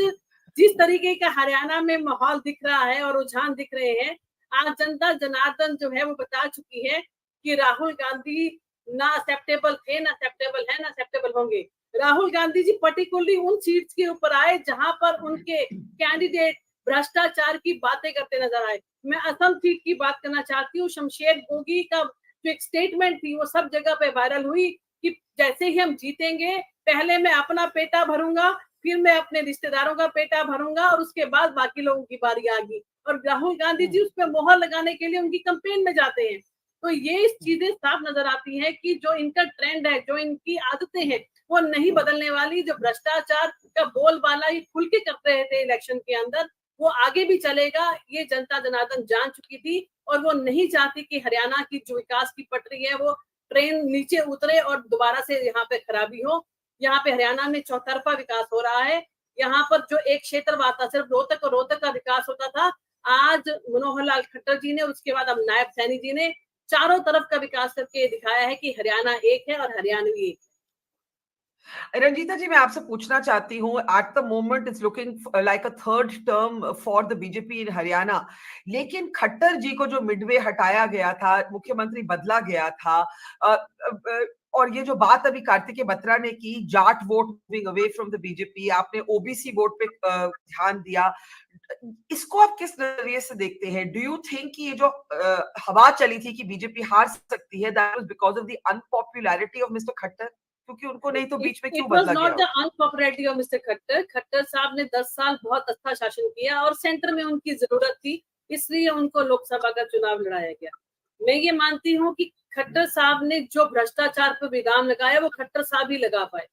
जिस तरीके का हरियाणा में माहौल दिख रहा है और रुझान दिख रहे हैं, आज जनता जनार्दन जो है वो बता चुकी है कि राहुल गांधी ना एक्सेप्टेबल थे, ना एक्सेप्टेबल है, ना एक्सेप्टेबल होंगे। राहुल गांधी जी पर्टिकुलरली उन सीट्स के ऊपर आए जहां पर उनके कैंडिडेट भ्रष्टाचार की बातें करते नजर आए। मैं असम सीट की बात करना चाहती हूँ। शमशेर गोगी का जो एक स्टेटमेंट थी वो सब जगह पे वायरल हुई कि जैसे ही हम जीतेंगे, पहले मैं अपना पेटा भरूंगा, फिर मैं अपने रिश्तेदारों का पेटा भरूंगा, और उसके बाद बाकी लोगों की बारी आएगी। और राहुल गांधी जी उस पर मोहर लगाने के लिए उनकी कैंपेन में जाते हैं। तो ये चीजें साफ नजर आती हैं कि जो इनका ट्रेंड है, जो इनकी आदतें हैं, वो नहीं बदलने वाली। जो भ्रष्टाचार का बोलबाला ही खुल के करते रहे थे इलेक्शन के अंदर, वो आगे भी चलेगा, ये जनता जनार्दन जान चुकी थी और वो नहीं चाहती कि हरियाणा की जो विकास की पटरी है वो ट्रेन नीचे उतरे और दोबारा से यहाँ पे खराबी हो। यहाँ पे हरियाणा में चौतरफा विकास हो रहा है। यहाँ पर जो एक क्षेत्र आता सिर्फ रोहतक और रोहतक का विकास होता था, आज मनोहर लाल खट्टर जी ने, उसके बाद अब नायब सैनी जी ने चारों तरफ का विकास करके दिखाया है कि हरियाणा एक है और हरियाणवी एक। रंजीता जी, मैं आपसे पूछना चाहती हूँ, at the moment it's looking like a third term for the BJP in Haryana, लेकिन खट्टर जी को जो मिडवे हटाया गया था, मुख्यमंत्री बदला गया था, और ये जो बात अभी कार्तिकेय बत्रा ने की, Jat vote moving away from the BJP, आपने ओबीसी वोट पे ध्यान दिया, इसको आप किस नजरिए से देखते हैं? डू यू थिंक कि ये जो हवा चली थी कि बीजेपी हार सकती है, that was because of the unpopularity of mister Khattar, क्योंकि उनको नहीं तो बीच में क्यों बदला गया? It was not the unpopularity of mister Khattar. Khattar साहब ने 10 साल बहुत अच्छा शासन किया और सेंटर में उनकी जरूरत थी, इसलिए उनको लोकसभा का चुनाव लड़ाया गया। मैं ये मानती हूँ कि खट्टर साहब ने जो भ्रष्टाचार पर विराम लगाया वो खट्टर साहब ही लगा पाए।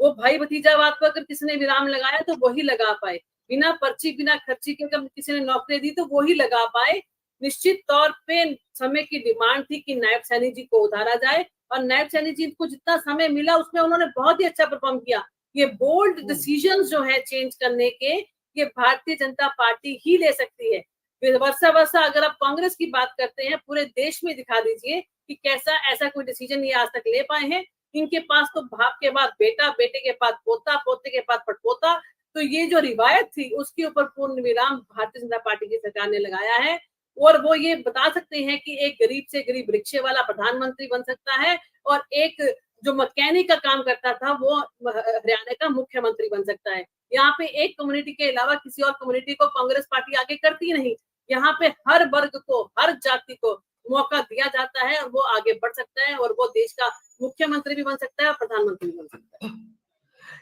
वो भाई भतीजावाद पर अगर किसी ने विराम लगाया तो वही लगा पाए। बिना पर्ची बिना खर्ची के अगर किसी ने नौकरी दी तो वही लगा पाए। निश्चित तौर पे समय की डिमांड थी कि नायब सैनी जी को उतारा जाए और नायब सैनी जी को जितना समय मिला उसमें उन्होंने बहुत ही अच्छा परफॉर्म किया। ये बोल्ड डिसीजंस जो है चेंज करने के, ये भारतीय जनता पार्टी ही ले सकती है। वर्षा वर्षा अगर आप कांग्रेस की बात करते हैं, पूरे देश में दिखा दीजिए कि कैसा ऐसा कोई डिसीजन ये आज तक ले पाए हैं। इनके पास तो बाप के बाद बेटा, बेटे के बाद पोता, पोते के बाद पड़पोता, तो ये जो रिवायत थी उसके ऊपर पूर्ण विराम भारतीय जनता पार्टी की सरकार ने लगाया है। और वो ये बता सकते हैं कि एक गरीब से गरीब रिक्शे वाला प्रधानमंत्री बन सकता है और एक जो मैकेनिक का काम करता था वो हरियाणा का मुख्यमंत्री बन सकता है। यहाँ पे एक कम्युनिटी के अलावा किसी और कम्युनिटी को कांग्रेस पार्टी आगे करती नहीं। यहाँ पे हर वर्ग को, हर जाति को मौका दिया जाता है और वो आगे बढ़ सकता है और वो देश का मुख्यमंत्री भी बन सकता है और प्रधानमंत्री भी बन सकता है।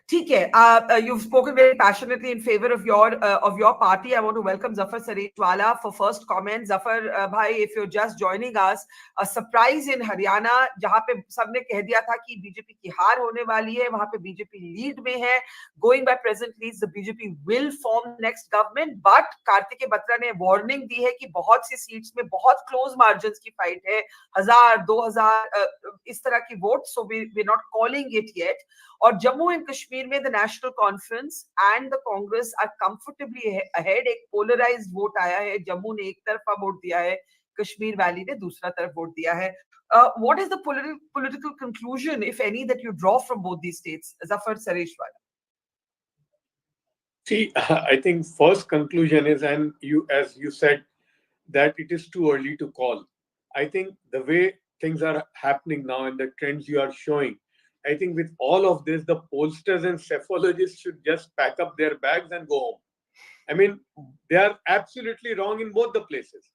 ठीक है, you've spoken very passionately in favor of your party. I want to welcome Zafar Sareshwala for first comment. Zafar bhai, if you're just joining us, a surprise in Haryana, जहाँ पे सबने कह दिया था कि बीजेपी की हार होने वाली है, वहाँ पे बीजेपी लीड में है. Going by present leads, the BJP will form next government. But Kartikeya Batra ने वार्निंग दी है कि बहुत सी सीट्स में बहुत क्लोज मार्जिन की फाइट है, 1000, 2000 इस तरह की vote. So we're not calling it yet. और जम्मू एंड कश्मीर में the National Conference and the Congress are comfortably ahead. एक पोलराइज्ड वोट आया है, जम्मू ने एक तरफा वोट दिया है, कश्मीर वैली ने दूसरा तरफ वोट दिया है. What is the political conclusion, if any, that you draw from both these states? Zafar Sareshwala. See, I think first conclusion is, and you, as you said, that it is too early to call. I think the way things are happening now and the trends you are showing, I think with all of this, the pollsters and psephologists should just pack up their bags and go home. I mean, they are absolutely wrong in both the places.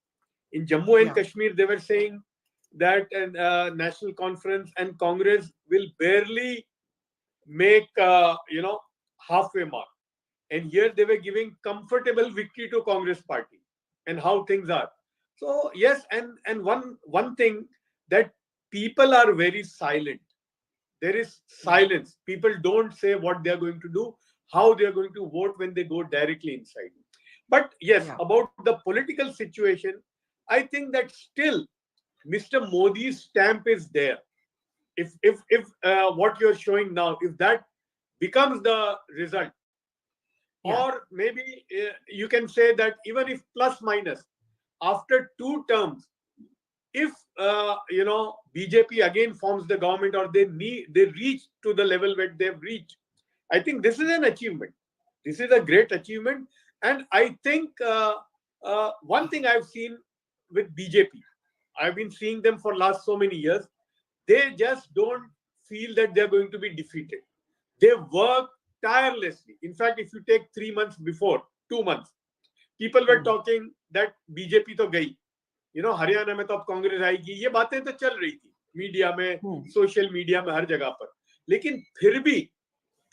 In Jammu and Kashmir, they were saying that National Conference and Congress will barely make, halfway mark. And here they were giving comfortable victory to Congress party and how things are. So, yes, and one thing that people are very silent. There is silence. People don't say what they are going to do, how they are going to vote when they go directly inside. But yes, about the political situation, I think that still Mr. Modi's stamp is there. If what you're showing now, if that becomes the result, or maybe you can say that even if plus minus, after 2 terms, if BJP again forms the government or they reach to the level where they've reached, I think this is an achievement. This is a great achievement. And I think one thing I've seen with BJP, I've been seeing them for last so many years, they just don't feel that they're going to be defeated. They work tirelessly. In fact, if you take 3 months before, 2 months, people were talking that BJP to gayi. Haryana में तो अब कांग्रेस आएगी, ये बातें तो चल रही थी मीडिया में, सोशल मीडिया में, हर जगह पर. लेकिन फिर भी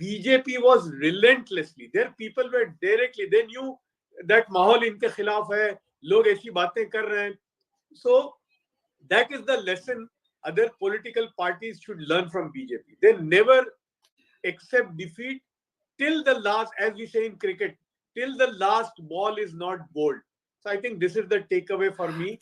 BJP was relentlessly there. People were directly, they knew that माहौल इनके खिलाफ है, लोग ऐसी बातें कर रहे हैं. So that is the lesson other political parties should learn from BJP. They never accept defeat till the last, as we say in cricket, till the last ball is not bowled. So I think this is the takeaway for me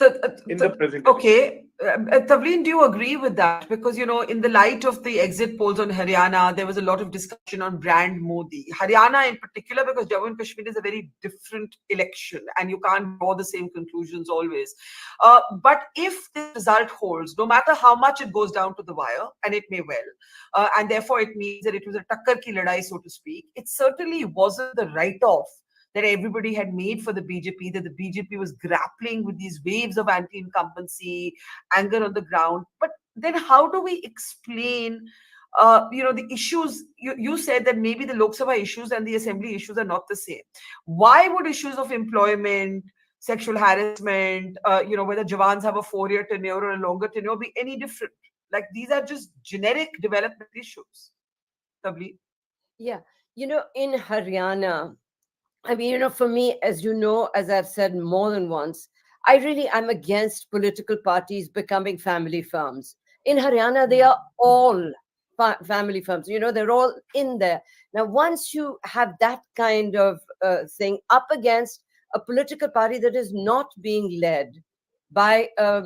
in the presentation. Okay. Tavleen, do you agree with that? Because, in the light of the exit polls on Haryana, there was a lot of discussion on brand Modi. Haryana in particular, because Jammu and Kashmir is a very different election and you can't draw the same conclusions always. But if the result holds, no matter how much it goes down to the wire, and it may well, and therefore it means that it was a takkar ki ladai, so to speak, it certainly wasn't the write-off that everybody had made for the BJP, that the BJP was grappling with these waves of anti-incumbency, anger on the ground. But then how do we explain, the issues? You said that maybe the Lok Sabha issues and the assembly issues are not the same. Why would issues of employment, sexual harassment, whether Jawans have a 4-year tenure or a longer tenure be any different? Like, these are just generic development issues. Tabli? Yeah. In Haryana, I mean, for me, as you know, as I've said more than once, I'm against political parties becoming family firms. In Haryana, they are all family firms. They're all in there. Now, once you have that kind of thing up against a political party that is not being led by a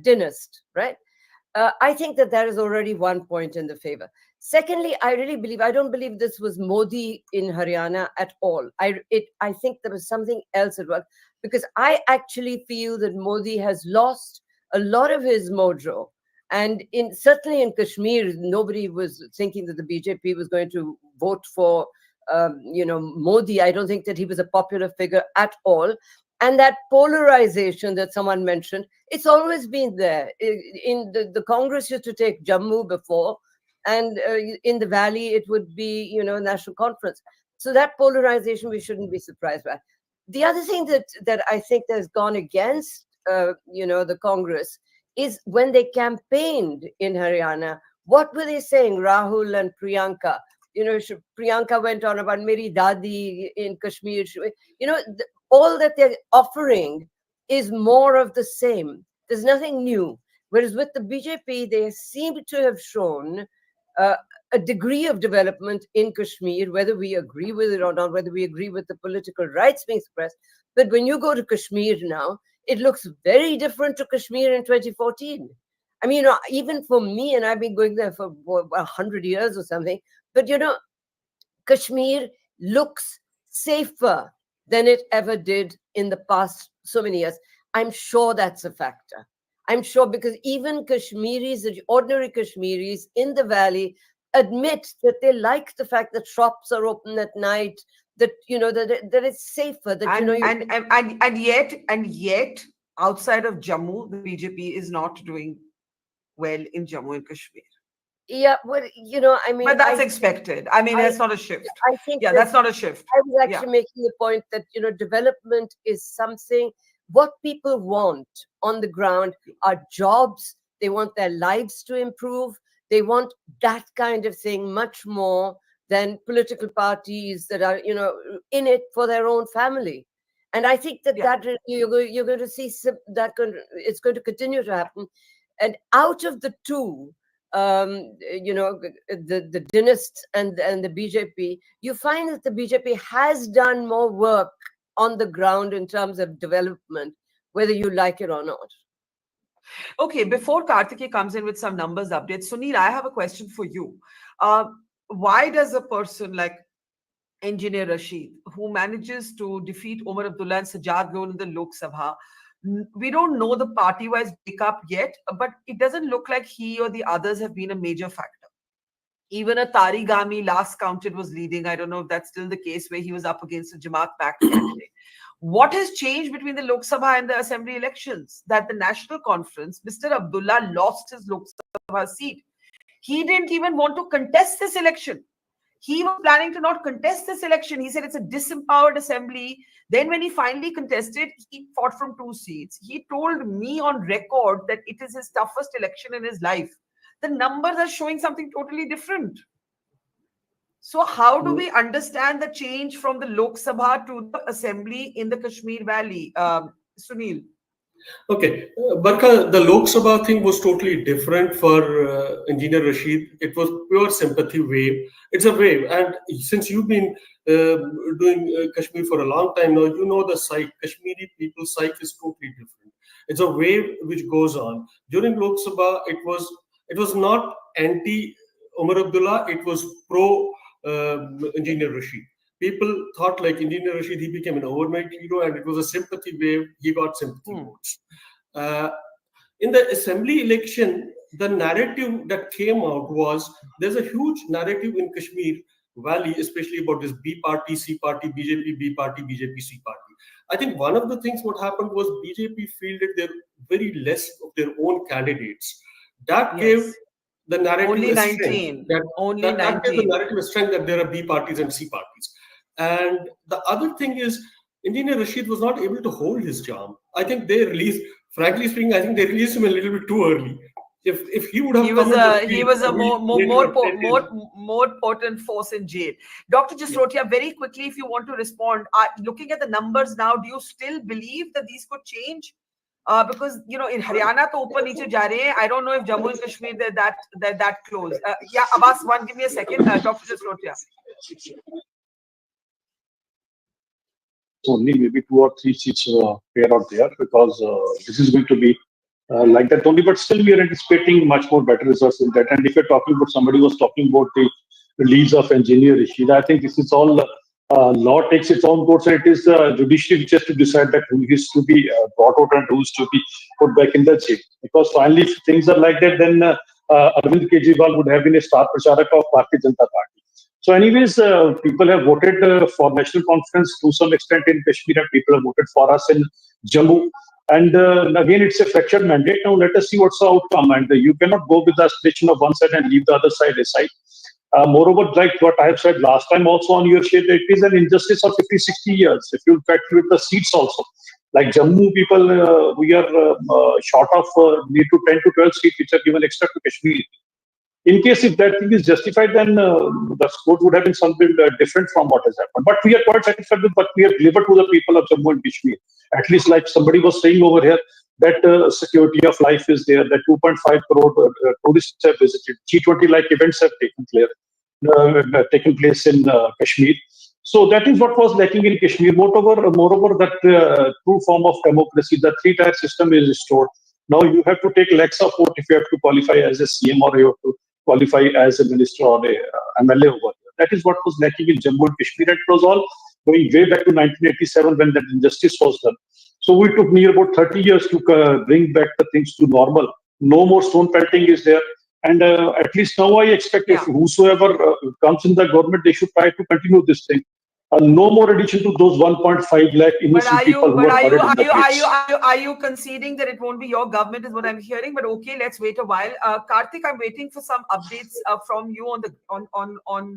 dynast, right? I think that is already one point in the favor. Secondly, I don't believe this was Modi in Haryana at all. I think there was something else at work, because I actually feel that Modi has lost a lot of his mojo. And certainly in Kashmir, nobody was thinking that the BJP was going to vote for, Modi. I don't think that he was a popular figure at all. And that polarization that someone mentioned, it's always been there. In the Congress used to take Jammu before, and in the valley it would be, national conference. So that polarization we shouldn't be surprised by. The other thing that I think has gone against, the Congress is when they campaigned in Haryana. What were they saying, Rahul and Priyanka? Priyanka went on about Meri Dadi in Kashmir. All that they're offering is more of the same. There's nothing new. Whereas with the BJP, they seem to have shown a degree of development in Kashmir, whether we agree with it or not, whether we agree with the political rights being expressed. But when you go to Kashmir now, it looks very different to Kashmir in 2014. I mean, even for me, and I've been going there for 100 years or something, but Kashmir looks safer than it ever did in the past so many years. I'm sure that's a factor. I'm sure, because even Kashmiris, the ordinary Kashmiris in the valley, admit that they like the fact that shops are open at night, that that it's safer. That and yet, outside of Jammu, the BJP is not doing well in Jammu and Kashmir. Yeah, well, I mean, but that's expected. I mean, that's not a shift. I think that's not a shift. I was actually making the point that development is something. What people want on the ground are jobs. They want their lives to improve. They want that kind of thing much more than political parties that are, in it for their own family. And I think that you're going to see that it's going to continue to happen. And out of the two, the dynasts and the BJP, you find that the BJP has done more work on the ground in terms of development, whether you like it or not. Okay, before Kartikeya comes in with some numbers updates, Sunil, I have a question for you. Why does a person like Engineer Rashid, who manages to defeat Omar Abdullah and Sajjad Lone in the Lok Sabha, we don't know the party-wise breakup yet, but it doesn't look like he or the others have been a major factor. Even a Tarigami last counted was leading. I don't know if that's still the case, where he was up against a Jamaat-backed candidate. What has changed between the Lok Sabha and the assembly elections? That the National Conference, Mr. Abdullah lost his Lok Sabha seat. He didn't even want to contest this election. He was planning to not contest this election. He said it's a disempowered assembly. Then when he finally contested, he fought from 2 seats. He told me on record that it is his toughest election in his life. The numbers are showing something totally different. So how do we understand the change from the Lok Sabha to the assembly in the Kashmir Valley, Sunil? Okay, Barkha, the Lok Sabha thing was totally different for Engineer Rashid. It was pure sympathy wave. It's a wave, and since you've been doing Kashmir for a long time now, you know the psyche. Kashmiri people's psyche is totally different. It's a wave which goes on. During Lok Sabha, it was not anti Umar Abdullah. It was pro Engineer Rashid. People thought like Engineer Rashid, he became an overnight hero, and it was a sympathy wave. He got sympathy votes. In the assembly election, the narrative that came out was there's a huge narrative in Kashmir Valley, especially about this B party, C party, BJP, B party, BJP, C party. I think one of the things what happened was BJP fielded their very less of their own candidates. That gave the narrative Only a 19. strength. That Only gave the 19. narrative a strength that there are B parties and C parties. And the other thing is, Engineer Rashid was not able to hold his charm. I think they released, frankly speaking, I think they released him a little bit too early. If he would have he was a more potent force in jail. Dr. Jasrotia, very quickly, if you want to respond, looking at the numbers now, do you still believe that these could change? Because in Haryana to upar niche ja rahe hain. I don't know if Jammu and Kashmir they're that close. Yeah, Abbas, give me a second. Dr. Jasrotia. Only maybe 2 or 3 seats here or there, because this is going to be like that only. But still, we are anticipating much more better results in that. And if you're talking about, somebody was talking about the leads of Engineer Rashid, I think this is all law takes its own course, and it is judiciary just to decide that who is to be brought out and who is to be put back in the jail. Because finally, if things are like that, then Arvind Kejriwal would have been a star pracharak of Bharatiya Janata Party. So anyways, people have voted for national conference to some extent in Kashmir, and people have voted for us in Jammu. And again, it's a fractured mandate. Now let us see what's the outcome. And you cannot go with the aspiration of one side and leave the other side aside. Moreover, like what I have said last time also on your show, it is an injustice of 50, 60 years. If you factor with the seats also. Like Jammu people, we are short of near to 10 to 12 seats which are given extra to Kashmir. In case if that thing is justified, then the score would have been something different from what has happened. But we are quite satisfied with what we have delivered to the people of Jammu and Kashmir. At least, like somebody was saying over here, that security of life is there, that 2.5 crore tourists have visited, G20 like events have taken place in Kashmir. So that is what was lacking in Kashmir. Moreover, that true form of democracy, the three-tier system is restored. Now you have to take lakhs of vote if you have to qualify as a CM or you have to qualify as a minister or a MLA over here. That is what was lacking in Jammu and Kashmir. It was all going way back to 1987 when that injustice was done. So we took near about 30 years to bring back the things to normal. No more stone pelting is there. And at least now I expect if whosoever comes in the government, they should try to continue this thing. No more addition to those 1.5 lakh innocent people who are buried in the pits. Are you conceding that it won't be your government is what I'm hearing? But okay, let's wait a while. Karthik, I'm waiting for some updates from you on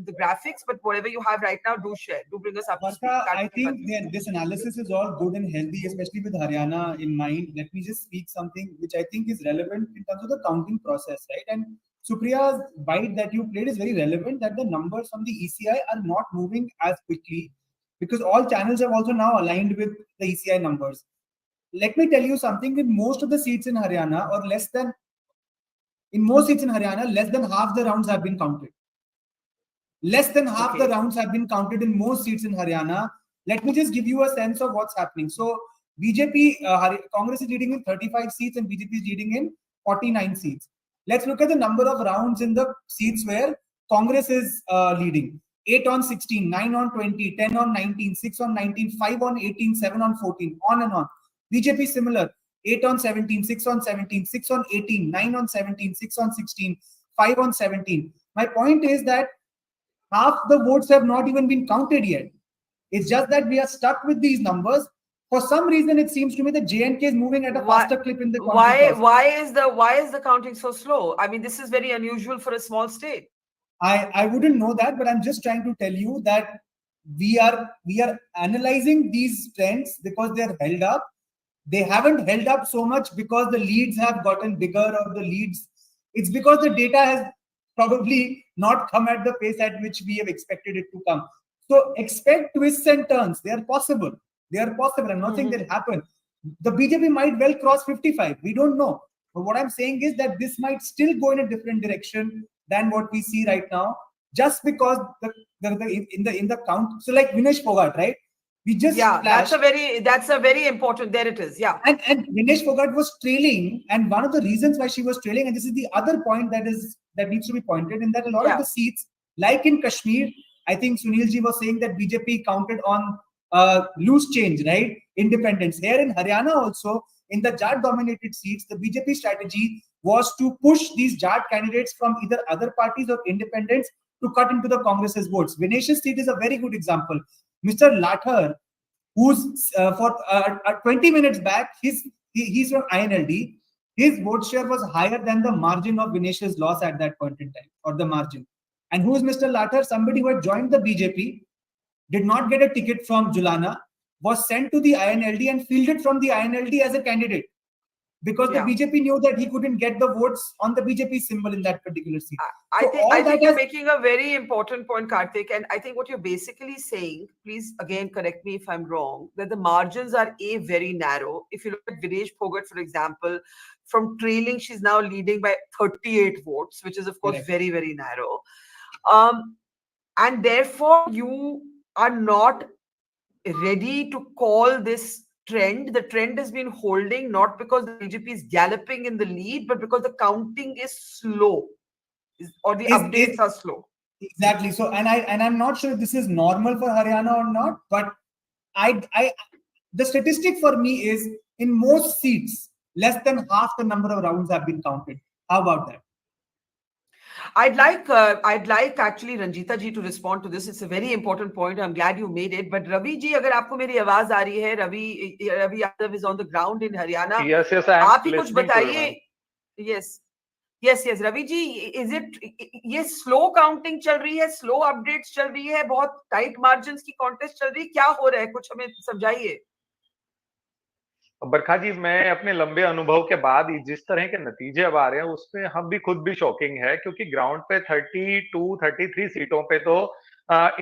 the graphics. But whatever you have right now, do share. Do bring us up to speed. I think this analysis is all good and healthy, especially with Haryana in mind. Let me just speak something which I think is relevant in terms of the counting process, right? And Supriya's bite that you played is very relevant, that the numbers from the ECI are not moving as quickly because all channels have also now aligned with the ECI numbers. Let me tell you something, in most of the seats in Haryana, or less than half the rounds have been counted. Less than half the rounds have been counted in most seats in Haryana. Let me just give you a sense of what's happening. So BJP, Congress is leading in 35 seats and BJP is leading in 49 seats. Let's look at the number of rounds in the seats where Congress is leading. 8 on 16, 9 on 20, 10 on 19, 6 on 19, 5 on 18, 7 on 14, on and on. BJP similar, 8 on 17, 6 on 17, 6 on 18, 9 on 17, 6 on 16, 5 on 17. My point is that half the votes have not even been counted yet. It's just that we are stuck with these numbers. For some reason, it seems to me that JNK is moving at a faster clip in the counting. Why is the counting so slow? I mean, this is very unusual for a small state. I wouldn't know that, but I'm just trying to tell you that we are analyzing these trends because they're held up. They haven't held up so much because the leads have gotten bigger or the leads. It's because the data has probably not come at the pace at which we have expected it to come. So expect twists and turns. They are possible. They are possible. I'm not saying they'll happen. The BJP might well cross 55. We don't know. But what I'm saying is that this might still go in a different direction than what we see right now, just because in the count. So like Vinesh Phogat, right? We just that's a very important. There it is. Yeah. And Vinesh Phogat was trailing, and one of the reasons why she was trailing, and this is the other point that needs to be pointed, in that a lot of the seats, like in Kashmir, I think Sunilji was saying that BJP counted on loose change, right? Independence. Here in Haryana also, in the Jat-dominated seats, the BJP strategy was to push these Jat candidates from either other parties or independents to cut into the Congress's votes. Vinesh's seat is a very good example. Mr. Lathar, who's for 20 minutes back, he's from INLD. His vote share was higher than the margin of Vinesh's loss at that point in time, or the margin. And who is Mr. Lathar? Somebody who had joined the BJP, did not get a ticket from Julana, was sent to the INLD and fielded from the INLD as a candidate, because the BJP knew that he couldn't get the votes on the BJP symbol in that particular seat. I think you're making a very important point, Karthik, and I think what you're basically saying, please again correct me if I'm wrong, that the margins are very narrow. If you look at Vinesh Phogat, for example, from trailing, she's now leading by 38 votes, which is of course very, very narrow. And therefore you are not ready to call this trend. The trend has been holding, not because the BJP is galloping in the lead, but because the counting is slow, or the updates are slow. Exactly. So, and I'm not sure if this is normal for Haryana or not, but the statistic for me is, in most seats, less than half the number of rounds have been counted. How about that? I'd like actually Ranjita ji to respond to this. It's a very important point. I'm glad you made it. But Ravi ji, अगर आपको मेरी आवाज आ रही है, Ravi Yadav is on the ground in Haryana. Yes, आप ही कुछ बताइए. Yes, Ravi ji, is it ये slow counting चल रही है, slow updates चल रही है, बहुत tight margins की contest चल रही है, क्या हो रहा है, कुछ हमें समझाइए. बरखा जी, मैं अपने लंबे अनुभव के बाद जिस तरह के नतीजे अब आ रहे हैं उसमें हम भी खुद भी शॉकिंग है, क्योंकि ग्राउंड पे 32-33 सीटों पे तो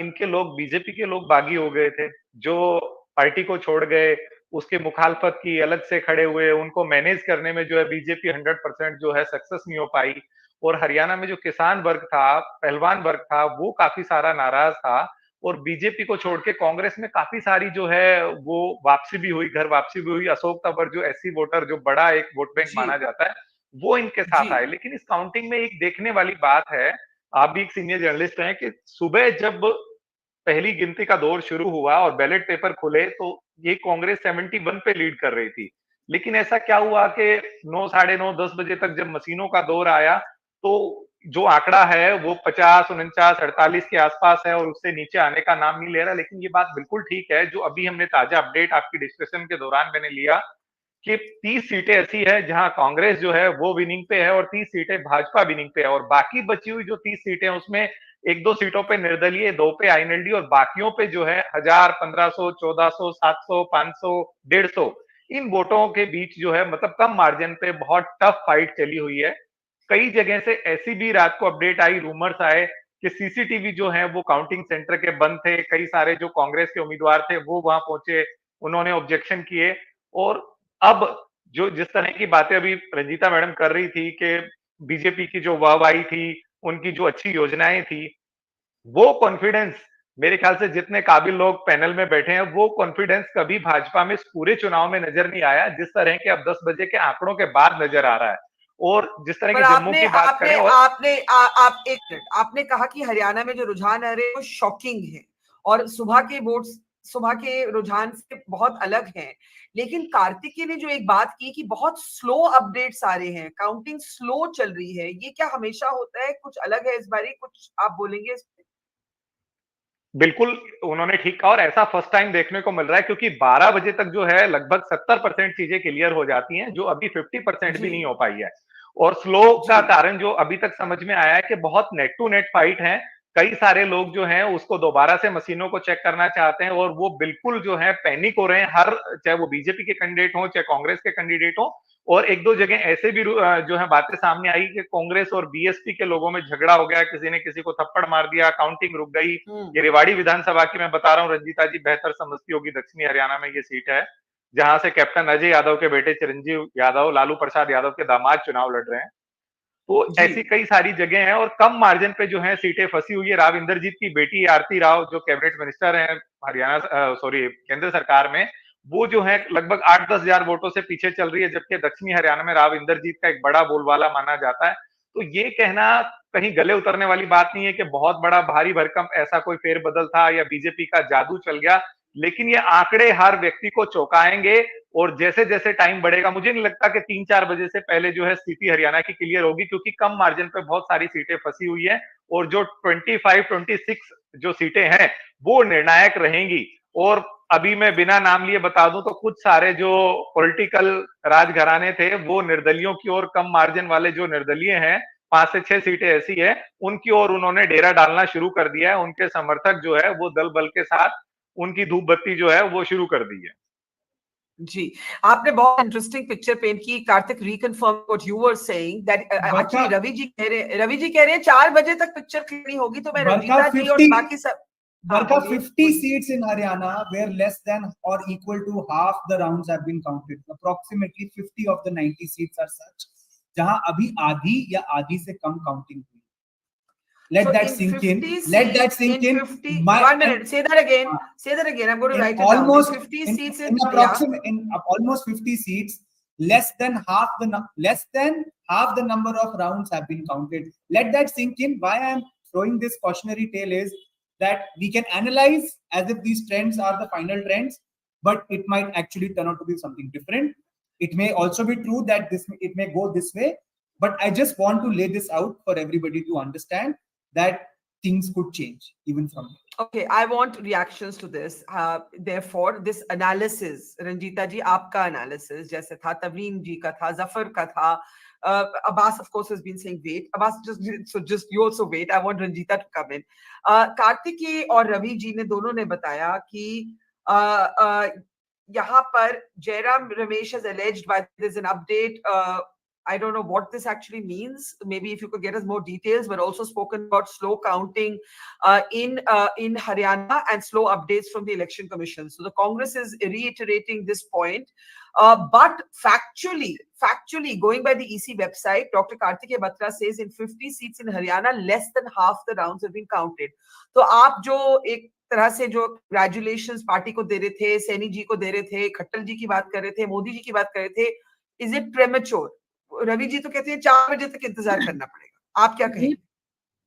इनके लोग, बीजेपी के लोग बागी हो गए थे, जो पार्टी को छोड़ गए, उसके मुखालफत की, अलग से खड़े हुए, उनको मैनेज करने में जो है बीजेपी 100% जो है सक्सेस नहीं हो पाई। और हरियाणा में जो किसान वर्ग था, पहलवान वर्ग था, वो काफी सारा नाराज था, और बीजेपी को छोड़ के कांग्रेस में काफी सारी जो है वो वापसी भी हुई, घर वापसी भी हुई। अशोक तंवर जो एससी वोटर, जो बड़ा एक वोट बैंक माना जाता है, वो इनके साथ आए। लेकिन इस काउंटिंग में एक देखने वाली बात है, आप भी एक सीनियर जर्नलिस्ट हैं, कि सुबह जब पहली गिनती का दौर शुरू हुआ और बैलेट पेपर खुले तो ये कांग्रेस 71 पे लीड कर रही थी। लेकिन ऐसा क्या हुआ कि 9, साढ़े 9, 10 बजे तक जब मशीनों का दौर आया तो जो आंकड़ा है वो 50, 49, 48 के आसपास है और उससे नीचे आने का नाम नहीं ले रहा। लेकिन ये बात बिल्कुल ठीक है, जो अभी हमने ताजा अपडेट आपकी डिस्कशन के दौरान मैंने लिया, कि 30 सीटें ऐसी है जहां कांग्रेस जो है वो विनिंग पे है और 30 सीटें भाजपा विनिंग पे है, और बाकी बची हुई जो 30 सीटें उसमें 1-2 सीटों पे निर्दलीय, 2 पे आईएनएलडी, और बाकियों पे जो है 1000, 1500, 1400, 700, 500, 150 इन वोटों के बीच जो है, मतलब कम मार्जिन पे बहुत टफ फाइट चली हुई है। कई जगह से ऐसी भी रात को अपडेट आई, रूमर्स आए कि सीसीटीवी जो है वो काउंटिंग सेंटर के बंद थे, कई सारे जो कांग्रेस के उम्मीदवार थे वो वहां पहुंचे, उन्होंने ऑब्जेक्शन किए। और अब जो जिस तरह की बातें अभी रंजीता मैडम कर रही थी कि बीजेपी की जो वाहवाही थी, उनकी जो अच्छी योजनाएं थी, वो कॉन्फिडेंस, मेरे ख्याल से जितने काबिल लोग पैनल में बैठे हैं, वो कॉन्फिडेंस कभी भाजपा में इस पूरे चुनाव में नजर नहीं आया, जिस तरह के अब 10 बजे के आंकड़ों के बाद नजर आ रहा है। और जिस तरह की जम्मू की बात करें, आपने कहा कि हरियाणा में जो रुझान आ रहे हैं वो शॉकिंग है और सुबह के रुझान से बहुत अलग हैं। लेकिन कार्तिकेय ने जो एक बात की कि बहुत स्लो अपडेट्स आ रहे हैं, काउंटिंग स्लो चल रही है, ये क्या हमेशा होता है, कुछ अलग है इस बारी, कुछ आप बोलेंगे इस पे? बिल्कुल, उन्होंने ठीक कहा, और ऐसा फर्स्ट टाइम देखने को मिल रहा है, क्योंकि 12 बजे तक जो है लगभग 70% चीजें क्लियर हो जाती हैं, जो अभी 50% भी नहीं हो पाई है। और स्लो का कारण जो अभी तक समझ में आया है कि बहुत नेट टू नेट फाइट है, कई सारे लोग जो हैं उसको दोबारा से मशीनों को चेक करना चाहते हैं, और वो बिल्कुल जो है पैनिक हो रहे हैं, हर चाहे वो बीजेपी के कैंडिडेट हो चाहे कांग्रेस के कैंडिडेट हो। और 1-2 जगह ऐसे भी जो है बातें सामने आई कि कांग्रेस और बीएसपी के लोगों में झगड़ा हो गया, किसी ने किसी को थप्पड़ मार दिया, काउंटिंग रुक गई। ये रेवाड़ी विधानसभा की मैं बता रहा हूँ, रंजीता जी बेहतर समझती होगी, दक्षिणी हरियाणा में ये सीट है। जहां से कैप्टन अजय यादव के बेटे चिरंजीव यादव लालू प्रसाद यादव के दामाद चुनाव लड़ रहे हैं। तो ऐसी कई सारी जगह हैं और कम मार्जिन पे जो है सीटें फंसी हुई है। राव इंदरजीत की बेटी आरती राव जो कैबिनेट मिनिस्टर हैं हरियाणा केंद्र सरकार में, वो जो है लगभग 8-10 हजार वोटों से पीछे चल रही है, जबकि दक्षिणी हरियाणा में राव इंदरजीत का एक बड़ा बोलबाला माना जाता है। तो ये कहना कहीं गले उतरने वाली बात नहीं है कि बहुत बड़ा भारी भरकम ऐसा कोई फेरबदल था या बीजेपी का जादू चल गया, लेकिन ये आंकड़े हर व्यक्ति को चौंकाएंगे और जैसे जैसे टाइम बढ़ेगा, मुझे नहीं लगता कि 3-4 बजे से पहले जो है स्थिति हरियाणा की क्लियर होगी, क्योंकि कम मार्जिन पे बहुत सारी सीटें फंसी हुई है और जो 25-26 जो सीटें हैं वो निर्णायक रहेंगी। और अभी मैं बिना नाम लिए बता दूं तो कुछ सारे जो पॉलिटिकल राजघराने थे वो निर्दलियों की ओर, कम मार्जिन वाले जो निर्दलीय हैं 5 से 6 सीटें ऐसी है उनकी ओर उन्होंने डेरा डालना शुरू कर दिया है। उनके समर्थक जो है वो दल बल के साथ उनकी धूप बत्ती जो है वो शुरू कर दी है। जी, आपने बहुत इंटरेस्टिंग पिक्चर पेंट की। Kartik, reconfirm what you were saying that actually Ravi ji कह रहे हैं 4 बजे तक पिक्चर क्लियर होगी, तो मैं रंजीता जी और बाकी सब Barkha, 50 seats in Haryana where less than or equal to half the rounds have been counted. Approximately 50 of the 90 seats are such जहां अभी आधी या आधी से कम काउंटिंग हुई। Let that sink in. Let that sink in. 1 minute. Say that again. Say that again. I'm going to write it down. 50 seats in almost 50 seats, less than half the number of rounds have been counted. Let that sink in. Why I am throwing this cautionary tale is that we can analyze as if these trends are the final trends, but it might actually turn out to be something different. It may also be true that it may go this way, but I just want to lay this out for everybody to understand that things could change even from here. Okay, I want reactions to this. Therefore, this analysis, Ranjita ji, आपका analysis जैसे था, तवरीन जी का था, जफर का था, Abbas of course has been saying wait. Abbas, just you also wait. I want Ranjita to come in. Kartiki और रवि जी ने दोनों ने बताया कि यहाँ पर Jairam Ramesh has alleged why there's an update. I don't know what this actually means. Maybe if you could get us more details, but also spoken about slow counting in Haryana and slow updates from the Election Commission. So the Congress is reiterating this point. But factually, going by the EC website, Dr. Kartikeya Batra says in 50 seats in Haryana, less than half the rounds have been counted. So आप जो एक तरह से जो congratulations party को दे रहे थे, सैनी जी को दे रहे थे, खट्टर जी की बात कर रहे थे, मोदी जी की बात कर रहे थे, is it premature? Ravi ji तो कहते हैं 4 बजे तक इंतजार करना पड़ेगा। आप क्या कहेंगे?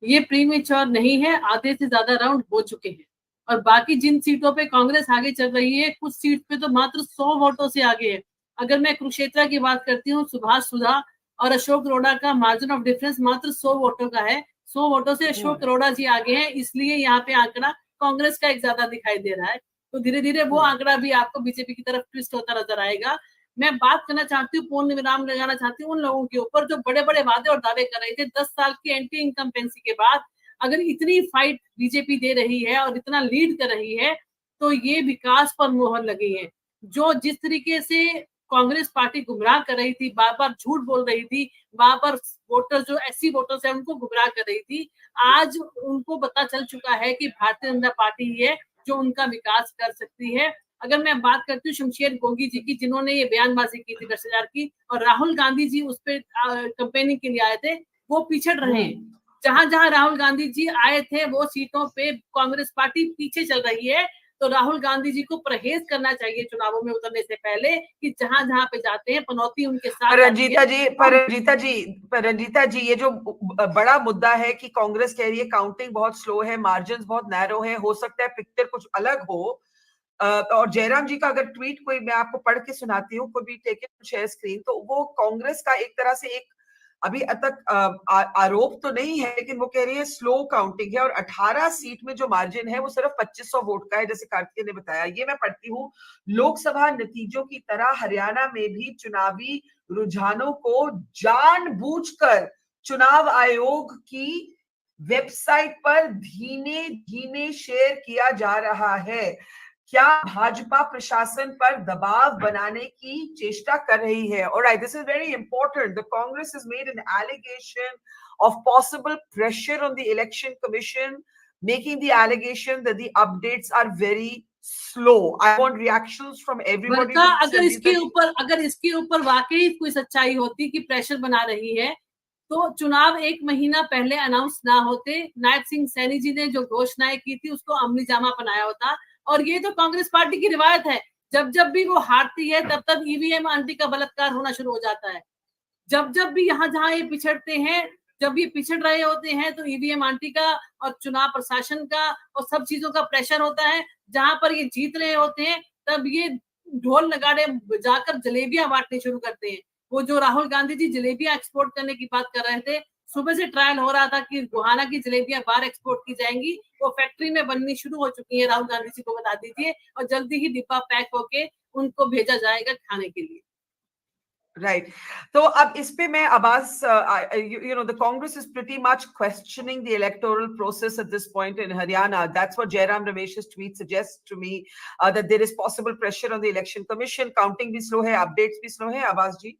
ये प्रीमेच्योर नहीं है, आधे से ज्यादा राउंड हो चुके हैं और बाकी जिन सीटों पे कांग्रेस आगे चल रही है, कुछ सीट पे तो मात्र 100 वोटों से आगे है। अगर मैं कुरुक्षेत्र की बात करती हूँ, सुभाष सुधा और अशोक अरोड़ा का मार्जिन ऑफ डिफरेंस मात्र 100 वोटों का है। 100 वोटों से अशोक अरोड़ा जी आगे हैं, इसलिए यहाँ पे आंकड़ा कांग्रेस का एक ज्यादा दिखाई दे रहा है। तो धीरे धीरे वो आंकड़ा भी आपको बीजेपी की तरफ ट्विस्ट होता नजर आएगा। मैं बात करना चाहती हूँ, पूर्ण विराम लगाना चाहती हूँ उन लोगों के ऊपर जो बड़े बड़े वादे और दावे कर रहे थे। 10 साल की एंटी इनकम्बेंसी के बाद अगर इतनी फाइट बीजेपी दे रही है और इतना लीड कर रही है, तो ये विकास पर मोहर लगी है। जो जिस तरीके से कांग्रेस पार्टी गुमराह कर रही थी, बार बार झूठ बोल रही थी, बार बार वोटर जो ऐसी वोटर्स है उनको गुमराह कर रही थी, आज उनको पता चल चुका है कि भारतीय जनता पार्टी ही है जो उनका विकास कर सकती है। अगर मैं बात करती हूँ शमशेर गोगी जी की, जिन्होंने ये बयानबाजी की थी भ्रष्टाचार की, और राहुल गांधी जी उस पर कैंपेनिंग के लिए आए थे, वो पिछड़ रहे हैं। जहां जहां राहुल गांधी जी आए थे वो सीटों पे कांग्रेस पार्टी पीछे चल रही है। तो राहुल गांधी जी को परहेज करना चाहिए चुनावों में उतरने से पहले कि जहां जहां पे जाते हैं पनौती उनके साथ। रंजीता जी, ये जो बड़ा मुद्दा है कि कांग्रेस कह रही है काउंटिंग बहुत स्लो है, मार्जिन बहुत नैरो है, हो सकता है पिक्चर कुछ अलग हो। और जयराम जी का अगर ट्वीट कोई मैं आपको पढ़ के सुनाती हूँ, कोई भी टेक इट शेयर स्क्रीन, तो वो कांग्रेस का एक तरह से एक अभी तक आरोप तो नहीं है, लेकिन वो कह रही है स्लो काउंटिंग है और 18 सीट में जो मार्जिन है वो सिर्फ 2500 वोट का है, जैसे कार्तिकेय ने बताया। ये मैं पढ़ती हूँ, लोकसभा नतीजों की तरह हरियाणा में भी चुनावी रुझानों को जानबूझकर चुनाव आयोग की वेबसाइट पर धीमे धीमे शेयर किया जा रहा है। क्या भाजपा प्रशासन पर दबाव बनाने की चेष्टा कर रही है? Alright, this is very important. The Congress has made an allegation of possible pressure on the Election Commission, making the allegation that the updates are very slow? I want reactions from everybody. बरका, अगर इसके ऊपर वाकई कोई सच्चाई होती कि pressure बना रही है, तो चुनाव 1 महीना पहले अनाउंस ना होते, नायब सिंह सैनी जी ने जो घोषणाएं की थी उसको अमली जामा पहनाया होता। और ये तो कांग्रेस पार्टी की रिवायत है, जब भी वो हारती है तब तब ईवीएम आंटी का बलात्कार होना शुरू हो जाता है। जब भी जहां ये पिछड़ते हैं, जब ये पिछड़ रहे होते हैं, तो ईवीएम आंटी का और चुनाव प्रशासन का और सब चीजों का प्रेशर होता है। जहां पर ये जीत रहे होते हैं, तब ये ढोल नगाड़े बजाकर जलेबियां बांटने शुरू करते हैं। वो जो राहुल गांधी जी जलेबियां एक्सपोर्ट करने की बात कर रहे थे, सुबह से ट्रायल हो रहा था कि गुहाना की जलेबियां बाहर एक्सपोर्ट की जाएंगी, वो फैक्ट्री में बननी शुरू हो चुकी है। राहुल गांधी जी को बता दीजिए, और जल्दी ही डिब्बा पैक होके उनको भेजा जाएगा खाने के लिए। Right. So, अब इस पे मैं Abbas, the Congress is pretty much questioning the electoral process at this point in Haryana. That's what Jairam Ramesh's tweet suggests to me, that there is possible pressure on the election commission. Counting भी slow है, updates भी slow है. Abbas जी,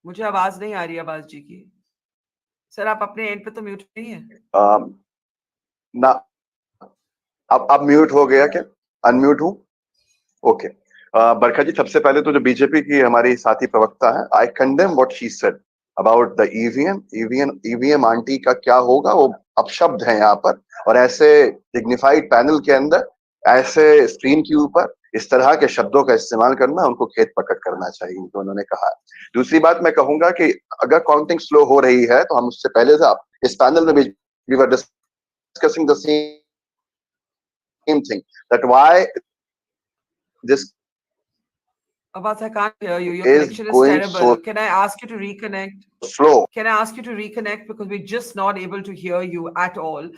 मुझे आवाज नहीं आ रही Abbas जी की. Sir आप अपने एंड पे तो म्यूट नहीं है. ना, अब म्यूट हो गया क्या? अनम्यूट हूँ? ओके. बरखा जी, सबसे पहले तो जो बीजेपी की हमारी साथी प्रवक्ता है, आई condemn what she said about the EVM aunty का क्या होगा, वो अपशब्द है यहाँ पर। और ऐसे डिग्निफाइड पैनल के अंदर ऐसे स्क्रीन के ऊपर इस तरह के शब्दों का इस्तेमाल करना, उनको खेत प्रकट करना चाहिए, तो उन्होंने कहा। दूसरी बात मैं कहूंगा कि अगर काउंटिंग स्लो हो रही है, तो हम उससे पहले से इस पैनल में भी we were discussing the same thing, that why this Abbas, I can't hear you. Your connection is terrible. Can I ask you to reconnect? Slow. Can I ask you to reconnect, because we're just not able to hear you at all.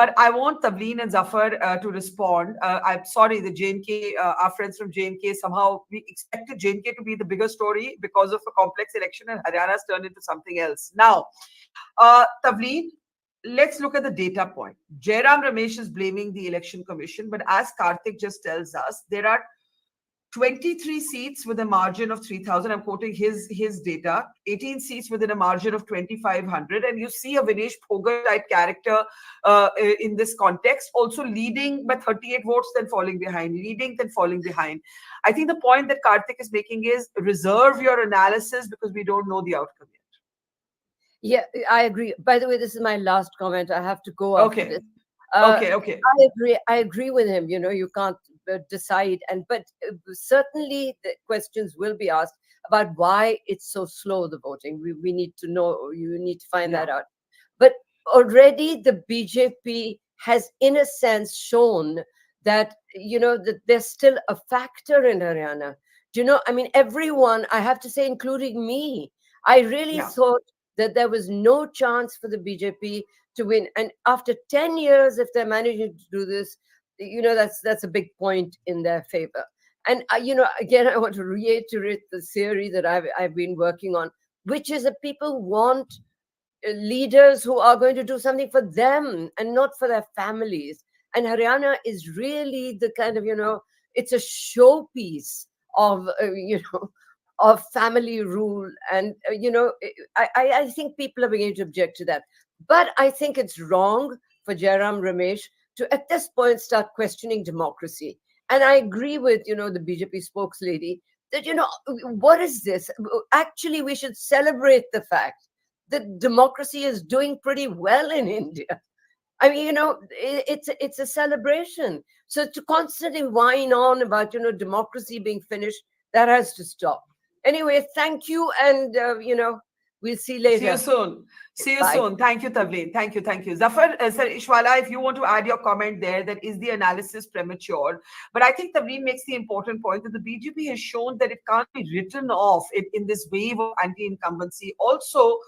But I want Tavleen and Zafar to respond. I'm sorry, the J&K, our friends from J&K, somehow we expected J&K to be the bigger story because of a complex election, and Haryana's turned into something else. Now, Tavleen, let's look at the data point. Jairam Ramesh is blaming the election commission, but as Karthik just tells us, there are 23 seats with a margin of 3,000. I'm quoting his data. 18 seats within a margin of 2,500. And you see a Vinesh Phogal type character in this context, also leading by 38 votes, then falling behind, leading, then falling behind. I think the point that Karthik is making is reserve your analysis because we don't know the outcome yet. Yeah, I agree. By the way, this is my last comment. I have to go after this. Okay. I agree with him. You know, you can't decide, but certainly the questions will be asked about why it's so slow, the voting. We need to know. You need to find that out. But already the BJP has, in a sense, shown that, you know, that there's still a factor in Haryana. Do you know? I mean, everyone, I have to say, including me, I really thought that there was no chance for the BJP to win. And after 10 years, if they're managing to do this, you know, that's a big point in their favor. And, you know, again, I want to reiterate the theory that I've been working on, which is that people want leaders who are going to do something for them and not for their families. And Haryana is really the kind of, you know, it's a showpiece of, you know, of family rule. And, you know, I think people are beginning to object to that. But I think it's wrong for Jairam Ramesh to, at this point, start questioning democracy. And I agree with, you know, the BJP spokeslady that, you know, what is this? Actually, we should celebrate the fact that democracy is doing pretty well in India. I mean, you know, it's a celebration. So to constantly whine on about, you know, democracy being finished, that has to stop. Anyway, thank you. And, you know, we'll see later. See you soon. See you Bye. soon. Thank you, Tavleen. Thank you. Zafar, Sir Ishwala, if you want to add your comment there, that is the analysis premature. But I think Tavleen makes the important point that the BJP has shown that it can't be written off in this wave of anti-incumbency. Also,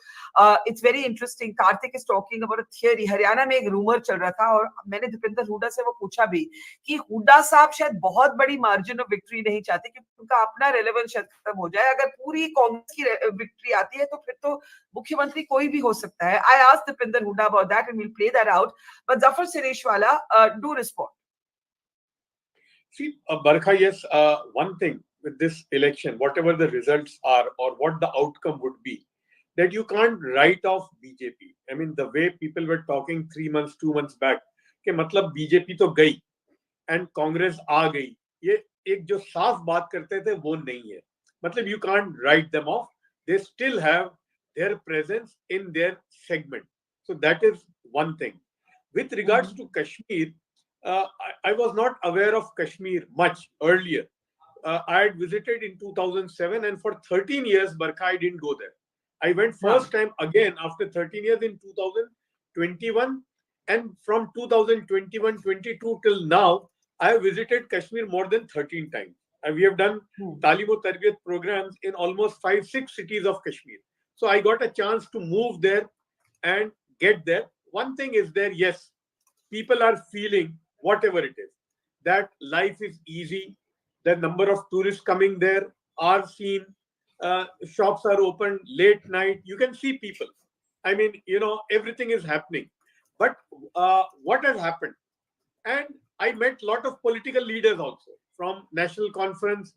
it's very interesting. Karthik is talking about a theory. Haryana में एक rumor चल रहा था और मैंने दीपेंद्र हुड्डा से वो पूछा भी कि हुड्डा साहब शायद बहुत बड़ी margin of victory नहीं चाहते क्योंकि उनका अपना relevance शायद खत्म हो जाए. अगर पूरी कांग्रेस की victory आती है तो फिर तो मुख्यमंत्री कोई भी हो सकता है. I asked Deepinder Huda about that and we'll play that out. But Zafar Sireshwala, do respond. See, Barkha, yes, one thing with this election, whatever the results are or what the outcome would be, that you can't write off BJP. I mean, the way people were talking 3 months, 2 months back, कि मतलब BJP तो गई and Congress आ गई, ये एक जो साफ बात करते थे वो नहीं है. मतलब you can't write them off. They still have their presence in their segment. So that is one thing. With regards to Kashmir, I was not aware of Kashmir much earlier. I had visited in 2007, and for 13 years, Barkha, I didn't go there. I went first time again after 13 years in 2021, and from 2021-22 till now, I have visited Kashmir more than 13 times. And we have done Talim Tarbiyat programs in almost 5-6 cities of Kashmir. So I got a chance to move there and get there. One thing is there, yes, people are feeling whatever it is, that life is easy. The number of tourists coming there are seen. Shops are open late night. You can see people. I mean, everything is happening. But what has happened? And I met a lot of political leaders also from National Conference,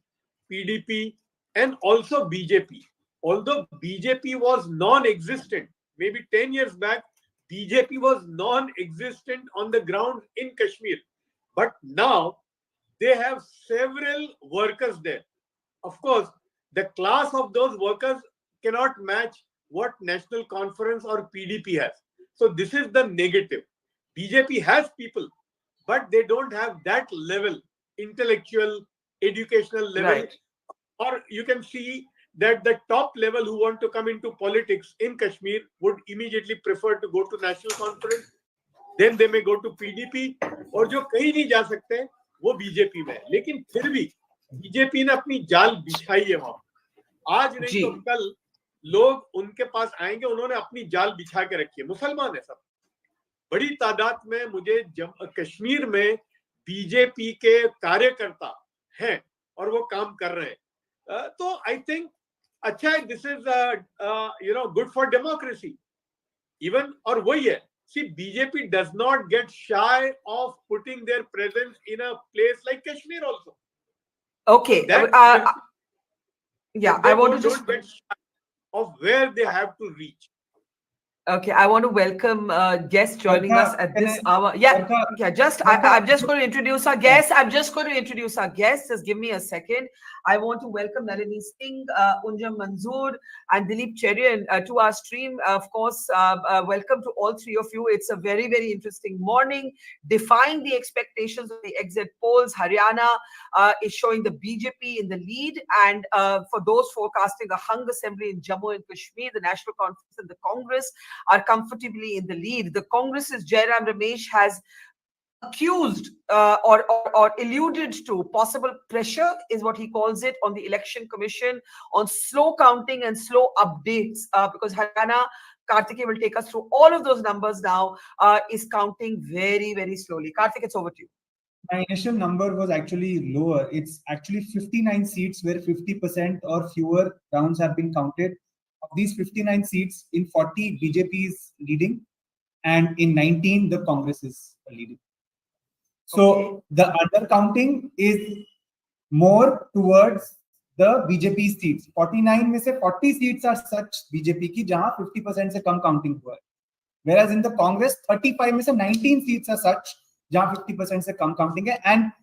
PDP, and also BJP. Although BJP was non-existent, maybe 10 years back, BJP was non-existent on the ground in Kashmir. But now they have several workers there. Of course, the class of those workers cannot match what National Conference or PDP has. So this is the negative. BJP has people, but they don't have that level, intellectual, educational level. Right. Or you can see that the top level who want to come into politics in Kashmir would immediately prefer to go to National Conference. Then they may go to PDP. और जो कहीं नहीं जा सकते वो BJP में है. लेकिन फिर भी बीजेपी ने अपनी जाल बिछाई है वहां. आज नहीं तो कल लोग उनके पास आएंगे. उन्होंने अपनी जाल बिछा के रखी है. मुसलमान है सब. बड़ी तादाद में मुझे कश्मीर में बीजेपी के कार्यकर्ता हैं और वो काम कर रहे हैं. तो आई थिंक अच्छा है. This is good for democracy even. और वही है. See, BJP does not get shy of putting their presence in a place like Kashmir also. Okay. Yeah, I want to just get shy of where they have to reach. Okay, I want to welcome guests joining us at this hour. Yeah, I'm just going to introduce our guests. Just give me a second. I want to welcome Nalini Singh, Unjam Manzoor, and Dilip Cherian to our stream. Of course, welcome to all three of you. It's a very, very interesting morning. Defying the expectations of the exit polls, Haryana is showing the BJP in the lead. And for those forecasting a hung assembly in Jammu and Kashmir, the National Conference and the Congress are comfortably in the lead. The Congress's Jairam Ramesh has accused or alluded to possible pressure, is what he calls it, on the Election Commission on slow counting and slow updates, because Haryana, Karthik will take us through all of those numbers now, is counting very, very slowly. Karthik, it's over to you. My initial number was actually lower. It's actually 59 seats where 50% or fewer rounds have been counted. Of these 59 seats, in 40, BJP is leading, and in 19, the Congress is leading. So the undercounting is more towards the BJP seats. 49 में से 40 seats are such BJP की जहाँ 50% से कम counting हुआ है. Whereas in the Congress, 35 में से 19 seats are such जहाँ 50% से कम counting है. And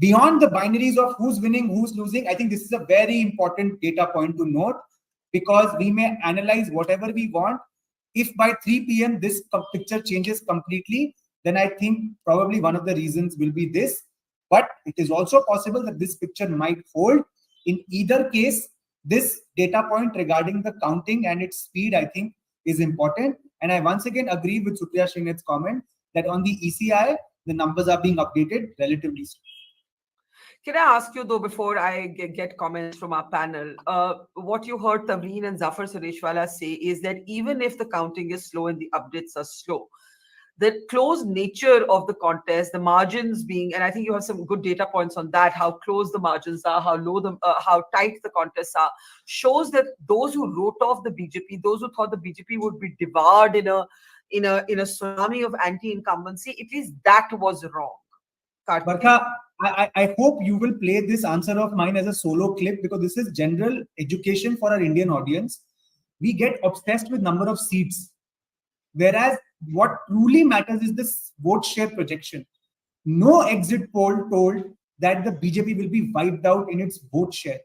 beyond the binaries of who's winning, who's losing, I think this is a very important data point to note, because we may analyze whatever we want. If by 3 p.m. this picture changes completely, then I think probably one of the reasons will be this. But it is also possible that this picture might hold. In either case, this data point regarding the counting and its speed, I think, is important. And I once again agree with Supriya Srinet's comment that on the ECI, the numbers are being updated relatively soon. Can I ask you, though, before I get comments from our panel, what you heard Tawreen and Zafar Sureshwala say is that even if the counting is slow and the updates are slow, the close nature of the contest, the margins being, and I think you have some good data points on that, how close the margins are, how low how tight the contests are, shows that those who wrote off the BJP, those who thought the BJP would be devoured in a tsunami of anti-incumbency, at least that was wrong. Barkha, I hope you will play this answer of mine as a solo clip, because this is general education for our Indian audience. We get obsessed with number of seats, whereas what truly matters is this vote share projection. No exit poll told that the BJP will be wiped out in its vote share.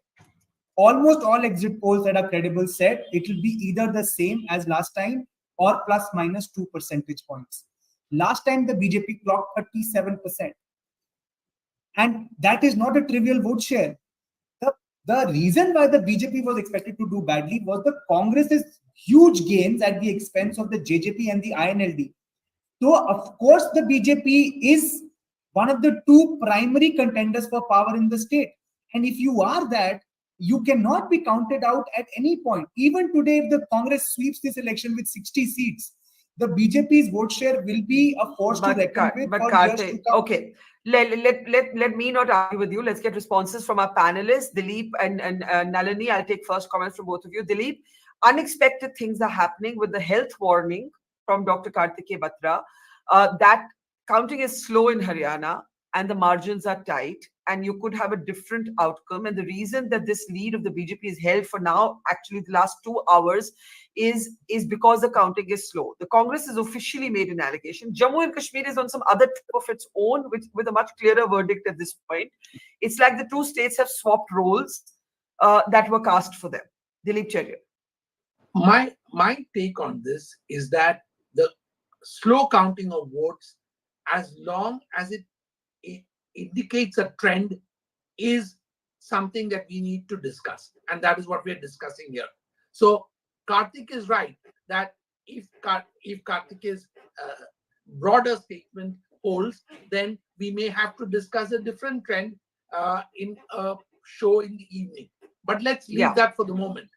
Almost all exit polls that are credible said it will be either the same as last time or plus minus 2 percentage points. Last time the BJP clocked 37%. And that is not a trivial vote share. The reason why the BJP was expected to do badly was the Congress's huge gains at the expense of the JJP and the INLD. So, of course, the BJP is one of the two primary contenders for power in the state. And if you are that, you cannot be counted out at any point. Even today, if the Congress sweeps this election with 60 seats, the BJP's vote share will be a force to reckon with for years to come. Okay. Let me not argue with you. Let's get responses from our panelists, Dilip and Nalini. I'll take first comments from both of you. Dilip, unexpected things are happening with the health warning from Dr. Kartikeya Batra. That counting is slow in Haryana and the margins are tight and you could have a different outcome. And the reason that this lead of the BJP is held for now, actually the last 2 hours, is because the counting is slow. The Congress has officially made an allegation. Jammu and Kashmir is on some other trip of its own with a much clearer verdict at this point. It's like the two states have swapped roles that were cast for them. Dilip Cherya. My take on this is that the slow counting of votes, as long as it indicates a trend, is something that we need to discuss. And that is what we are discussing here. So Kartik is right that if Kartik's broader statement holds, then we may have to discuss a different trend in a show in the evening. But let's leave that for the moment.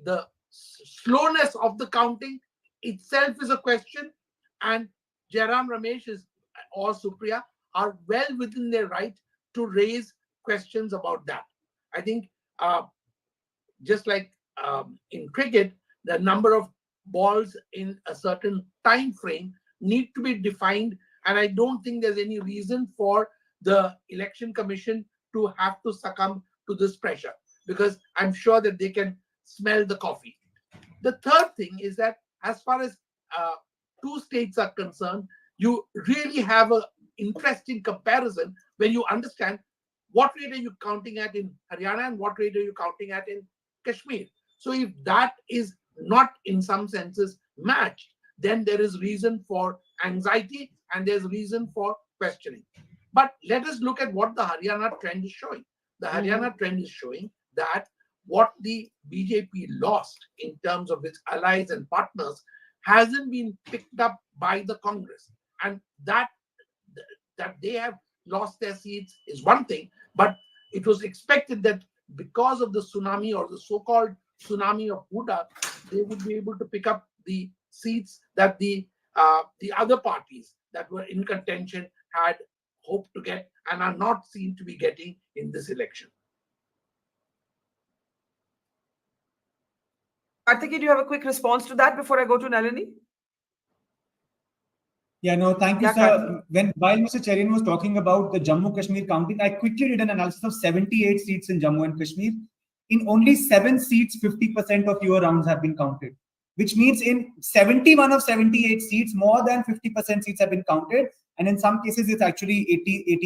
The slowness of the counting itself is a question, and Jairam Ramesh or Supriya are well within their right to raise questions about that. I think just like in cricket, the number of balls in a certain time frame need to be defined, and I don't think there's any reason for the Election Commission to have to succumb to this pressure, because I'm sure that they can smell the coffee. The third thing is that as far as two states are concerned, you really have an interesting comparison when you understand what rate are you counting at in Haryana and what rate are you counting at in Kashmir. So if that is not in some senses matched, then there is reason for anxiety and there's reason for questioning. But let us look at what the Haryana trend is showing. The Haryana trend is showing that what the BJP lost in terms of its allies and partners hasn't been picked up by the Congress. And that they have lost their seats is one thing, but it was expected that because of the tsunami or the so-called tsunami of Huda, they would be able to pick up the seats that the other parties that were in contention had hoped to get and are not seen to be getting in this election. Kartikeya, do you have a quick response to that before I go to Nalini? Yeah, no, thank you, sir. While Mr. Cherian was talking about the Jammu Kashmir counting, I quickly did an analysis of 78 seats in Jammu and Kashmir. In only 7 seats, 50% of your rounds have been counted, which means in 71 of 78 seats, more than 50% seats have been counted. And in some cases, it's actually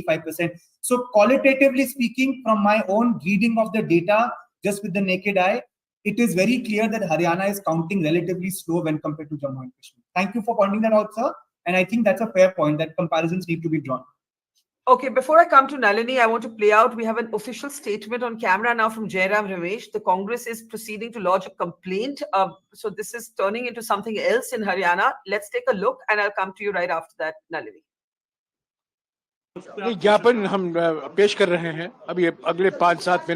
85%. So qualitatively speaking, from my own reading of the data, just with the naked eye, it is very clear that Haryana is counting relatively slow when compared to Jammu and Kashmir. Thank you for pointing that out, sir. And I think that's a fair point, that comparisons need to be drawn. Okay, before I come to Nalini, I want to play out. We have an official statement on camera now from Jairam Ramesh. The Congress is proceeding to lodge a complaint. So this is turning into something else in Haryana. Let's take a look and I'll come to you right after that, Nalini. ज्ञापन हम पेश कर रहे हैं अभी अगले 5-7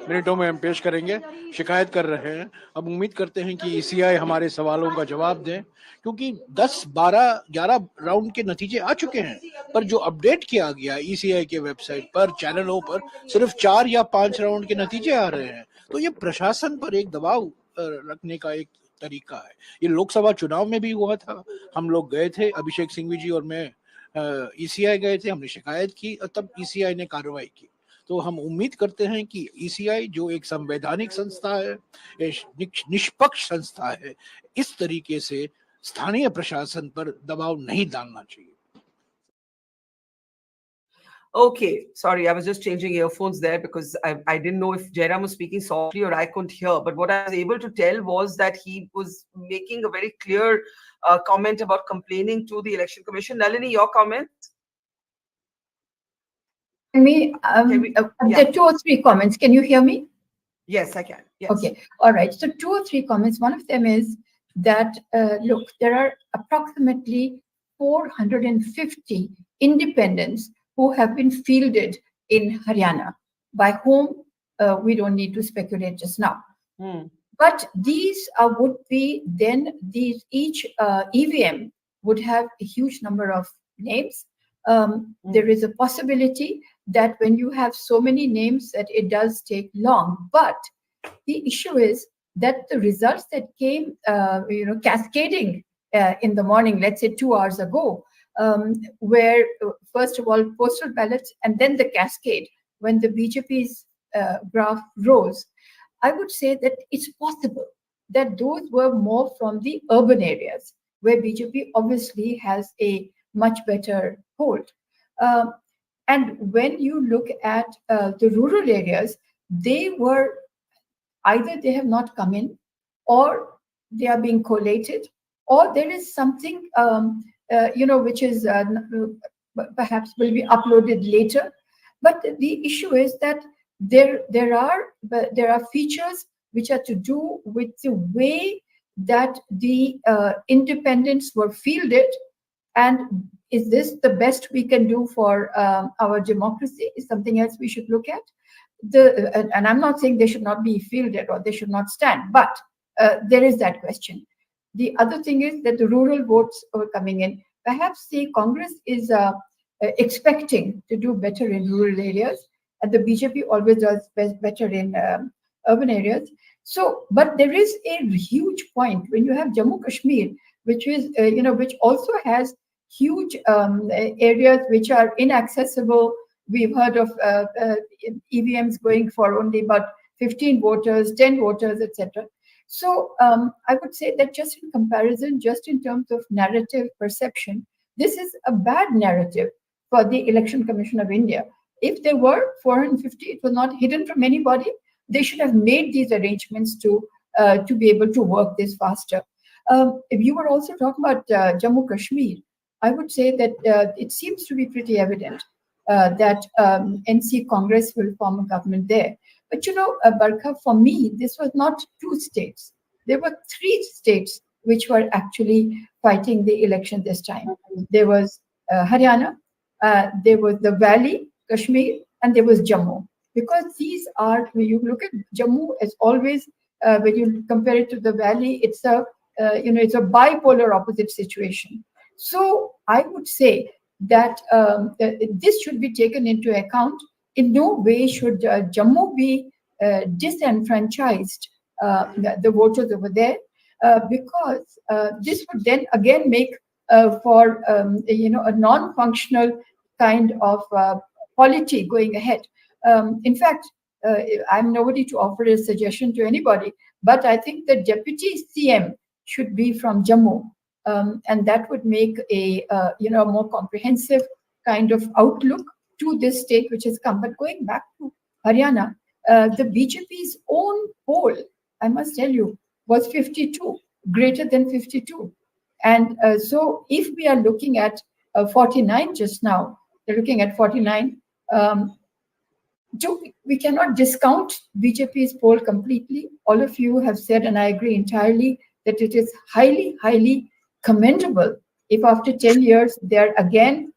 मिनटों में हम पेश करेंगे शिकायत कर रहे हैं अब उम्मीद करते हैं कि ईसीआई हमारे सवालों का जवाब दें क्योंकि 10 12 11 राउंड के नतीजे आ चुके हैं पर जो अपडेट किया गया ईसीआई के वेबसाइट पर चैनलों पर सिर्फ 4 या 5 राउंड के नतीजे आ रहे हैं तो ये प्रशासन पर एक दबाव रखने का एक तरीका है ये लोकसभा चुनाव में भी हुआ था हम लोग गए थे अभिषेक सिंघवी जी और मैं ईसीआई गए थे हमने शिकायत की और तब ईसीआई ने कार्रवाई की तो हम उम्मीद करते हैं कि ईसीआई जो एक संवैधानिक संस्था है निष्पक्ष संस्था है इस तरीके से स्थानीय प्रशासन पर दबाव नहीं डालना चाहिए। Okay, sorry, I was just changing earphones there because I didn't know if Jairam was speaking softly or I couldn't hear. But what I was able to tell was that he was making a very clear comment about complaining to the Election Commission. Nalini, your comments? There are 2 or 3 comments. Can you hear me? Yes, I can. Yes. Okay. All right. So 2 or 3 comments. One of them is that, look, there are approximately 450 independents who have been fielded in Haryana, by whom we don't need to speculate just now. But these would be then, each EVM would have a huge number of names. There is a possibility that when you have so many names that it does take long. But the issue is that the results that came, cascading in the morning, let's say 2 hours ago, where first of all postal ballots and then the cascade, when the BJP's graph rose, I would say that it's possible that those were more from the urban areas, where BJP obviously has a much better hold. And when you look at the rural areas, they were either they have not come in, or they are being collated, or there is something which is perhaps will be uploaded later. But the issue is that there are features which are to do with the way that the independents were fielded, and is this the best we can do for our democracy? Is something else we should look at. And I'm not saying they should not be fielded or they should not stand, but there is that question. The other thing is that the rural votes are coming in. Perhaps the Congress is expecting to do better in rural areas, and the BJP always does better in urban areas. So, but there is a huge point when you have Jammu Kashmir, which is, which also has huge areas which are inaccessible. We've heard of EVMs going for only about 15 voters, 10 voters, etc. So I would say that just in comparison, just in terms of narrative perception, this is a bad narrative for the Election Commission of India. If there were 450, it was not hidden from anybody. They should have made these arrangements to be able to work this faster. If you were also talking about Jammu Kashmir, I would say that it seems to be pretty evident that NC Congress will form a government there. But Barkha, for me, this was not 2 states. There were 3 states which were actually fighting the election this time. There was Haryana, there was the Valley, Kashmir, and there was Jammu. Because these are, when you look at Jammu as always, when you compare it to the Valley, it's a bipolar opposite situation. So I would say that this should be taken into account. In no way should Jammu be disenfranchised, the voters over there, because this would then again make for a non-functional kind of polity going ahead. In fact, I'm nobody to offer a suggestion to anybody, but I think the deputy CM should be from Jammu. And that would make a more comprehensive kind of outlook to this state which has come. But going back to Haryana, the BJP's own poll, I must tell you, was 52, greater than 52. And so if we are looking at 49 just now, they're looking at 49. We cannot discount BJP's poll completely. All of you have said, and I agree entirely, that it is highly, highly commendable if after 10 years they're again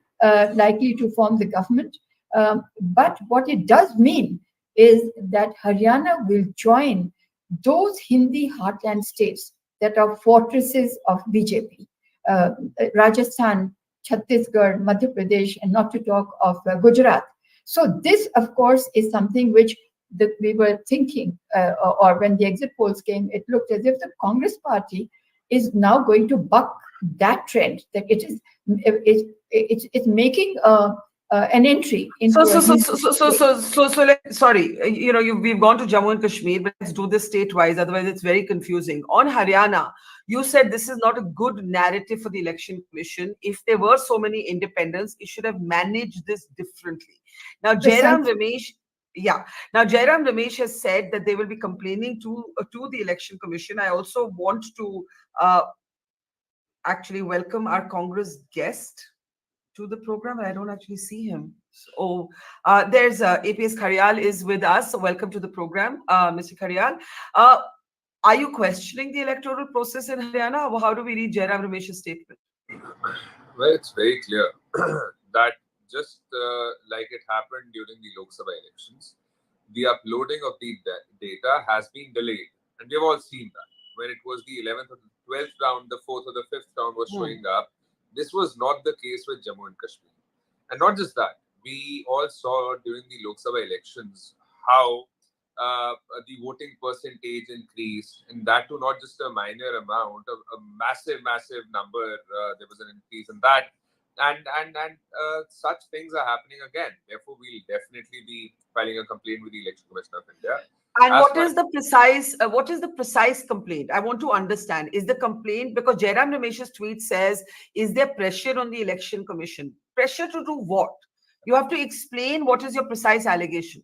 likely to form the government. But what it does mean is that Haryana will join those Hindi heartland states that are fortresses of BJP. Rajasthan, Chhattisgarh, Madhya Pradesh, and not to talk of Gujarat. So this, of course, is something which we were thinking, or when the exit polls came, it looked as if the Congress party is now going to buck that trend, that it's making an entry into sorry, we've gone to Jammu and Kashmir, but let's do this state-wise, otherwise it's very confusing. On Haryana, you said this is not a good narrative for the Election Commission. If there were so many independents, it should have managed this differently. Now, Jairam Ramesh has said that they will be complaining to the Election Commission. I also want to actually welcome our Congress guest to the program. I don't actually see him. So there's APS Kharyal is with us. So welcome to the program, Mr. Kharyal. Are you questioning the electoral process in Haryana? How do we read Jairam Ramesh's statement? Well, it's very clear that just like it happened during the Lok Sabha elections, the uploading of the data has been delayed. And we've all seen that. When it was the 11th or the 12th round, the 4th or the 5th round was showing up. This was not the case with Jammu and Kashmir. And not just that, we all saw during the Lok Sabha elections how the voting percentage increased, and that to not just a minor amount, a massive number. There was an increase in that, and such things are happening again. Therefore, we'll definitely be filing a complaint with the Election Commission of India. And what is the precise complaint? I want to understand. Is the complaint, because Jairam Ramesh's tweet says, is there pressure on the Election Commission? Pressure to do what? You have to explain what is your precise allegation.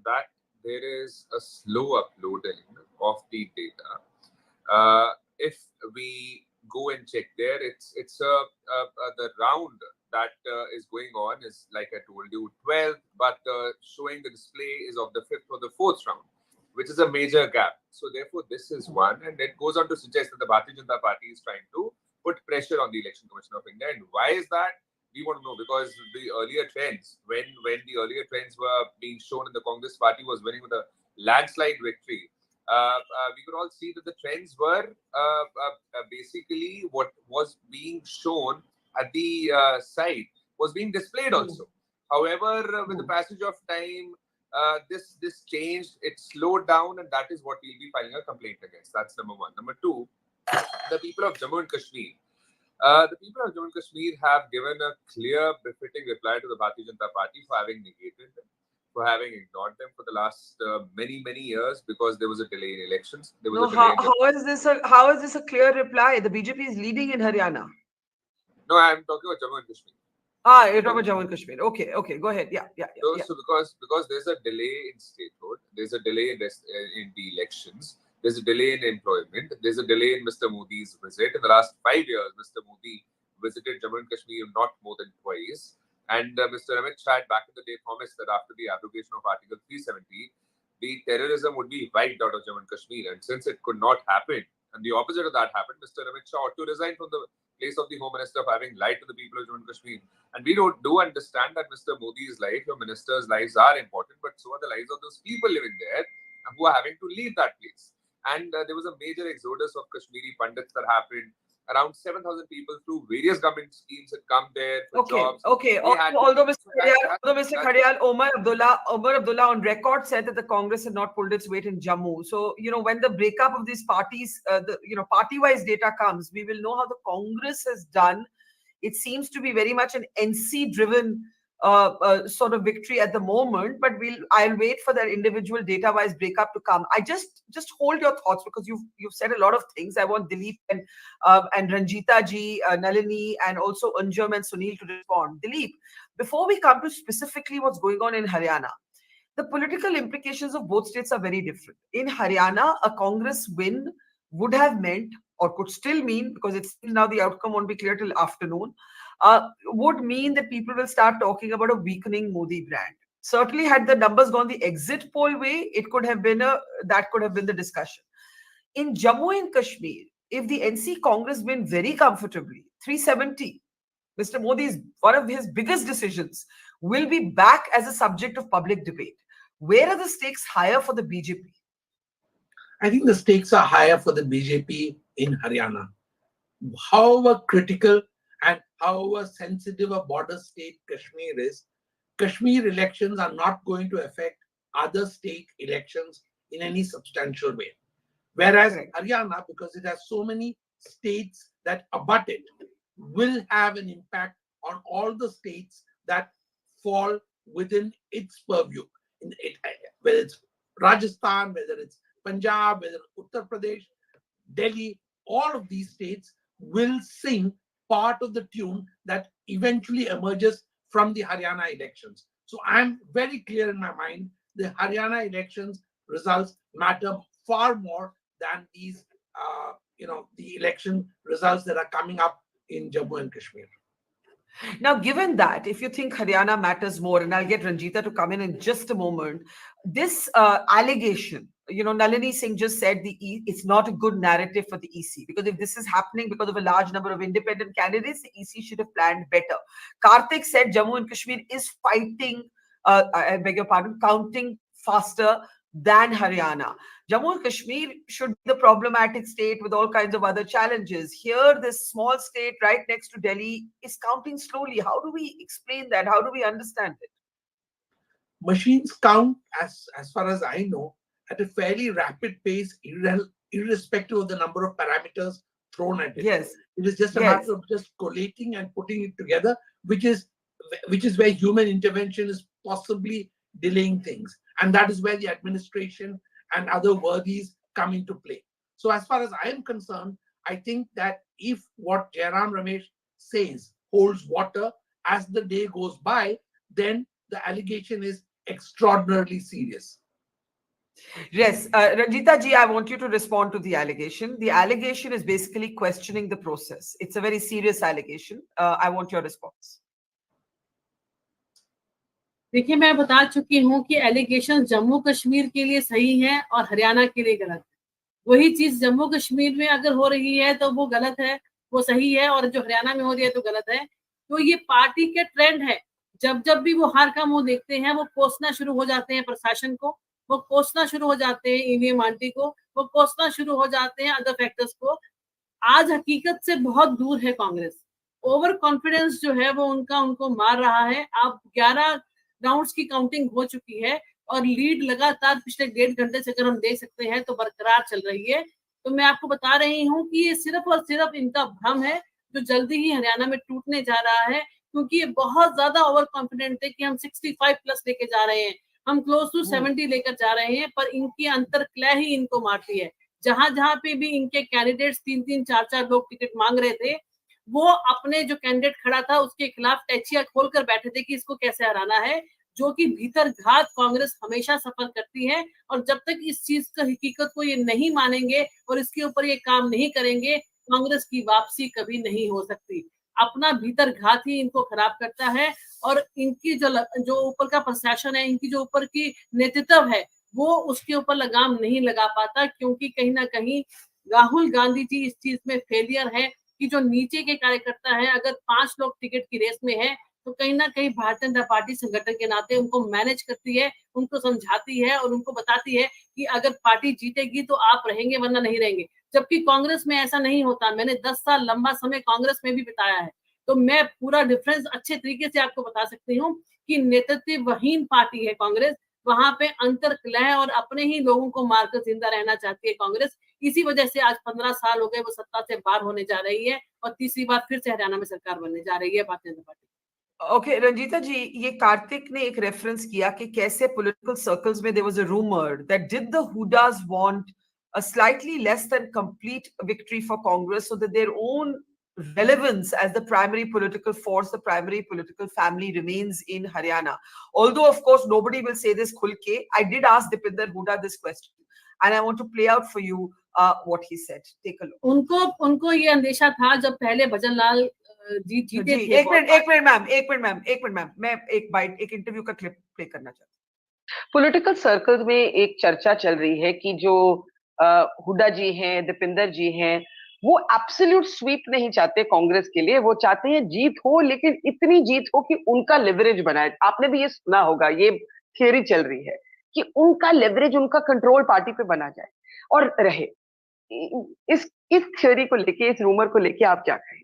That there is a slow uploading of the data. If we go and check there, it's the round that is going on is, like I told you, 12th, but showing the display is of the 5th or the 4th round, which is a major gap. So therefore, this is one, and it goes on to suggest that the Bharatiya Janata Party is trying to put pressure on the Election Commission of India. And why is that? We want to know, because the earlier trends, when the earlier trends were being shown and the Congress Party was winning with a landslide victory, we could all see that the trends were basically what was being shown at the site was being displayed also. However, with the passage of time, this changed, it slowed down, and that is what we'll be filing a complaint against. That's number one. Number two, the people of Jammu and Kashmir. The people of Jammu and Kashmir have given a clear, befitting reply to the Bharatiya Janata Party for having negated them, for having ignored them for the last many years, because there was a delay in elections. There was how is this a clear reply? The BJP is leading in Haryana. No, I'm talking about Jammu and Kashmir. You're talking about Jammu and Kashmir. Okay, go ahead. So because there's a delay in statehood, there's a delay in the elections, there's a delay in employment, there's a delay in Mr. Modi's visit. In the last 5 years, Mr. Modi visited Jammu and Kashmir not more than twice. And Mr. Amit Shah back in the day promised that after the abrogation of Article 370, the terrorism would be wiped out of Jammu and Kashmir. And since it could not happen, and the opposite of that happened, Mr. Amit Shah ought to resign from the place of the Home Minister for having lied to the people of Jammu and Kashmir. And we do understand that Mr. Modi's life, your minister's lives are important, but so are the lives of those people living there who are having to leave that place. And there was a major exodus of Kashmiri Pandits that happened. Around 7,000 people through various government schemes had come there for jobs. Although Mr. Kharyal, Omar Abdullah on record said that the Congress had not pulled its weight in Jammu. So, when the breakup of these parties, party-wise data comes, we will know how the Congress has done. It seems to be very much an NC-driven sort of victory at the moment, but I'll wait for that individual data-wise breakup to come. I just hold your thoughts, because you've said a lot of things. I want Dilip and Ranjita ji, Nalini, and also Anjum and Sunil to respond. Dilip, before we come to specifically what's going on in Haryana, the political implications of both states are very different. In Haryana, a Congress win would have meant, or could still mean, because it's now the outcome won't be clear till afternoon, would mean that people will start talking about a weakening Modi brand. Certainly, had the numbers gone the exit poll way, it could have been the discussion. In Jammu and Kashmir, if the NC Congress win very comfortably, 370, Mr. Modi's one of his biggest decisions will be back as a subject of public debate. Where are the stakes higher for the BJP? I think the stakes are higher for the BJP in Haryana. However critical and however sensitive a border state Kashmir is, Kashmir elections are not going to affect other state elections in any substantial way. Whereas Haryana, because it has so many states that abut it, will have an impact on all the states that fall within its purview. Whether it's Rajasthan, whether it's Punjab, whether it's Uttar Pradesh, Delhi, all of these states will sing part of the tune that eventually emerges from the Haryana elections. So I'm very clear in my mind the Haryana elections results matter far more than these, the election results that are coming up in Jammu and Kashmir. Now, given that, if you think Haryana matters more, and I'll get Ranjita to come in just a moment, this allegation, Nalini Singh just said it's not a good narrative for the EC, because if this is happening because of a large number of independent candidates, the EC should have planned better. Karthik said Jammu and Kashmir is fighting, I beg your pardon, counting faster than Haryana. Jammu and Kashmir should be the problematic state with all kinds of other challenges. Here, this small state right next to Delhi is counting slowly. How do we explain that? How do we understand it? Machines count, as far as I know, at a fairly rapid pace, irrespective of the number of parameters thrown at it. Yes. It is just a matter of just collating and putting it together, which is where human intervention is possibly delaying things. And that is where the administration and other worthies come into play. So as far as I am concerned, I think that if what Jairam Ramesh says holds water as the day goes by, then the allegation is extraordinarily serious. Yes, Ranjita ji, I want you to respond to the allegation. The allegation is basically questioning the process. It's a very serious allegation. I want your response. देखिए, मैं बता चुकी हूँ कि allegation Jammu Kashmir के लिए सही है और हरियाणा के लिए गलत है। वही चीज जम्मू कश्मीर में अगर हो रही है तो वो गलत है, वो सही है, और जो हरियाणा में हो रही है तो गलत है। तो ये पार्टी के ट्रेंड है, जब भी वो हार का मुंह देखते हैं वो कोसना शुरू हो जाते हैं प्रशासन को, वो कोसना शुरू हो जाते हैं ईवीएम आंटी को, वो कोसना शुरू हो जाते हैं अदर फैक्टर्स को। आज हकीकत से बहुत दूर है कांग्रेस। ओवर कॉन्फिडेंस जो है वो उनको मार रहा है। अब 11 राउंड्स की काउंटिंग हो चुकी है और लीड लगातार पिछले 1.5 घंटे से अगर हम देख सकते हैं तो बरकरार चल रही है। तो मैं आपको बता रही हूँ कि ये सिर्फ और सिर्फ इनका भ्रम है जो जल्दी ही हरियाणा में टूटने जा रहा है, क्योंकि ये बहुत ज्यादा ओवर कॉन्फिडेंट थे कि हम 65 प्लस लेके जा रहे हैं, हम क्लोज टू 70 लेकर जा रहे हैं, पर इनकी अंतर क्लह ही इनको मारती है। जहां पे भी इनके कैंडिडेट्स 3-3, 4-4 लोग टिकट मांग रहे थे, वो अपने जो कैंडिडेट खड़ा था उसके खिलाफ टैचिया खोलकर बैठे थे कि इसको कैसे हराना है, जो कि भीतर घात कांग्रेस हमेशा सफल करती है। और जब तक इस चीज का हकीकत को ये नहीं मानेंगे और इसके ऊपर ये काम नहीं करेंगे, कांग्रेस की वापसी कभी नहीं हो सकती। अपना भीतर घात ही इनको खराब करता है और इनकी जो ऊपर का प्रशासन है, इनकी जो ऊपर की नेतृत्व है, वो उसके ऊपर लगाम नहीं लगा पाता, क्योंकि कहीं ना कहीं राहुल गांधी जी इस चीज में फेलियर है कि जो नीचे के कार्यकर्ता है, अगर 5 लोग टिकट की रेस में है तो कहीं ना कहीं भारतीय जनता पार्टी संगठन के नाते उनको मैनेज करती है, उनको समझाती है और उनको बताती है कि अगर पार्टी जीतेगी तो आप रहेंगे वरना नहीं रहेंगे। जबकि कांग्रेस में ऐसा नहीं होता। मैंने 10 साल लंबा समय कांग्रेस में भी बिताया है, तो मैं पूरा डिफरेंस अच्छे तरीके से आपको बता सकती हूँ कि नेतृत्वहीन पार्टी है कांग्रेस। वहां पे अंतर कलह और अपने ही लोगों को मारकर जिंदा रहना चाहती है कांग्रेस। इसी वजह से आज 15 साल हो गए वो सत्ता से बाहर होने जा रही है और तीसरी बार फिर से हरियाणा में सरकार बनने जा रही है भारतीय जनता पार्टी। ओके रंजीता जी, ये कार्तिक ने एक रेफरेंस किया कि कैसे पॉलिटिकल सर्कल्स में there was a rumour that did the Hoodas want a slightly less than complete victory for Congress so that their own relevance as the primary political force, the primary political family remains in Haryana. Although, of course, nobody will say this khul ke. I did ask Dipinder Huda this question and I want to play out for you what he said. Take a look. उनको ये अंदेशा था जब पहले भजन लाल जीते थे। एक minute ma'am, मैं एक इंटरव्यू का क्लिप प्ले करना चाहती हूँ। पॉलिटिकल सर्कल में एक चर्चा चल रही है कि जो हुडा जी हैं, दीपिंदर जी हैं, वो एब्सोल्यूट स्वीप नहीं चाहते कांग्रेस के लिए। वो चाहते हैं जीत हो, लेकिन इतनी जीत हो कि उनका लेवरेज बनाए। आपने भी ये सुना होगा, ये थियरी चल रही है कि उनका लेवरेज, उनका कंट्रोल पार्टी पे बना जाए और रहे। इस थियरी को लेके, इस रूमर को लेके आप क्या कहें?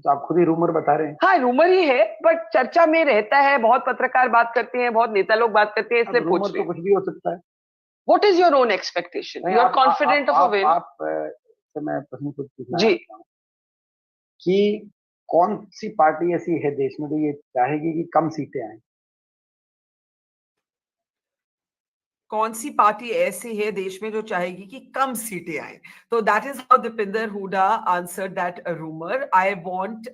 तो आप खुद ही रूमर बता रहे हैं। हाँ, रूमर ही है, बट चर्चा में रहता है, बहुत पत्रकार बात करते हैं, बहुत नेता लोग बात करते हैं, इसलिए पूछ रहे हैं। कुछ भी हो सकता है। What is your own expectation? You are confident of a win? मैं प्रश्न पूछना जी कि कौन सी पार्टी ऐसी है देश में जो ये चाहेगी कि कम सीटें आए? कौन सी पार्टी ऐसी है देश में जो चाहेगी कि कम सीटें आए? तो that is how Dipinder Hooda answered that rumor. I wanted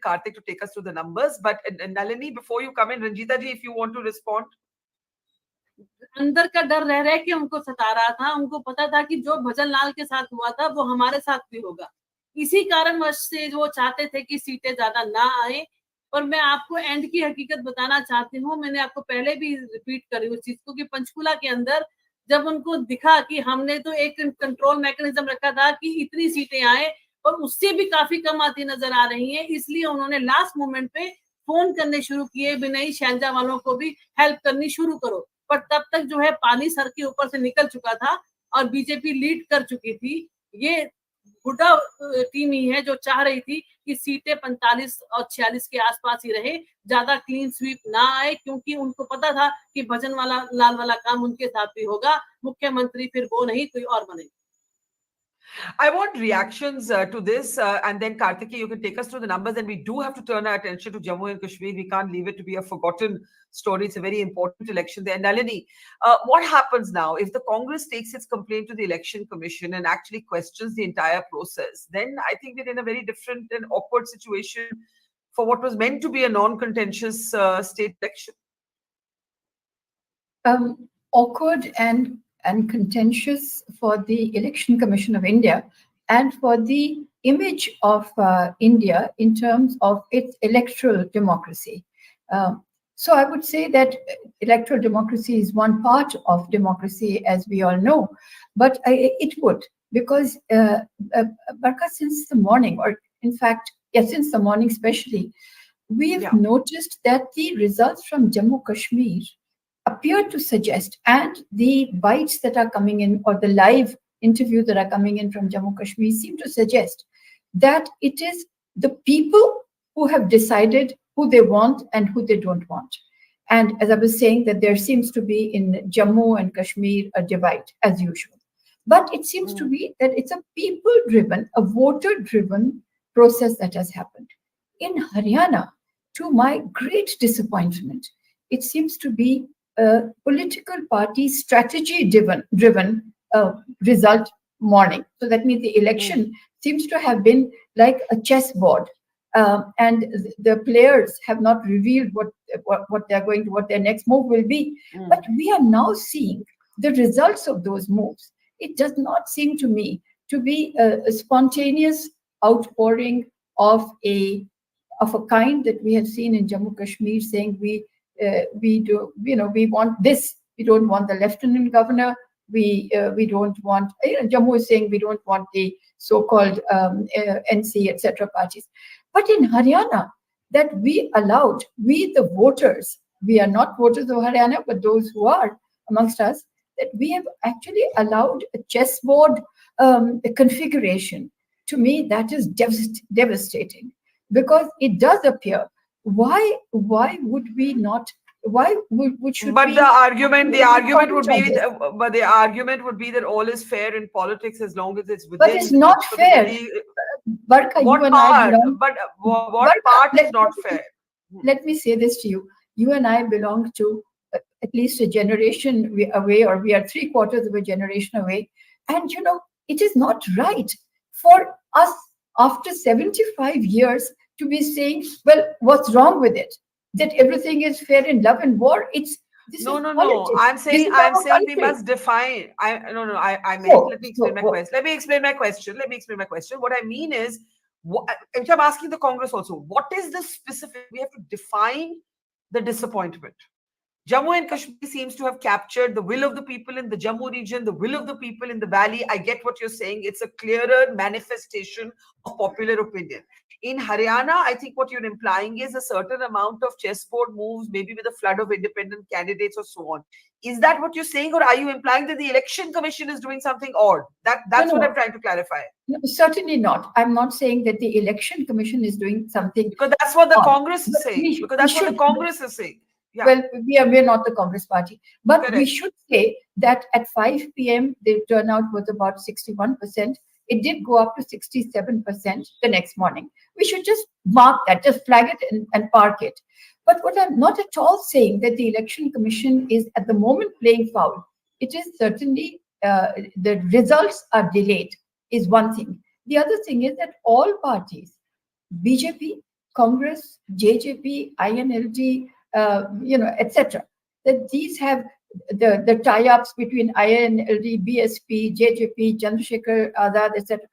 Karthik to take us through the numbers, but Nalini, before you come in, Ranjita ji, if you want to respond. अंदर का डर रह रहे कि उनको सता रहा था, उनको पता था कि जो भजन लाल के साथ हुआ था वो हमारे साथ भी होगा। इसी कारणवश से वो चाहते थे कि सीटें ज्यादा ना आए। और मैं आपको एंड की हकीकत बताना चाहती हूँ, मैंने आपको पहले भी रिपीट करी उस चीज को, कि पंचकुला के अंदर जब उनको दिखा कि हमने तो एक कंट्रोल मैकेनिज्म रखा था कि इतनी सीटें आए और उससे भी काफी कम आती नजर आ रही हैं, इसलिए उन्होंने लास्ट मोमेंट पे फोन करने शुरू किए, बिनई शैलजा वालों को भी हेल्प करनी शुरू करो। पर तब तक जो है पानी सर के ऊपर से निकल चुका था और बीजेपी लीड कर चुकी थी। ये हुड्डा टीम ही है जो चाह रही थी कि सीटें 45 और 46 के आसपास ही रहे, ज्यादा क्लीन स्वीप ना आए, क्योंकि उनको पता था कि भजन लाल वाला काम उनके साथ भी होगा, मुख्यमंत्री फिर वो नहीं कोई और बनेगा। I want reactions to this, and then Karthiki, you can take us through the numbers. And we do have to turn our attention to Jammu and Kashmir. We can't leave it to be a forgotten story. It's a very important election there. Nalini, what happens now if the Congress takes its complaint to the Election Commission and actually questions the entire process? Then I think we're in a very different and awkward situation for what was meant to be a non-contentious state election. Awkward and contentious for the Election Commission of India and for the image of India in terms of its electoral democracy. So I would say that electoral democracy is one part of democracy, as we all know, but it would, because Barkha, since the morning, or in fact, yes, since the morning especially, we have noticed that the results from Jammu Kashmir appear to suggest, and the bites that are coming in, or the live interviews that are coming in from Jammu Kashmir, seem to suggest that it is the people who have decided who they want and who they don't want. And as I was saying, that there seems to be in Jammu and Kashmir a divide, as usual. But it seems to be that it's a people-driven, a voter-driven process that has happened. In Haryana, to my great disappointment, it seems to be a political party strategy-driven result morning. So that means the election seems to have been like a chessboard, and the players have not revealed what they're going to, what their next move will be. But we are now seeing the results of those moves. It does not seem to me to be a spontaneous outpouring of a kind that we have seen in Jammu Kashmir, saying we do, we want this, we don't want the lieutenant governor, we don't want, Jammu is saying we don't want the so-called NC, etc. parties. But in Haryana, that we allowed, we the voters, we are not voters of Haryana, but those who are amongst us, that we have actually allowed a chessboard configuration. To me, that is devastating, because it does appear, why would we not, why should but we? the argument would be, but the argument would be that all is fair in politics as long as it's within. But it's not fair. Barkha, what you and part? I belong. But what part is not fair? Let me say this to you. You and I belong to at least a generation away, or we are 3/4 of a generation away. And it is not right for us after 75 years to be saying, well, what's wrong with it? That everything is fair in love and war. No. I'm saying we must define. Let me explain my question. Let me explain my question. What I mean is, which I'm asking the Congress also, what is the specific? We have to define the disappointment. Jammu and Kashmir seems to have captured the will of the people in the Jammu region, the will of the people in the valley. I get what you're saying. It's a clearer manifestation of popular opinion. In Haryana, I think what you're implying is a certain amount of chessboard moves, maybe with a flood of independent candidates or so on. Is that what you're saying, or are you implying that the Election Commission is doing something odd? That's what I'm trying to clarify. No, certainly not. I'm not saying that the Election Commission is doing something. Because that's what the Congress is saying. Because that's what the Congress is saying. Yeah. Well, we're not the Congress party, but Correct. We should say that at 5 p.m. the turnout was about 61%. it did go up to 67% the next morning. We should just mark that, just flag it and park it. But what I'm not at all saying that the Election Commission is at the moment playing foul. It is certainly the results are delayed is one thing. The other thing is that all parties, BJP, Congress, JJP, INLD, etc., that these have the tie-ups between INLD, BSP, JJP, Chandrasekhar Azad, etc.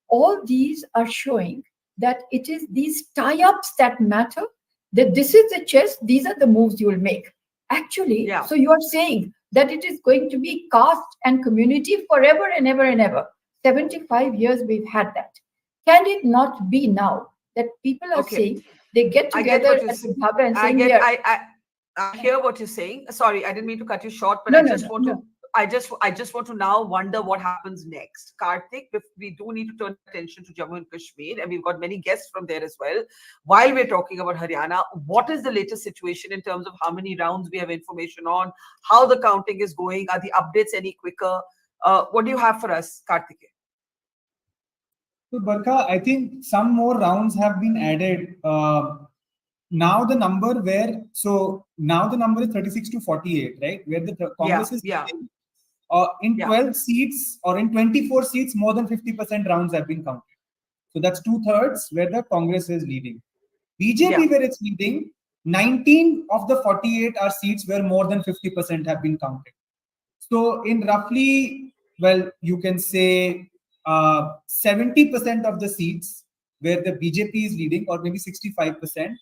All these are showing that it is these tie-ups that matter, that this is the chess, these are the moves you will make. Actually, so you are saying that it is going to be caste and community forever and ever and ever. 75 years we've had that. Can it not be now that people are saying they get together at the Dhaba and saying, I hear what you're saying. Sorry, I didn't mean to cut you short, but I just want to now wonder what happens next. Karthik, we do need to turn attention to Jammu and Kashmir, and we've got many guests from there as well. While we're talking about Haryana, what is the latest situation in terms of how many rounds we have information on, how the counting is going? Are the updates any quicker? What do you have for us, Karthik? So, Barkha, I think some more rounds have been added. Now the number is 36 to 48, right? Where the Congress is in 12 seats or in 24 seats, more than 50% rounds have been counted. So that's 2/3 where the Congress is leading. BJP, where it's leading, 19 of the 48 are seats where more than 50% have been counted. So in roughly, well, you can say 70% of the seats where the BJP is leading, or maybe 65%,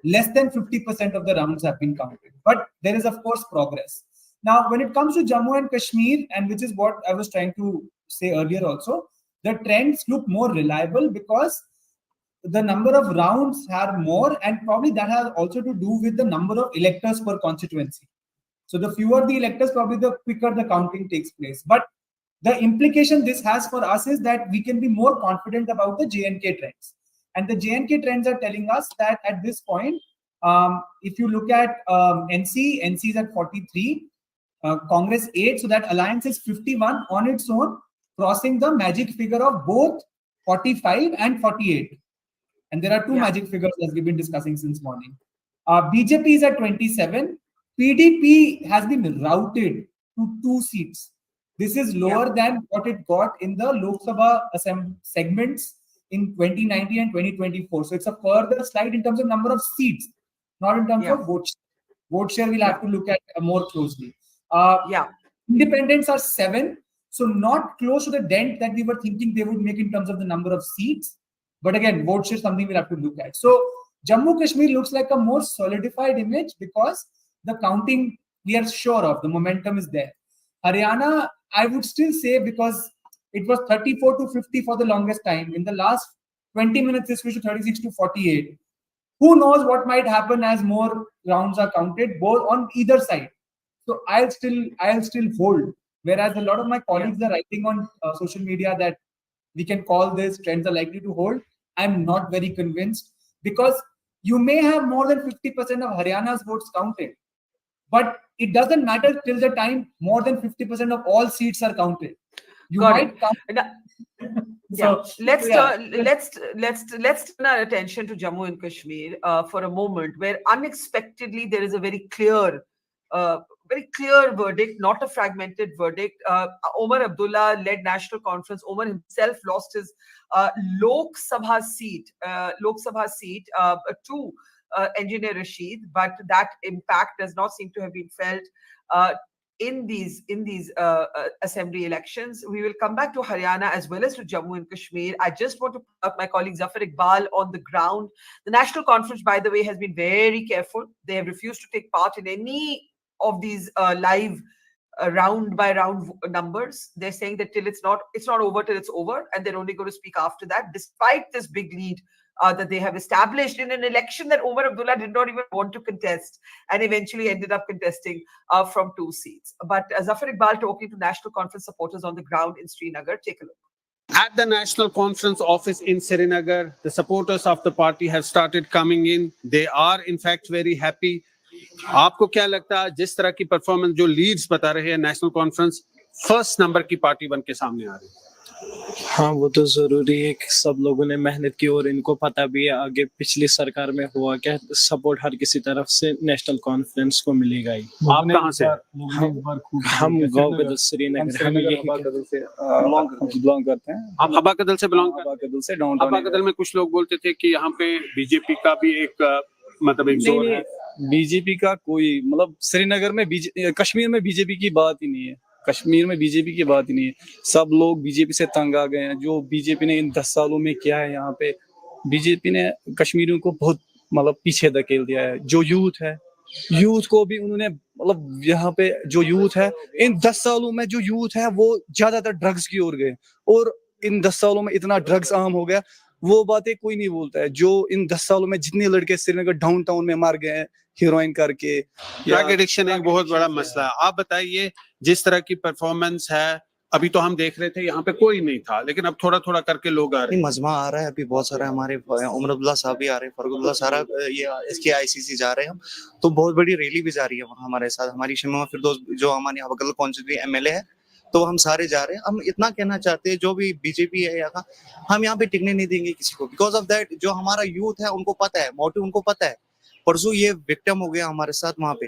less than 50% of the rounds have been counted. But there is, of course, progress. Now, when it comes to Jammu and Kashmir, and which is what I was trying to say earlier also, the trends look more reliable because the number of rounds are more, and probably that has also to do with the number of electors per constituency. So the fewer the electors, probably the quicker the counting takes place. But the implication this has for us is that we can be more confident about the J&K trends. And the J&K trends are telling us that at this point, if you look at NC is at 43, Congress 8, so that alliance is 51 on its own, crossing the magic figure of both 45 and 48. And there are two magic figures as we've been discussing since morning. BJP is at 27. PDP has been routed to 2 seats. This is lower than what it got in the Lok Sabha segments in 2019 and 2024. So it's a further slide in terms of number of seats, not in terms of vote share. Vote share we'll have to look at more closely. Independents are 7. So not close to the dent that we were thinking they would make in terms of the number of seats. But again, vote share is something we'll have to look at. So Jammu Kashmir looks like a more solidified image because the counting we are sure of, the momentum is there. Haryana, I would still say, because it was 34 to 50 for the longest time. In the last 20 minutes, it switched to 36 to 48. Who knows what might happen as more rounds are counted, both on either side. So I'll still hold. Whereas a lot of my colleagues are writing on social media that we can call this trends are likely to hold. I'm not very convinced because you may have more than 50% of Haryana's votes counted, but it doesn't matter till the time more than 50% of all seats are counted. You might count. Let's turn our attention to Jammu and Kashmir for a moment, where unexpectedly there is a very clear verdict, not a fragmented verdict. Omar Abdullah led National Conference. Omar himself lost his Lok Sabha seat to Engineer Rashid, but that impact does not seem to have been felt in these assembly elections. We will come back to Haryana as well as to Jammu and Kashmir. I just want to put out my colleague Zafar Iqbal on the ground. The National Conference, by the way, has been very careful. They have refused to take part in any of these live round by round numbers. They're saying that till it's not over till it's over, and they're only going to speak after that, despite this big lead that they have established in an election that Omar Abdullah did not even want to contest and eventually ended up contesting from 2 seats. But Zafar Iqbal talking to National Conference supporters on the ground in Srinagar. Take a look. At the National Conference office in Srinagar, the supporters of the party have started coming in. They are in fact very happy. आपको क्या लगता है जिस तरह की performance जो Leeds बता रहे हैं नेशनल कॉन्फ्रेंस फर्स्ट नंबर की पार्टी बन के सामने आ रही है? हाँ वो तो जरूरी है कि सब लोगों ने मेहनत की और इनको पता भी है आगे पिछली सरकार में हुआ क्या, सपोर्ट हर किसी तरफ से नेशनल कॉन्फ्रेंस को मिलेगा ही। आप कहाँ से? हम गाँव कदल श्रीनगर, हम यही बिलोंग करते हैं। आप हवा कदल से बिलोंग करते हैं? हवा कदल में कुछ लोग बोलते थे कि यहाँ पे बीजेपी का भी एक मतलब एक जोर है। बीजेपी का कोई मतलब श्रीनगर में कश्मीर में बीजेपी की बात ही नहीं है। कश्मीर में बीजेपी की बात ही नहीं है। सब लोग बीजेपी से तंग आ गए हैं। जो बीजेपी ने इन 10 सालों में किया है यहाँ पे, बीजेपी ने कश्मीरियों को बहुत मतलब पीछे धकेल दिया है। जो यूथ को भी उन्होंने मतलब यहाँ पे जो यूथ है, इन 10 सालों में जो यूथ है वो ज्यादातर ड्रग्स की ओर गए और इन 10 सालों में इतना ड्रग्स आम हो गया, वो बातें कोई नहीं बोलता है। जो इन 10 सालों में जितने लड़के श्रीनगर डाउनटाउन में मार गए हैं हीरोइन करके, ड्रग एडिक्शन एक बहुत बड़ा मसला है। आप बताइए, जिस तरह की परफॉर्मेंस है, अभी तो हम देख रहे थे यहाँ पे कोई नहीं था, लेकिन अब थोड़ा थोड़ा करके लोग आ रहे हैं। मजमा आ रहा है, अभी बहुत सारे हमारे उमर अब्दुल्ला साहब भी आ रहे हैं, फरुल्ला सारा ये इसके आईसीसी जा रहे हैं हम, तो बहुत बड़ी रैली भी जा रही है वहाँ हमारे साथ। हमारी शिमा फिरदौस जो हमारी हवगल कॉन्स्टिट्यूंसी एमएलए है, तो हम सारे जा रहे हैं। हम इतना कहना चाहते हैं, जो भी बीजेपी है यहाँ, हम यहाँ पे टिकने नहीं देंगे किसी को। बिकॉज ऑफ दैट जो हमारा यूथ है उनको पता है, मोटिव उनको पता है। परसों ये विक्टिम हो गया हमारे साथ वहाँ पे,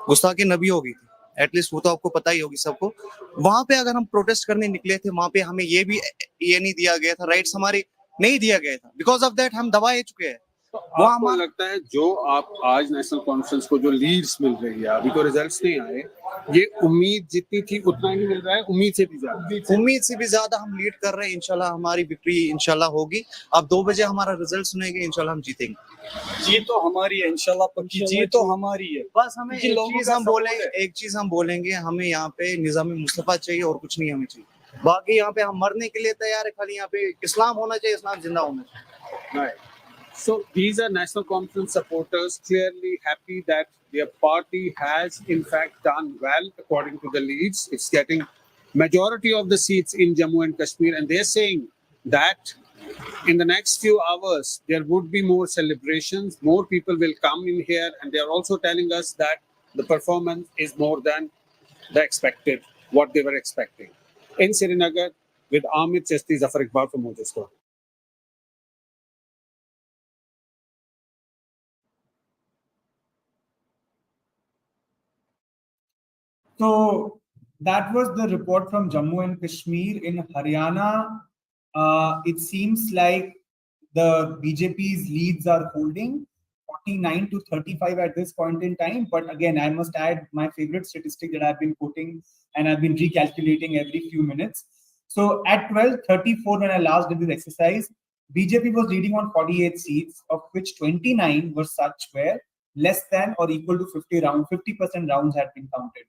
गुस्ताखी नबी हो गई थी, एटलीस्ट वो तो आपको पता ही होगी सबको। वहां पे अगर हम प्रोटेस्ट करने निकले थे, वहां पे हमें ये नहीं दिया गया था, राइट्स हमारे नहीं दिया गया था। बिकॉज ऑफ दैट हम दबाए चुके हैं। वो आपको लगता है जो आप आज नेशनल कॉन्फ्रेंस को जो लीड्स मिल रही है, अभी तो रिजल्ट्स नहीं आए, ये उम्मीद जितनी थी उतना ही मिल रहा है? उम्मीद से भी ज्यादा हम लीड कर रहे हैं। इंशाल्लाह हमारी विक्ट्री इंशाल्लाह होगी। अब 2 बजे हमारा रिजल्ट सुनेंगे, इंशाल्लाह हम जीतेंगे। जीत तो हमारी है इंशाल्लाह, पक्की जीत तो हमारी है। बस हमें एक चीज हम बोलेंगे, हमें यहाँ पे निजाम मुस्तफा चाहिए और कुछ नहीं हमें चाहिए। बाकी यहाँ पे हम मरने के लिए तैयार है, खाली यहाँ पे इस्लाम होना चाहिए, इस्लाम जिंदा होना चाहिए। Right. So these are National Conference supporters clearly happy that their party has in fact done well according to the leads. It's getting majority of the seats in Jammu and Kashmir, and they're saying that in the next few hours there would be more celebrations, more people will come in here, and they are also telling us that the performance is more than what they were expecting. In Srinagar, with Amit Chasti, Zafar Iqbal from Mojista. So that was the report from Jammu and Kashmir. In Haryana, it seems like the BJP's leads are holding 49 to 35 at this point in time. But again, I must add my favorite statistic that I've been quoting and I've been recalculating every few minutes. So at 12:34, when I last did this exercise, BJP was leading on 48 seats, of which 29 were such where less than or equal to 50% rounds had been counted.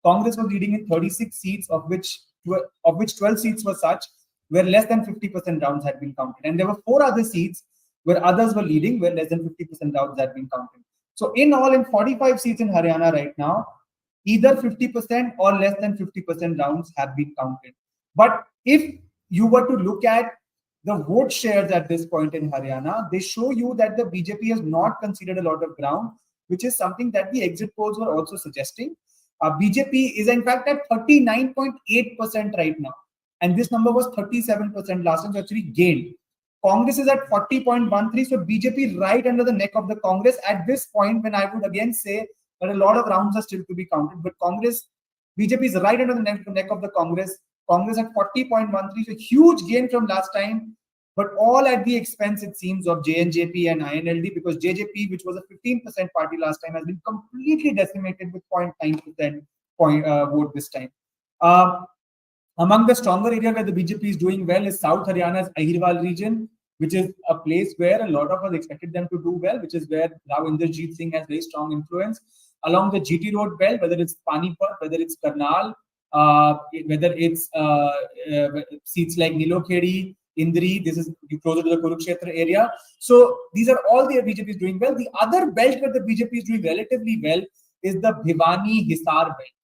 Congress was leading in 36 seats, of which 12 seats were such where less than 50% rounds had been counted. And there were 4 other seats where others were leading where less than 50% rounds had been counted. So in all, in 45 seats in Haryana right now, either 50% or less than 50% rounds have been counted. But if you were to look at the vote shares at this point in Haryana, they show you that the BJP has not conceded a lot of ground, which is something that the exit polls were also suggesting. BJP is in fact at 39.8% right now. And this number was 37% last time, so actually gained. Congress is at 40.13%, so BJP right under the neck of the Congress at this point, when I would again say that a lot of rounds are still to be counted. But BJP is right under the neck of the Congress. Congress at 40.13%, so huge gain from last time, but all at the expense, it seems, of JNJP and INLD, because JJP, which was a 15% party last time, has been completely decimated with 0.9% vote this time. Among the stronger area where the BJP is doing well is South Haryana's Ahirwal region, which is a place where a lot of us expected them to do well, which is where Rao Inderjeet Singh has very strong influence. Along the GT road belt, whether it's Panipat, whether it's Karnal, whether it's seats like Nilokheri, Indri, this is closer to the Kurukshetra area. So these are all the BJP is doing well. The other belt where the BJP is doing relatively well is the Bhiwani Hisar belt.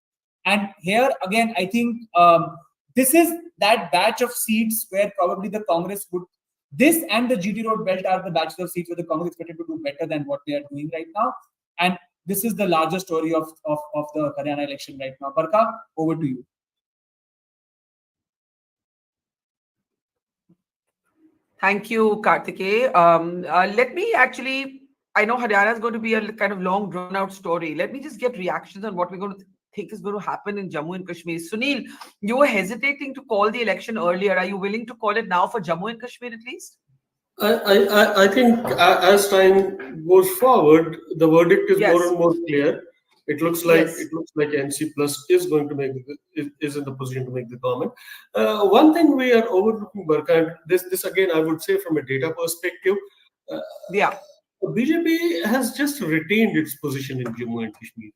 And here again, I think this is that batch of seats where probably the Congress would, this and the GT road belt are the batches of seats where the Congress is expected to do better than what they are doing right now. And this is the larger story of the Haryana election right now. Barkha, over to you. Thank you, Kartikeya. Let me actually, I know Haryana is going to be a kind of long, drawn out story. Let me just get reactions on what we're going to think is going to happen in Jammu and Kashmir. Sunil, you were hesitating to call the election earlier. Are you willing to call it now for Jammu and Kashmir at least? I think as time goes forward, the verdict is more and more clear. It looks like NC Plus is going to is in the position to make the government. One thing we are overlooking, Barkha, and this again I would say from a data perspective. BJP has just retained its position in Jammu and Kashmir.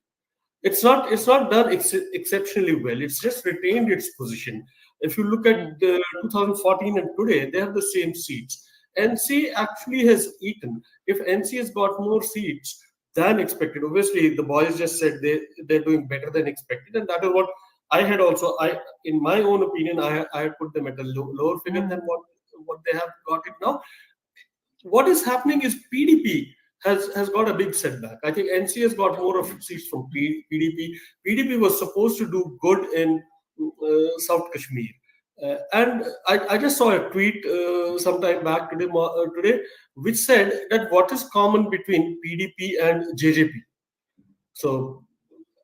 It's not done exceptionally well. It's just retained its position. If you look at 2014 and today, they have the same seats. NC actually has eaten. If NC has got more seats than expected, obviously the boys just said they're doing better than expected, and that is what I had also. In my own opinion, I had put them at a lower figure than what they have got it now. What is happening is PDP has got a big setback. I think NC has got more of seats from PDP. PDP was supposed to do good in South Kashmir. And I just saw a tweet sometime back today, which said that what is common between PDP and JJP. So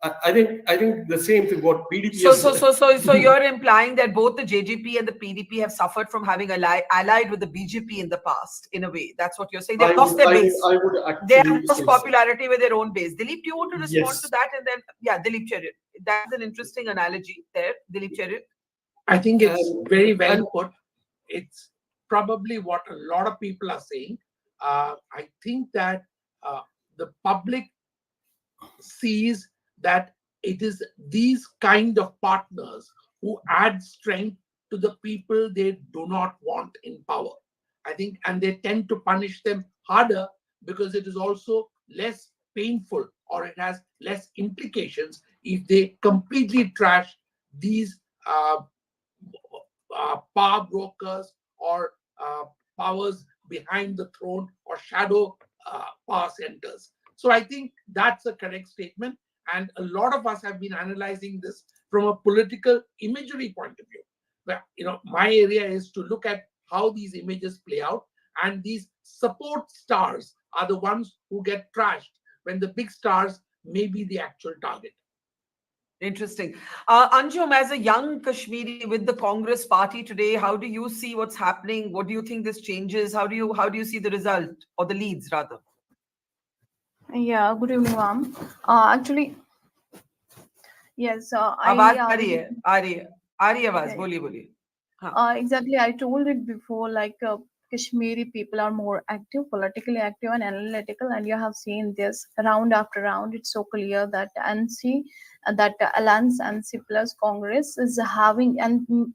I think the same thing. What PDP. So you're implying that both the JJP and the PDP have suffered from having allied with the BJP in the past, in a way. That's what you're saying. They've lost their base. They have lost popularity with their own base. Dilip, do you want to respond to that? And then, Dilip Cherian. That's an interesting analogy there. Dilip Cherian. I think it's very well put. It's probably what a lot of people are saying. I think that the public sees that it is these kind of partners who add strength to the people they do not want in power. I think, and they tend to punish them harder because it is also less painful, or it has less implications if they completely trash these power brokers or powers behind the throne or shadow power centers. So I think that's a correct statement. And a lot of us have been analyzing this from a political imagery point of view. Where, my area is to look at how these images play out. And these support stars are the ones who get trashed when the big stars may be the actual target. Interesting. Anjum, as a young Kashmiri with the Congress party today, how do you see what's happening? What do you think this changes? How do you see the result, or the leads rather? Yeah, good evening, ma'am. Actually, yes, exactly. I told it before, like Kashmiri people are more active, politically active and analytical, and you have seen this round after round. It's so clear that NC, that Alliance NC plus Congress is having, and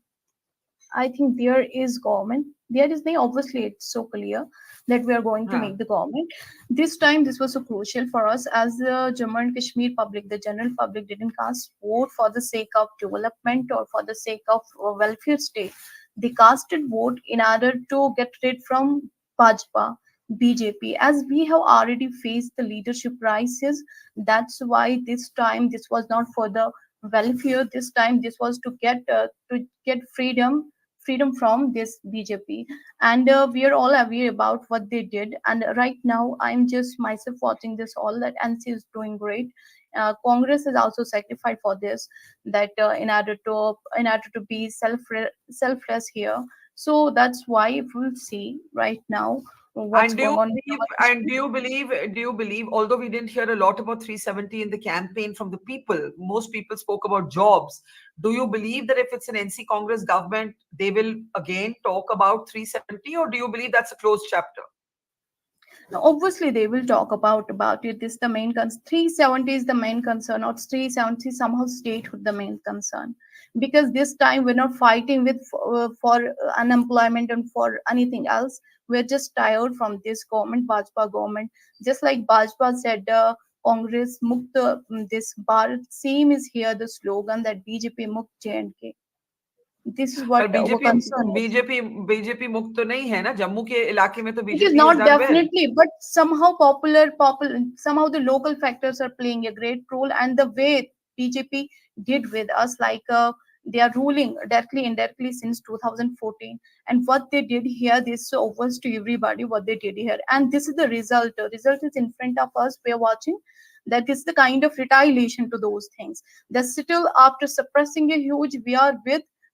I think there is government. There is obviously it's so clear that we are going to make the government. This time, this was so crucial for us as the Jammu and Kashmir public, the general public didn't cast vote for the sake of development or for the sake of welfare state. They casted vote in order to get rid from Bajpa, BJP. As we have already faced the leadership crisis, that's why this time this was not for the welfare. This time this was to get freedom from this BJP, and we are all aware about what they did. And right now, I'm just myself watching this all, that NC is doing great. Congress is also sacrificed for this, that in order to be selfless here. So that's why we'll see right now what's going on. And do you believe, although we didn't hear a lot about 370 in the campaign from the people, most people spoke about jobs. Do you believe that if it's an NC Congress government, they will again talk about 370, or do you believe that's a closed chapter? Now, obviously, they will talk about it. This is the main concern. 370 is the main concern, or 370 somehow statehood the main concern. Because this time we're not fighting with for unemployment and for anything else. We're just tired from this government, Bajpa government. Just like Bajpa said, Congress Mukt, this Bharat, same is here the slogan that BJP Mukt J&K. This is what our concern is. BJP मुक्त तो नहीं है ना, जम्मू के इलाके में तो BJP it is not definitely, but somehow somehow the local factors are playing a great role, and the way BJP did with us, like They are ruling directly, indirectly since 2014. And what they did here, this is obvious to everybody what they did here. And this is the result. The result is in front of us. We are watching. That is the kind of retaliation to those things. That still after suppressing a huge, we are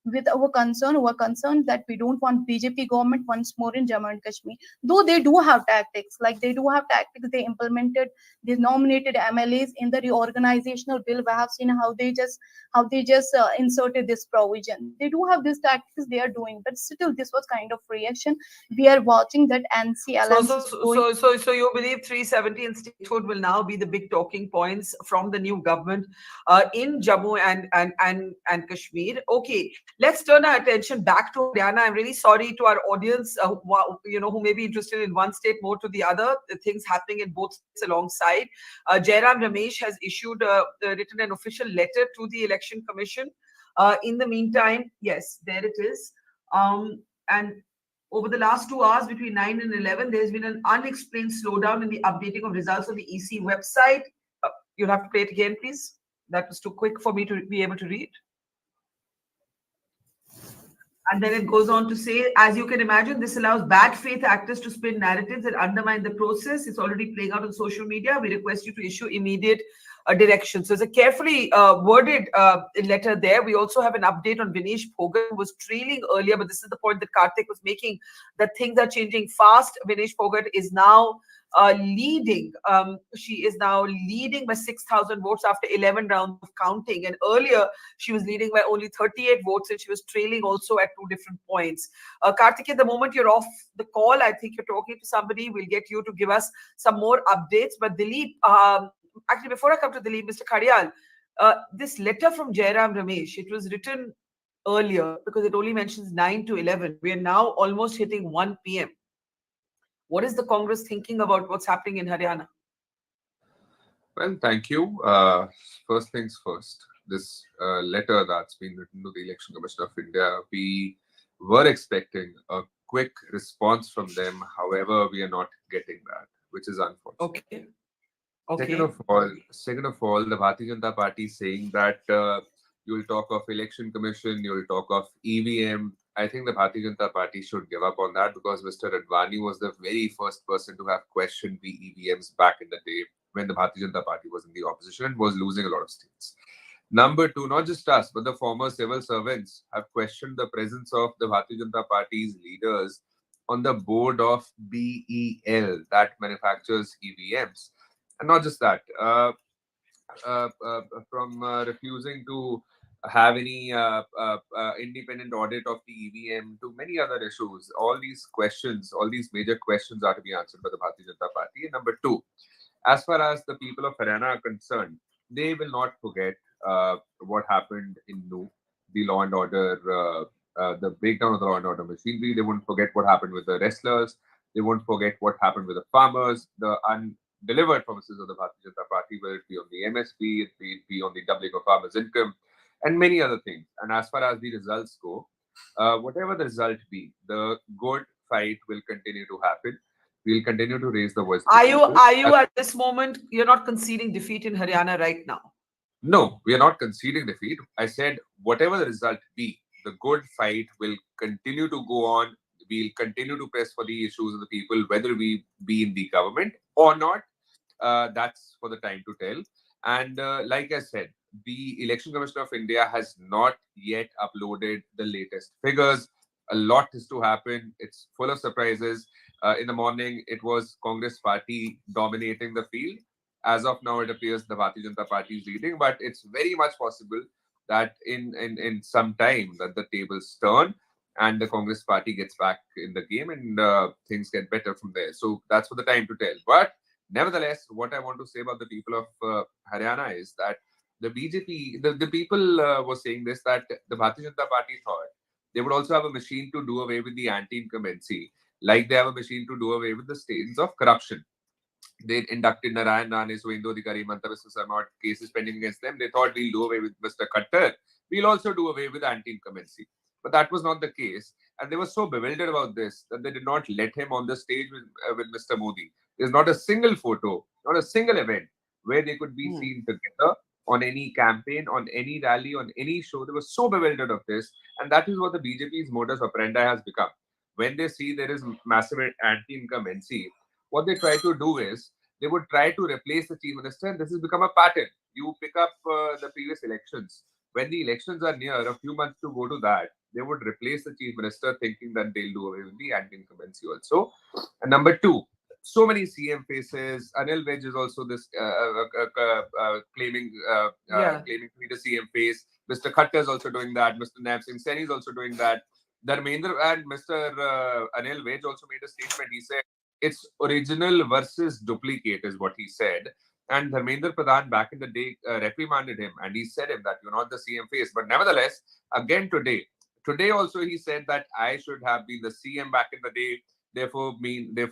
with our concern that we don't want BJP government once more in Jammu and Kashmir. Though they do have tactics, they implemented, they nominated MLAs in the reorganizational bill. We have seen how they just inserted this provision. They do have these tactics they are doing, but still this was kind of reaction. We are watching that NC alliance So you believe 370 and statehood will now be the big talking points from the new government in Jammu and Kashmir. Okay, let's turn our attention back to Haryana. I'm really sorry to our audience, who may be interested in one state more to the other. The things happening in both states alongside. Jairam Ramesh has written an official letter to the Election Commission. In the meantime, yes, there it is. And over the last 2 hours, between 9 and 11, there's been an unexplained slowdown in the updating of results on the EC website. You'll have to play it again, please. That was too quick for me to be able to read. And then it goes on to say, as you can imagine, this allows bad faith actors to spin narratives that undermine the process. It's already playing out on social media. We request you to issue immediate direction. So it's a carefully worded letter there. We also have an update on Vinesh Phogat, who was trailing earlier, but this is the point that Karthik was making, that things are changing fast. Vinesh Phogat is now leading. She is now leading by 6,000 votes after 11 rounds of counting. And earlier, she was leading by only 38 votes, and she was trailing also at 2 different points. Karthik, at the moment you're off the call, I think you're talking to somebody. We'll get you to give us some more updates. But Dilip, actually, before I come to Dilip, Mr. Khadial, this letter from Jairam Ramesh, it was written earlier because it only mentions 9 to 11. We are now almost hitting 1 p.m. What is the Congress thinking about what's happening in Haryana? Well, thank you. First things first, this letter that's been written to the Election Commission of India, we were expecting a quick response from them. However, we are not getting that, which is unfortunate. Okay. Second of all, the Bharatiya Janata Party saying that you'll talk of Election Commission, you'll talk of EVM. I think the Bharatiya Janata Party should give up on that, because Mr. Advani was the very first person to have questioned the EVMs back in the day when the Bharatiya Janata Party was in the opposition and was losing a lot of states. Number two, not just us, but the former civil servants have questioned the presence of the Bharatiya Janata Party's leaders on the board of BEL that manufactures EVMs. And not just that, from refusing to have any independent audit of the EVM to many other issues. All these questions, all these major questions are to be answered by the Bharatiya Janata Party. And number two, as far as the people of Haryana are concerned, they will not forget what happened in Nu, the law and order, the breakdown of the law and order machinery. They won't forget what happened with the wrestlers. They won't forget what happened with the farmers, the undelivered promises of the Bharatiya Janata Party, whether it be on the MSP, it be on the doubling of farmers' income, and many other things. And as far as the results go, whatever the result be, the good fight will continue to happen. We'll continue to raise the voice. Are you at this moment, you're not conceding defeat in Haryana right now? No, we are not conceding defeat. I said whatever the result be, the good fight will continue to go on. We'll continue to press for the issues of the people, whether we be in the government or not. That's for the time to tell. And like I said, the Election Commission of India has not yet uploaded the latest figures. A lot is to happen. It's full of surprises. In the morning, it was Congress party dominating the field. As of now, it appears the Bharatiya Janata Party is leading, but it's very much possible that in some time that the tables turn and the Congress party gets back in the game and things get better from there. So that's for the time to tell. But nevertheless, what I want to say about the people of Haryana is that the BJP, the people were saying this, that the Bharatiya Janata Party thought they would also have a machine to do away with the anti-incumbency, like they have a machine to do away with the stains of corruption. They inducted Narayan Rane, Suendu Adhikari, Manta Mr. Sarma, cases pending against them. They thought we'll do away with Mr. Khattar. We'll also do away with anti-incumbency. But that was not the case. And they were so bewildered about this that they did not let him on the stage with Mr. Modi. There's not a single photo, not a single event where they could be seen together on any campaign, on any rally, on any show. They were so bewildered of this. And that is what the BJP's modus operandi has become. When they see there is massive anti-incumbency, what they try to do is they would try to replace the chief minister, and this has become a pattern. You pick up the previous elections. When the elections are near, a few months to go to that, they would replace the chief minister thinking that they'll do away with the anti-incumbency also. And number two, so many CM faces. Anil Vij is also this claiming claiming to be the CM face. Mr. Khattar is also doing that. Mr. Naib Singh Saini is also doing that. Dharmendra and Mr. Anil Vij also made a statement. He said it's original versus duplicate is what he said. And Dharmendra Pradhan back in the day reprimanded him, and he said him that you're not the CM face. But nevertheless, again today also he said that I should have been the CM back in the day. Therefore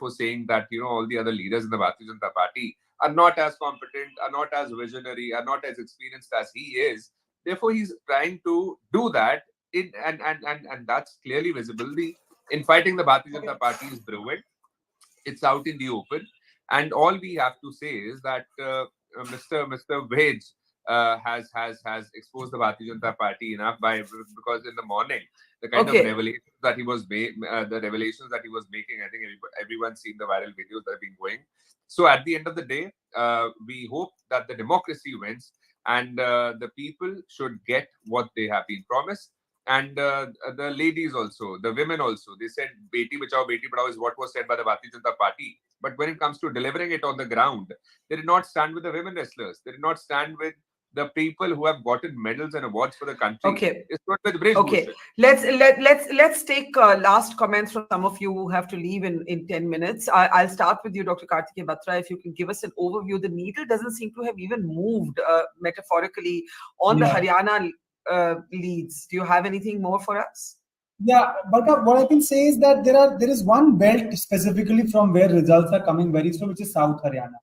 saying that all the other leaders in the Bharatiya Janata Party are not as competent, are not as visionary, are not as experienced as he is. Therefore, he's trying to do that, and that's clearly visible. The infighting the Bharatiya Janata Party is brewing. It's out in the open, and all we have to say is that Mr. Vij has exposed the Bharatiya Janata Party enough because in the morning the kind of revelations that he was making, I think everyone's seen the viral videos that have been going. So at the end of the day, we hope that the democracy wins, and the people should get what they have been promised. And the ladies also, the women also, they said Beti Bachao, Beti Padhao is what was said by the Bharatiya Janata Party. But when it comes to delivering it on the ground, they did not stand with the women wrestlers. They did not stand with the people who have gotten medals and awards for the country. Okay. It's not with British Okay. Let's take last comments from some of you who have to leave in 10 minutes. I'll start with you, Dr. Kartikeya Batra. If you can give us an overview. The needle doesn't seem to have even moved metaphorically on the Haryana leads. Do you have anything more for us? Yeah, but what I can say is that there is one belt specifically from where results are coming very soon, which is South Haryana,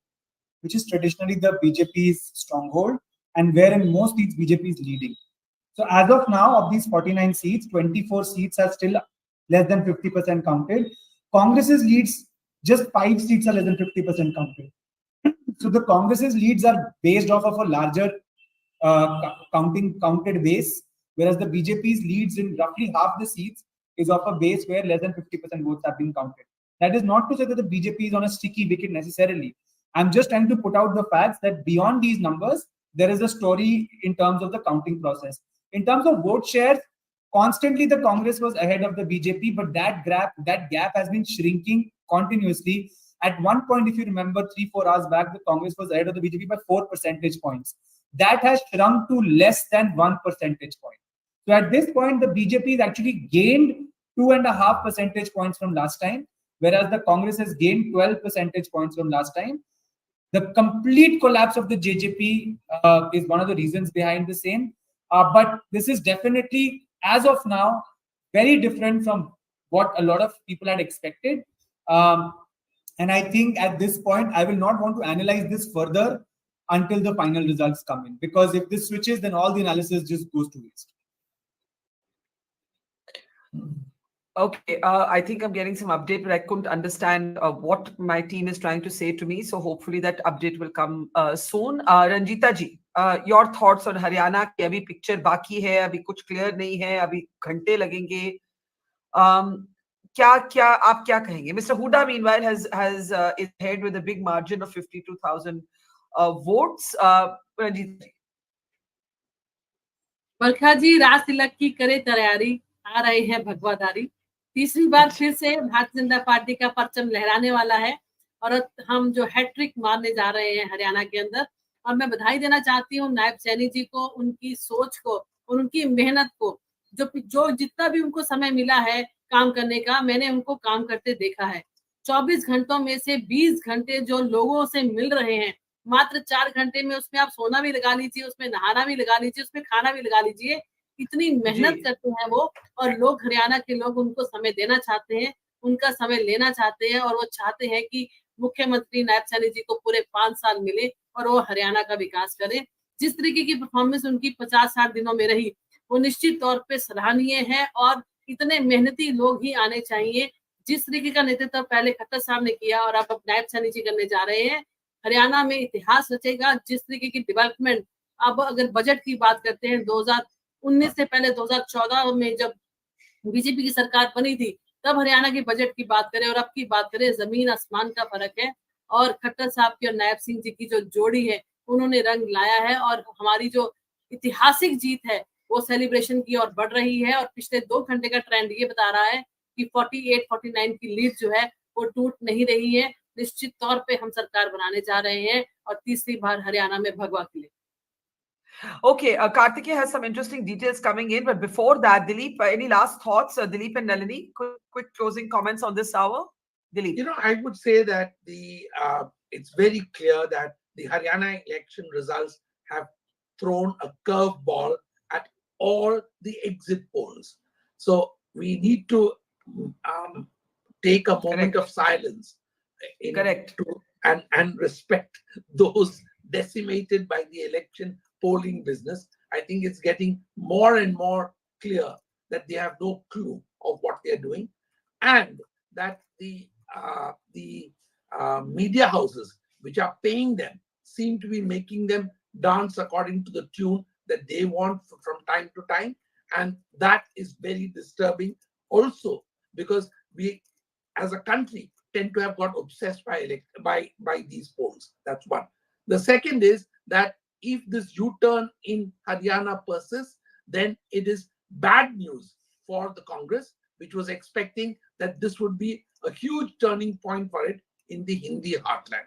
which is traditionally the BJP's stronghold, and where in most seats BJP is leading. So as of now, of these 49 seats, 24 seats are still less than 50% counted. Congress's leads, just 5 seats are less than 50% counted. So the Congress's leads are based off of a larger counted base, whereas the BJP's leads in roughly half the seats is of a base where less than 50% votes have been counted. That is not to say that the BJP is on a sticky wicket necessarily. I'm just trying to put out the facts that beyond these numbers, there is a story in terms of the counting process. In terms of vote shares, constantly the Congress was ahead of the BJP, but that gap has been shrinking continuously. At one point, if you remember, 3-4 hours back, the Congress was ahead of the BJP by 4 percentage points. That has shrunk to less than 1 percentage point. So at this point, the BJP has actually gained 2.5 percentage points from last time, whereas the Congress has gained 12 percentage points from last time. The complete collapse of the JJP is one of the reasons behind the same. But this is definitely, as of now, very different from what a lot of people had expected. And I think at this point, I will not want to analyze this further until the final results come in. Because if this switches, then all the analysis just goes to waste. Okay, I think I'm getting some update, but I couldn't understand what my team is trying to say to me. So hopefully that update will come soon. Ranjita ji, your thoughts on Haryana की अभी picture बाकी है, अभी कुछ clear नहीं है, अभी घंटे लगेंगे. आप क्या कहेंगे? Mr. Huda, meanwhile, is ahead with a big margin of 52,000 votes. Ranjita ji. बरखा जी, राज तिलक की करे तैयारी, आ रहे हैं भगवाधारी. तीसरी बार फिर से भारतीय जनता पार्टी का परचम लहराने वाला है और हम जो हैट्रिक मारने जा रहे हैं हरियाणा के अंदर. और मैं बधाई देना चाहती हूँ नायब सैनी जी को, उनकी सोच को और उनकी मेहनत को. जो जितना भी उनको समय मिला है काम करने का, मैंने उनको काम करते देखा है. 24 घंटों में से 20 घंटे जो लोगों से मिल रहे हैं, मात्र 4 घंटे में उसमें आप सोना भी लगा लीजिए, उसमें नहाना भी लगा लीजिए, उसमें खाना भी लगा लीजिए. इतनी मेहनत करते हैं वो, और लोग, हरियाणा के लोग उनको समय देना चाहते हैं, उनका समय लेना चाहते हैं, और वो चाहते हैं कि मुख्यमंत्री नायब सैनी जी को पूरे 5 साल मिले और वो हरियाणा का विकास करें. जिस तरीके की परफॉर्मेंस उनकी 50-60 दिनों में रही, वो निश्चित तौर पे सराहनीय है. और इतने मेहनती लोग ही आने चाहिए. जिस तरीके का नेतृत्व पहले खट्टर साहब ने किया और अब नायब सैनी जी करने जा रहे हैं, हरियाणा में इतिहास रचेगा. जिस तरीके की डेवलपमेंट अब अगर बजट की बात करते हैं 2019 से पहले 2014 में जब बीजेपी की सरकार बनी थी तब हरियाणा के बजट की बात करें और अब की बात करें, जमीन आसमान का फर्क है। और खट्टर साहब की और नायब सिंह जी की जो जोड़ी है उन्होंने रंग लाया है और हमारी जो ऐतिहासिक जीत है वो सेलिब्रेशन की ओर बढ़ रही है। और पिछले 2 घंटे का ट्रेंड ये बता रहा है कि 48-49 की लीड जो है वो टूट नहीं रही है। निश्चित तौर पे हम सरकार बनाने जा रहे हैं और तीसरी बार हरियाणा में भगवा खिले। Okay, Kartikeya has some interesting details coming in, but before that, Dilip, any last thoughts? Dilip and Nalini, quick closing comments on this hour. Dilip, I would say that it's very clear that the Haryana election results have thrown a curveball at all the exit polls. So we need to take a moment of silence and respect those decimated by the election polling business. I think it's getting more and more clear that they have no clue of what they're doing, and that the media houses which are paying them seem to be making them dance according to the tune that they want from time to time, and that is very disturbing also, because we as a country tend to have got obsessed by these polls. That's one. The second is that if this U-turn in Haryana persists, then it is bad news for the Congress, which was expecting that this would be a huge turning point for it in the Hindi heartland.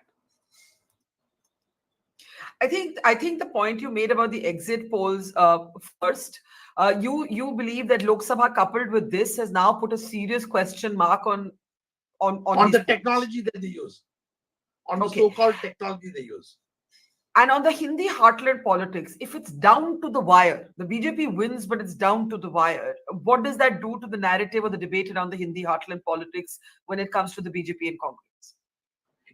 I think the point you made about the exit polls first, you believe that Lok Sabha coupled with this has now put a serious question mark on the technology that they use, on the so-called technology they use. And on the Hindi heartland politics, if it's down to the wire, the BJP wins, but it's down to the wire. What does that do to the narrative or the debate around the Hindi heartland politics when it comes to the BJP and Congress?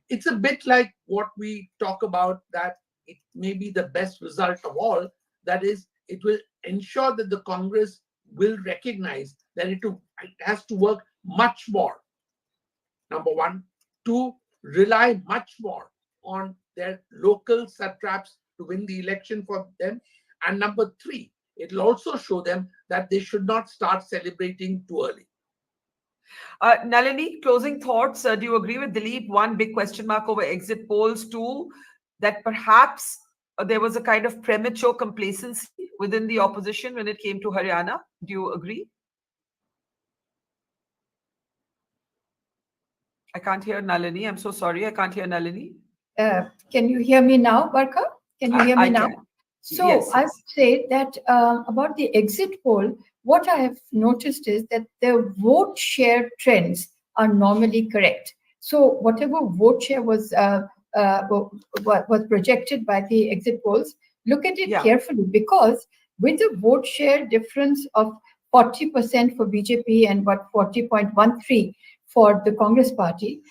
It's a bit like what we talk about, that it may be the best result of all. That is, it will ensure that the Congress will recognize that it has to work much more. Number one. Two, rely much more on their local satraps to win the election for them. And number three, it will also show them that they should not start celebrating too early. Nalini, closing thoughts. Do you agree with Dilip? One, big question mark over exit polls. Two, that perhaps there was a kind of premature complacency within the opposition when it came to Haryana. Do you agree? I can't hear Nalini. I'm so sorry. I can't hear Nalini. Can you hear me now, Barkha? Can you hear me now? Can. So yes. I would say that about the exit poll, what I have noticed is that the vote share trends are normally correct. So whatever vote share was projected by the exit polls, look at it carefully, because with the vote share difference of 40% for BJP and about 40.13 for the Congress party,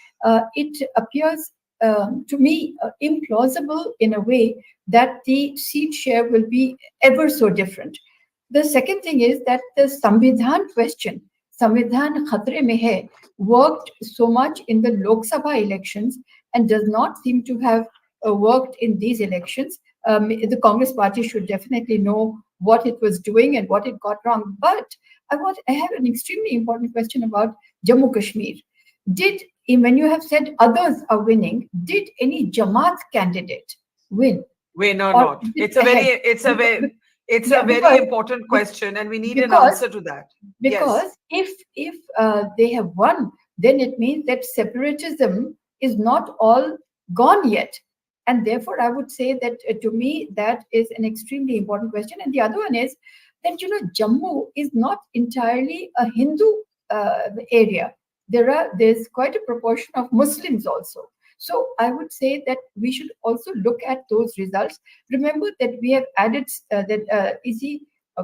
it appears to me implausible in a way that the seat share will be ever so different. The second thing is that the Samvidhan question, Samvidhan khatre mein hai, worked so much in the Lok Sabha elections and does not seem to have worked in these elections. The Congress party should definitely know what it was doing and what it got wrong. But I have an extremely important question about Jammu Kashmir. When you have said others are winning, did any Jamaat candidate win? Win or not? It's a very important question, and we need an answer to that. Because if they have won, then it means that separatism is not all gone yet. And therefore, I would say that to me, that is an extremely important question. And the other one is that, Jammu is not entirely a Hindu area. There's quite a proportion of Muslims also. So I would say that we should also look at those results. Remember that we have added,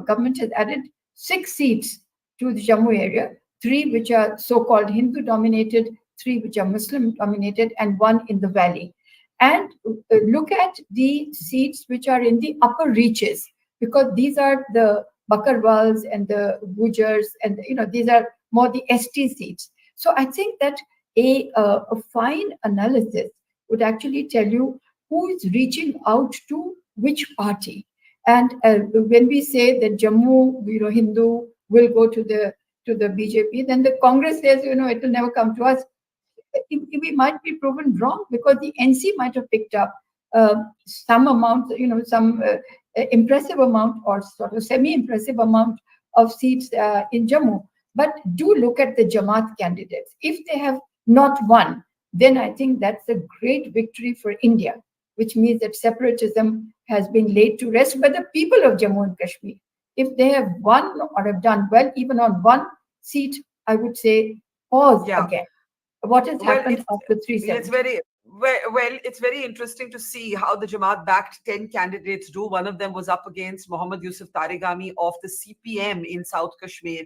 government has added 6 seats to the Jammu area, 3 which are so-called Hindu-dominated, 3 which are Muslim-dominated, and 1 in the valley. And look at the seats which are in the upper reaches, because these are the Bakarwals and the Gujars, and these are more the ST seats. So I think that a fine analysis would actually tell you who is reaching out to which party. And when we say that Jammu, Hindu will go to the BJP, then the Congress says, it will never come to us. We might be proven wrong because the NC might have picked up some amount, some impressive amount or sort of semi-impressive amount of seats in Jammu. But do look at the Jamaat candidates. If they have not won, then I think that's a great victory for India, which means that separatism has been laid to rest by the people of Jammu and Kashmir. If they have won or have done well, even on one seat, I would say pause again. What has happened after 370? It's very interesting to see how the Jamaat-backed 10 candidates do. One of them was up against Mohammad Yusuf Tarigami of the CPM in South Kashmir.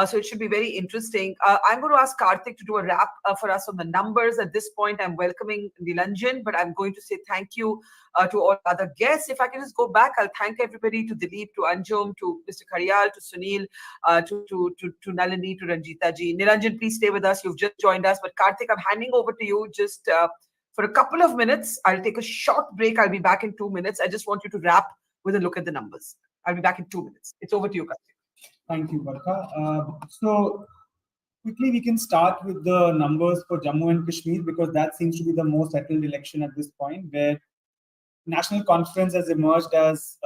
So it should be very interesting. I'm going to ask Karthik to do a wrap for us on the numbers. At this point, I'm welcoming Nilanjan, but I'm going to say thank you to all other guests. If I can just go back, I'll thank everybody, to Dilip, to Anjum, to Mr. Kharyal, to Sunil, to Nalini, to Ranjita ji. Nilanjan, please stay with us. You've just joined us. But Karthik, I'm handing over to you just for a couple of minutes. I'll take a short break. I'll be back in 2 minutes. I just want you to wrap with a look at the numbers. I'll be back in 2 minutes. It's over to you, Karthik. Thank you, Barkha. So quickly, we can start with the numbers for Jammu and Kashmir because that seems to be the most settled election at this point, where National Conference has emerged as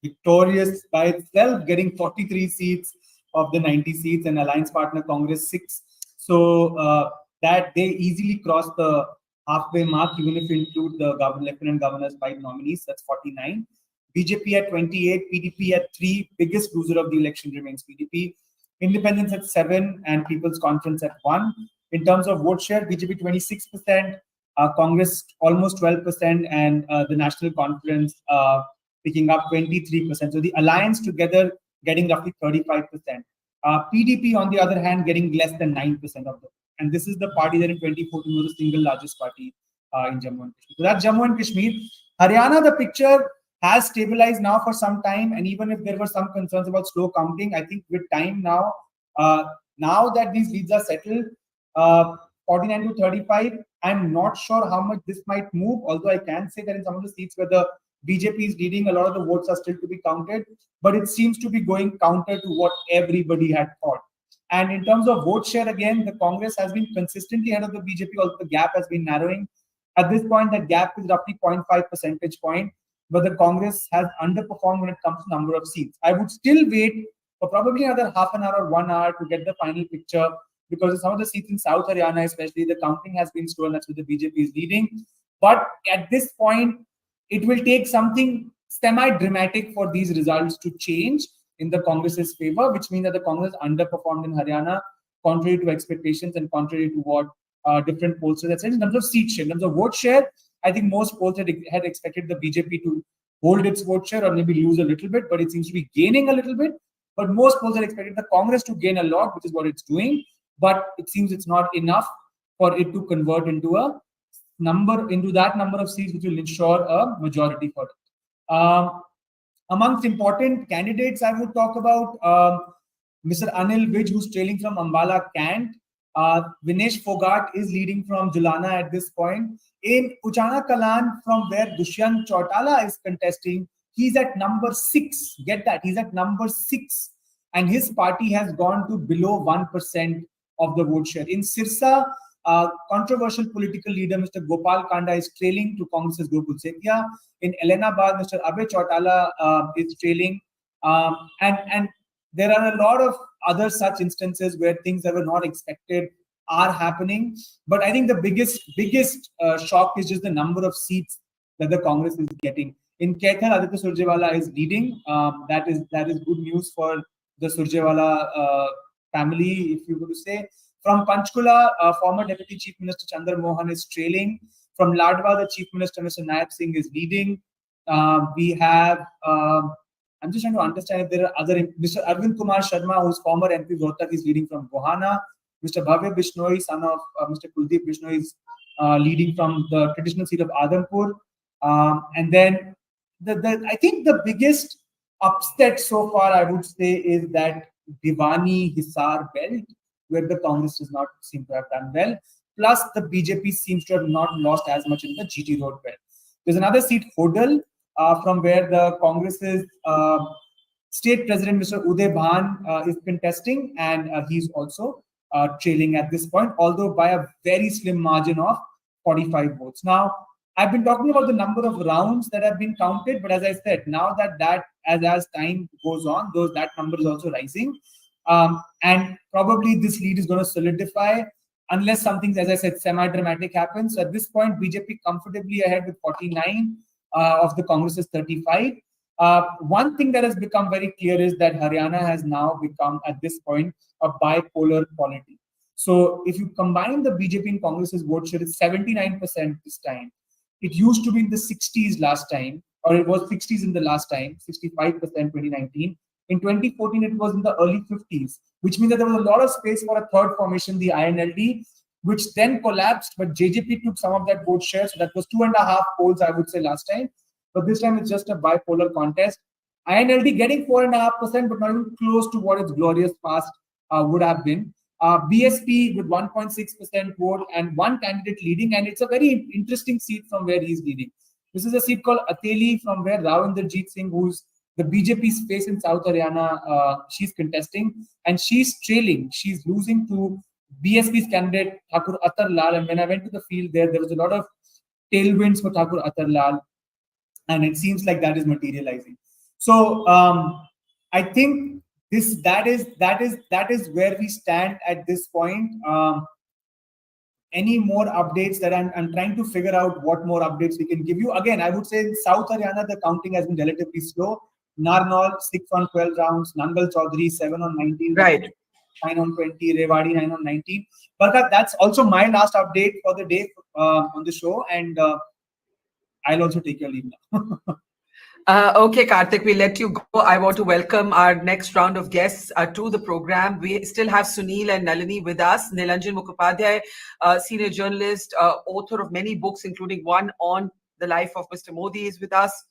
victorious by itself, getting 43 seats of the 90 seats, and alliance partner Congress 6. So that they easily crossed the halfway mark, even if you include the lieutenant governor's 5 nominees. That's 49. BJP at 28, PDP at 3. Biggest loser of the election remains PDP. Independence at 7 and People's Conference at 1. In terms of vote share, BJP 26%, Congress almost 12%, and the National Conference picking up 23%. So the alliance together getting roughly 35%. PDP, on the other hand, getting less than 9% of them. And this is the party that in 2014 was the single largest party in Jammu and Kashmir. So that's Jammu and Kashmir. Haryana, the picture has stabilized now for some time. And even if there were some concerns about slow counting, I think with time now, now that these leads are settled, 49 to 35, I'm not sure how much this might move, although I can say that in some of the seats where the BJP is leading, a lot of the votes are still to be counted, but it seems to be going counter to what everybody had thought. And in terms of vote share, again, the Congress has been consistently ahead of the BJP, although the gap has been narrowing. At this point, that gap is roughly 0.5 percentage point, but the Congress has underperformed when it comes to number of seats. I would still wait for probably another half an hour or 1 hour to get the final picture, because some of the seats in South Haryana, especially, the counting has been slow, and that's where the BJP is leading. But at this point, it will take something semi-dramatic for these results to change in the Congress's favor, which means that the Congress underperformed in Haryana, contrary to expectations and contrary to what different polls had said. In terms of seat share, in terms of vote share, I think most polls had expected the BJP to hold its vote share or maybe lose a little bit, but it seems to be gaining a little bit. But most polls had expected the Congress to gain a lot, which is what it's doing. But it seems it's not enough for it to convert into that number of seats which will ensure a majority for it. Amongst important candidates, I would talk about Mr. Anil Vij, who's trailing from Ambala Cant. Vinesh Fogart is leading from Julana at this point. In Uchana Kalan, from where Dushyant Chautala is contesting, he's at number 6. Get that, he's at number 6. And his party has gone to below 1% of the vote share. In Sirsa, controversial political leader Mr. Gopal Kanda is trailing to Congress's Gokul Sethia. In Ellenabad, Mr. Abhay Chautala is trailing. And there are a lot of other such instances where things that were not expected are happening. But I think the biggest shock is just the number of seats that the Congress is getting. In Kaithal, Aditya Surjewala is leading. That is good news for the Surjewala family, if you were to say. From Panchkula, former Deputy Chief Minister Chandra Mohan is trailing. From Ladwa, the Chief Minister Mr. Nayak Singh is leading. We have, I'm just trying to understand if there are other, Mr. Arvind Kumar Sharma, who's former MP Rohtak, is leading from Gohana. Mr. Bhavya Bishnoi, son of Mr. Kuldeep Bishnoi, is leading from the traditional seat of Adhampur. And then I think the biggest upset so far, I would say, is that Bhiwani Hisar belt, where the Congress does not seem to have done well. Plus, the BJP seems to have not lost as much in the GT road belt. There's another seat, Hodal, from where the Congress's State President, Mr. Uday Bhan, is contesting, and he's also trailing at this point, although by a very slim margin of 45 votes. Now, I've been talking about the number of rounds that have been counted, but as I said, now that as time goes on, that number is also rising, and probably this lead is going to solidify unless something, as I said, semi-dramatic happens. So at this point, BJP comfortably ahead with 49 of the Congress's 35. One thing that has become very clear is that Haryana has now become, at this point, a bipolar polity. So if you combine the BJP and Congress's vote share, it's 79% this time. It used to be in the 60s last time, or it was 60s in the last time, 65% 2019. In 2014, it was in the early 50s, which means that there was a lot of space for a third formation, the INLD, which then collapsed, but JJP took some of that vote share. So that was 2.5 polls, I would say, last time. But this time it's just a bipolar contest. INLD getting 4.5%, but not even close to what its glorious past would have been. BSP with 1.6% vote and one candidate leading, and it's a very interesting seat from where he's leading. This is a seat called Ateli, from where Ravinderjeet Singh, who's the BJP's face in South Haryana, she's contesting, and she's trailing. She's losing to BSP's candidate Thakur Atar Lal. And when I went to the field there was a lot of tailwinds for Thakur Atar Lal, and it seems like that is materializing. So I think that is where we stand at this point. Any more updates that I'm trying to figure out what more updates we can give you. Again, I would say in South Haryana, the counting has been relatively slow. Narnaul, 6 on 12 rounds. Nangal Chaudhary, 7 on 19. Right. 9 on 20. Rewari, 9 on 19. Barkha, that's also my last update for the day on the show. And I'll also take your leave now. Okay, Karthik, we'll let you go. I want to welcome our next round of guests to the program. We still have Sunil and Nalini with us. Nilanjan Mukhopadhyay, senior journalist, author of many books, including one on the life of Mr. Modi, is with us.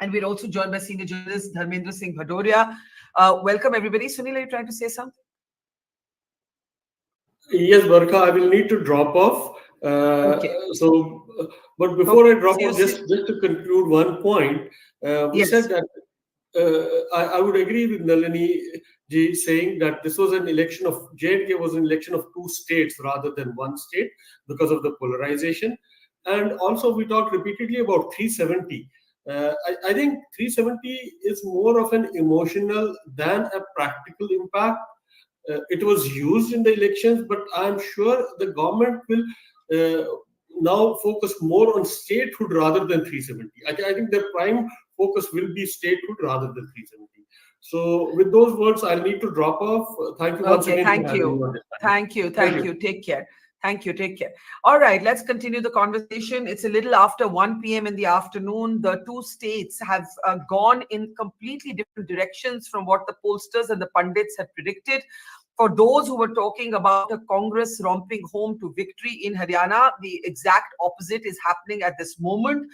And we're also joined by senior journalist Dharmendra Singh Bhadoria. Welcome, everybody. Sunil, are you trying to say something? Yes, Barkha, I will need to drop off. Okay. But before I drop off, just to conclude one point, we said that I would agree with Nalini ji saying that this was an election of J&K was an election of two states rather than one state because of the polarization. And also we talked repeatedly about 370. I think 370 is more of an emotional than a practical impact. It was used in the elections, but I'm sure the government will now focus more on statehood rather than 370. I think the prime focus will be statehood rather than 370. So with those words, I'll need to drop off. Thank you once again. Thank you. Thank you. Thank you. Take care. Thank you. Take care. All right, let's continue the conversation. It's a little after 1 p.m. in the afternoon. The two states have gone in completely different directions from what the pollsters and the pundits had predicted. For those who were talking about a Congress romping home to victory in Haryana, the exact opposite is happening at this moment.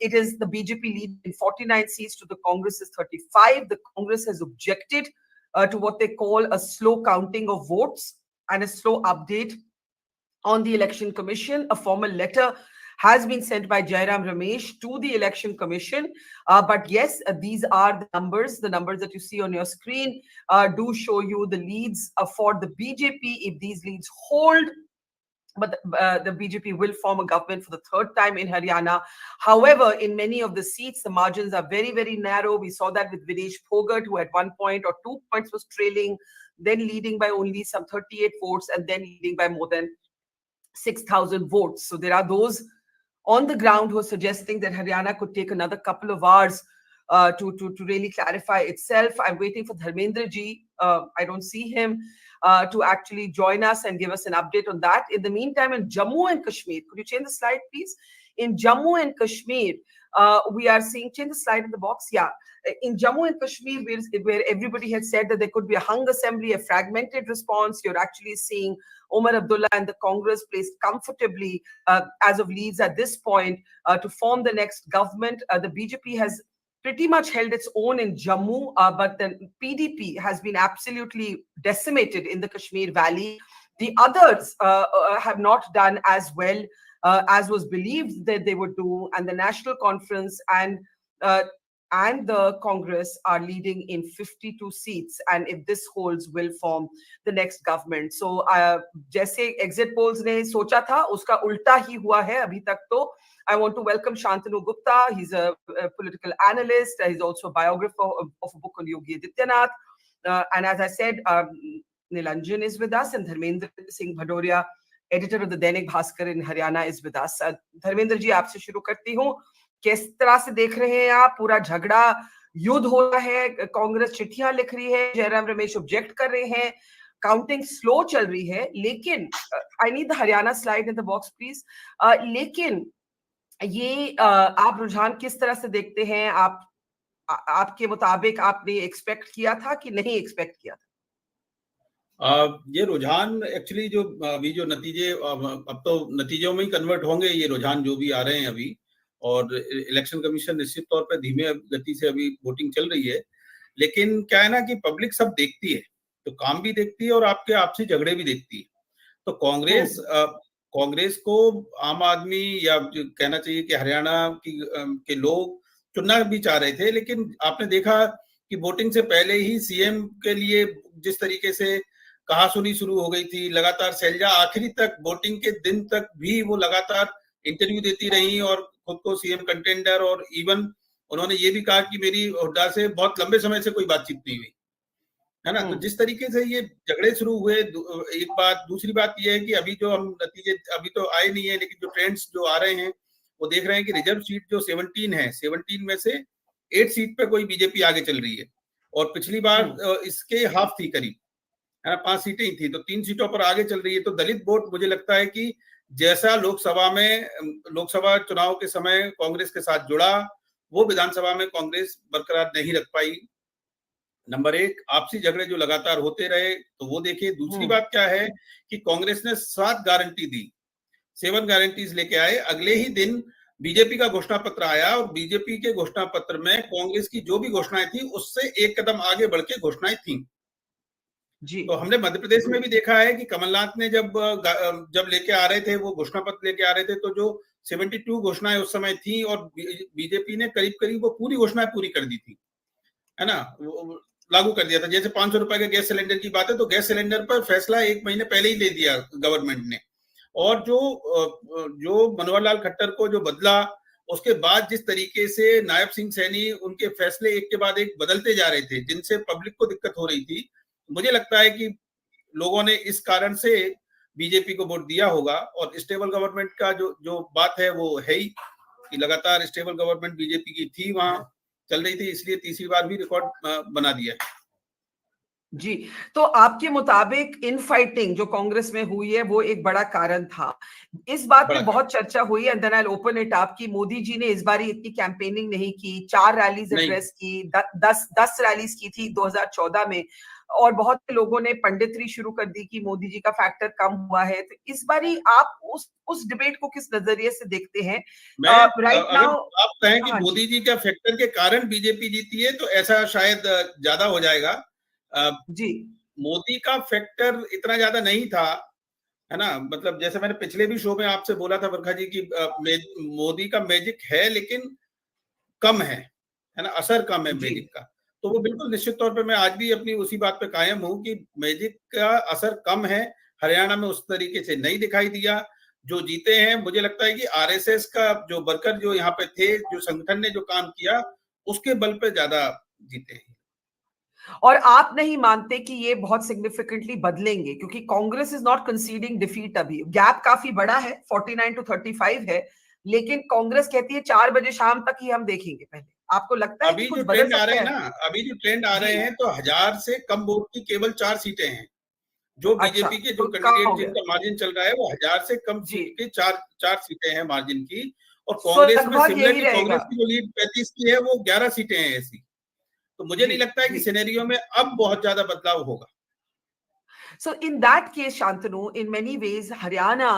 It is the BJP lead in 49 seats to the Congress's 35. The Congress has objected to what they call a slow counting of votes and a slow update on the Election Commission. A formal letter has been sent by Jairam Ramesh to the Election Commission. But yes, these are the numbers that you see on your screen do show you the leads for the BJP if these leads hold. But the BJP will form a government for the third time in Haryana. However, in many of the seats, the margins are very, very narrow. We saw that with Videsh Phogat, who at 1 point or 2 points was trailing, then leading by only some 38 votes, and then leading by more than 6,000 votes. So there are those on the ground who are suggesting that Haryana could take another couple of hours to really clarify itself. I'm waiting for Dharmendra ji. I don't see him to actually join us and give us an update on that. In the meantime, in Jammu and Kashmir, could you change the slide, please? In Jammu and Kashmir, we are seeing, change the slide in the box. Yeah. In Jammu and Kashmir, where everybody had said that there could be a hung assembly, a fragmented response, you're actually seeing Omar Abdullah and the Congress placed comfortably as of leads at this point to form the next government. The BJP has pretty much held its own in Jammu, but the PDP has been absolutely decimated in the Kashmir Valley. The others have not done as well as was believed that they would do, and the National Conference and and the Congress are leading in 52 seats, and if this holds, will form the next government. So, जैसे exit polls ने सोचा था, उसका उल्टा ही हुआ है अभी तक तो. I want to welcome Shantanu Gupta. He's a political analyst. He's also a biographer of a book on Yogi Adityanath. And as I said, Nilanjan is with us, and Dharmendra Singh Bhadoria, editor of the Dainik Bhaskar in Haryana, is with us. Dharmendra ji, आपसे शुरू करती हूँ. किस तरह से देख रहे हैं आप? पूरा झगड़ा युद्ध हो रहा है, कांग्रेस चिट्ठियां लिख रही है, जयराम रमेश ऑब्जेक्ट कर रहे हैं, काउंटिंग स्लो चल रही है, लेकिन I need the Haryana slide in the box please. लेकिन ये आप रुझान किस तरह से देखते हैं? आपके मुताबिक आपने एक्सपेक्ट किया था कि नहीं एक्सपेक्ट किया था? ये रुझान एक्चुअली जो अभी जो नतीजे, अब तो नतीजों में ही कन्वर्ट होंगे ये रुझान जो भी आ रहे हैं अभी, और इलेक्शन कमीशन निश्चित तौर पर धीमे गति से अभी वोटिंग चल रही है, लेकिन क्या है ना कि पब्लिक सब देखती है, तो काम भी देखती है और आपके आपसी झगड़े भी देखती है. तो कांग्रेस को आम आदमी या कहना चाहिए कि हरियाणा के लोग चुनना भी चाह रहे थे, लेकिन आपने देखा कि वोटिंग से पहले ही सीएम के लिए जिस तरीके से कहासुनी शुरू हो गई थी, लगातार शैलजा आखिरी तक, वोटिंग के दिन तक भी वो लगातार इंटरव्यू देती रही और खुद को सीएम कंटेंडर, और इवन उन्होंने ये भी कहा कि मेरी हुड्डा से बहुत लंबे समय से कोई बातचीत नहीं हुई है ना. तो जिस तरीके से ये झगड़े शुरू हुए, एक बात. दूसरी बात ये है कि अभी जो हम नतीजे अभी तो आए नहीं है, लेकिन जो ट्रेंड्स जो आ रहे हैं वो देख रहे हैं कि रिजर्व सीट जो 17 है, 17 में से 8 सीट पे कोई बीजेपी आगे चल रही है, और पिछली बार इसके हाफ थी करीब, है ना, 5 सीटें ही थी, तो 3 सीटों पर आगे चल रही है. तो दलित वोट मुझे लगता है कि जैसा लोकसभा चुनाव के समय कांग्रेस के साथ जुड़ा, वो विधानसभा में कांग्रेस बरकरार नहीं रख पाई. नंबर 1, आपसी झगड़े जो लगातार होते रहे, तो वो देखिए. दूसरी बात क्या है कि कांग्रेस ने 7 गारंटी दी, 7 गारंटीज लेके आए. अगले ही दिन बीजेपी का घोषणा पत्र आया, और बीजेपी के घोषणा पत्र में कांग्रेस की जो भी घोषणाएं थी उससे एक कदम आगे बढ़ के घोषणाएं थी जी. तो हमने मध्य प्रदेश में भी देखा है कि कमलनाथ ने जब लेके आ रहे थे, वो घोषणा पत्र लेके आ रहे थे, तो जो 72 घोषणाएं उस समय थी, और बीजेपी ने करीब करीब वो पूरी घोषणाएं पूरी कर दी थी, है ना, लागू कर दिया था. जैसे 500 रुपए के गैस सिलेंडर की बात है, तो गैस सिलेंडर पर फैसला 1 महीने पहले ही ले दिया गवर्नमेंट ने. और जो मनोहर लाल खट्टर को जो बदला, उसके बाद जिस तरीके से नायब सिंह सैनी उनके फैसले एक के बाद एक बदलते जा रहे थे, जिनसे पब्लिक को दिक्कत हो रही थी, मुझे लगता है कि लोगों ने इस कारण से बीजेपी को वोट दिया होगा. और स्टेबल गवर्नमेंट का जो बात है वो है ही, कि लगातार स्टेबल गवर्नमेंट बीजेपी की थी, वहां चल रही थी, इसलिए तीसरी बार भी रिकॉर्ड बना दिया है. जी, तो आपके मुताबिक इन फाइटिंग जो कांग्रेस में हुई है वो एक बड़ा कारण था. इस बात पे बहुत चर्चा हुई, and then I will open it up, कि मोदी जी ने इस बार इतनी कैंपेनिंग नहीं की, 4 रैलीज एड्रेस की, 10 रैलीज की थी 2014 में, और बहुत से लोगों ने पंडितरी शुरू कर दी कि मोदी जी का फैक्टर कम हुआ है. तो इस बारी आप उस डिबेट को किस नजरिए से देखते हैं? राइट नाउ आप कहें कि मोदी जी का फैक्टर के कारण बीजेपी जीती है, तो ऐसा शायद ज्यादा हो जाएगा. जी, मोदी का फैक्टर इतना ज्यादा नहीं था, है ना. मतलब जैसे मैंने पिछले भी शो में आपसे बोला था बरखा जी, कि मोदी का मैजिक है लेकिन कम है ना, असर कम है मैजिक का. तो वो बिल्कुल निश्चित तौर पे मैं आज भी अपनी उसी बात पे कायम हूं कि मैजिक का असर कम है. हरियाणा में उस तरीके से नहीं दिखाई दिया. जो जीते हैं, मुझे लगता है कि आरएसएस का जो वर्कर जो यहाँ पे थे, जो संगठन ने जो काम किया, उसके बल पे ज्यादा जीते हैं. और आप नहीं मानते कि ये बहुत सिग्निफिकेंटली बदलेंगे? क्योंकि Congress is not conceding defeat, अभी गैप काफी बड़ा है, 49 to 35 है, लेकिन कांग्रेस कहती है 4 बजे शाम तक ही हम देखेंगे. पहले आपको लगता है अभी कि कुछ जो बदल ट्रेंड आ सकता रहे हैं है? ना, अभी जो ट्रेंड आ रहे हैं, तो 1000 से कम वोट की केवल 4 सीटें हैं. जो बीजेपी के जो कैंडिडेट जिनका मार्जिन चल रहा है, वो 1000 से कम सीट की 4 सीटें हैं मार्जिन की. और कांग्रेस में सिमिलरली कांग्रेस की जो लीड 35 की है, वो 11 सीटें हैं ऐसी. तो मुझे नहीं लगता है कि सिनेरियो में अब बहुत ज्यादा बदलाव होगा. So in that case, Shantanu, in many ways, Haryana,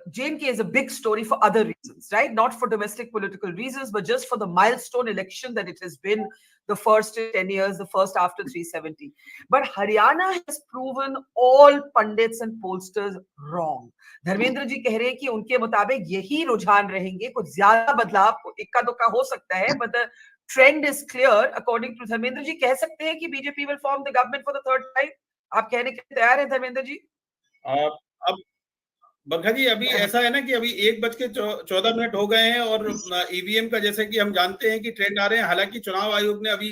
J&K is a big story for other reasons, right? Not for domestic political reasons, but just for the milestone election that it has been, the first in 10 years, the first after 370. But Haryana has proven all pundits and pollsters wrong. Dharmendra ji कह रहे हैं कि उनके मुताबिक यही रुझान रहेंगे, कुछ ज्यादा बदलाव इक्का दुक्का हो सकता है, but the trend is clear. According to Dharmendra ji, कह सकते हैं कि BJP will form the government for the third time? आप कहने के तैयार हैं धर्मेंद्र जी? अब बरखा जी, अभी ऐसा है ना कि अभी 1:14 हो गए हैं और ईवीएम का जैसे कि हम जानते हैं कि ट्रेंड आ रहे हैं। हालांकि चुनाव आयोग ने अभी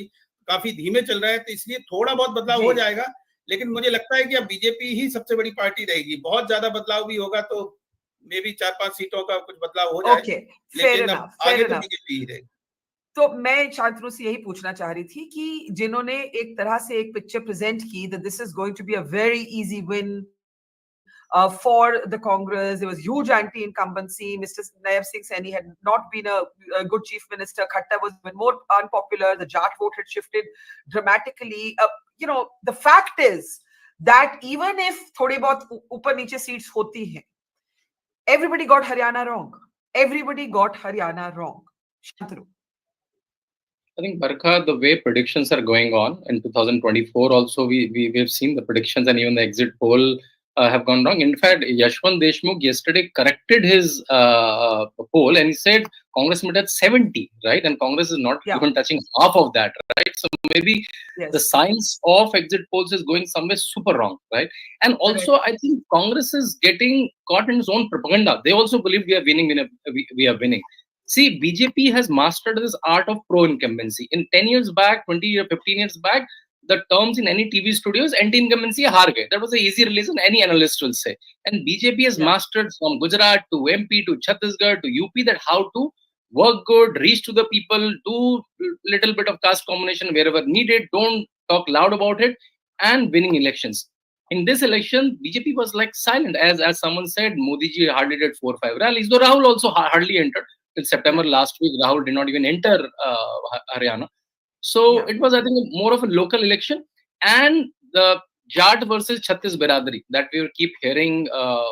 काफी धीमे चल रहा है, तो इसलिए थोड़ा बहुत बदलाव हो जाएगा, लेकिन मुझे लगता है कि अब बीजेपी ही सबसे बड़ी पार्टी रहेगी। बहुत ज्यादा बदलाव भी होगा तो मे बी 4-5 सीटों का कुछ बदलाव हो जाए, लेकिन अब आगे तो बीजेपी ही रहेगी। तो मैं शांतनु से यही पूछना चाह रही थी कि जिन्होंने एक तरह से एक पिक्चर प्रेजेंट की that this is going to be a very easy win for the Congress. There was huge anti-incumbency. Mr. Naib Singh Saini had not been a good chief minister. Khatta was even more unpopular. The Jat vote had shifted dramatically. The fact is that even if thodi bahut upar niche seats hoti hain, everybody got Haryana wrong. Everybody got Haryana wrong. Shantanu. I think, Barkha, the way predictions are going on in 2024, also we've seen the predictions and even the exit poll have gone wrong. In fact, Yashwant Deshmukh yesterday corrected his poll and he said Congress met at 70, right? And Congress is not even touching half of that, right? So maybe the science of exit polls is going somewhere super wrong, right? And also, I think Congress is getting caught in its own propaganda. They also believe we are winning, we are winning. See, BJP has mastered this art of pro-incumbency. In 10 years back, 20 or 15 years back, the terms in any TV studios, anti-incumbency, haar gaye. That was the easy release, and any analyst will say. And BJP has mastered from Gujarat to MP to Chhattisgarh to UP that how to work good, reach to the people, do little bit of caste combination wherever needed, don't talk loud about it, and winning elections. In this election, BJP was like silent. As someone said, Modi ji hardly did 4 or 5 rallies, though Rahul also hardly entered. Till September last week, Rahul did not even enter Haryana. So it was, I think, more of a local election. And the Jat versus Chhattis Biradari that we will keep hearing.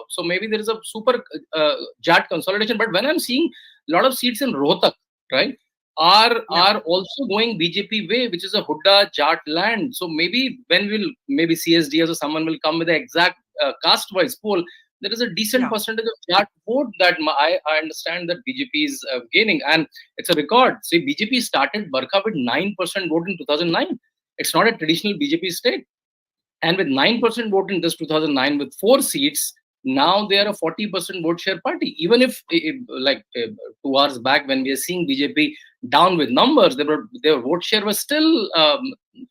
So maybe there is a super Jat consolidation. But when I'm seeing a lot of seats in Rohtak, right, are also going BJP way, which is a Hudda Jat land. So maybe when maybe CSDS or someone will come with the exact caste-wise poll, there is a decent percentage of Jat vote that I understand that BJP is gaining. And it's a record. See, BJP started Barkha with 9% vote in 2009. It's not a traditional BJP state. And with 9% vote in this 2009 with 4 seats, now they are a 40% vote share party. Even if, like 2 hours back, when we are seeing BJP down with numbers, their vote share was still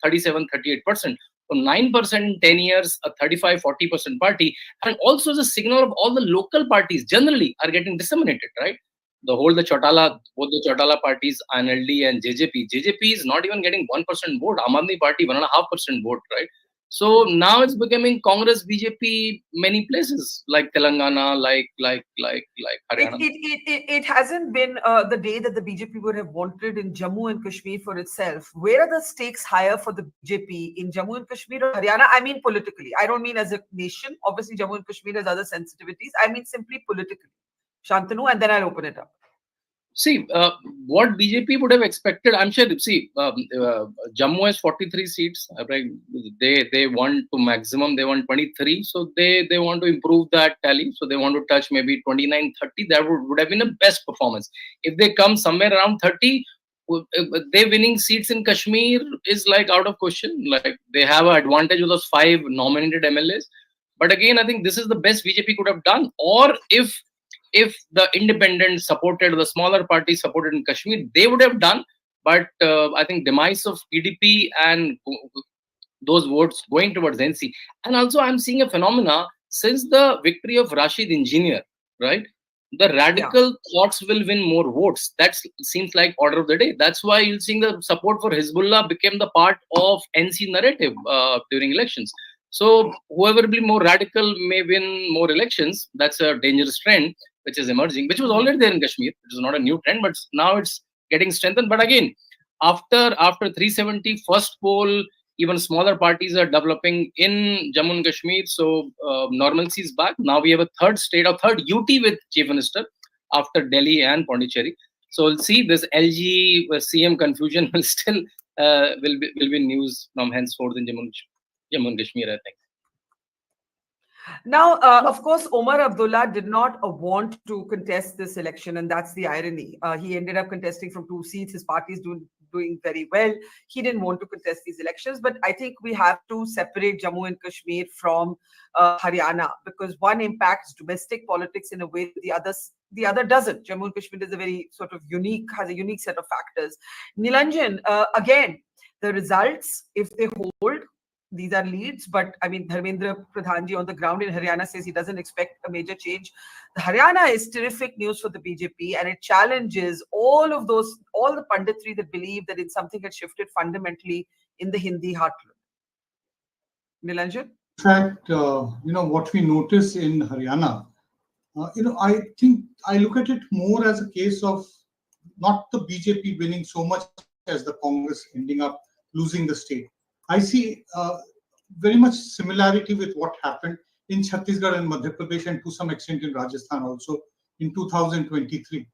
37-38%. So 9% in 10 years, a 35-40% party, and also as a signal of all the local parties generally are getting disseminated, right? Both the Chautala parties, NLD and JJP. JJP is not even getting 1% vote. Aam Aadmi Party 1.5% vote, right? So now it's becoming Congress, BJP, many places like Telangana, like Haryana. It hasn't been the day that the BJP would have wanted in Jammu and Kashmir for itself. Where are the stakes higher for the BJP in Jammu and Kashmir or Haryana? I mean politically. I don't mean as a nation. Obviously, Jammu and Kashmir has other sensitivities. I mean simply politically. Shantanu, and then I'll open it up. See, what BJP would have expected, I'm sure, see, Jammu has 43 seats, right? They want to maximum, they want 23. So they want to improve that tally. So they want to touch maybe 29, 30. That would have been a best performance. If they come somewhere around 30, they winning seats in Kashmir is like out of question. Like they have an advantage of those 5 nominated MLAs. But again, I think this is the best BJP could have done. Or if the independent supported, the smaller parties supported in Kashmir, they would have done. But I think demise of PDP and those votes going towards NC. And also I'm seeing a phenomena since the victory of Rashid Engineer, right? The radical thoughts will win more votes. That seems like order of the day. That's why you're seeing the support for Hezbollah became the part of NC narrative during elections. So whoever will be more radical may win more elections. That's a dangerous trend which is emerging, which was already there in Kashmir. It is not a new trend, but now it's getting strengthened. But again, after 370 first poll, even smaller parties are developing in Jammu and Kashmir. So normalcy is back. Now we have a third state, or third UT with Chief Minister after Delhi and Pondicherry. So we'll see this LG CM confusion will still will be news from henceforth in Jammu and Kashmir, I think. Now, of course, Omar Abdullah did not want to contest this election, and that's the irony. He ended up contesting from 2 seats. His party is doing very well. He didn't want to contest these elections. But I think we have to separate Jammu and Kashmir from Haryana, because one impacts domestic politics in a way the other doesn't. Jammu and Kashmir is a very sort of has a unique set of factors. Nilanjan, again, the results, if they hold, these are leads, but I mean, Dharmendra Pradhanji on the ground in Haryana says he doesn't expect a major change. The Haryana is terrific news for the BJP, and it challenges all the punditry that believe that something had shifted fundamentally in the Hindi heartland. Nilanjan? In fact, what we notice in Haryana, I think I look at it more as a case of not the BJP winning so much as the Congress ending up losing the state. I see very much similarity with what happened in Chhattisgarh and Madhya Pradesh, and to some extent in Rajasthan also in 2023.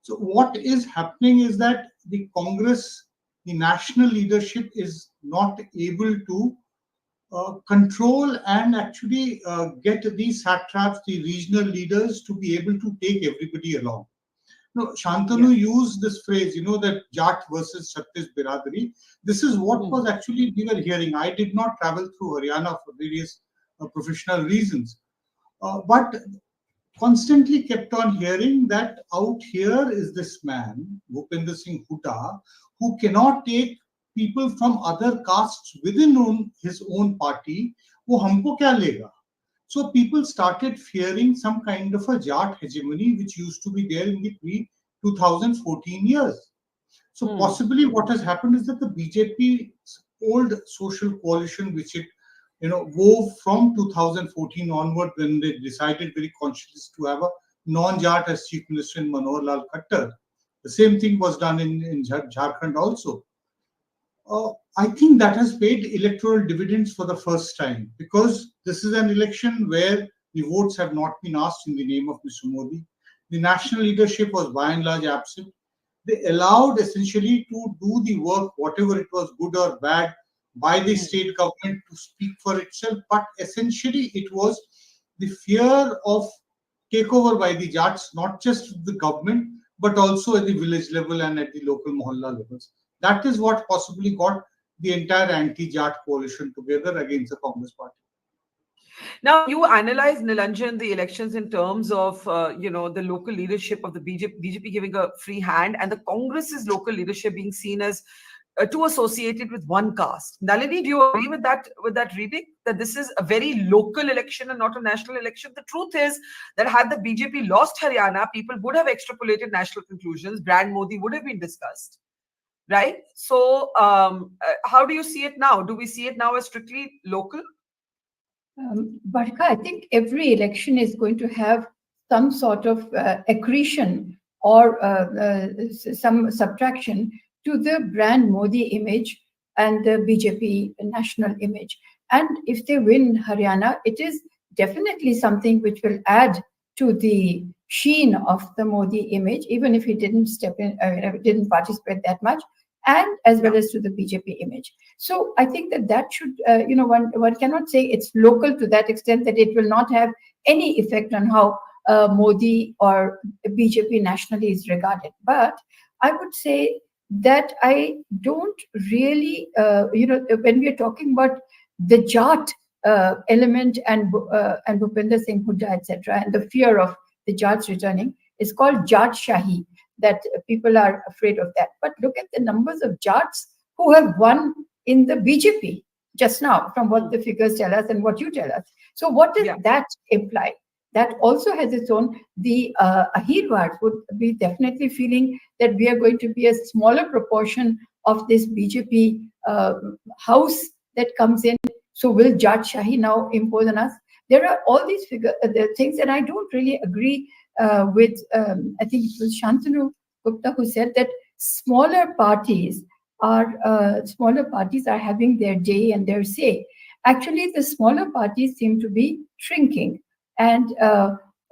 So what is happening is that the Congress, the national leadership, is not able to control and actually get these satraps, the regional leaders, to be able to take everybody along. No, Shantanu used this phrase, that Jat versus Chhattis Biradari. This is what was actually we were hearing. I did not travel through Haryana for various professional reasons, but constantly kept on hearing that out here is this man, Bhupinder Singh Hooda, who cannot take people from other castes within his own party. Wo humko kya lega? So people started fearing some kind of a Jat hegemony, which used to be there in the pre-2014 years. So possibly what has happened is that the BJP's old social coalition, which it wove from 2014 onward, when they decided very consciously to have a non-Jat as Chief Minister in Manohar Lal Khattar. The same thing was done in Jharkhand also. I think that has paid electoral dividends for the first time, because this is an election where the votes have not been asked in the name of Mr. Modi. The national leadership was by and large absent. They allowed essentially to do the work, whatever it was good or bad, by the state government to speak for itself. But essentially it was the fear of takeover by the Jats, not just the government, but also at the village level and at the local mohalla levels. That is what possibly got the entire anti-Jat coalition together against the Congress party. Now, you analyze, Nilanjan, the elections in terms of, the local leadership of the BJP giving a free hand, and the Congress's local leadership being seen as too associated with one caste. Nalini, do you agree with that reading? That this is a very local election and not a national election? The truth is that had the BJP lost Haryana, people would have extrapolated national conclusions. Brand Modi would have been discussed. Right? So how do you see it now? Do we see it now as strictly local? Barkha, I think every election is going to have some sort of accretion or some subtraction to the brand Modi image and the BJP national image. And if they win Haryana, it is definitely something which will add to the sheen of the Modi image, even if he didn't step in, didn't participate that much, and as well as to the BJP image. So I think that should, one cannot say it's local to that extent that it will not have any effect on how Modi or BJP nationally is regarded. But I would say that I don't really, when we are talking about the Jat element and Bhupinder Singh Hooda, etc., and the fear of the Jats returning, is called Jat Shahi, that people are afraid of that. But look at the numbers of Jats who have won in the BJP just now, from what the figures tell us and what you tell us. So what does that imply? That also has its own, the Ahirwad would be definitely feeling that we are going to be a smaller proportion of this BJP house that comes in. So will Jat Shahi now impose on us? There are all these things, and I don't really agree with, I think it was Shantanu Gupta who said that smaller parties are having their day and their say. Actually, the smaller parties seem to be shrinking. And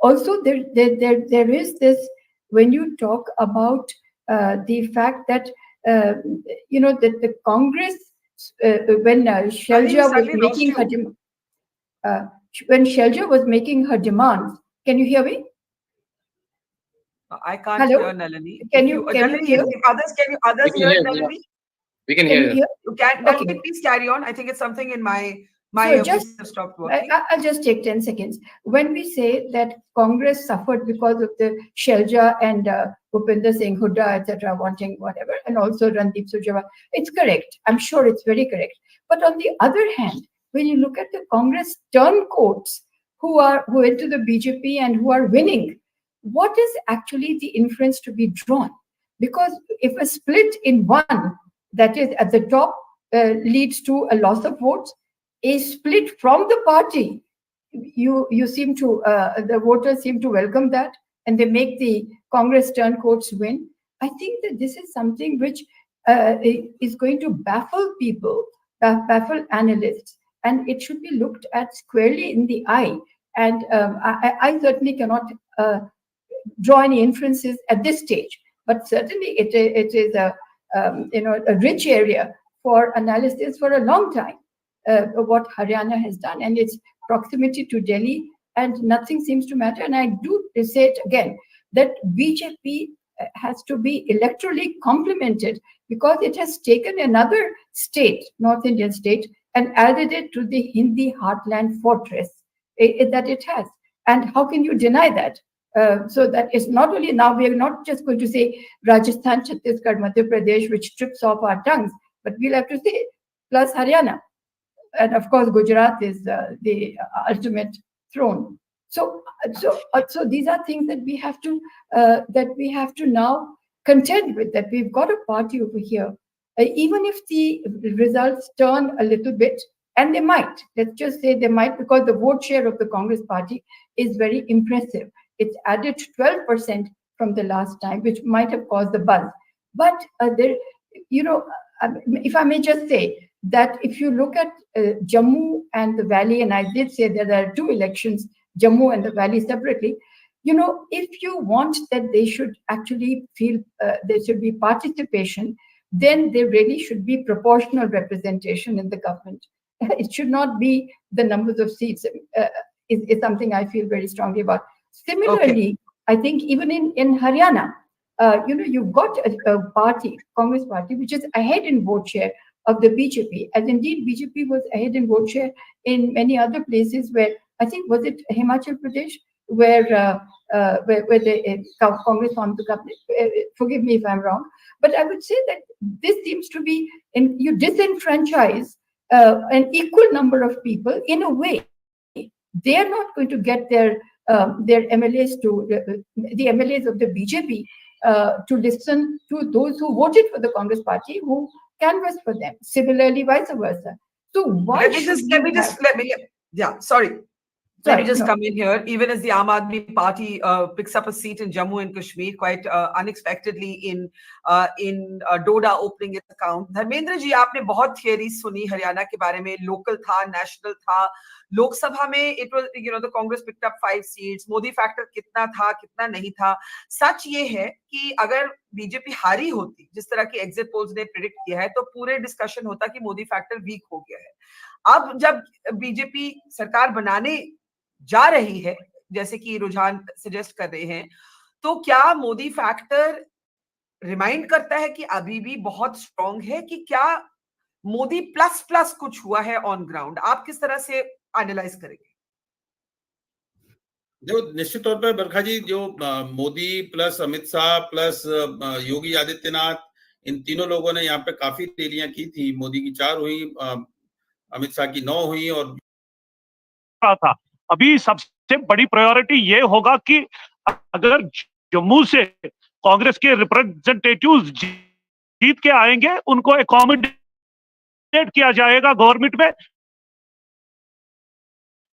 also there is this, when you talk about the fact that, that the Congress, when Shelja was making her demands, can you hear me? I can't Hello? hear Nalini. Can If you Nalini, hear? if others We can hear hear, yeah. Nalini? We can Can hear you you. hear? You can, Okay. Nalini, please carry on. I think it's something in my So earpiece just, have stopped working. I'll just take 10 seconds. When we say that Congress suffered because of the Shelja and Bhupinder Singh Hooda, etc., wanting whatever, and also Randeep Surjewala, it's correct. I'm sure it's very correct. But on the other hand, when you look at the Congress turncoats who into the BJP and who are winning, what is actually the inference to be drawn? Because if a split in one, that is at the top, leads to a loss of votes, a split from the party, you seem to, the voters seem to welcome that, and they make the Congress turncoats win. I think that this is something which is going to baffle people, baffle analysts, and it should be looked at squarely in the eye. And I certainly cannot draw any inferences at this stage, but certainly it is a a rich area for analysis for a long time. What Haryana has done and its proximity to Delhi, and nothing seems to matter. And I do say it again that BJP has to be electorally complemented because it has taken another state, North Indian state, and added it to the Hindi heartland fortress that it has. And how can you deny that? So that is not only, now we are not just going to say Rajasthan, Chhattisgarh, Madhya Pradesh, which trips off our tongues, but we'll have to say plus Haryana. And of course, Gujarat is the ultimate throne. So these are things that we have to now contend with. That we've got a party over here, even if the results turn a little bit, and they might. Let's just say they might, because the vote share of the Congress party is very impressive. It's added 12% from the last time, which might have caused the buzz. But there, if I may just say, that if you look at Jammu and the Valley, and I did say that there are two elections, Jammu and the Valley separately, if you want that they should actually feel there should be participation, then there really should be proportional representation in the government. It should not be the numbers of seats, is something I feel very strongly about. Similarly, I think even in Haryana, you've got a party, Congress party, which is ahead in vote share of the BJP, as indeed BJP was ahead in vote share in many other places where, I think, was it Himachal Pradesh, where the Congress formed the government. Forgive me if I'm wrong, but I would say that this seems to be, you disenfranchise an equal number of people in a way. They are not going to get their MLAs to the MLAs of the BJP to listen to those who voted for the Congress party, who canvass for them. Similarly, vice versa. So why Let me just come in here. Even as the Aam Aadmi Party picks up a seat in Jammu and Kashmir quite unexpectedly in Doda opening its account. Dharmendra ji, आपने बहुत theories सुनी हरियाणा के बारे में, local था, national था. लोक सभा में it was, the Congress picked up 5 seats. Modi factor कितना था, कितना नहीं था. सच ये है कि अगर बीजेपी हारी होती, जिस तरह की एग्जिट पोल्स ने प्रेडिक्ट किया है, तो पूरे डिस्कशन होता कि मोदी फैक्टर वीक हो गया है. अब जब बीजेपी सरकार बनाने जा रही है, जैसे कि रुझान सजेस्ट कर रहे हैं, तो क्या मोदी फैक्टर रिमाइंड करता है कि अभी भी बहुत स्ट्रॉन्ग है, कि क्या मोदी प्लस प्लस कुछ हुआ है ऑन ग्राउंड? आप किस तरह से एनालाइज करेंगे? जो निश्चित तौर पर बरखा जी, जो मोदी प्लस अमित शाह प्लस योगी आदित्यनाथ, इन तीनों लोगों ने यहाँ पे काफी रैलियां की थी. मोदी की 4 हुई, अमित शाह की 9 हुई. और था अभी सबसे बड़ी प्रायोरिटी ये होगा कि अगर जम्मू से कांग्रेस के रिप्रेजेंटेटिव्स जीत के आएंगे, उनको एकोमोडेट किया जाएगा गवर्नमेंट में,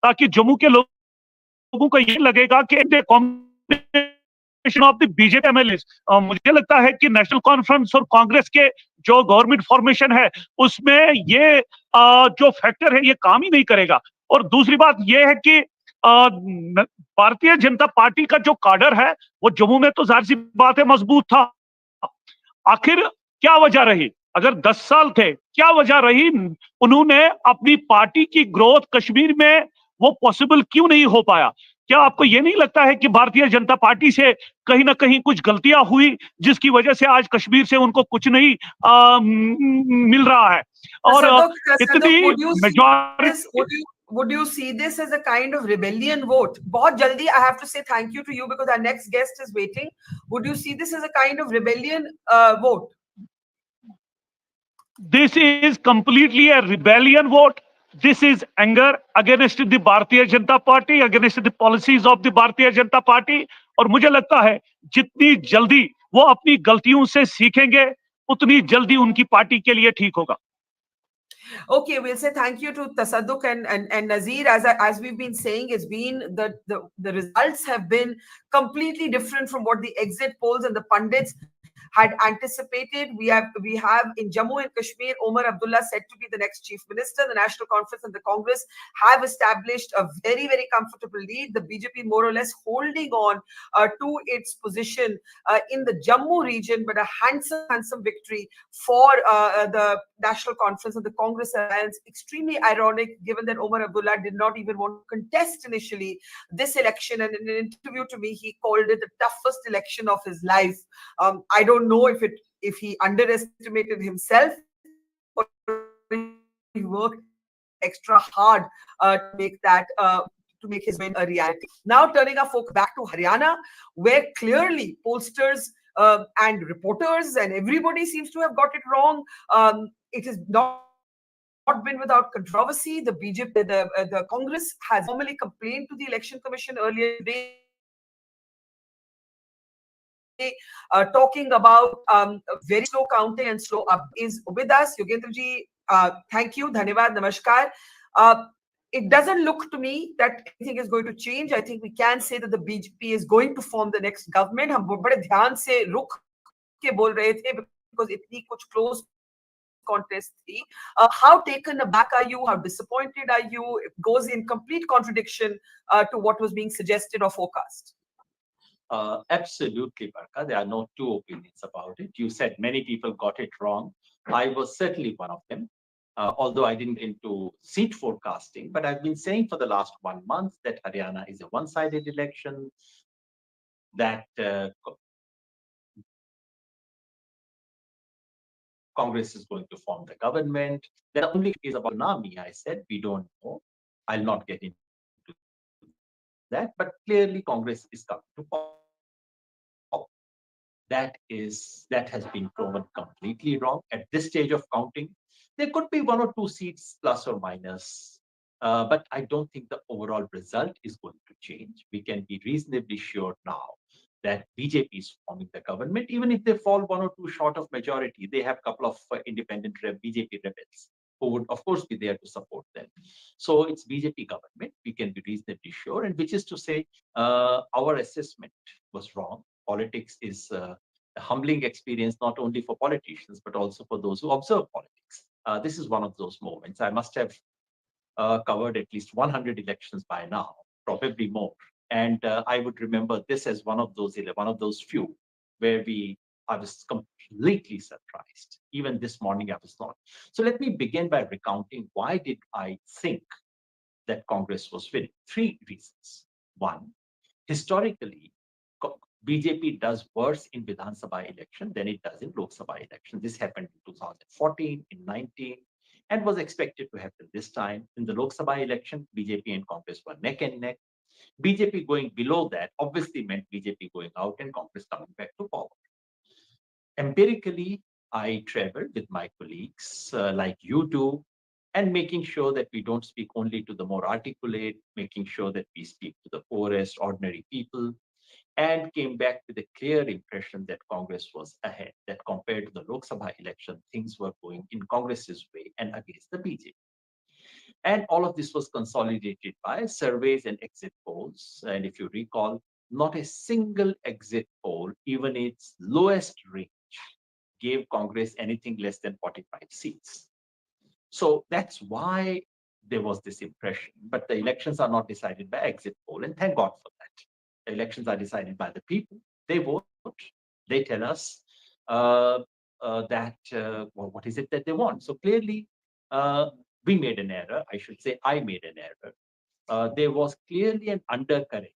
ताकि जम्मू के लोगों को ये लगेगा कि combination of the BJP MLA. मुझे लगता है कि नेशनल कॉन्फ्रेंस और कांग्रेस के जो गवर्नमेंट फॉर्मेशन है, उसमें ये जो फैक्टर है, ये काम ही नहीं करेगा. और दूसरी बात यह है कि भारतीय जनता पार्टी का जो काडर है, वो जम्मू में तो जाहिर सी बात है मजबूत था. आखिर क्या वजह रही? अगर 10 साल थे, क्या वजह रही? उन्होंने अपनी पार्टी की ग्रोथ कश्मीर में वो पॉसिबल क्यों नहीं हो पाया? क्या आपको ये नहीं लगता है कि भारतीय जनता पार्टी से कहीं ना कहीं कुछ गलतियां हुई जिसकी वजह से आज कश्मीर से उनको कुछ नहीं मिल रहा है और इतनी majority would you see this as a kind of rebellion vote? बहुत जल्दी, I have to say thank you to you because our next guest is waiting. Would you see this as a kind of rebellion vote? This is completely a rebellion vote. This is anger against the Bharatiya Janata Party, against the policies of the Bharatiya Janata Party. और मुझे लगता है जितनी जल्दी वो अपनी गलतियों से सीखेंगे उतनी जल्दी उनकी पार्टी के लिए ठीक होगा. Okay, we'll say thank you to Tasadduk and Nazir. As we've been saying, it's been the results have been completely different from what the exit polls and the pundits had anticipated. We have in Jammu and Kashmir, Omar Abdullah said to be the next chief minister. The National Conference and the Congress have established a very, very comfortable lead. The BJP more or less holding on to its position in the Jammu region, but a handsome victory for the National Conference and the Congress alliance. Extremely ironic, given that Omar Abdullah did not even want to contest initially this election, and in an interview to me, he called it the toughest election of his life. I don't know if he underestimated himself or he worked extra hard to make that to make his win a reality. Now turning our focus back to Haryana, where clearly pollsters and reporters and everybody seems to have got it wrong. It has not been without controversy. The BJP, the Congress has formally complained to the Election Commission earlier today, talking about very slow counting and slow up. Is with us Yogendra ji. Thank you, dhanyavad, namaskar. It doesn't look to me that anything is going to change. I think we can say that the BJP is going to form the next government. हम बड़े ध्यान से रुक के बोल रहे थे because इतनी कुछ close contest थी. How taken aback are you? How disappointed are you? It goes in complete contradiction to what was being suggested or forecast. Absolutely, Barkha. There are no two opinions about it. You said many people got it wrong. I was certainly one of them, although I didn't get into seat forecasting. But I've been saying for the last 1 month that Haryana is a one-sided election, that Congress is going to form the government. The only is about tsunami. I said we don't know. I'll not get into that, but clearly Congress is coming to power. That has been proven completely wrong. At this stage of counting, there could be 1 or 2 seats plus or minus, but I don't think the overall result is going to change. We can be reasonably sure now that BJP is forming the government. Even if they fall 1 or 2 short of majority, they have a couple of independent BJP rebels who would, of course, be there to support them. So it's BJP government, we can be reasonably sure, and which is to say our assessment was wrong. Politics is a humbling experience, not only for politicians, but also for those who observe politics. This is one of those moments. I must have covered at least 100 elections by now, probably more. And I would remember this as one of those few where I was completely surprised. Even this morning, I was not. So let me begin by recounting why did I think that Congress was winning. 3 reasons. 1, historically, BJP does worse in Vidhan Sabha election than it does in Lok Sabha election. This happened in 2014, in 19, and was expected to happen this time. In the Lok Sabha election, BJP and Congress were neck and neck. BJP going below that obviously meant BJP going out and Congress coming back to power. Empirically, I traveled with my colleagues like you do, and making sure that we don't speak only to the more articulate, making sure that we speak to the poorest, ordinary people, and came back with a clear impression that Congress was ahead, that compared to the Lok Sabha election, things were going in Congress's way and against the BJP. And all of this was consolidated by surveys and exit polls. And if you recall, not a single exit poll, even its lowest range, gave Congress anything less than 45 seats. So that's why there was this impression. But the elections are not decided by exit poll, and thank God for that. The elections are decided by the people. They vote. They tell us what is it that they want. So clearly, we made an error. I should say I made an error. There was clearly an undercurrent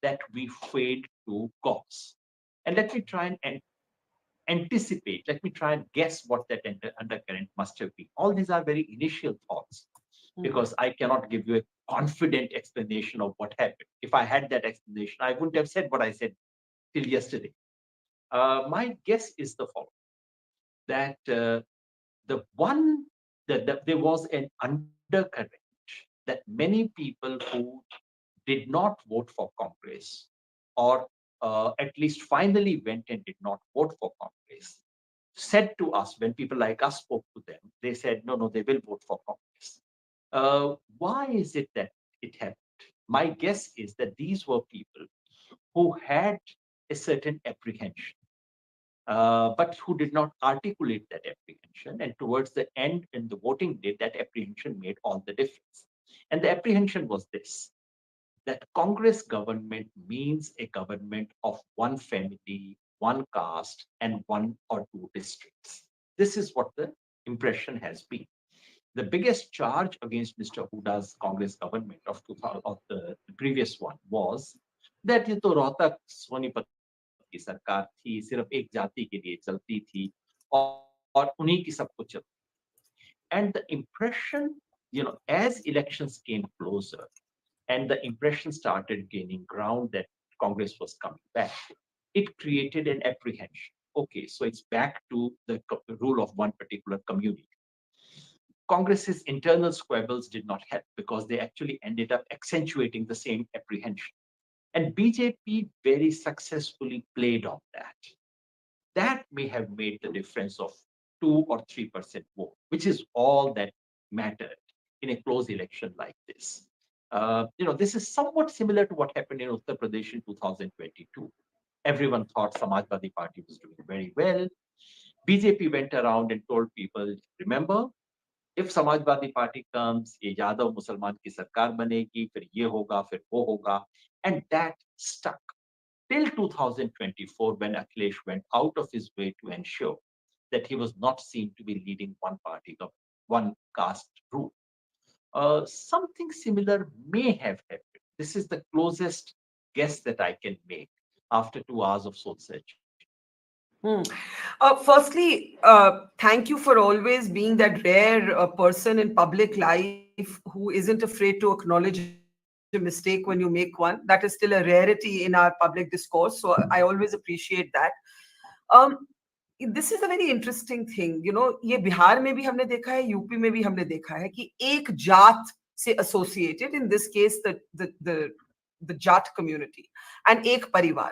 that we failed to cause. And let me try and anticipate, let me try and guess what that undercurrent must have been. All these are very initial thoughts, because I cannot give you a confident explanation of what happened. If I had that explanation, I wouldn't have said what I said till yesterday. My guess is the following, that there was an undercurrent that many people who did not vote for Congress, or at least finally went and did not vote for Congress, said to us, when people like us spoke to them, they said, no, they will vote for Congress. Why is it that it happened? My guess is that these were people who had a certain apprehension, but who did not articulate that apprehension. And towards the end, in the voting day, that apprehension made all the difference. And the apprehension was this, that Congress government means a government of one family, one caste, and one or two districts. This is what the impression has been. The biggest charge against Mr. Huda's Congress government of the previous one was that ये तो रोहतक सोनीपत की सरकार थी, सिर्फ एक जाति के लिए चलती थी, और उन्हीं की सब कुछ चलती. And the impression, as elections came closer, and the impression started gaining ground that Congress was coming back, it created an apprehension. Okay, so it's back to the rule of one particular community. Congress's internal squabbles did not help, because they actually ended up accentuating the same apprehension. And BJP very successfully played on that. That may have made the difference of 2 or 3% vote, which is all that mattered in a close election like this. This is somewhat similar to what happened in Uttar Pradesh in 2022. Everyone thought Samajwadi Party was doing very well. BJP went around and told people, remember, if Samajwadi Party comes, ye Yadav Musalman ki sarkar banegi, fir ye hoga, fir wo hoga. And that stuck till 2024, when Akhilesh went out of his way to ensure that he was not seen to be leading one party of one caste rule. Something similar may have happened. This is the closest guess that I can make after 2 hours of soul searching. Firstly, thank you for always being that rare person in public life who isn't afraid to acknowledge a mistake when you make one. That is still a rarity in our public discourse. So I always appreciate that. This is a very interesting thing. ये बिहार में भी हमने देखा है, UP में भी हमने देखा है कि एक जात से associated, in this case the Jat community, and ek parivar,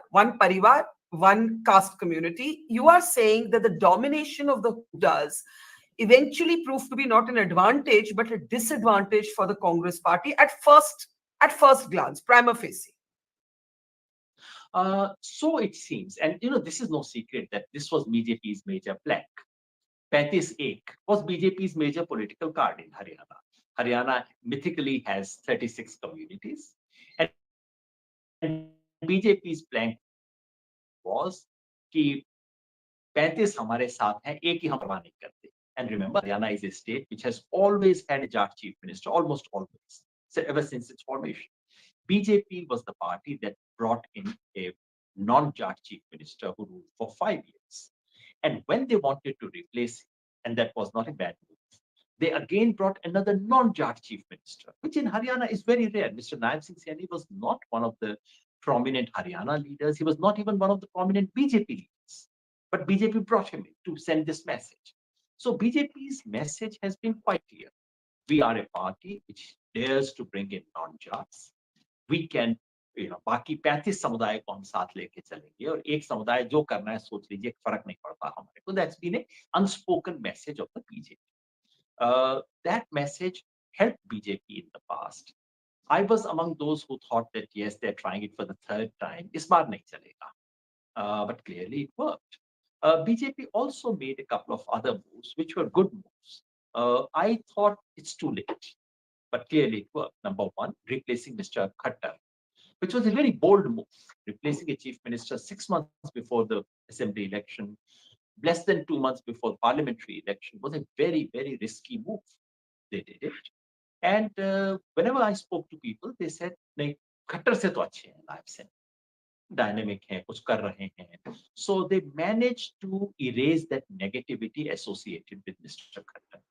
one caste community. You are saying that the domination of the Hudas eventually proved to be not an advantage but a disadvantage for the Congress party at first glance, prima facie. So it seems, and this is no secret that this was BJP's major plank. 35-1 was BJP's major political card in Haryana. Haryana mythically has 36 communities, and BJP's plank was कि 35 हमारे साथ हैं, एक ही हम परवाह नहीं करते. And remember, Haryana is a state which has always had a Jat chief minister, almost always, so ever since its formation. BJP was the party that brought in a non-Jat chief minister who ruled for 5 years. And when they wanted to replace him, and that was not a bad move, they again brought another non-Jat chief minister, which in Haryana is very rare. Mr. Naib Singh Saini was not one of the prominent Haryana leaders. He was not even one of the prominent BJP leaders. But BJP brought him in to send this message. So BJP's message has been quite clear. We are a party which dares to bring in non-Jats. We can, बाकी 35 समुदाय को हम साथ लेके चलेंगे, और एक समुदाय जो करना है सोच लीजिए, फर्क नहीं पड़ता हमारे को. That's been an unspoken message of the BJP. That message helped BJP in the past. I was among those who thought that yes, they're trying it for the 3rd time. इस बार नहीं चलेगा. But clearly it worked. BJP also made a couple of other moves, which were good moves. I thought it's too late, but clearly it worked. Number one, replacing Mr. Khattar, which was a very bold move. Replacing a chief minister 6 months before the assembly election, less than 2 months before parliamentary election, was a very, very risky move. They did it. And whenever I spoke to people, they said, "Nahi, Khattar se to achhe hain," I've said. dynamic hai, kuch kar rahe hain. So they managed to erase that negativity associated with Mr. Khattar.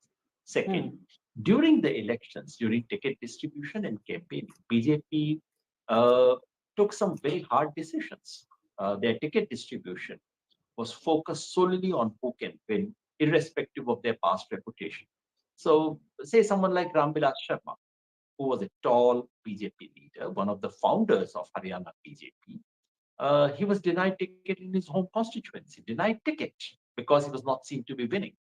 Second, during the elections, during ticket distribution and campaigning, BJP took some very hard decisions. Their ticket distribution was focused solely on who can win, irrespective of their past reputation. So, say someone like Ramvilas Sharma, who was a tall BJP leader, one of the founders of Haryana BJP, he was denied ticket in his home constituency, denied ticket because he was not seen to be winning.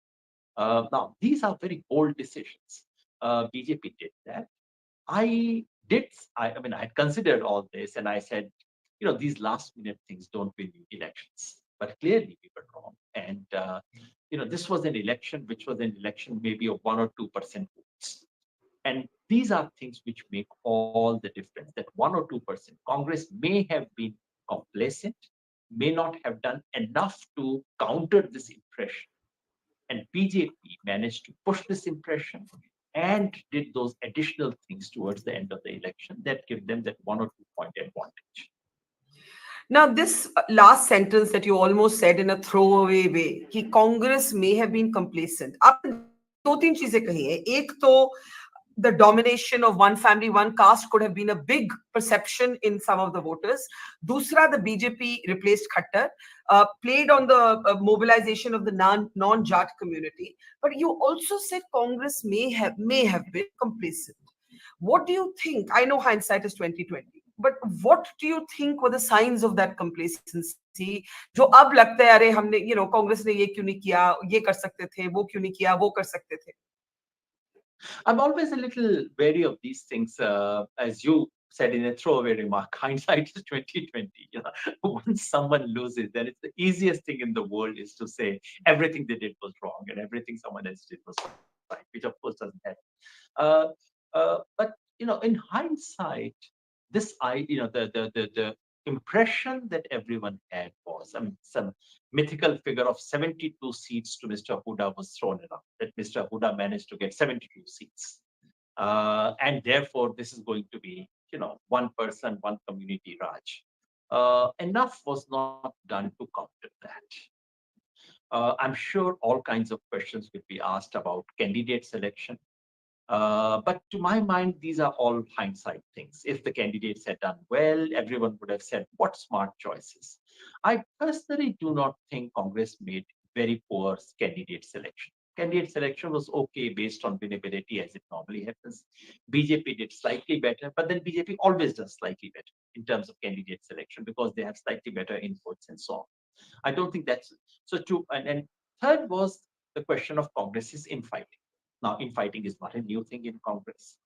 Now, these are very bold decisions. BJP did that. I mean, I had considered all this and I said, these last minute things don't win you elections. But clearly we were wrong. And, this was an election, which was an election maybe of 1 or 2% votes. And these are things which make all the difference, that 1 or 2%. Congress may have been complacent, may not have done enough to counter this impression. And BJP managed to push this impression and did those additional things towards the end of the election that give them that 1 or 2 point advantage. Now, this last sentence that you almost said in a throwaway way, कि Congress may have been complacent. आपने 2-3 चीजें कही हैं. एक तो the domination of one family, one caste could have been a big perception in some of the voters. Dusra, the BJP replaced Khattar, played on the mobilization of the non-Jat community. But you also said Congress may have been complacent. What do you think? I know hindsight is 2020, but what do you think were the signs of that complacency? जो अब लगता है अरे हमने कांग्रेस ने ये क्यों नहीं किया, ये कर सकते थे, वो क्यों नहीं किया, वो कर सकते थे. I'm always a little wary of these things, as you said in a throwaway remark. Hindsight is 2020. Once someone loses, then it's the easiest thing in the world is to say everything they did was wrong and everything someone else did was right, which of course doesn't happen. But in hindsight, this the impression that everyone had was, some mythical figure of 72 seats to Mr. Huda was thrown around, that Mr. Huda managed to get 72 seats. And therefore, this is going to be, one person, one community Raj. Enough was not done to counter that. I'm sure all kinds of questions will be asked about candidate selection. But to my mind, these are all hindsight things. If the candidates had done well, everyone would have said, what smart choices. I personally do not think Congress made very poor candidate selection. Candidate selection was okay based on winnability, as it normally happens. BJP did slightly better, but then BJP always does slightly better in terms of candidate selection because they have slightly better inputs and so on. I don't think that's so true. And third was the question of Congress's infighting. Now, infighting is not a new thing in Congress.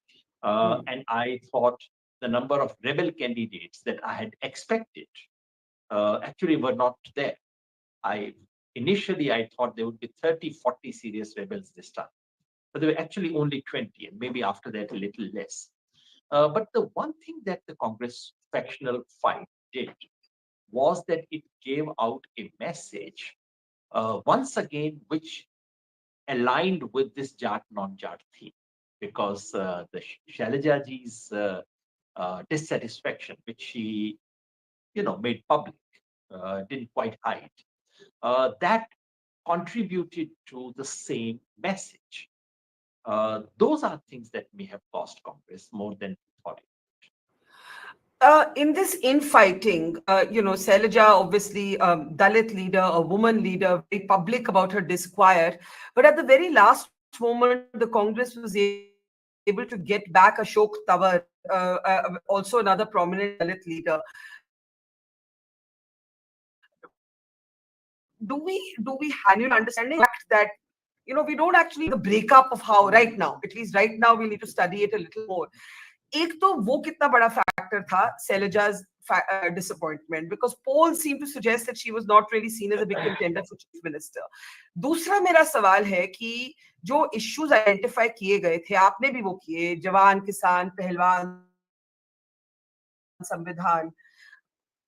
And I thought the number of rebel candidates that I had expected actually were not there. Initially, I thought there would be 30, 40 serious rebels this time. But there were actually only 20, and maybe after that a little less. But the one thing that the Congress factional fight did was that it gave out a message, once again, which aligned with this Jat non-Jat theme, because the Shailajaji's dissatisfaction, which she, made public, didn't quite hide, that contributed to the same message. Those are things that may have cost Congress more than thought. In this infighting, Shailaja, obviously, Dalit leader, a woman leader, very public about her disquiet. But at the very last moment, the Congress was able to get back Ashok Tawar, also another prominent Dalit leader. Do we have an understanding that, we don't actually the breakup of how right now, at least right now, we need to study it a little more. एक तो वो कितना बड़ा factor था Shailaja's disappointment, because polls seem to suggest that she was not really seen as a big contender for chief minister. दूसरा मेरा सवाल है कि जो issues identify किए गए थे, आपने भी वो किए, जवान, किसान, पहलवान, संविधान,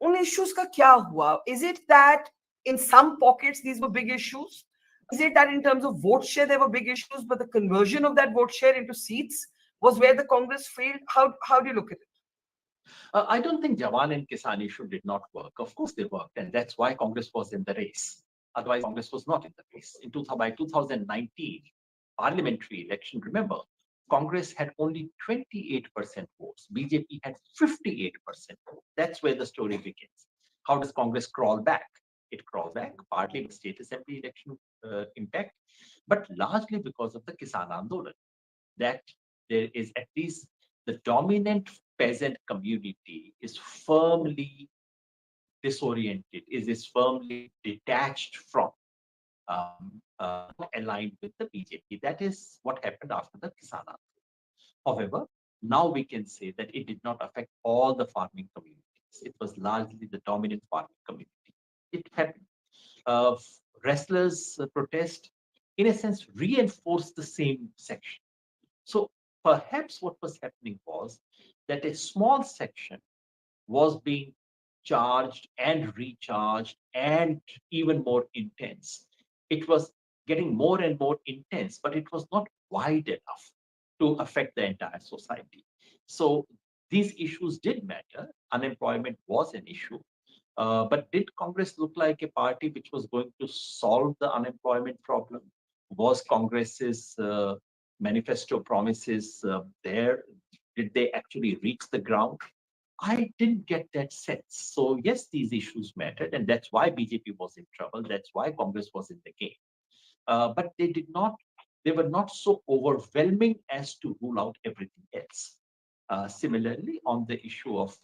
उन issues का क्या हुआ? Is it that in some pockets these were big issues? Is it that in terms of vote share there were big issues, but the conversion of that vote share into seats was where the Congress failed? How do you look at it? I don't think Jawan and Kisaan issue did not work. Of course they worked, and that's why Congress was in the race. Otherwise, Congress was not in the race. By 2019 parliamentary election, remember, Congress had only 28% votes. BJP had 58% votes. That's where the story begins. How does Congress crawl back? It crawled back partly with state assembly election impact, but largely because of the Kisaan Andolan. That there is at least the dominant peasant community is firmly disoriented, is firmly detached from, aligned with the BJP. That is what happened after the Kisaan Andolan. However, now we can say that it did not affect all the farming communities. It was largely the dominant farming community. It happened. Wrestlers' protest, in a sense, reinforced the same section. So perhaps what was happening was that a small section was being charged and recharged and even more intense. It was getting more and more intense, but it was not wide enough to affect the entire society. So these issues did matter. Unemployment was an issue. But did Congress look like a party which was going to solve the unemployment problem? Was Congress's manifesto promises there? Did they actually reach the ground? I didn't get that sense. So yes, these issues mattered, and that's why BJP was in trouble. That's why Congress was in the game. But they were not so overwhelming as to rule out everything else. Similarly, on the issue of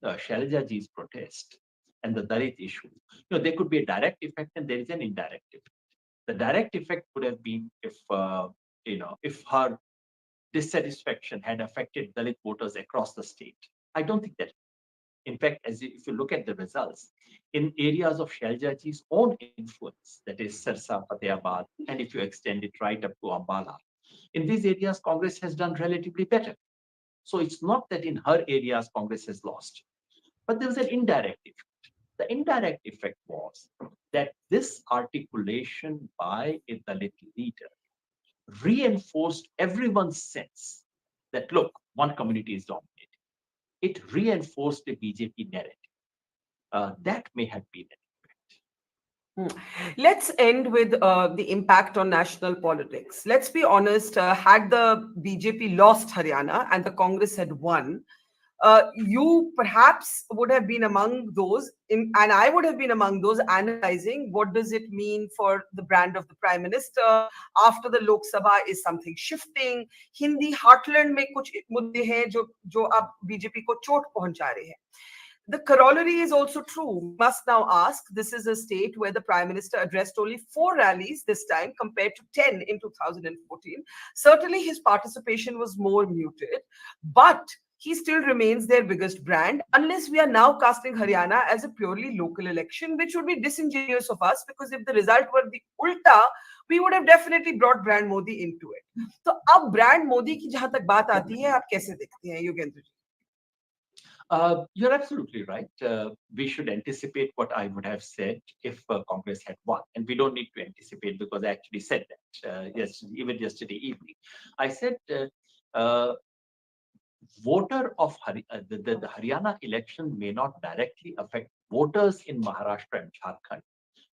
Shailaja ji's protest and the Dalit issue, there could be a direct effect and there is an indirect effect. The direct effect would have been if her dissatisfaction had affected Dalit voters across the state. I don't think that. In fact, if you look at the results, in areas of Shailaja ji's own influence, that is Sirsa, Fatehabad, and if you extend it right up to Ambala, in these areas, Congress has done relatively better. So it's not that in her areas, Congress has lost, but there was an indirect effect. The indirect effect was that this articulation by a Dalit leader reinforced everyone's sense that, look, one community is dominating. It reinforced the BJP narrative. That may have been an effect. Let's end with the impact on national politics. Let's be honest, had the BJP lost Haryana and the Congress had won, you perhaps would have been among those, and I would have been among those analyzing what does it mean for the brand of the Prime Minister after the Lok Sabha. Is something shifting? Hindi heartland में कुछ मुद्दे हैं जो अब BJP को चोट पहुंचा रहे हैं. The corollary is also true. We must now ask, this is a state where the Prime Minister addressed only 4 rallies this time compared to 10 in 2014. Certainly his participation was more muted, but he still remains their biggest brand, unless we are now casting Haryana as a purely local election, which would be disingenuous of us, because if the result were the ulta, we would have definitely brought brand Modi into it. So ab brand Modi ki jahan tak baat aati hai, aap kaise dekhte hain, Yogendra ji? You're absolutely right. We should anticipate what I would have said if Congress had won. And we don't need to anticipate because I actually said that even yesterday evening. I said voter of the Haryana election may not directly affect voters in Maharashtra and Jharkhand,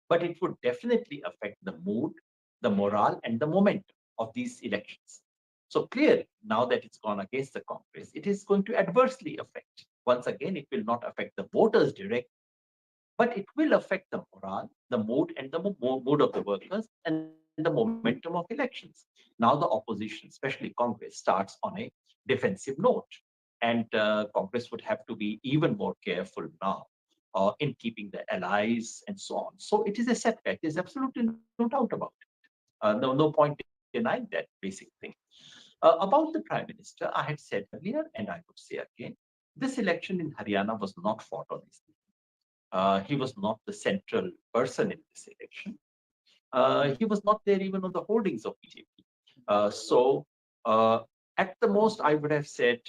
but it would definitely affect the mood, the morale, and the momentum of these elections. So clearly, now that it's gone against the Congress, it is going to adversely affect. Once again, it will not affect the voters directly, but it will affect the morale, the mood, and the mood of the workers, and the momentum of elections. Now the opposition, especially Congress, starts on a defensive note, and Congress would have to be even more careful now in keeping the allies and so on. So it is a setback. There's absolutely no doubt about it. No point in denying that basic thing. About the Prime Minister, I had said earlier, and I would say again, this election in Haryana was not fought on his name. He was not the central person in this election. He was not there even on the holdings of BJP. So at the most, I would have said,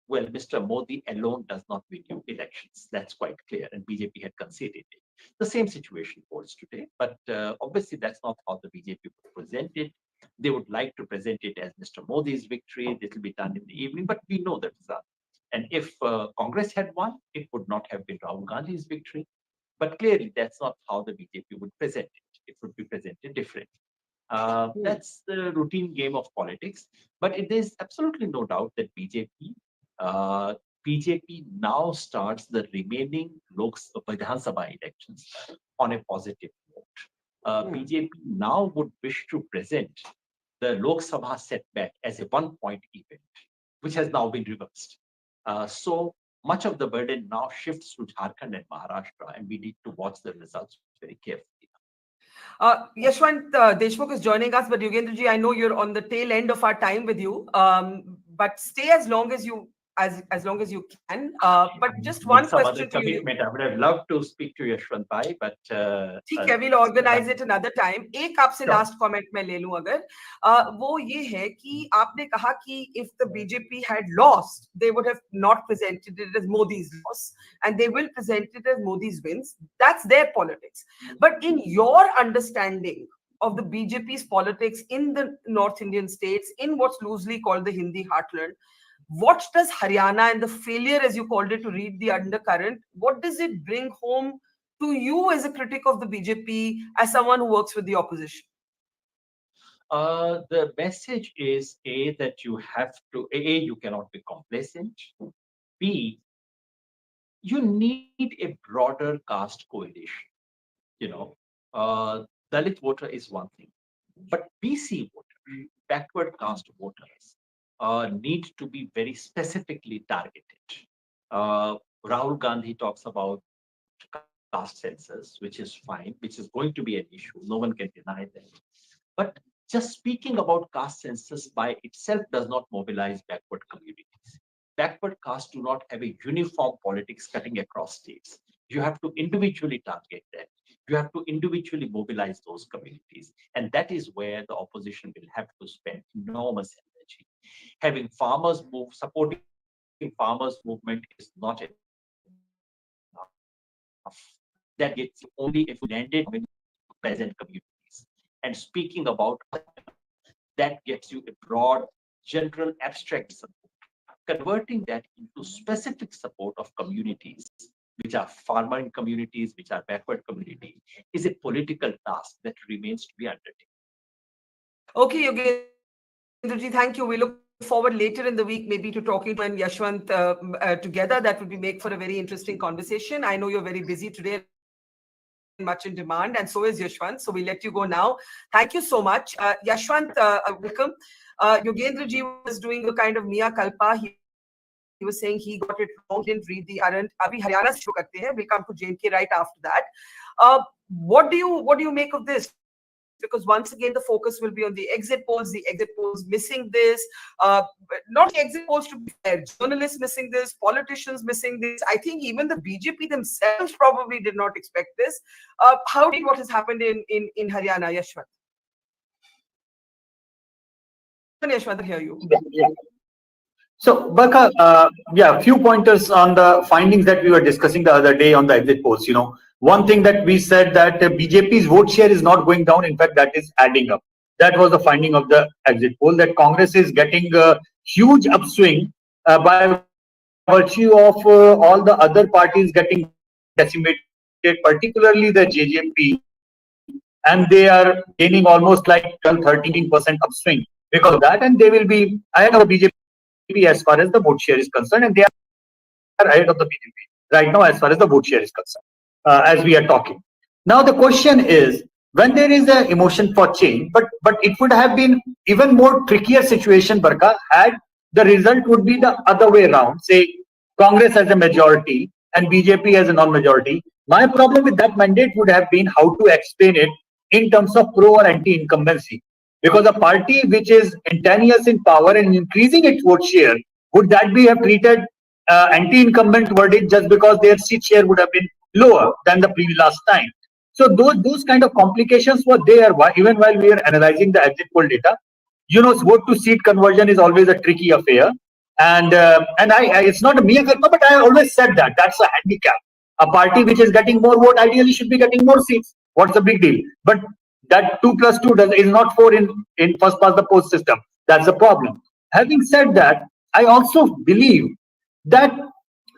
well, Mr. Modi alone does not win you elections. That's quite clear, and BJP had conceded it. The same situation holds today, but obviously that's not how the BJP would present it. They would like to present it as Mr. Modi's victory. This will be done in the evening, but we know the result. And if Congress had won, it would not have been Rahul Gandhi's victory. But clearly, that's not how the BJP would present it. It would be presented differently. That's the routine game of politics. But there's absolutely no doubt that BJP now starts the remaining Vidhan Sabha elections on a positive note. BJP now would wish to present the Lok Sabha setback as a one-point event, which has now been reversed. So much of the burden now shifts to Jharkhand and Maharashtra, and we need to watch the results very carefully. Yashwant Deshmukh is joining us, but Yogendraji, I know you're on the tail end of our time with you, but stay as long as you long as you can. But just one question to you. I would have loved to speak to Yashwant Bhai, but ठीक है, we'll organize it another time. एक आपसे last comment मैं ले लूं अगर वो ये है कि आपने कहा कि if the BJP had lost, they would have not presented it as Modi's loss, and they will present it as Modi's wins. That's their politics. But in your understanding of the BJP's politics in the North Indian states, in what's loosely called the Hindi heartland, what does Haryana and the failure, as you called it, to read the undercurrent, what does it bring home to you as a critic of the BJP, as someone who works with the opposition? The message is that you have to, you cannot be complacent. B, you need a broader caste coalition. Dalit voter is one thing, but BC voter, backward caste voters, need to be very specifically targeted. Rahul Gandhi talks about caste census, which is fine, which is going to be an issue. No one can deny that. But just speaking about caste census by itself does not mobilize backward communities. Backward castes do not have a uniform politics cutting across states. You have to individually target that. You have to individually mobilize those communities. And that is where the opposition will have to spend enormous energy. Having farmers move, supporting farmers movement is not enough. That gets you only if you landed with peasant communities. And speaking about that gets you a broad, general, abstract support. Converting that into specific support of communities, which are farming communities, which are backward communities, is a political task that remains to be undertaken. Okay, Yogendraji, thank you. We look forward later in the week maybe to talking to and Yashwant together. That would make for a very interesting conversation. I know you're very busy today, much in demand, and so is Yashwant. So we let you go now. Thank you so much. Yashwant, welcome. Yogendraji was doing a kind of Mia Kalpa. He was saying he got it wrong, didn't read the current. Abhi Haryana se shuru karte hain. We'll come to JNK right after that. What do you make of this? Because once again, the focus will be on the exit polls missing this. Not the exit polls, to be fair, journalists missing this, politicians missing this. I think even the BJP themselves probably did not expect this. How did what has happened in Haryana, Yashwant? Yashwant, I hear you. So, Barkha, a few pointers on the findings that we were discussing the other day on the exit polls. One thing that we said that BJP's vote share is not going down. In fact, that is adding up. That was the finding of the exit poll, that Congress is getting a huge upswing by virtue of all the other parties getting decimated, particularly the JJP, and they are gaining almost like 12-13% upswing because of that, and they will be ahead of BJP as far as the vote share is concerned, and they are ahead of the BJP right now as far as the vote share is concerned, as we are talking. Now the question is, when there is an emotion for change, but it would have been even more trickier situation, Barkha, had the result would be the other way around, say Congress as a majority and BJP as a non-majority. My problem with that mandate would have been how to explain it in terms of pro or anti-incumbency. Because a party which is in 10 years in power and increasing its vote share, would that be have treated anti-incumbent verdict just because their seat share would have been lower than the previous last time? So those kind of complications were there even while we are analyzing the exit poll data. Vote to seat conversion is always a tricky affair, and it's not a mere kalpa, but I always said that that's a handicap. A party which is getting more vote ideally should be getting more seats. What's the big deal? But that 2 + 2 is not 4 in first past the post system. That's the problem. Having said that, I also believe that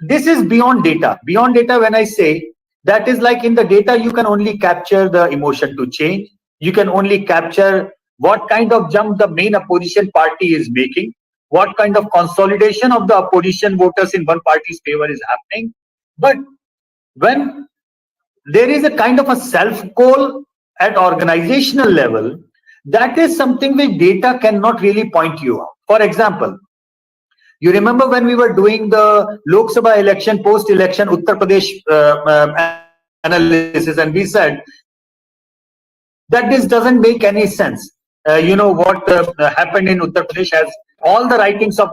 this is beyond data. Beyond data, when I say, that is like in the data, you can only capture the emotion to change. You can only capture what kind of jump the main opposition party is making, what kind of consolidation of the opposition voters in one party's favor is happening. But when there is a kind of a self-goal at organizational level, that is something which data cannot really point you out. For example, you remember when we were doing the Lok Sabha election, post-election Uttar Pradesh analysis, and we said that this doesn't make any sense. What happened in Uttar Pradesh has all the writings of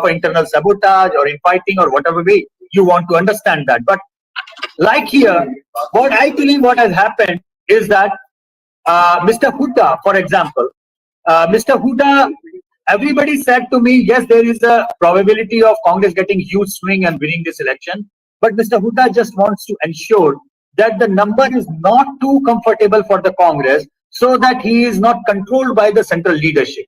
internal sabotage or infighting or whatever way you want to understand that. But like here, what I believe what has happened is that Mr. Hooda, for example, Mr. Hooda, everybody said to me, yes, there is a probability of Congress getting huge swing and winning this election. But Mr. Hooda just wants to ensure that the number is not too comfortable for the Congress so that he is not controlled by the central leadership.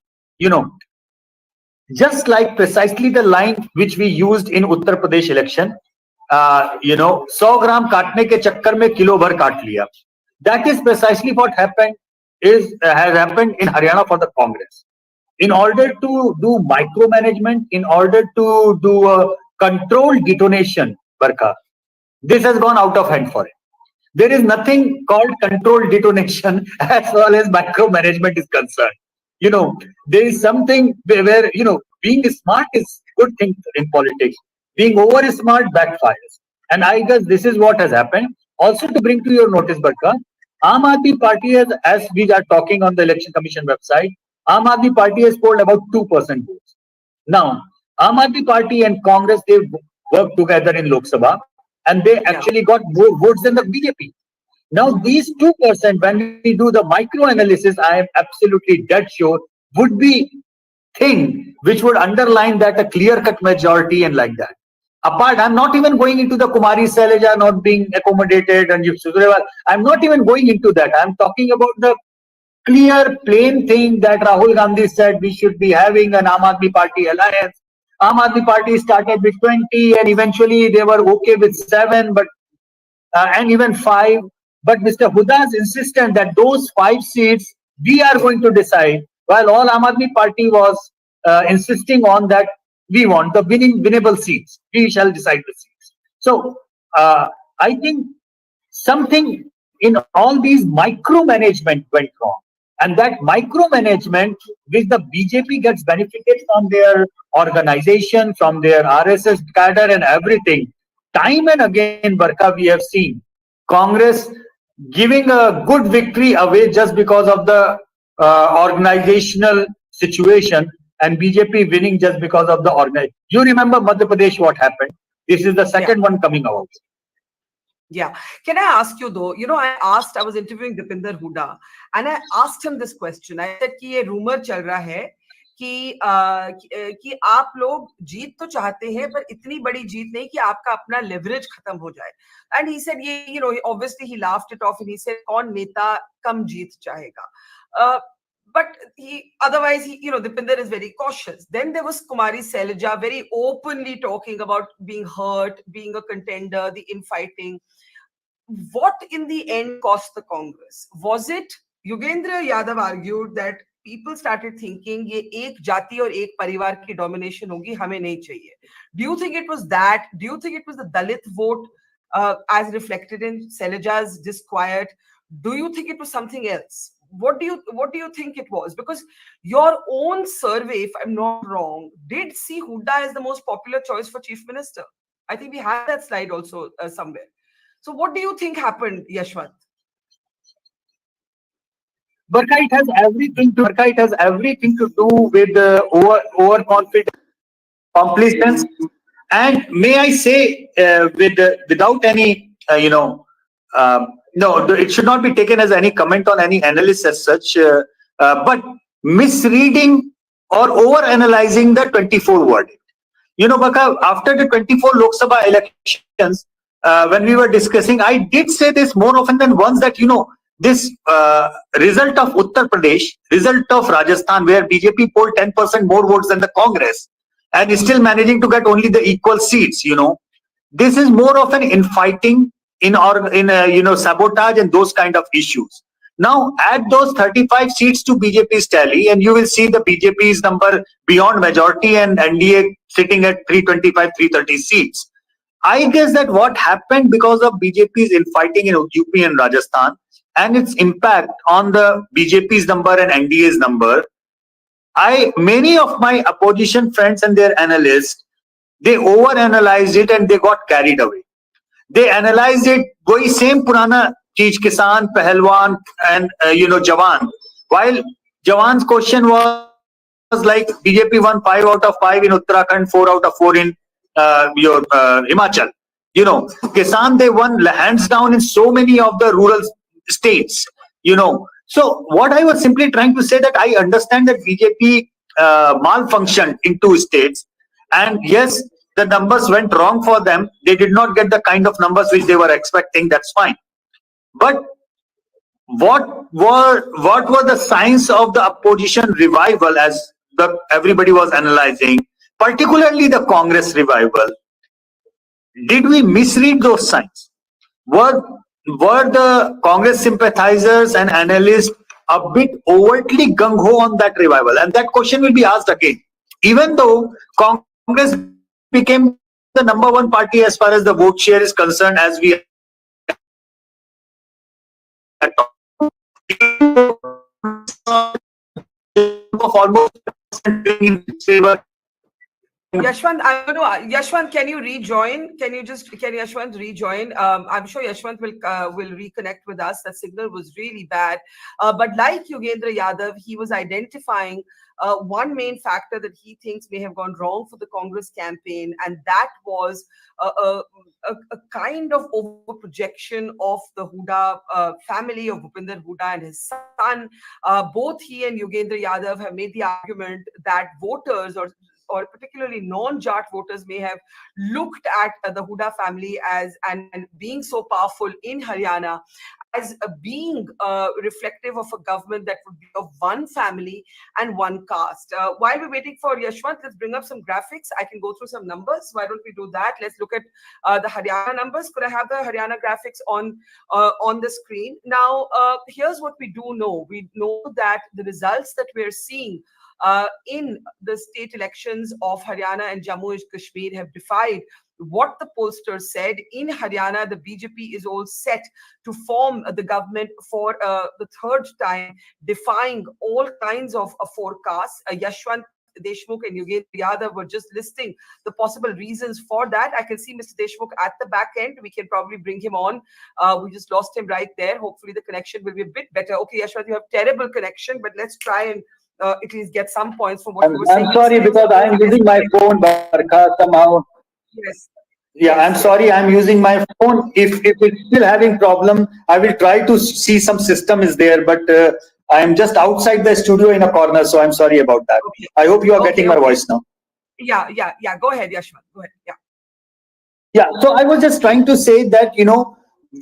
Just like precisely the line which we used in Uttar Pradesh election, 100 gram काटने के चक्कर में kilo भर काट लिया. That is precisely what has happened in Haryana for the Congress. In order to do micromanagement, in order to do a controlled detonation, Barkha, this has gone out of hand for it. There is nothing called controlled detonation as far as micromanagement is concerned. There is something where, being smart is a good thing in politics. Being over smart backfires. And I guess this is what has happened. Also to bring to your notice, Barkha, Aam Aadmi Party has, as we are talking on the Election Commission website, Aam Aadmi Party has polled about 2% votes. Now, Aam Aadmi Party and Congress, they worked together in Lok Sabha and they actually got more votes than the BJP. Now, these 2%, when we do the micro analysis, I am absolutely dead sure would be thing which would underline that a clear-cut majority and like that. Apart, I'm not even going into the Kumari Sailaja not being accommodated and I'm not even going into that. I'm talking about the clear, plain thing that Rahul Gandhi said we should be having an Aam Aadmi Party alliance. Aam Aadmi Party started with 20 and eventually they were okay with 7 and even 5. But Mr. Hooda's insistent that those 5 seats we are going to decide, while all Aam Aadmi Party was insisting on that we want the winnable seats. We shall decide the seats. So I think something in all these micromanagement went wrong. And that micromanagement, which the BJP gets benefited from their organization, from their RSS cadre and everything, time and again, Barkha, we have seen Congress giving a good victory away just because of the organizational situation and BJP winning just because of the organization. You remember Madhya Pradesh, what happened? This is the second one coming out. Yeah. Can I ask you though, I was interviewing Dipinder Hooda and I asked him this question. I said कि ये rumor चल रहा है कि आप लोग जीत तो चाहते हैं पर इतनी बड़ी जीत नहीं कि आपका अपना leverage खत्म हो जाए. And he said, obviously he laughed it off and he said, कौन नेता कम जीत चाहेगा? But otherwise, Dipinder is very cautious. Then there was Kumari Sailaja very openly talking about being hurt, being a contender, the infighting. What in the end cost the Congress? Was it, Yogendra Yadav argued that people started thinking, ye ek jati aur ek parivar ki domination hogi, hame nahi chahiye. Do you think it was that? Do you think it was the Dalit vote as reflected in Sailaja's disquiet? Do you think it was something else? What do you think it was? Because your own survey, if I'm not wrong, did see Hooda as the most popular choice for chief minister. I think we have that slide also somewhere. So what do you think happened, Yashwant? Barkha, it has everything to do with overconfidence, complacence, and may I say, without any, no, it should not be taken as any comment on any analyst as such, but misreading or over-analyzing the 24 verdict. Barkha, after the 24 Lok Sabha elections, when we were discussing, I did say this more often than once that, this result of Uttar Pradesh, result of Rajasthan, where BJP polled 10% more votes than the Congress, and is still managing to get only the equal seats. This is more of an infighting in sabotage and those kind of issues. Now add those 35 seats to BJP's tally and you will see the BJP's number beyond majority and NDA sitting at 325, 330 seats. I guess that what happened because of BJP's infighting in UP and Rajasthan and its impact on the BJP's number and NDA's number, many of my opposition friends and their analysts, they overanalyzed it and they got carried away. They analyzed it, वही same purana cheez, Kisaan, Pehelwan, and Jawan. While Jawan's question was like BJP won 5 out of 5 in Uttarakhand, 4 out of 4 in Himachal. Kisaan, they won hands down in so many of the rural states. So what I was simply trying to say that I understand that BJP malfunctioned in 2 states, and yes, the numbers went wrong for them. They did not get the kind of numbers which they were expecting. That's fine. But what were the signs of the opposition revival as everybody was analyzing, particularly the Congress revival? Did we misread those signs? Were the Congress sympathizers and analysts a bit overtly gung-ho on that revival? And that question will be asked again. Even though Congress became the number 1 party as far as the vote share is concerned, as we almost in favor. Yashwant, Yashwant, can you rejoin? Can Yashwant rejoin? I'm sure Yashwant will reconnect with us. The signal was really bad. But like Yogendra Yadav, he was identifying one main factor that he thinks may have gone wrong for the Congress campaign, and that was a kind of over projection of the Hooda family of Bhupinder Hooda and his son. Both he and Yogendra Yadav have made the argument that voters or particularly non-Jat voters may have looked at the Hooda family as and being so powerful in Haryana as being reflective of a government that would be of one family and one caste. While we're waiting for Yashwant, let's bring up some graphics. I can go through some numbers. Why don't we do that? Let's look at the Haryana numbers. Could I have the Haryana graphics on the screen? Now, here's what we do know. We know that the results that we're seeing in the state elections of Haryana and Jammu and Kashmir have defied what the pollsters said. In Haryana, the BJP is all set to form the government for the 3rd time, defying all kinds of forecasts. Yashwant Deshmukh and Yogendra Yadav were just listing the possible reasons for that. I can see Mr. Deshmukh at the back end. We can probably bring him on. We just lost him right there. Hopefully the connection will be a bit better. Okay, Yashwant, you have terrible connection, but let's try and at least get some points from what you were saying. I'm sorry because I am using my phone, Barkha, somehow. Yes. Yeah, I'm sorry, I'm using my phone. If it's still having problem, I will try to see some system is there, but I am just outside the studio in a corner, so I'm sorry about that. Okay. I hope you are getting my voice now. Yeah. Go ahead, Yashwant. Go ahead. Yeah, so I was just trying to say that,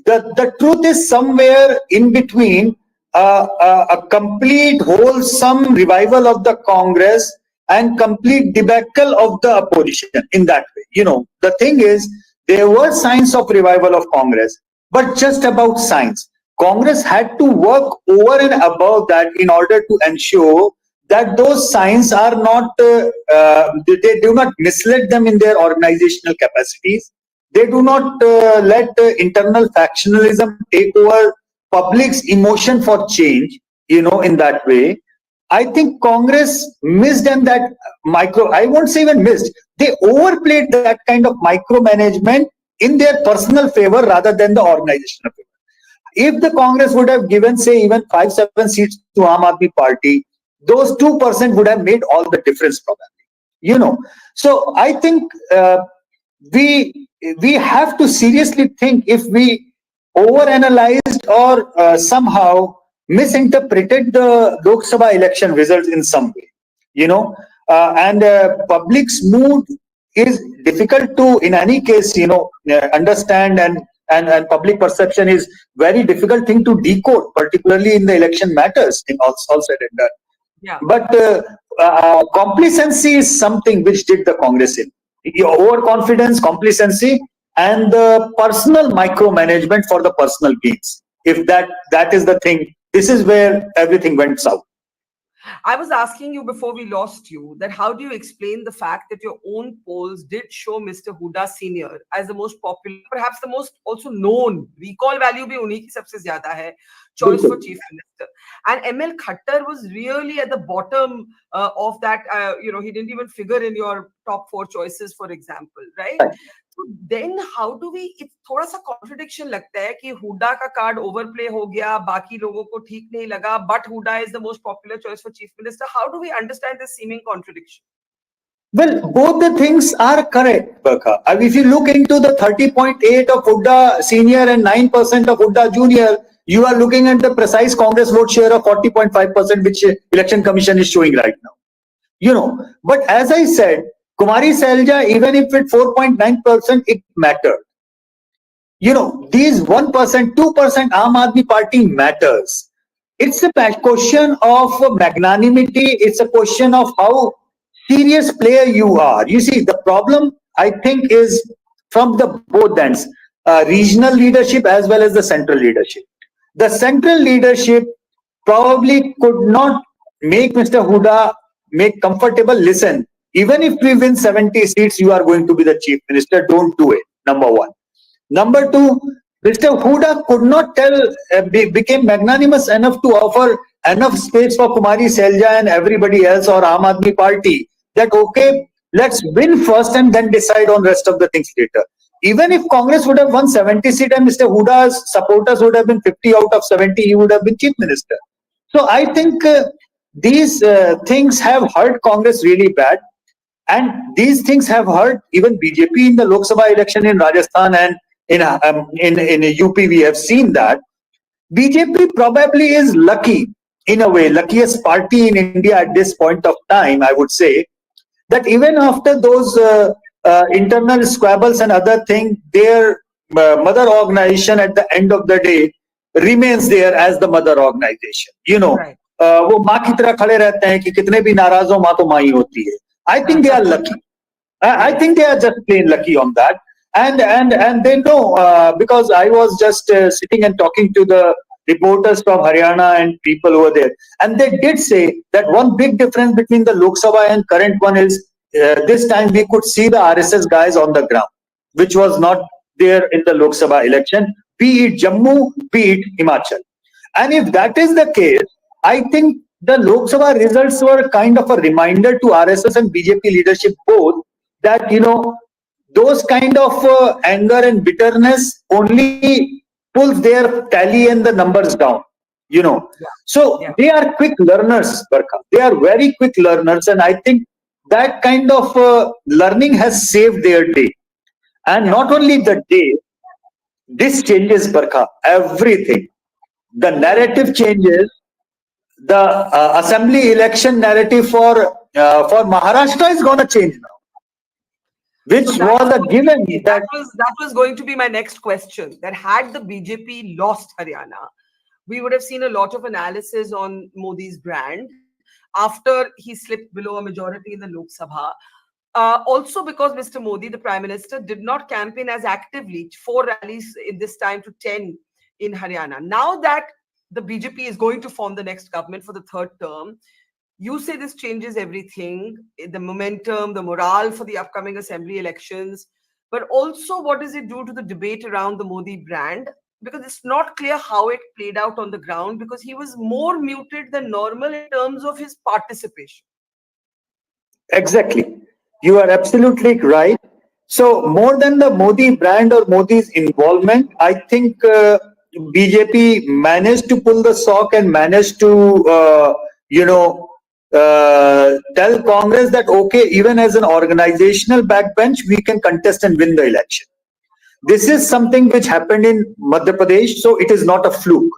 the truth is somewhere in between a complete wholesome revival of the Congress and complete debacle of the opposition in that way. The thing is, there were signs of revival of Congress, but just about signs. Congress had to work over and above that in order to ensure that those signs are not, they do not mislead them in their organizational capacities. They do not let internal factionalism take over public's emotion for change, in that way. I think Congress missed and that I won't say even missed, they overplayed that kind of micromanagement in their personal favor rather than the organizational favor. If the Congress would have given, say, even 5-7 seats to Aam Aadmi Party, those 2% would have made all the difference probably. So I think we have to seriously think if we overanalyzed or somehow misinterpreted the Lok Sabha election results in some way, and public's mood is difficult to, in any case, understand, and public perception is very difficult thing to decode, particularly in the election matters in all said and done. Yeah. But complacency is something which did the Congress in. Your overconfidence, complacency, and the personal micromanagement for the personal gains. If that is the thing, this is where everything went south. I was asking you before we lost you that how do you explain the fact that your own polls did show Mr. Huda Senior as the most popular, perhaps the most also known, recall value bhi unhi ki sabse zyada hai, choice for chief minister, and ML Khattar was really at the bottom of that. He didn't even figure in your top 4 choices, for example, right? So then how do we, it's थोड़ा सा contradiction लगता है कि हुडा का card overplay हो गया, बाकी लोगों को ठीक नहीं लगा, but Huda is the most popular choice for chief minister. How do we understand this seeming contradiction? Well, both the things are correct, Barkha. If you look into the 30.8 of Huda Senior and 9% of Huda Junior, you are looking at the precise Congress vote share of 40.5%, which Election Commission is showing right now. But as I said, Kumari Selja, even if it's 4.9%, it mattered. These 1%, 2% Aam Aadmi Party matters. It's a question of magnanimity. It's a question of how serious player you are. You see, the problem, I think, is from the both ends, regional leadership as well as the central leadership. The central leadership probably could not make Mr. Huda make comfortable. Listen, even if we win 70 seats, you are going to be the chief minister. Don't do it. Number one. Number two, Mr. Huda could not became magnanimous enough to offer enough space for Kumari Selja and everybody else or Aam Aadmi Party that, okay, let's win first and then decide on rest of the things later. Even if Congress would have won 70 seats and Mr. Huda's supporters would have been 50 out of 70, he would have been chief minister. So I think these things have hurt Congress really bad. And these things have hurt even BJP in the Lok Sabha election in Rajasthan and in UP. We have seen that BJP probably is lucky in a way, luckiest party in India at this point of time, I would say, that even after those internal squabbles and other things, their mother organization at the end of the day remains there as the mother organization. Right. वो माँ की तरह खड़े रहते हैं कि कितने भी नाराज हो माँ तो माँ ही होती है. I think they are lucky. I think they are just plain lucky on that. And they know, because I was just sitting and talking to the reporters from Haryana and people over there. And they did say that one big difference between the Lok Sabha and current one is this time we could see the RSS guys on the ground, which was not there in the Lok Sabha election, be it Jammu, be it Himachal. And if that is the case, I think the Lok Sabha results were kind of a reminder to RSS and BJP leadership both that, those kind of anger and bitterness only pulls their tally and the numbers down, So they are quick learners, Barkha. They are very quick learners. And I think that kind of learning has saved their day. And not only the day, this changes, Barkha, everything. The narrative changes. The assembly election narrative for Maharashtra is going to change now, which was a given. That was going to be my next question. That had the BJP lost Haryana, we would have seen a lot of analysis on Modi's brand after he slipped below a majority in the Lok Sabha. Also because Mr. Modi, the Prime Minister, did not campaign as actively, 4 rallies in this time to 10 in Haryana. Now that the BJP is going to form the next government for the 3rd term, you say this changes everything, the momentum, the morale for the upcoming assembly elections, but also what does it do to the debate around the Modi brand? Because it's not clear how it played out on the ground because he was more muted than normal in terms of his participation. Exactly. You are absolutely right. So more than the Modi brand or Modi's involvement, I think BJP managed to pull the sock and managed to, tell Congress that, okay, even as an organizational backbench, we can contest and win the election. This is something which happened in Madhya Pradesh, so it is not a fluke.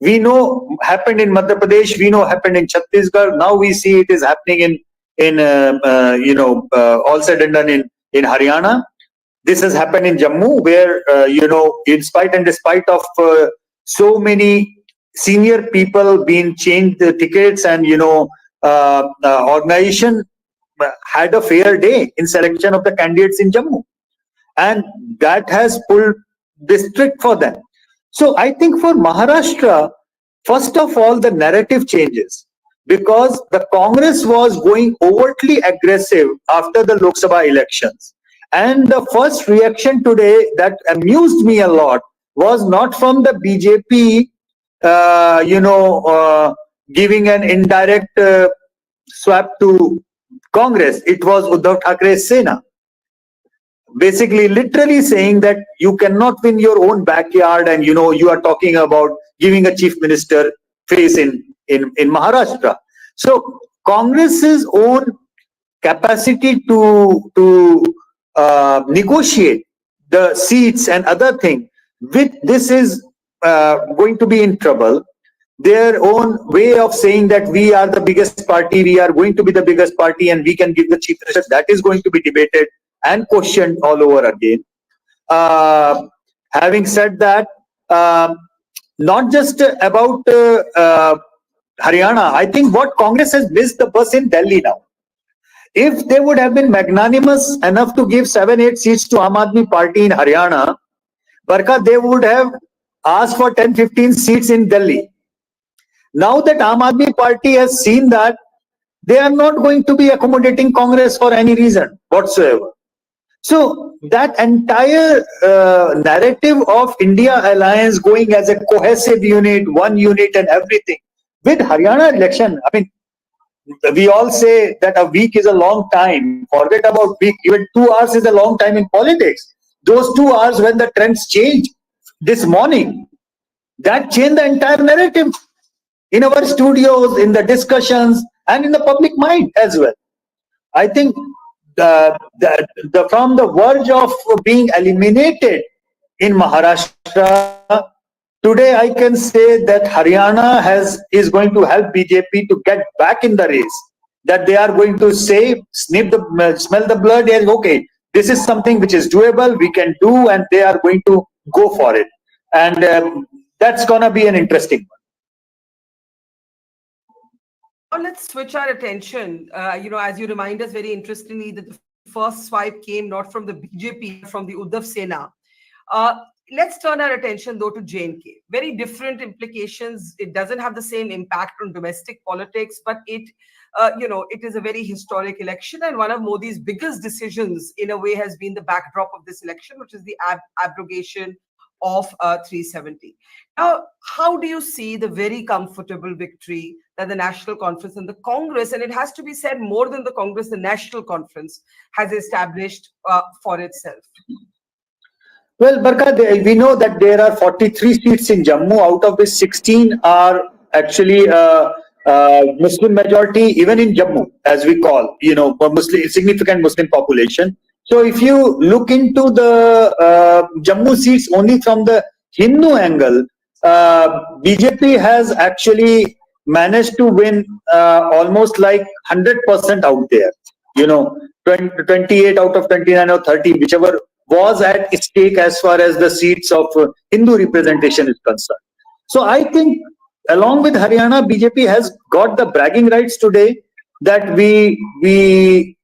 We know happened in Madhya Pradesh, we know happened in Chhattisgarh. Now we see it is happening in all said and done in Haryana. This has happened in Jammu, where in spite and despite of so many senior people being changed the tickets and organization had a fair day in selection of the candidates in Jammu, and that has pulled district for them. So I think for Maharashtra, first of all, the narrative changes, because the Congress was going overtly aggressive after the Lok Sabha elections. And the first reaction today that amused me a lot was not from the BJP, giving an indirect swap to Congress. It was Uddhav Thacker's Sena, basically literally saying that you cannot win your own backyard, and you are talking about giving a chief minister face in Maharashtra. So Congress's own capacity to negotiate the seats and other thing with this is going to be in trouble. Their own way of saying that we are the biggest party, we are going to be the biggest party, and we can give the chief minister, that is going to be debated and questioned all over again. Having said that, not just about Haryana, I think what Congress has missed the bus in Delhi now. If they would have been magnanimous enough to give 7-8 seats to Aam Aadmi Party in Haryana, Barkha, they would have asked for 10-15 seats in Delhi. Now that Aam Aadmi Party has seen that, they are not going to be accommodating Congress for any reason whatsoever. So that entire narrative of India alliance going as a cohesive unit, one unit and everything, with Haryana election, I mean, we all say that a week is a long time. Forget about week. Even 2 hours is a long time in politics. Those 2 hours when the trends change this morning, that changed the entire narrative in our studios, in the discussions, and in the public mind as well. I think from the verge of being eliminated in Maharashtra, today I can say that Haryana is going to help BJP to get back in the race. That they are going to say, smell the blood, and okay, this is something which is doable, we can do, and they are going to go for it. And that's gonna be an interesting one. Now let's switch our attention. As you remind us very interestingly that the first swipe came not from the BJP, from the Uddhav Sena. Let's turn our attention though to J&K. Very different implications. It doesn't have the same impact on domestic politics, but it is a very historic election, and one of Modi's biggest decisions in a way has been the backdrop of this election, which is the abrogation of 370. Now, how do you see the very comfortable victory that the National Conference and the Congress, and it has to be said more than the Congress, the National Conference has established for itself? Well, Barkha, we know that there are 43 seats in Jammu, out of which 16 are actually Muslim majority, even in Jammu, as we call, significant Muslim population. So if you look into the Jammu seats only from the Hindu angle, BJP has actually managed to win almost like 100% out there. 28 out of 29 or 30, whichever was at stake as far as the seats of Hindu representation is concerned. So I think along with Haryana, BJP has got the bragging rights today that we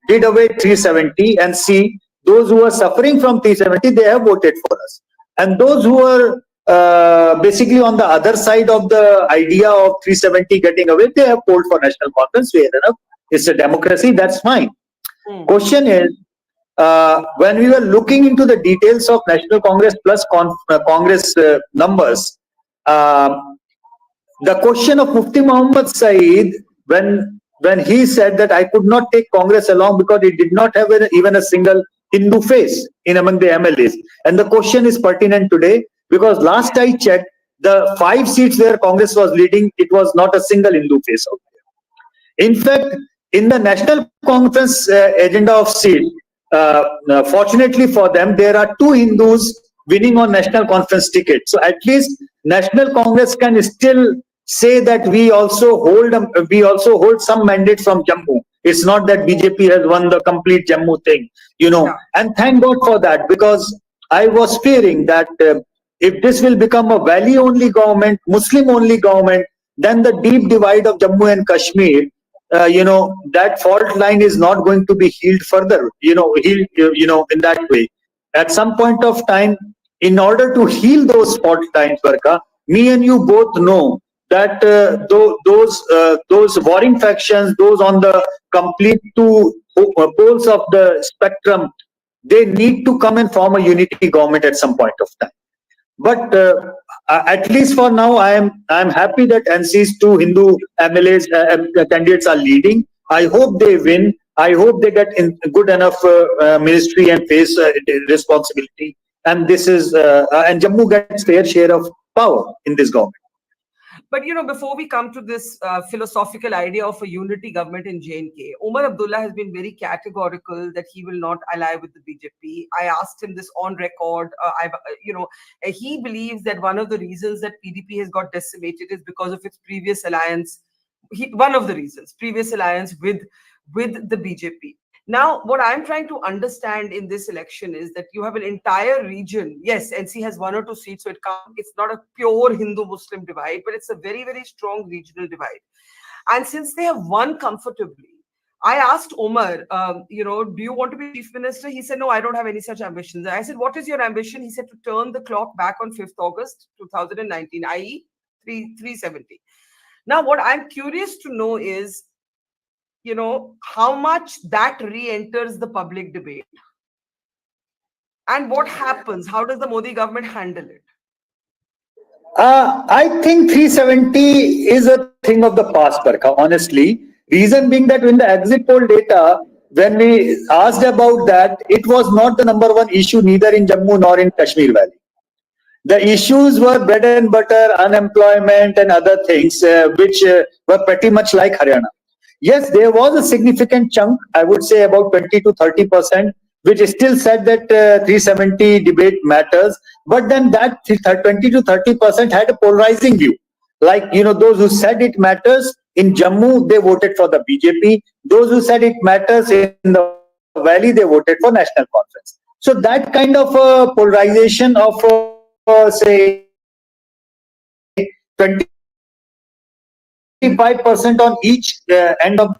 did away 370, and see those who are suffering from 370, they have voted for us. And those who are basically on the other side of the idea of 370 getting away, they have polled for National Conference. Fair enough. It's a democracy, that's fine. Question is, when we were looking into the details of National Congress plus Congress numbers, the question of Mufti Muhammad Saeed, when he said that I could not take Congress along because it did not have even a single Hindu face in among the MLAs. And the question is pertinent today because last I checked, the 5 seats where Congress was leading, it was not a single Hindu face out there. In fact, in the National Conference agenda of seat, fortunately for them, there are 2 Hindus winning on National Conference ticket. So at least National Congress can still say that we also hold some mandate from Jammu. It's not that BJP has won the complete Jammu thing, And thank God for that, because I was fearing that if this will become a Valley-only government, Muslim-only government, then the deep divide of Jammu and Kashmir that fault line is not going to be healed further, in that way. At some point of time, in order to heal those fault lines, Barkha, me and you both know that those warring factions, those on the complete two poles of the spectrum, they need to come and form a unity government at some point of time. But at least for now, I am happy that NC's two Hindu MLAs candidates are leading. I hope they win. I hope they get in good enough ministry and face responsibility. And this is and Jammu gets fair share of power in this government. But before we come to this philosophical idea of a unity government in J&K, Omar Abdullah has been very categorical that he will not ally with the BJP. I asked him this on record. He believes that one of the reasons that PDP has got decimated is because of its previous alliance. One of the reasons, previous alliance with the BJP. Now, what I'm trying to understand in this election is that you have an entire region. Yes, NC has 1 or 2 seats, so it's not a pure Hindu-Muslim divide, but it's a very, very strong regional divide. And since they have won comfortably, I asked Omar, do you want to be chief minister? He said, no, I don't have any such ambitions. I said, what is your ambition? He said, to turn the clock back on 5th August 2019, i.e. 370. Now, what I'm curious to know is, how much that re-enters the public debate and what happens? How does the Modi government handle it? I think 370 is a thing of the past, Barkha, honestly. Reason being that in the exit poll data, when we asked about that, it was not the number one issue neither in Jammu nor in Kashmir Valley. The issues were bread and butter, unemployment and other things, which were pretty much like Haryana. Yes, there was a significant chunk, I would say about 20 to 30%, which still said that 370 debate matters. But then that 20 to 30% had a polarizing view. Like, those who said it matters in Jammu, they voted for the BJP. Those who said it matters in the Valley, they voted for National Conference. So that kind of polarization of, say, 25% on each end of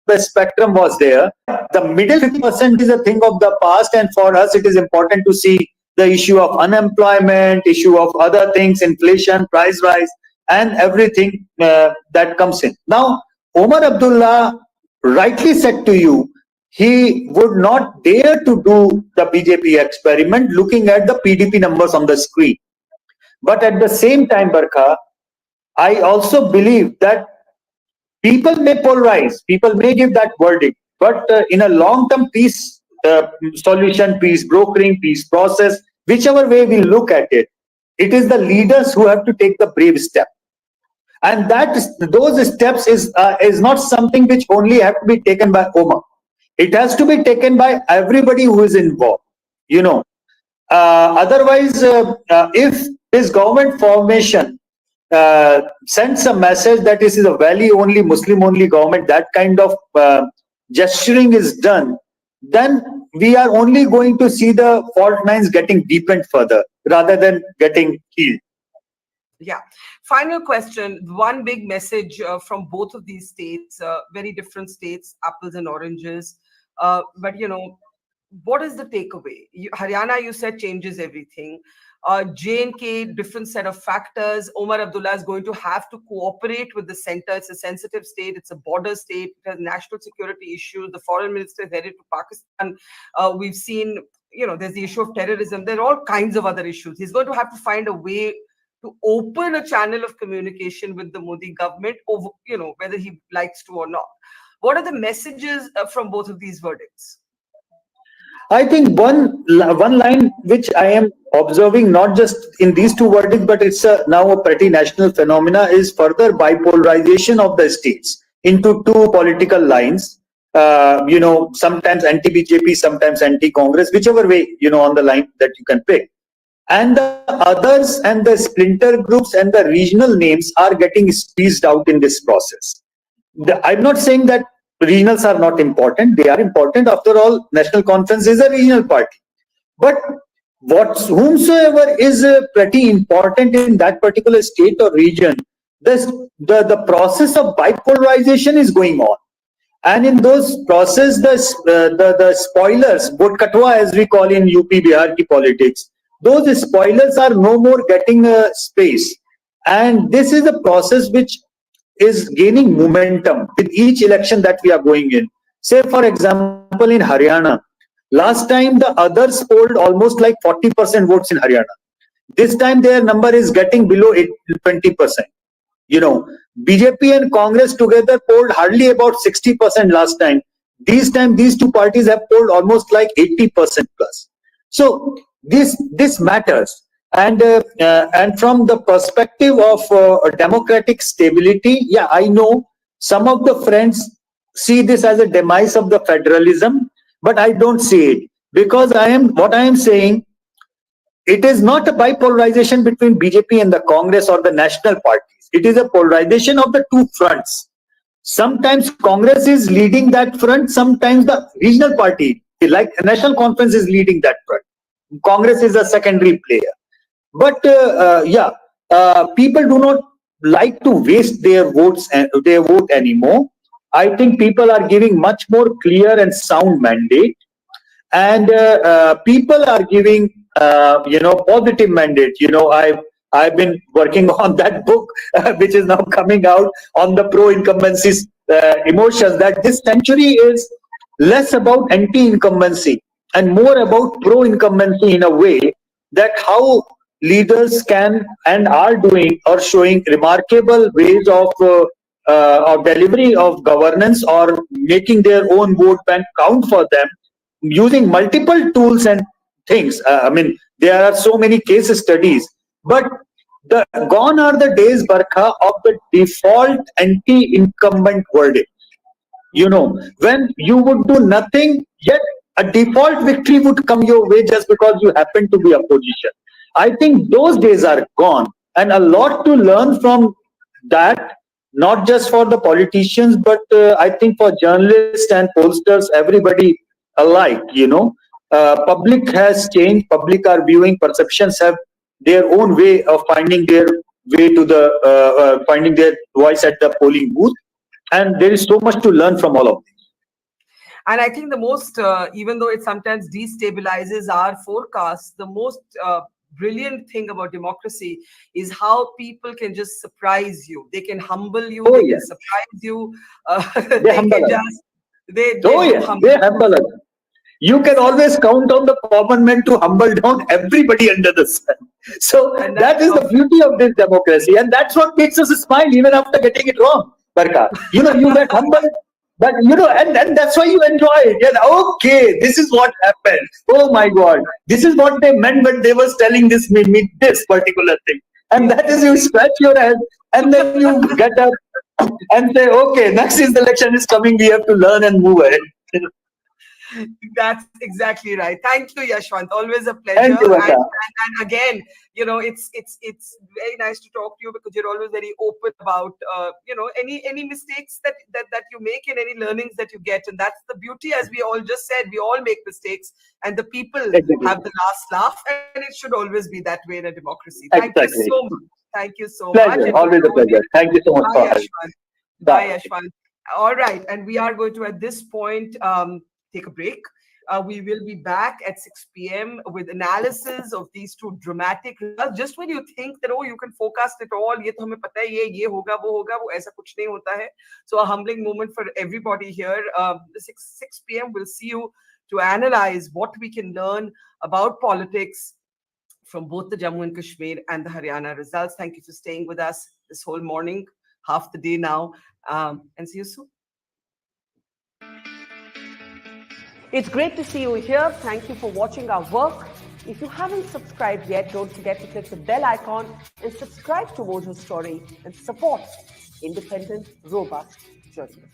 the spectrum was there. The middle 50% is a thing of the past, and for us it is important to see the issue of unemployment, issue of other things, inflation, price rise, and everything that comes in. Now, Omar Abdullah rightly said to you, he would not dare to do the BJP experiment looking at the PDP numbers on the screen. But at the same time, Barkha, I also believe that people may polarize, people may give that verdict, but in a long-term peace solution, peace brokering, peace process, whichever way we look at it, it is the leaders who have to take the brave step. And those steps is not something which only have to be taken by Omar. It has to be taken by everybody who is involved. Otherwise, if this government formation sends a message that this is a Valley-only, Muslim-only government, that kind of gesturing is done, then we are only going to see the fault lines getting deepened further rather than getting healed. Yeah. Final question. One big message from both of these states, very different states, apples and oranges. But, what is the takeaway? Haryana, you said, changes everything. J&K, different set of factors. Omar Abdullah is going to have to cooperate with the center. It's a sensitive state. It's a border state. It has national security issues. The foreign minister is headed to Pakistan. We've seen, there's the issue of terrorism. There are all kinds of other issues. He's going to have to find a way to open a channel of communication with the Modi government, over, whether he likes to or not. What are the messages from both of these verdicts? I think one line which I am observing, not just in these two verdicts, but it's now a pretty national phenomena, is further bipolarization of the states into two political lines. Sometimes anti-BJP, sometimes anti-Congress, whichever way, on the line that you can pick. And the others and the splinter groups and the regional names are getting squeezed out in this process. I'm not saying that regionals are not important. They are important. After all, National Conference is a regional party. But whomsoever is pretty important in that particular state or region the process of bipolarization is going on. And in those process, the spoilers, vote katwa as we call in UP Bihar ki politics, those spoilers are no more getting a space. And this is a process which is gaining momentum with each election that we are going in. Say, for example, in Haryana, last time the others polled almost like 40% votes in Haryana. This time their number is getting below 20%. You know, BJP and Congress together polled hardly about 60% last time. This time, these two parties have polled almost like 80% plus. So this matters, and from the perspective of democratic stability, yeah, I know some of the friends see this as a demise of the federalism, but I don't see it, because what I am saying. It is not a bipolarization between BJP and the Congress or the national parties. It is a polarization of the two fronts. Sometimes Congress is leading that front, sometimes the regional party, like National Conference, is leading that front. Congress is a secondary player. But people do not like to waste their votes and their vote anymore. I think people are giving much more clear and sound mandate, and people are giving positive mandate. I've been working on that book which is now coming out on the pro-incumbency emotions, that this century is less about anti-incumbency and more about pro-incumbency, in a way that how leaders can and are doing or showing remarkable ways of delivery of governance, or making their own vote bank count for them, using multiple tools and things. I mean, there are so many case studies, but gone are the days, Barkha, of the default anti-incumbent verdict. When you would do nothing, yet a default victory would come your way just because you happen to be opposition. I think those days are gone, and a lot to learn from that, not just for the politicians, but I think for journalists and pollsters, everybody alike. Public has changed, public are viewing, perceptions have their own way of finding their way to the finding their voice at the polling booth, and there is so much to learn from all of this. And I think the most, even though it sometimes destabilizes our forecasts, the most brilliant thing about democracy is how people can just surprise you. They can humble you, they can surprise you, they humble can us. just They humble us. You can always count on the common man to humble down everybody under the sun. So that is the beauty of this democracy, and that's what makes us smile even after getting it wrong, Barkha. You get humble, but and that's why you enjoy it. Okay, this is what happened. Oh my God, this is what they meant when they was telling this particular thing, and that is, you scratch your head and then you get up and say, okay, next election is coming. We have to learn and move ahead. That's exactly right. Thank you, Yashwant. Always a pleasure. Thank you, and again, it's very nice to talk to you, because you're always very open about any mistakes that you make and any learnings that you get. And that's the beauty, as we all just said, we all make mistakes, and the people have the last laugh, and it should always be that way in a democracy. Thank you so much. Thank you so much. Always a pleasure. Thank you so much for having me. Bye, Yashwant. All right, and we are going to, at this point, take a break. We will be back at 6 p.m. with analysis of these two dramatic results. Just when you think that, you can forecast it all, ye to hame pata hai, ye hoga, wo aisa kuch nahi hota hai. So a humbling moment for everybody here. 6 p.m. we'll see you to analyze what we can learn about politics from both the Jammu and Kashmir and the Haryana results. Thank you for staying with us this whole morning, half the day now, and see you soon. It's great to see you here. Thank you for watching our work. If you haven't subscribed yet, don't forget to click the bell icon and subscribe to Voter Story and support independent, robust journalism.